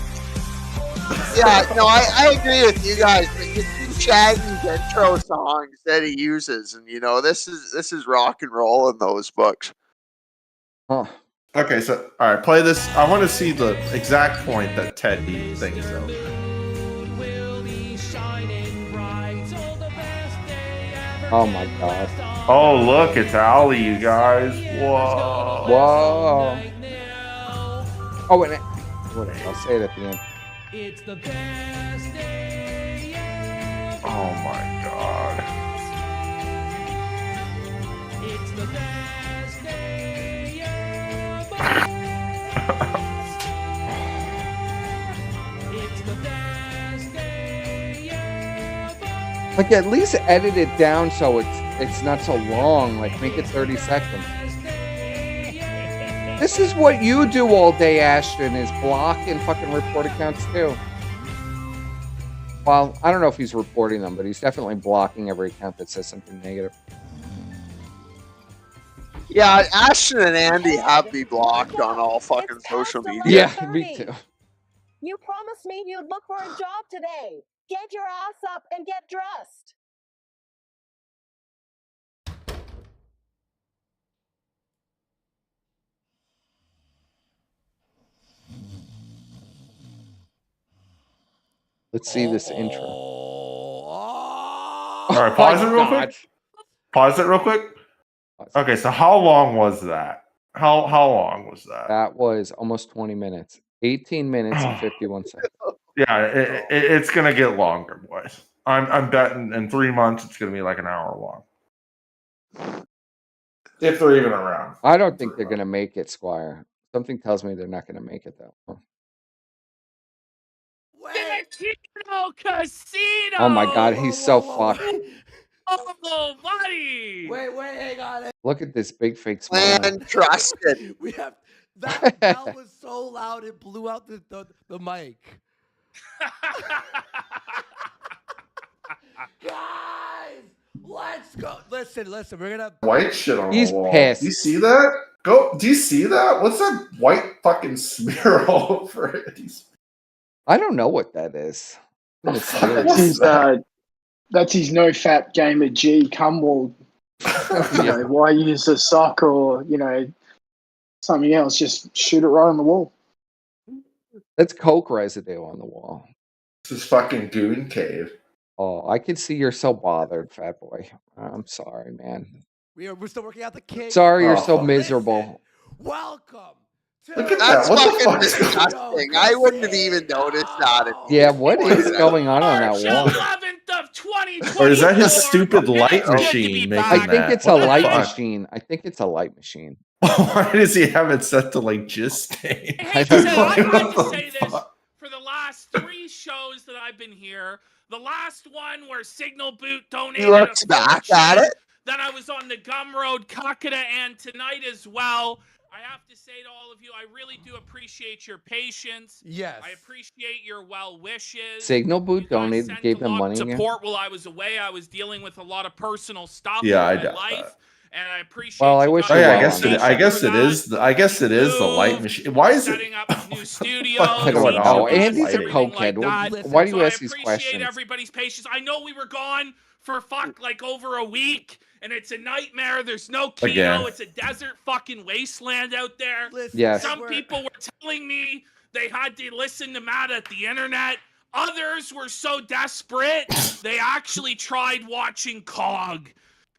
Yeah, no, I agree with you guys. But you see Shaggy's intro songs that he uses, and you know this is rock and roll in those books. Huh. Okay, so all right, play this. I want to see the exact point that Teddy thinks of. Oh my god. Oh look, it's Ali, you guys. Whoa. Whoa. Oh, and whatever. I'll say it at the end. It's the best day ever. Oh my god. It's the best day ever. It's the best day ever. Like at least edit it down so it's not so long. Like make it 30 seconds. This is what you do all day, Ashton, is block and fucking report accounts too. Well, I don't know if he's reporting them, but he's definitely blocking every account that says something negative. Yeah, Ashton and Andy have me blocked on all fucking social media. Yeah, me too. You promised me you'd look for a job today. Get your ass up and get dressed. Let's see this intro. All right, pause it real quick. Pause it real quick. Okay, so how long was that? How long was that? That was almost 20 minutes. 18 minutes and 51 seconds. Yeah, it's gonna get longer, boys. I'm betting in 3 months it's gonna be like an hour long. If they're even around. I don't think they're gonna make it, Squire. Something tells me they're not gonna make it that long. Kino Casino. Oh my god, he's so fucked. Oh, buddy. Wait, hang on. Look at this big fake smile. And trusted. We have that bell was so loud it blew out the mic. Guys, let's go. Listen. We're gonna White shit on He's the wall. pissed. Do you see that? Do you see that? What's that white fucking smear all over it? I don't know what that is. That's his no fap gamer G Cumwall. Why use a sock or something else? Just shoot it right on the wall. That's coke residue on the wall. This is fucking goon cave. Oh, I can see you're so bothered, fat boy. I'm sorry, man. We're still working out the kinks. Sorry you're so miserable. Welcome. Look at That's that. What the fucking fuck's going disgusting. I wouldn't have even noticed that. Yeah, what is going on that March wall? 11th of 2024. Or is that his stupid light machine making I think that? it's a What the light fuck? machine. I think it's a light machine. Why does he have it set to like just stain? I don't know. I've had to say this for the last 3 shows that I've been here. The last one where Signal Boot donated He looks a back fortune. at it. Then I was on the Gum Road Kakada and tonight as well. I have to say to all of you, I really do appreciate your patience. Yes. I appreciate your well wishes. Signal Boot donated, Sent gave a him lot money of again. support while I was away. I was dealing with a lot of personal stuff Yeah, I in my doubt life. that. And I appreciate Well, I you wish guys you Oh yeah, well I guess on it is. I guess it is the light machine. Why is it? setting up new studios. I don't Going know. on with Andy's a lighting? cokehead. Like Why do you so ask I these appreciate questions? everybody's patience. I know we were gone for like over a week, and it's a nightmare. There's no Kino. Again. It's a desert fucking wasteland out there. Yes. Some people were telling me they had to listen to Matt at the internet. Others were so desperate they actually tried watching COG.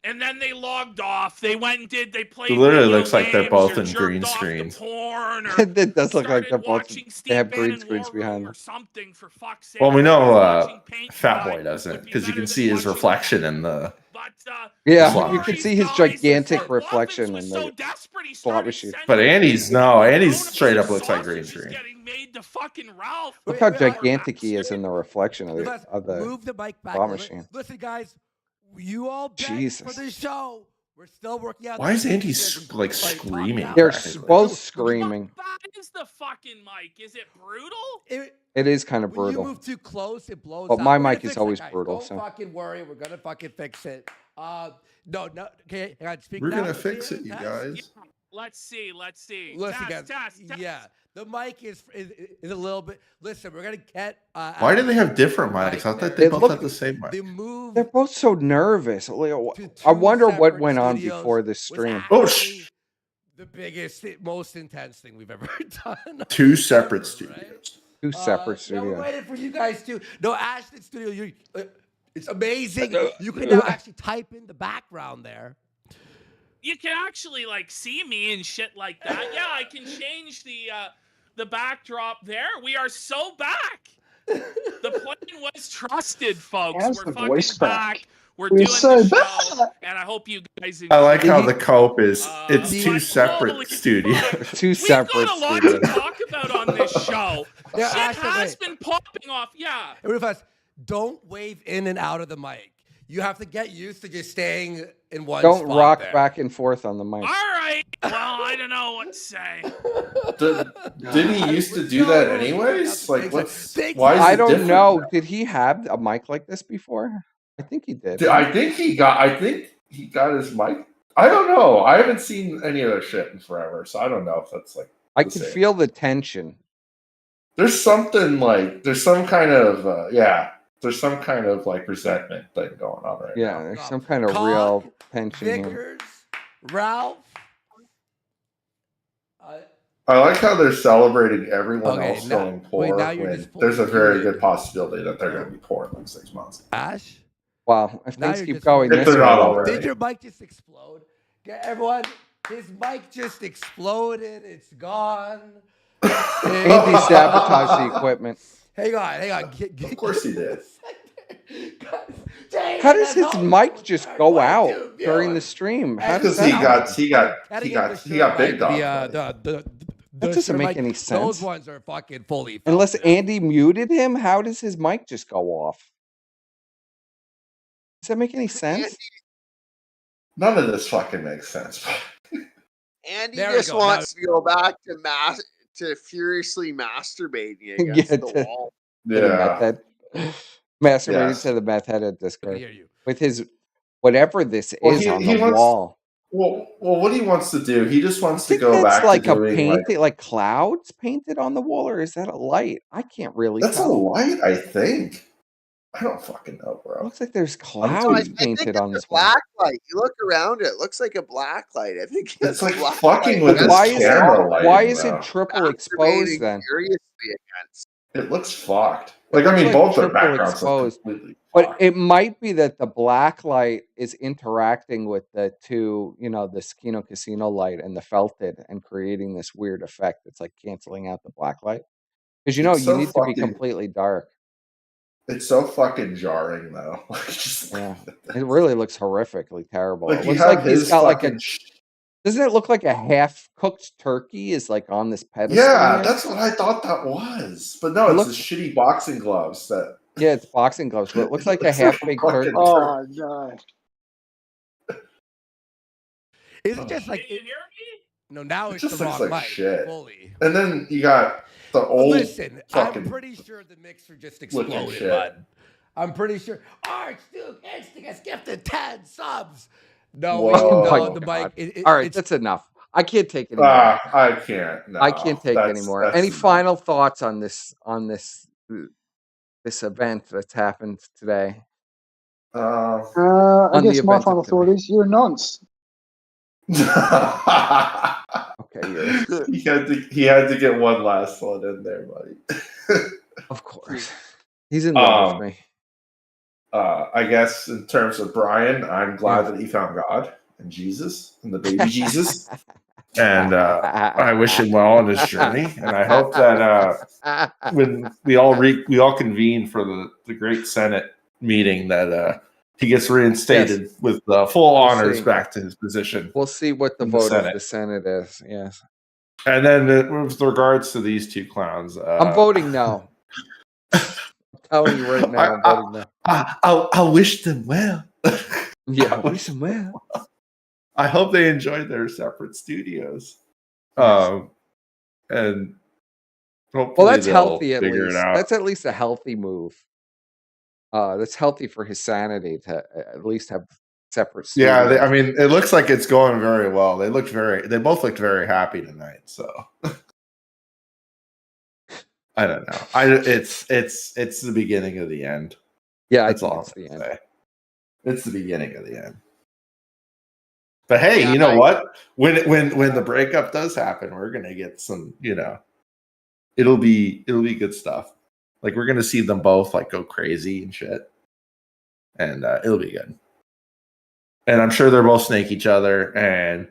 And then they logged off. They went and they played. It literally video looks like they're games both or in jerked green off to screens. porn, or It does look like they're started both. watching They have Steve green Bannon screens War behind Room them. or something, for fuck's sake. Well, we know Watching Paint Fat Dry Boy doesn't would be because you better can than see his watching reflection in the. Yeah, slot you can machine. see his gigantic reflection in the slot machine. But Andy's straight up looks like green screen. Look how gigantic he is in the reflection of Move the the mic back. slot machine. Listen, guys, you all bet Jesus. for the show. We're still working out. Why is the Andy kinks. like screaming? They're practically? both screaming. That is the fucking mic. Is it brutal? It is kind of When you brutal. move too close, it blows But out. my We're gonna mic is fix it, always guys. brutal, Don't so. fucking worry. We're gonna fucking fix it. No. Okay, hang on. Speak We're now. gonna fix it, you Test. guys. Let's see. Listen, Test. Yeah, the mic is a little bit. Listen, we're gonna get. Why do they have different mics? I thought they It both looked- had the same mic. The move They're both so nervous. I wonder what separate went on studios before this was stream. Oh, actually the biggest, most intense thing we've ever done. Two separate studios. Two separate No, we're studios. waiting for you guys too. No, Ashton Studio, it's amazing. You can now actually type in the background there. You can actually like see me and shit like that. Yeah, I can change the backdrop there. We are so back. The plane was trusted, folks. How's We're the fucking voice back? We're We're doing so the show, and I hope you guys enjoy. I like how Did the cope is. It's two holy separate studios. Two We've separate got a lot to studios. talk about on this show. Yeah, Shit Ashton, has wait. been popping off. Yeah. Real fast, don't wave in and out of the mic. You have to get used to just staying in one Don't spot rock there. back and forth on the mic. All right. Well, I don't know what to say. Didn't he used to do that anyways? Like, what's why is I it don't different know. now? Did he have a mic like this before? I think he did. I think he got his mic. I don't know. I haven't seen any of their shit in forever, so I don't know if that's like. I the can same. feel the tension. There's something like there's some kind of there's some kind of like resentment thing going on right Yeah, now. there's some kind of Cog, real tension here. Vickers, Ralph. I like how they're celebrating everyone Okay, else now- going poor wait, now you're when just there's a very muted. good possibility that they're going to be poor in like 6 months. Ash. Wow, if Now things you're keep just- going If this they're way, not already. Did your mic just explode? Get everyone. His mic just exploded. It's gone. Andy sabotaged the equipment. Hang on. Of course he did. How does his mic just go out during the stream? How does Because that he got big dog. That doesn't make any sense. Those ones are fucking fully. Unless Andy muted him, how does his mic just go off? Does that make any sense? None of this fucking makes sense. Andy just wants to go back to furiously masturbating against the wall. Yeah. Masturbating to the meth head at Discord. With his whatever this is on the wall. Well, what he wants to do, he just wants to go back like to doing a painted, like clouds painted on the wall, or is that a light? I can't really That's tell. a light, I think. I don't fucking know, bro. Looks like there's clouds painted on this black light. You look around it looks like a black light. I think it's like black fucking light. with this camera lighting. Why is it triple exposed then? It looks fucked. Like, I mean, both their backgrounds look completely. But it might be that the black light is interacting with the two, the Kino Casino light and the felted and creating this weird effect. It's like canceling out the black light. Because you need to be completely dark. It's so fucking jarring, though. It really looks horrifically terrible. Like, It looks like he's got like a. Doesn't it look like a half-cooked turkey is like on this pedestal? Yeah, here? that's what I thought that was. But no, it's the shitty boxing gloves that. Yeah, it's boxing gloves, but it looks like a half-baked turkey. Oh god! Is it just like? No, now it's just the looks wrong like mic. shit. Fully. And then you got the old. Listen, fucking I'm pretty sure the mixer just looking exploded, shit. bud. I'm pretty sure. Archduke Instinct has gifted 10 subs. No, the mic. All right, that's enough. I can't take anymore. I can't. No, I can't take anymore. Any final thoughts on this event that's happened today? I guess my final thought is you're a nonce. Okay, he had to get one last one in there, buddy. Of course, he's in love with me. I guess in terms of Brian, I'm glad that he found God and Jesus and the baby Jesus, and I wish him well on his journey. And I hope that when we all convene for the great Senate meeting, that he gets reinstated with full honors back to his position. We'll see what the vote of the Senate is. Yes. And then with regards to these two clowns, I'm voting no. I'm telling you right now, I'm voting no. I wish them well. Yeah, I wish them well. I hope they enjoyed their separate studios. And hopefully that's healthy at figure least. it out. That's at least a healthy move. That's healthy for his sanity to at least have separate studios. Yeah, I mean, it looks like it's going very well. They both looked very happy tonight. So I don't know. It's the beginning of the end. Yeah, that's all. It's the end. It's the beginning of the end. But hey, you know what? When the breakup does happen, we're gonna get some. It'll be good stuff. Like, we're gonna see them both like go crazy and shit, and it'll be good. And I'm sure they'll both snake each other, and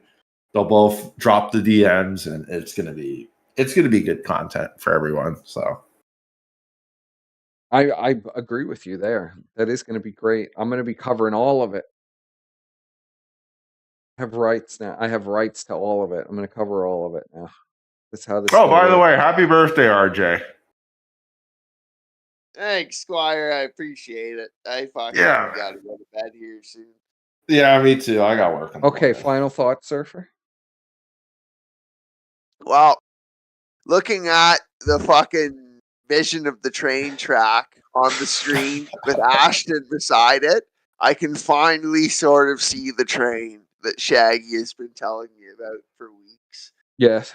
they'll both drop the DMs, and it's gonna be good content for everyone. So I agree with you there. That is going to be great. I'm going to be covering all of it. I have rights now. I have rights to all of it. I'm going to cover all of it now. That's how this. Oh, by the way, happy birthday, RJ. Thanks, Squire. I appreciate it. I fucking got to go to bed here soon. Yeah, me too. I got work. Okay, final thoughts, Surfer? Well, looking at the fucking vision of the train track on the screen with Ashton beside it, I can finally sort of see the train that Shaggy has been telling me about for weeks. Yes.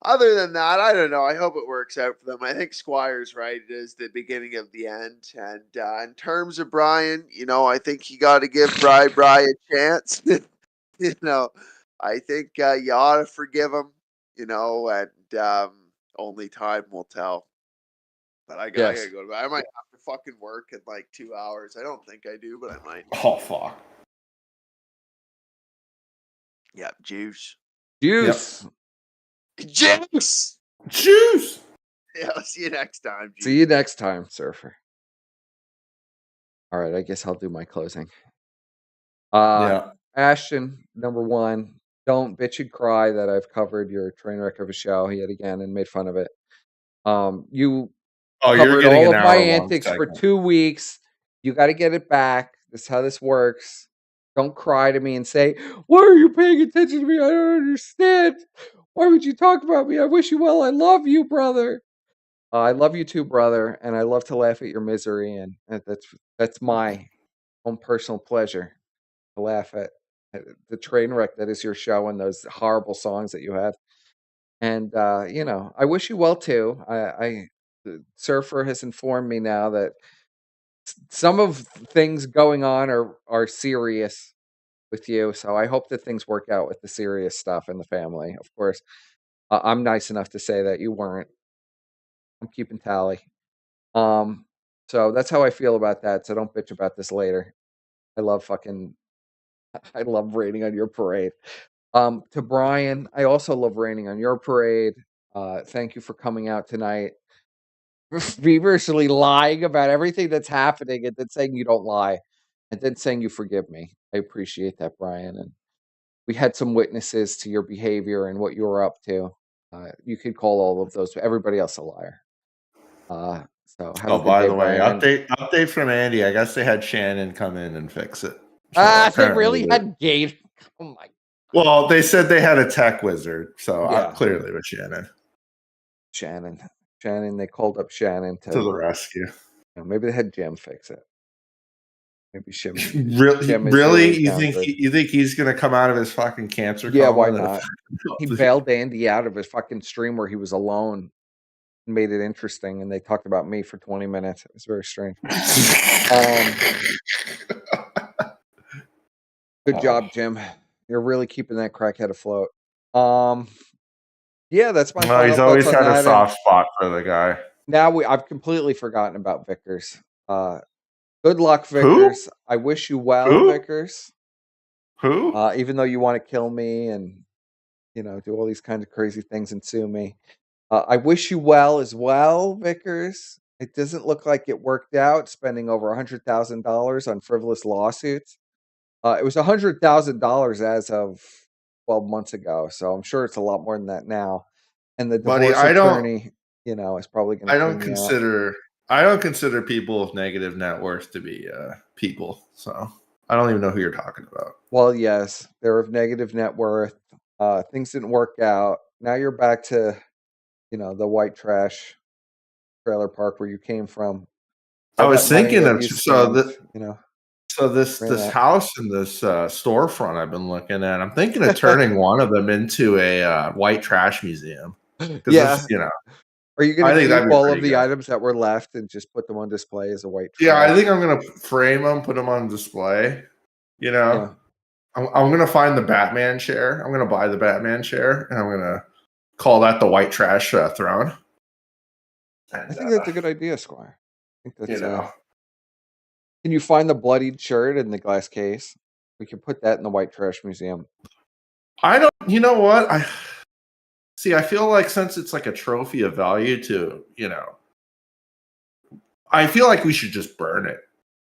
Other than that, I don't know. I hope it works out for them. I think Squire's right. It is the beginning of the end. And in terms of Brian, I think you got to give Bri a chance. I think you ought to forgive him, and only time will tell. But I gotta go to bed. I might have to fucking work in like 2 hours. I don't think I do, but I might. Oh, fuck. Yeah, juice. Juice. Juice. Juice. Yeah, I'll see you next time. Juice. See you next time, Surfer. All right, I guess I'll do my closing. Ashton, number one, don't bitch and cry that I've covered your train wreck of a show yet again and made fun of it. You you're covered getting all an of my hour-long antics for segment. 2 weeks. You got to get it back. This is how this works. Don't cry to me and say, "Why are you paying attention to me? I don't understand. Why would you talk about me? I wish you well. I love you, brother." I love you too, brother, and I love to laugh at your misery, and that's my own personal pleasure to laugh at the train wreck that is your show and those horrible songs that you have. And you know, I wish you well too. The Surfer has informed me now that some of things going on are serious with you, so I hope that things work out with the serious stuff in the family. Of course, I'm nice enough to say that you weren't. I'm keeping tally. So that's how I feel about that. So don't bitch about this later. I love raining on your parade. To Brian, I also love raining on your parade. Thank you for coming out tonight. Feverishly lying about everything that's happening and then saying you don't lie and then saying you forgive me. I appreciate that, Brian. And we had some witnesses to your behavior and what you were up to. You could call all of those, everybody else a liar. So have a good By day, the way, Brian. update from Andy. I guess they had Shannon come in and fix it. So They really had Gator. Oh my. Well, they said they had a tech wizard, so Yeah. clearly with Shannon. Shannon. They called up Shannon to the rescue. Maybe they had Jim fix it. Maybe Jim. Really? You think he's gonna come out of his fucking cancer? Yeah, coma why not? He bailed Andy out of his fucking stream where he was alone. Made it interesting, and they talked about me for 20 minutes. It was very strange. Good job, Jim. You're really keeping that crackhead afloat. Yeah, that's my final he's always thoughts on had a that, soft spot for the guy. Now I've completely forgotten about Vickers. Good luck, Vickers. I wish you well, Vickers. Who? Even though you want to kill me and do all these kinds of crazy things and sue me. I wish you well as well, Vickers. It doesn't look like it worked out, spending over $100,000 on frivolous lawsuits. It was $100,000 as of 12 months ago, so I'm sure it's a lot more than that now. And the divorce attorney, is probably going to. I don't consider people with negative net worth to be people. So I don't even know who you're talking about. Well, yes, they're of negative net worth. Things didn't work out. Now you're back to, the white trash trailer park where you came from. I was thinking of this house and this storefront I've been looking at. I'm thinking of turning one of them into a white trash museum. Yeah, are you going to keep all of the good. items that were left and just put them on display as a white trash? Yeah, I think I'm going to frame them, put them on display. I'm going to find the Batman chair. I'm going to buy the Batman chair, and I'm going to call that the white trash throne. And, I think that's a good idea, Squire. I think that's, can you find the bloodied shirt in the glass case? We can put that in the white trash museum. I don't. You know what? I feel like since it's like a trophy of value to, I feel like we should just burn it.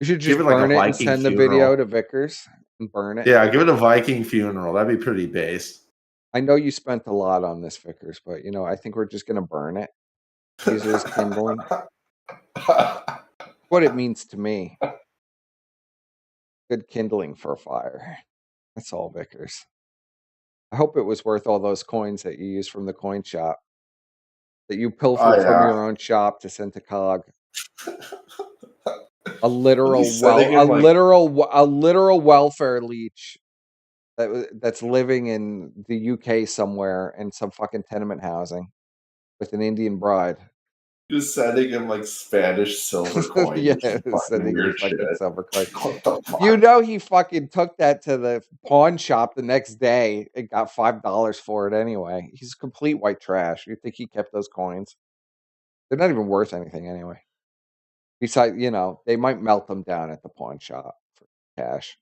We should just burn it and send the video to Vickers and burn it. Yeah, give it a Viking funeral. That'd be pretty base. I know you spent a lot on this, Vickers, but I think we're just gonna burn it. Use it as kindling. What it means to me. Good kindling for a fire. That's all, Vickers. I hope it was worth all those coins that you used from the coin shop. That you pilfered from your own shop to send to COG. A literal welfare leech that's living in the UK somewhere in some fucking tenement housing with an Indian bride. Just sending him like Spanish silver coins. Yeah, sending him fucking silver coins. He fucking took that to the pawn shop the next day and got $5 for it anyway. He's complete white trash. You think he kept those coins? They're not even worth anything anyway. Besides, they might melt them down at the pawn shop for cash.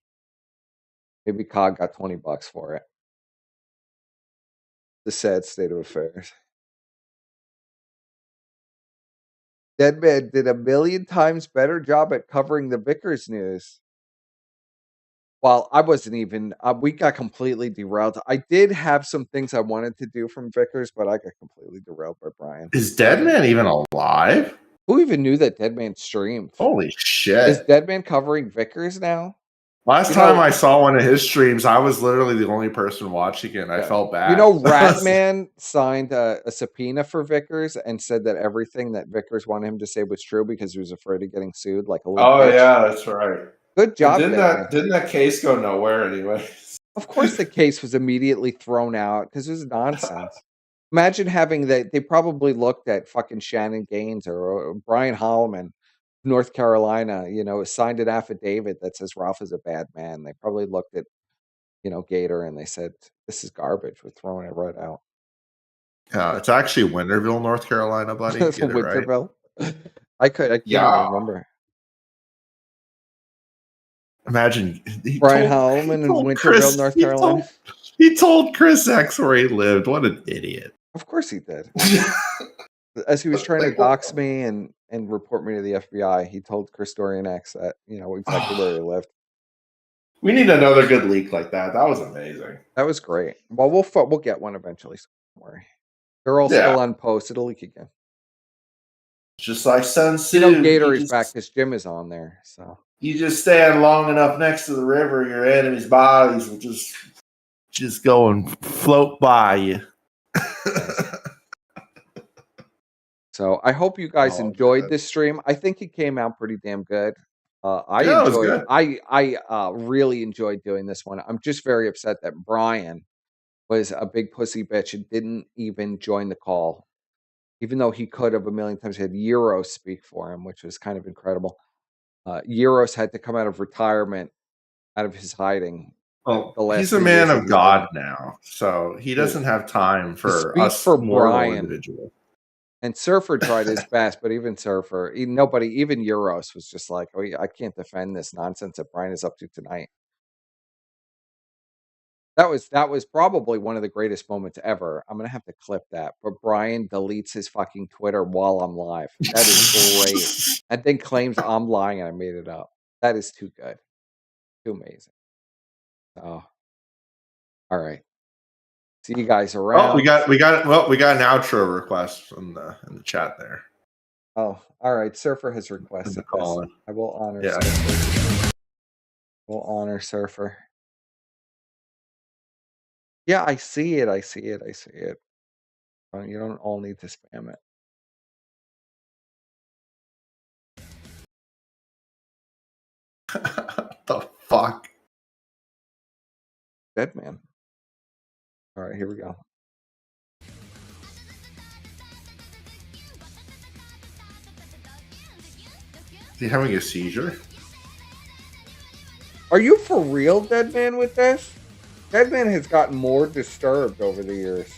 Maybe COG got $20 for it. The sad state of affairs. Deadman did a million times better job at covering the Vickers news. Well, I wasn't even. We got completely derailed. I did have some things I wanted to do from Vickers, but I got completely derailed by Brian. Is Deadman even alive? Who even knew that Deadman streamed? Holy shit! Is Deadman covering Vickers now? Last time I saw one of his streams, I was literally the only person watching it, and I felt bad. You know, Ratman signed a subpoena for Vickers and said that everything that Vickers wanted him to say was true because he was afraid of getting sued. Like a little bitch. Yeah, that's right. Good job. Didn't that case go nowhere anyway? Of course, the case was immediately thrown out because it was nonsense. Imagine having that. They probably looked at fucking Shannon Gaines or Brian Holloman, North Carolina, signed an affidavit that says Ralph is a bad man. They probably looked at, Gator and they said, this is garbage. We're throwing it right out. Yeah, it's actually Winterville, North Carolina, buddy. Get it Winterville? Right. I can't even remember. Imagine Brian Holloman in Winterville, North Carolina. He told Chris X where he lived. What an idiot. Of course he did. As he was trying to dox me and report me to the FBI, he told Chris Dorian X that, exactly where he lived. We need another good leak like that. That was amazing. That was great. Well, we'll get one eventually. So don't worry. They're all still on post. It'll leak again. Just like Sun Tzu. Gator is back. His gym is on there. So you just stand long enough next to the river, your enemies' bodies will just go and float by you. So I hope you guys enjoyed this stream. I think it came out pretty damn good. I really enjoyed doing this one. I'm just very upset that Brian was a big pussy bitch and didn't even join the call, even though he could have a million times. He had Yiros speak for him, which was kind of incredible. Yiros had to come out of retirement, out of his hiding. Well, he's a man of God now, so he doesn't have time for us mortal individuals. And Surfer tried his best, but even Surfer, even Yiros was just like, oh, I can't defend this nonsense that Brian is up to tonight. That was probably one of the greatest moments ever. I'm gonna have to clip that. But Brian deletes his fucking Twitter while I'm live. That is great. And then claims I'm lying and I made it up. That is too good. Too amazing. Oh. All right. See you guys around. Oh, we got an outro request in the chat there. Oh, all right. Surfer has requested this. I will honor Surfer. We'll honor Surfer. Yeah, I see it. You don't all need to spam it. The fuck? Dead man. All right, here we go. Is he having a seizure? Are you for real, Deadman, with this? Deadman has gotten more disturbed over the years.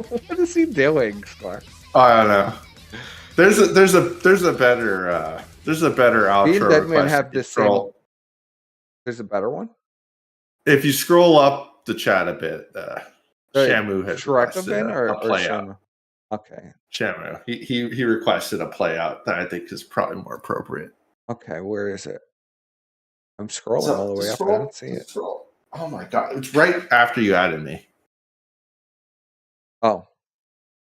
What is he doing, Squire? I don't know. There's a better outro. Me and Deadman have the same. There's a better one. If you scroll up the chat a bit, Shamu has requested a play out. Okay. Shamu. He requested a play out that I think is probably more appropriate. Okay, where is it? I'm scrolling all the way up. I don't see it. Oh my god! It's right after you added me. Oh,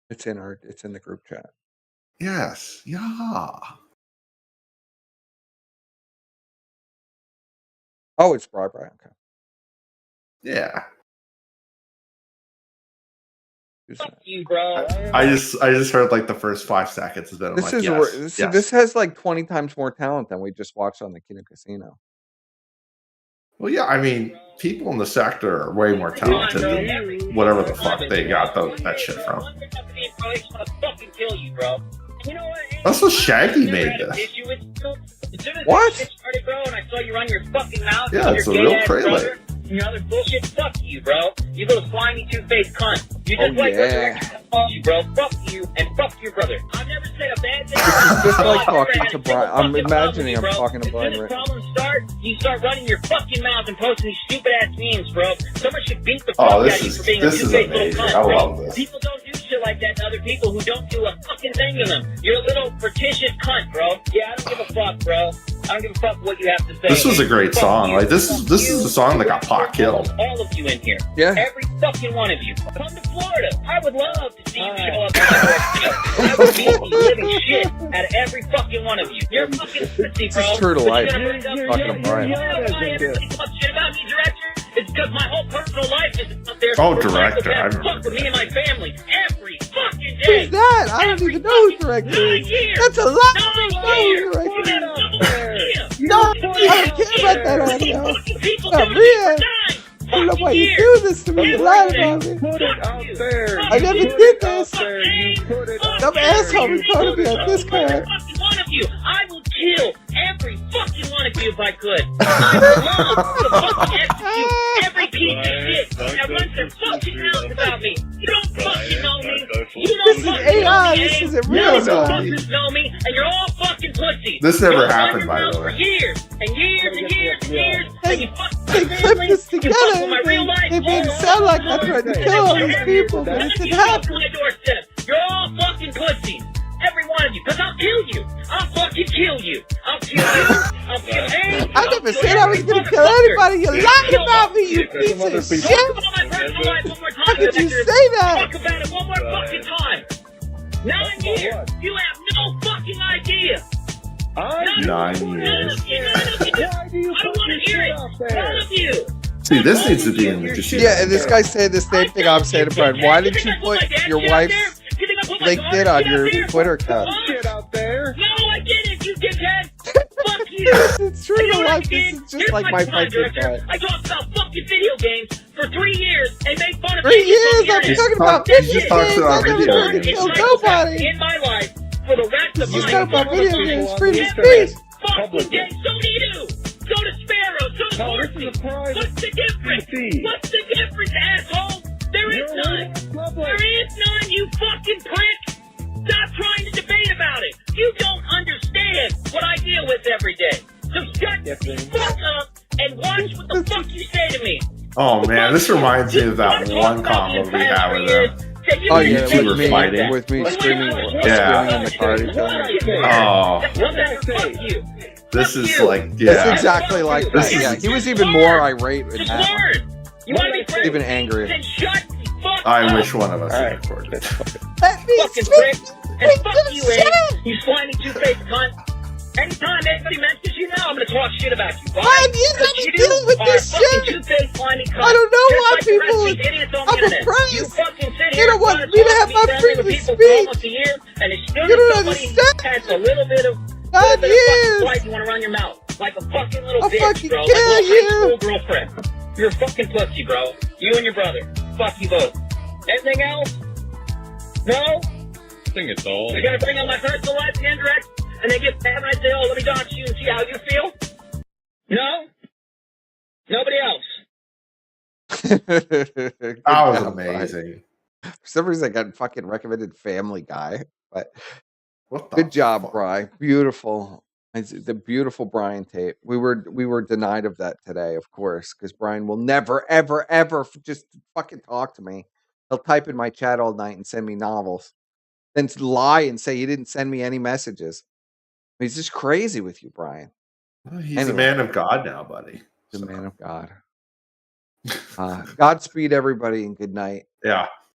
it's in the group chat. Yes. Yeah. Oh, it's Brian. Okay. Yeah. Fuck you, bro. I just heard like the first 5 seconds of that. This has like 20 times more talent than we just watched on the Kino Casino. Well, yeah, I mean, people in the sector are way more talented than whatever the fuck they got that shit from. That's what Shaggy made this. What? Yeah, it's a real trailer. Your other bullshit, fuck you, bro. You little slimy two-faced cunt. You just you, bro. Fuck you and fuck your brother. I've never said a bad thing. This is just like talking to Brian. I'm imagining I'm talking to Brian. As soon as problems start, you start running your fucking mouth and posting these stupid ass memes, bro. Someone should beat the fuck out of you for being a two-faced little cunt, bro. People don't do shit like that to other people who don't do a fucking thing to them. You're a little pretentious cunt, bro. Yeah, I don't give a fuck, bro. I don't give a fuck what you have to say. This was a great song. Like this is the song that got Pac killed. All of you in here. Yeah. Every fucking one of you. Come to Florida. I would love to see you show up at my doorstep. I would beat the living shit out of every fucking one of you. You're fucking pussy, bro. This is true to life. Talking to Brian. Why everybody talks shit about me, director? It's because my whole personal life is out there. Oh, director. I Fuck with me and my family every fucking day. Who's that? I don't even know who director is. That's a lot. No, I don't care about that audio. Not real. I don't know why you do this to me. You lied about me. I never did this. Some asshole recorded me on Discord. One of you, I will kill every fucking one of you if I could. I would love to fucking execute every piece of shit that runs their fucking mouth about me. You don't fucking know me. You don't This is fucking AI. know me. This isn't None real. of you fuckers know me, and you're all fucking pussies. This never Y'all run happened, your by the mouth way. For years and years and years and years, and you fuck They my clipped family, this you fuck together. with my real life. They made it sound like I tried to kill all these people, but it didn't happen. My doorstep. You're all fucking pussies. Every one of you. Because I'll kill you. I'll fucking kill you. I'll kill you. I'll kill anybody. I never said I was going to kill anybody. You lied about me, you piece of shit. How could you say that? Talk about it one more fucking time. 9 years. You have no fucking idea. 9 years. I don't want to hear it. None of you. See, this needs to be in the casino. Yeah, and this guy said the same thing I'm saying to Brian. Why didn't you put your wife's LinkedIn on your Twitter account? Shit out there. No, I didn't, you dickhead. Fuck you. It's true to life. This is just like my fight with Brian. I talked about fucking video games for 3 years and made fun of 3 years? I'm talking about video games. I never tried to kill nobody. In my life for the rest of You my talk about video life. games, freedom of speech. Fucking games, so do you. So does Sparrow, so does Horsey. What's the difference? What's the difference, asshole? There is none. There is none, you fucking prick. Stop trying to debate about it. You don't understand what I deal with every day. So shut the fuck up and watch what the fuck you say to me. Oh man, this reminds me of that one combo we had with them. Oh yeah, You two with were me, fighting. with me screaming, Yeah. screaming in the car at each other. Oh, this is like, It's yeah. exactly like that. Yeah, he was even more irate with that one. You want to be friends? Even angrier. Then shut the fuck I up. wish one of us had recorded it. Let me Fucking prick. And fuck you, Ed. You slimy two-faced cunt. Anytime anybody mentions you now, I'm gonna talk shit about you. Why? Why do you not be dealing with this shit? Two-faced slimy cunt. I don't know Just why like the rest people. of these idiots on the I'm internet. oppressed. You fucking sit They here don't want trying me to have be my friendly freedom with of people for speech. almost a year, and as soon You as don't somebody understand. has a little bit of 9 years. life, you want to run your mouth like a fucking little I'll bitch, fucking bro. kill Like a little you. high school girlfriend. You're a fucking pussy, bro. You and your brother. Fuck you both. Anything else? No? I think it's all. You're gonna bring up my personal life again, direct? And they get mad and I say, oh, let me dox you and see how you feel? No? Nobody else? That was amazing. For some reason, I got fucking recommended Family Guy, but What the good job, Brian. Beautiful. It's the beautiful Brian tape. We were denied of that today, of course, because Brian will never, ever, ever just fucking talk to me. He'll type in my chat all night and send me novels, then lie and say he didn't send me any messages. He's just crazy with you, Brian. Well, he's a man of God now, buddy. He's a man of God. Godspeed, everybody, and good night. Yeah.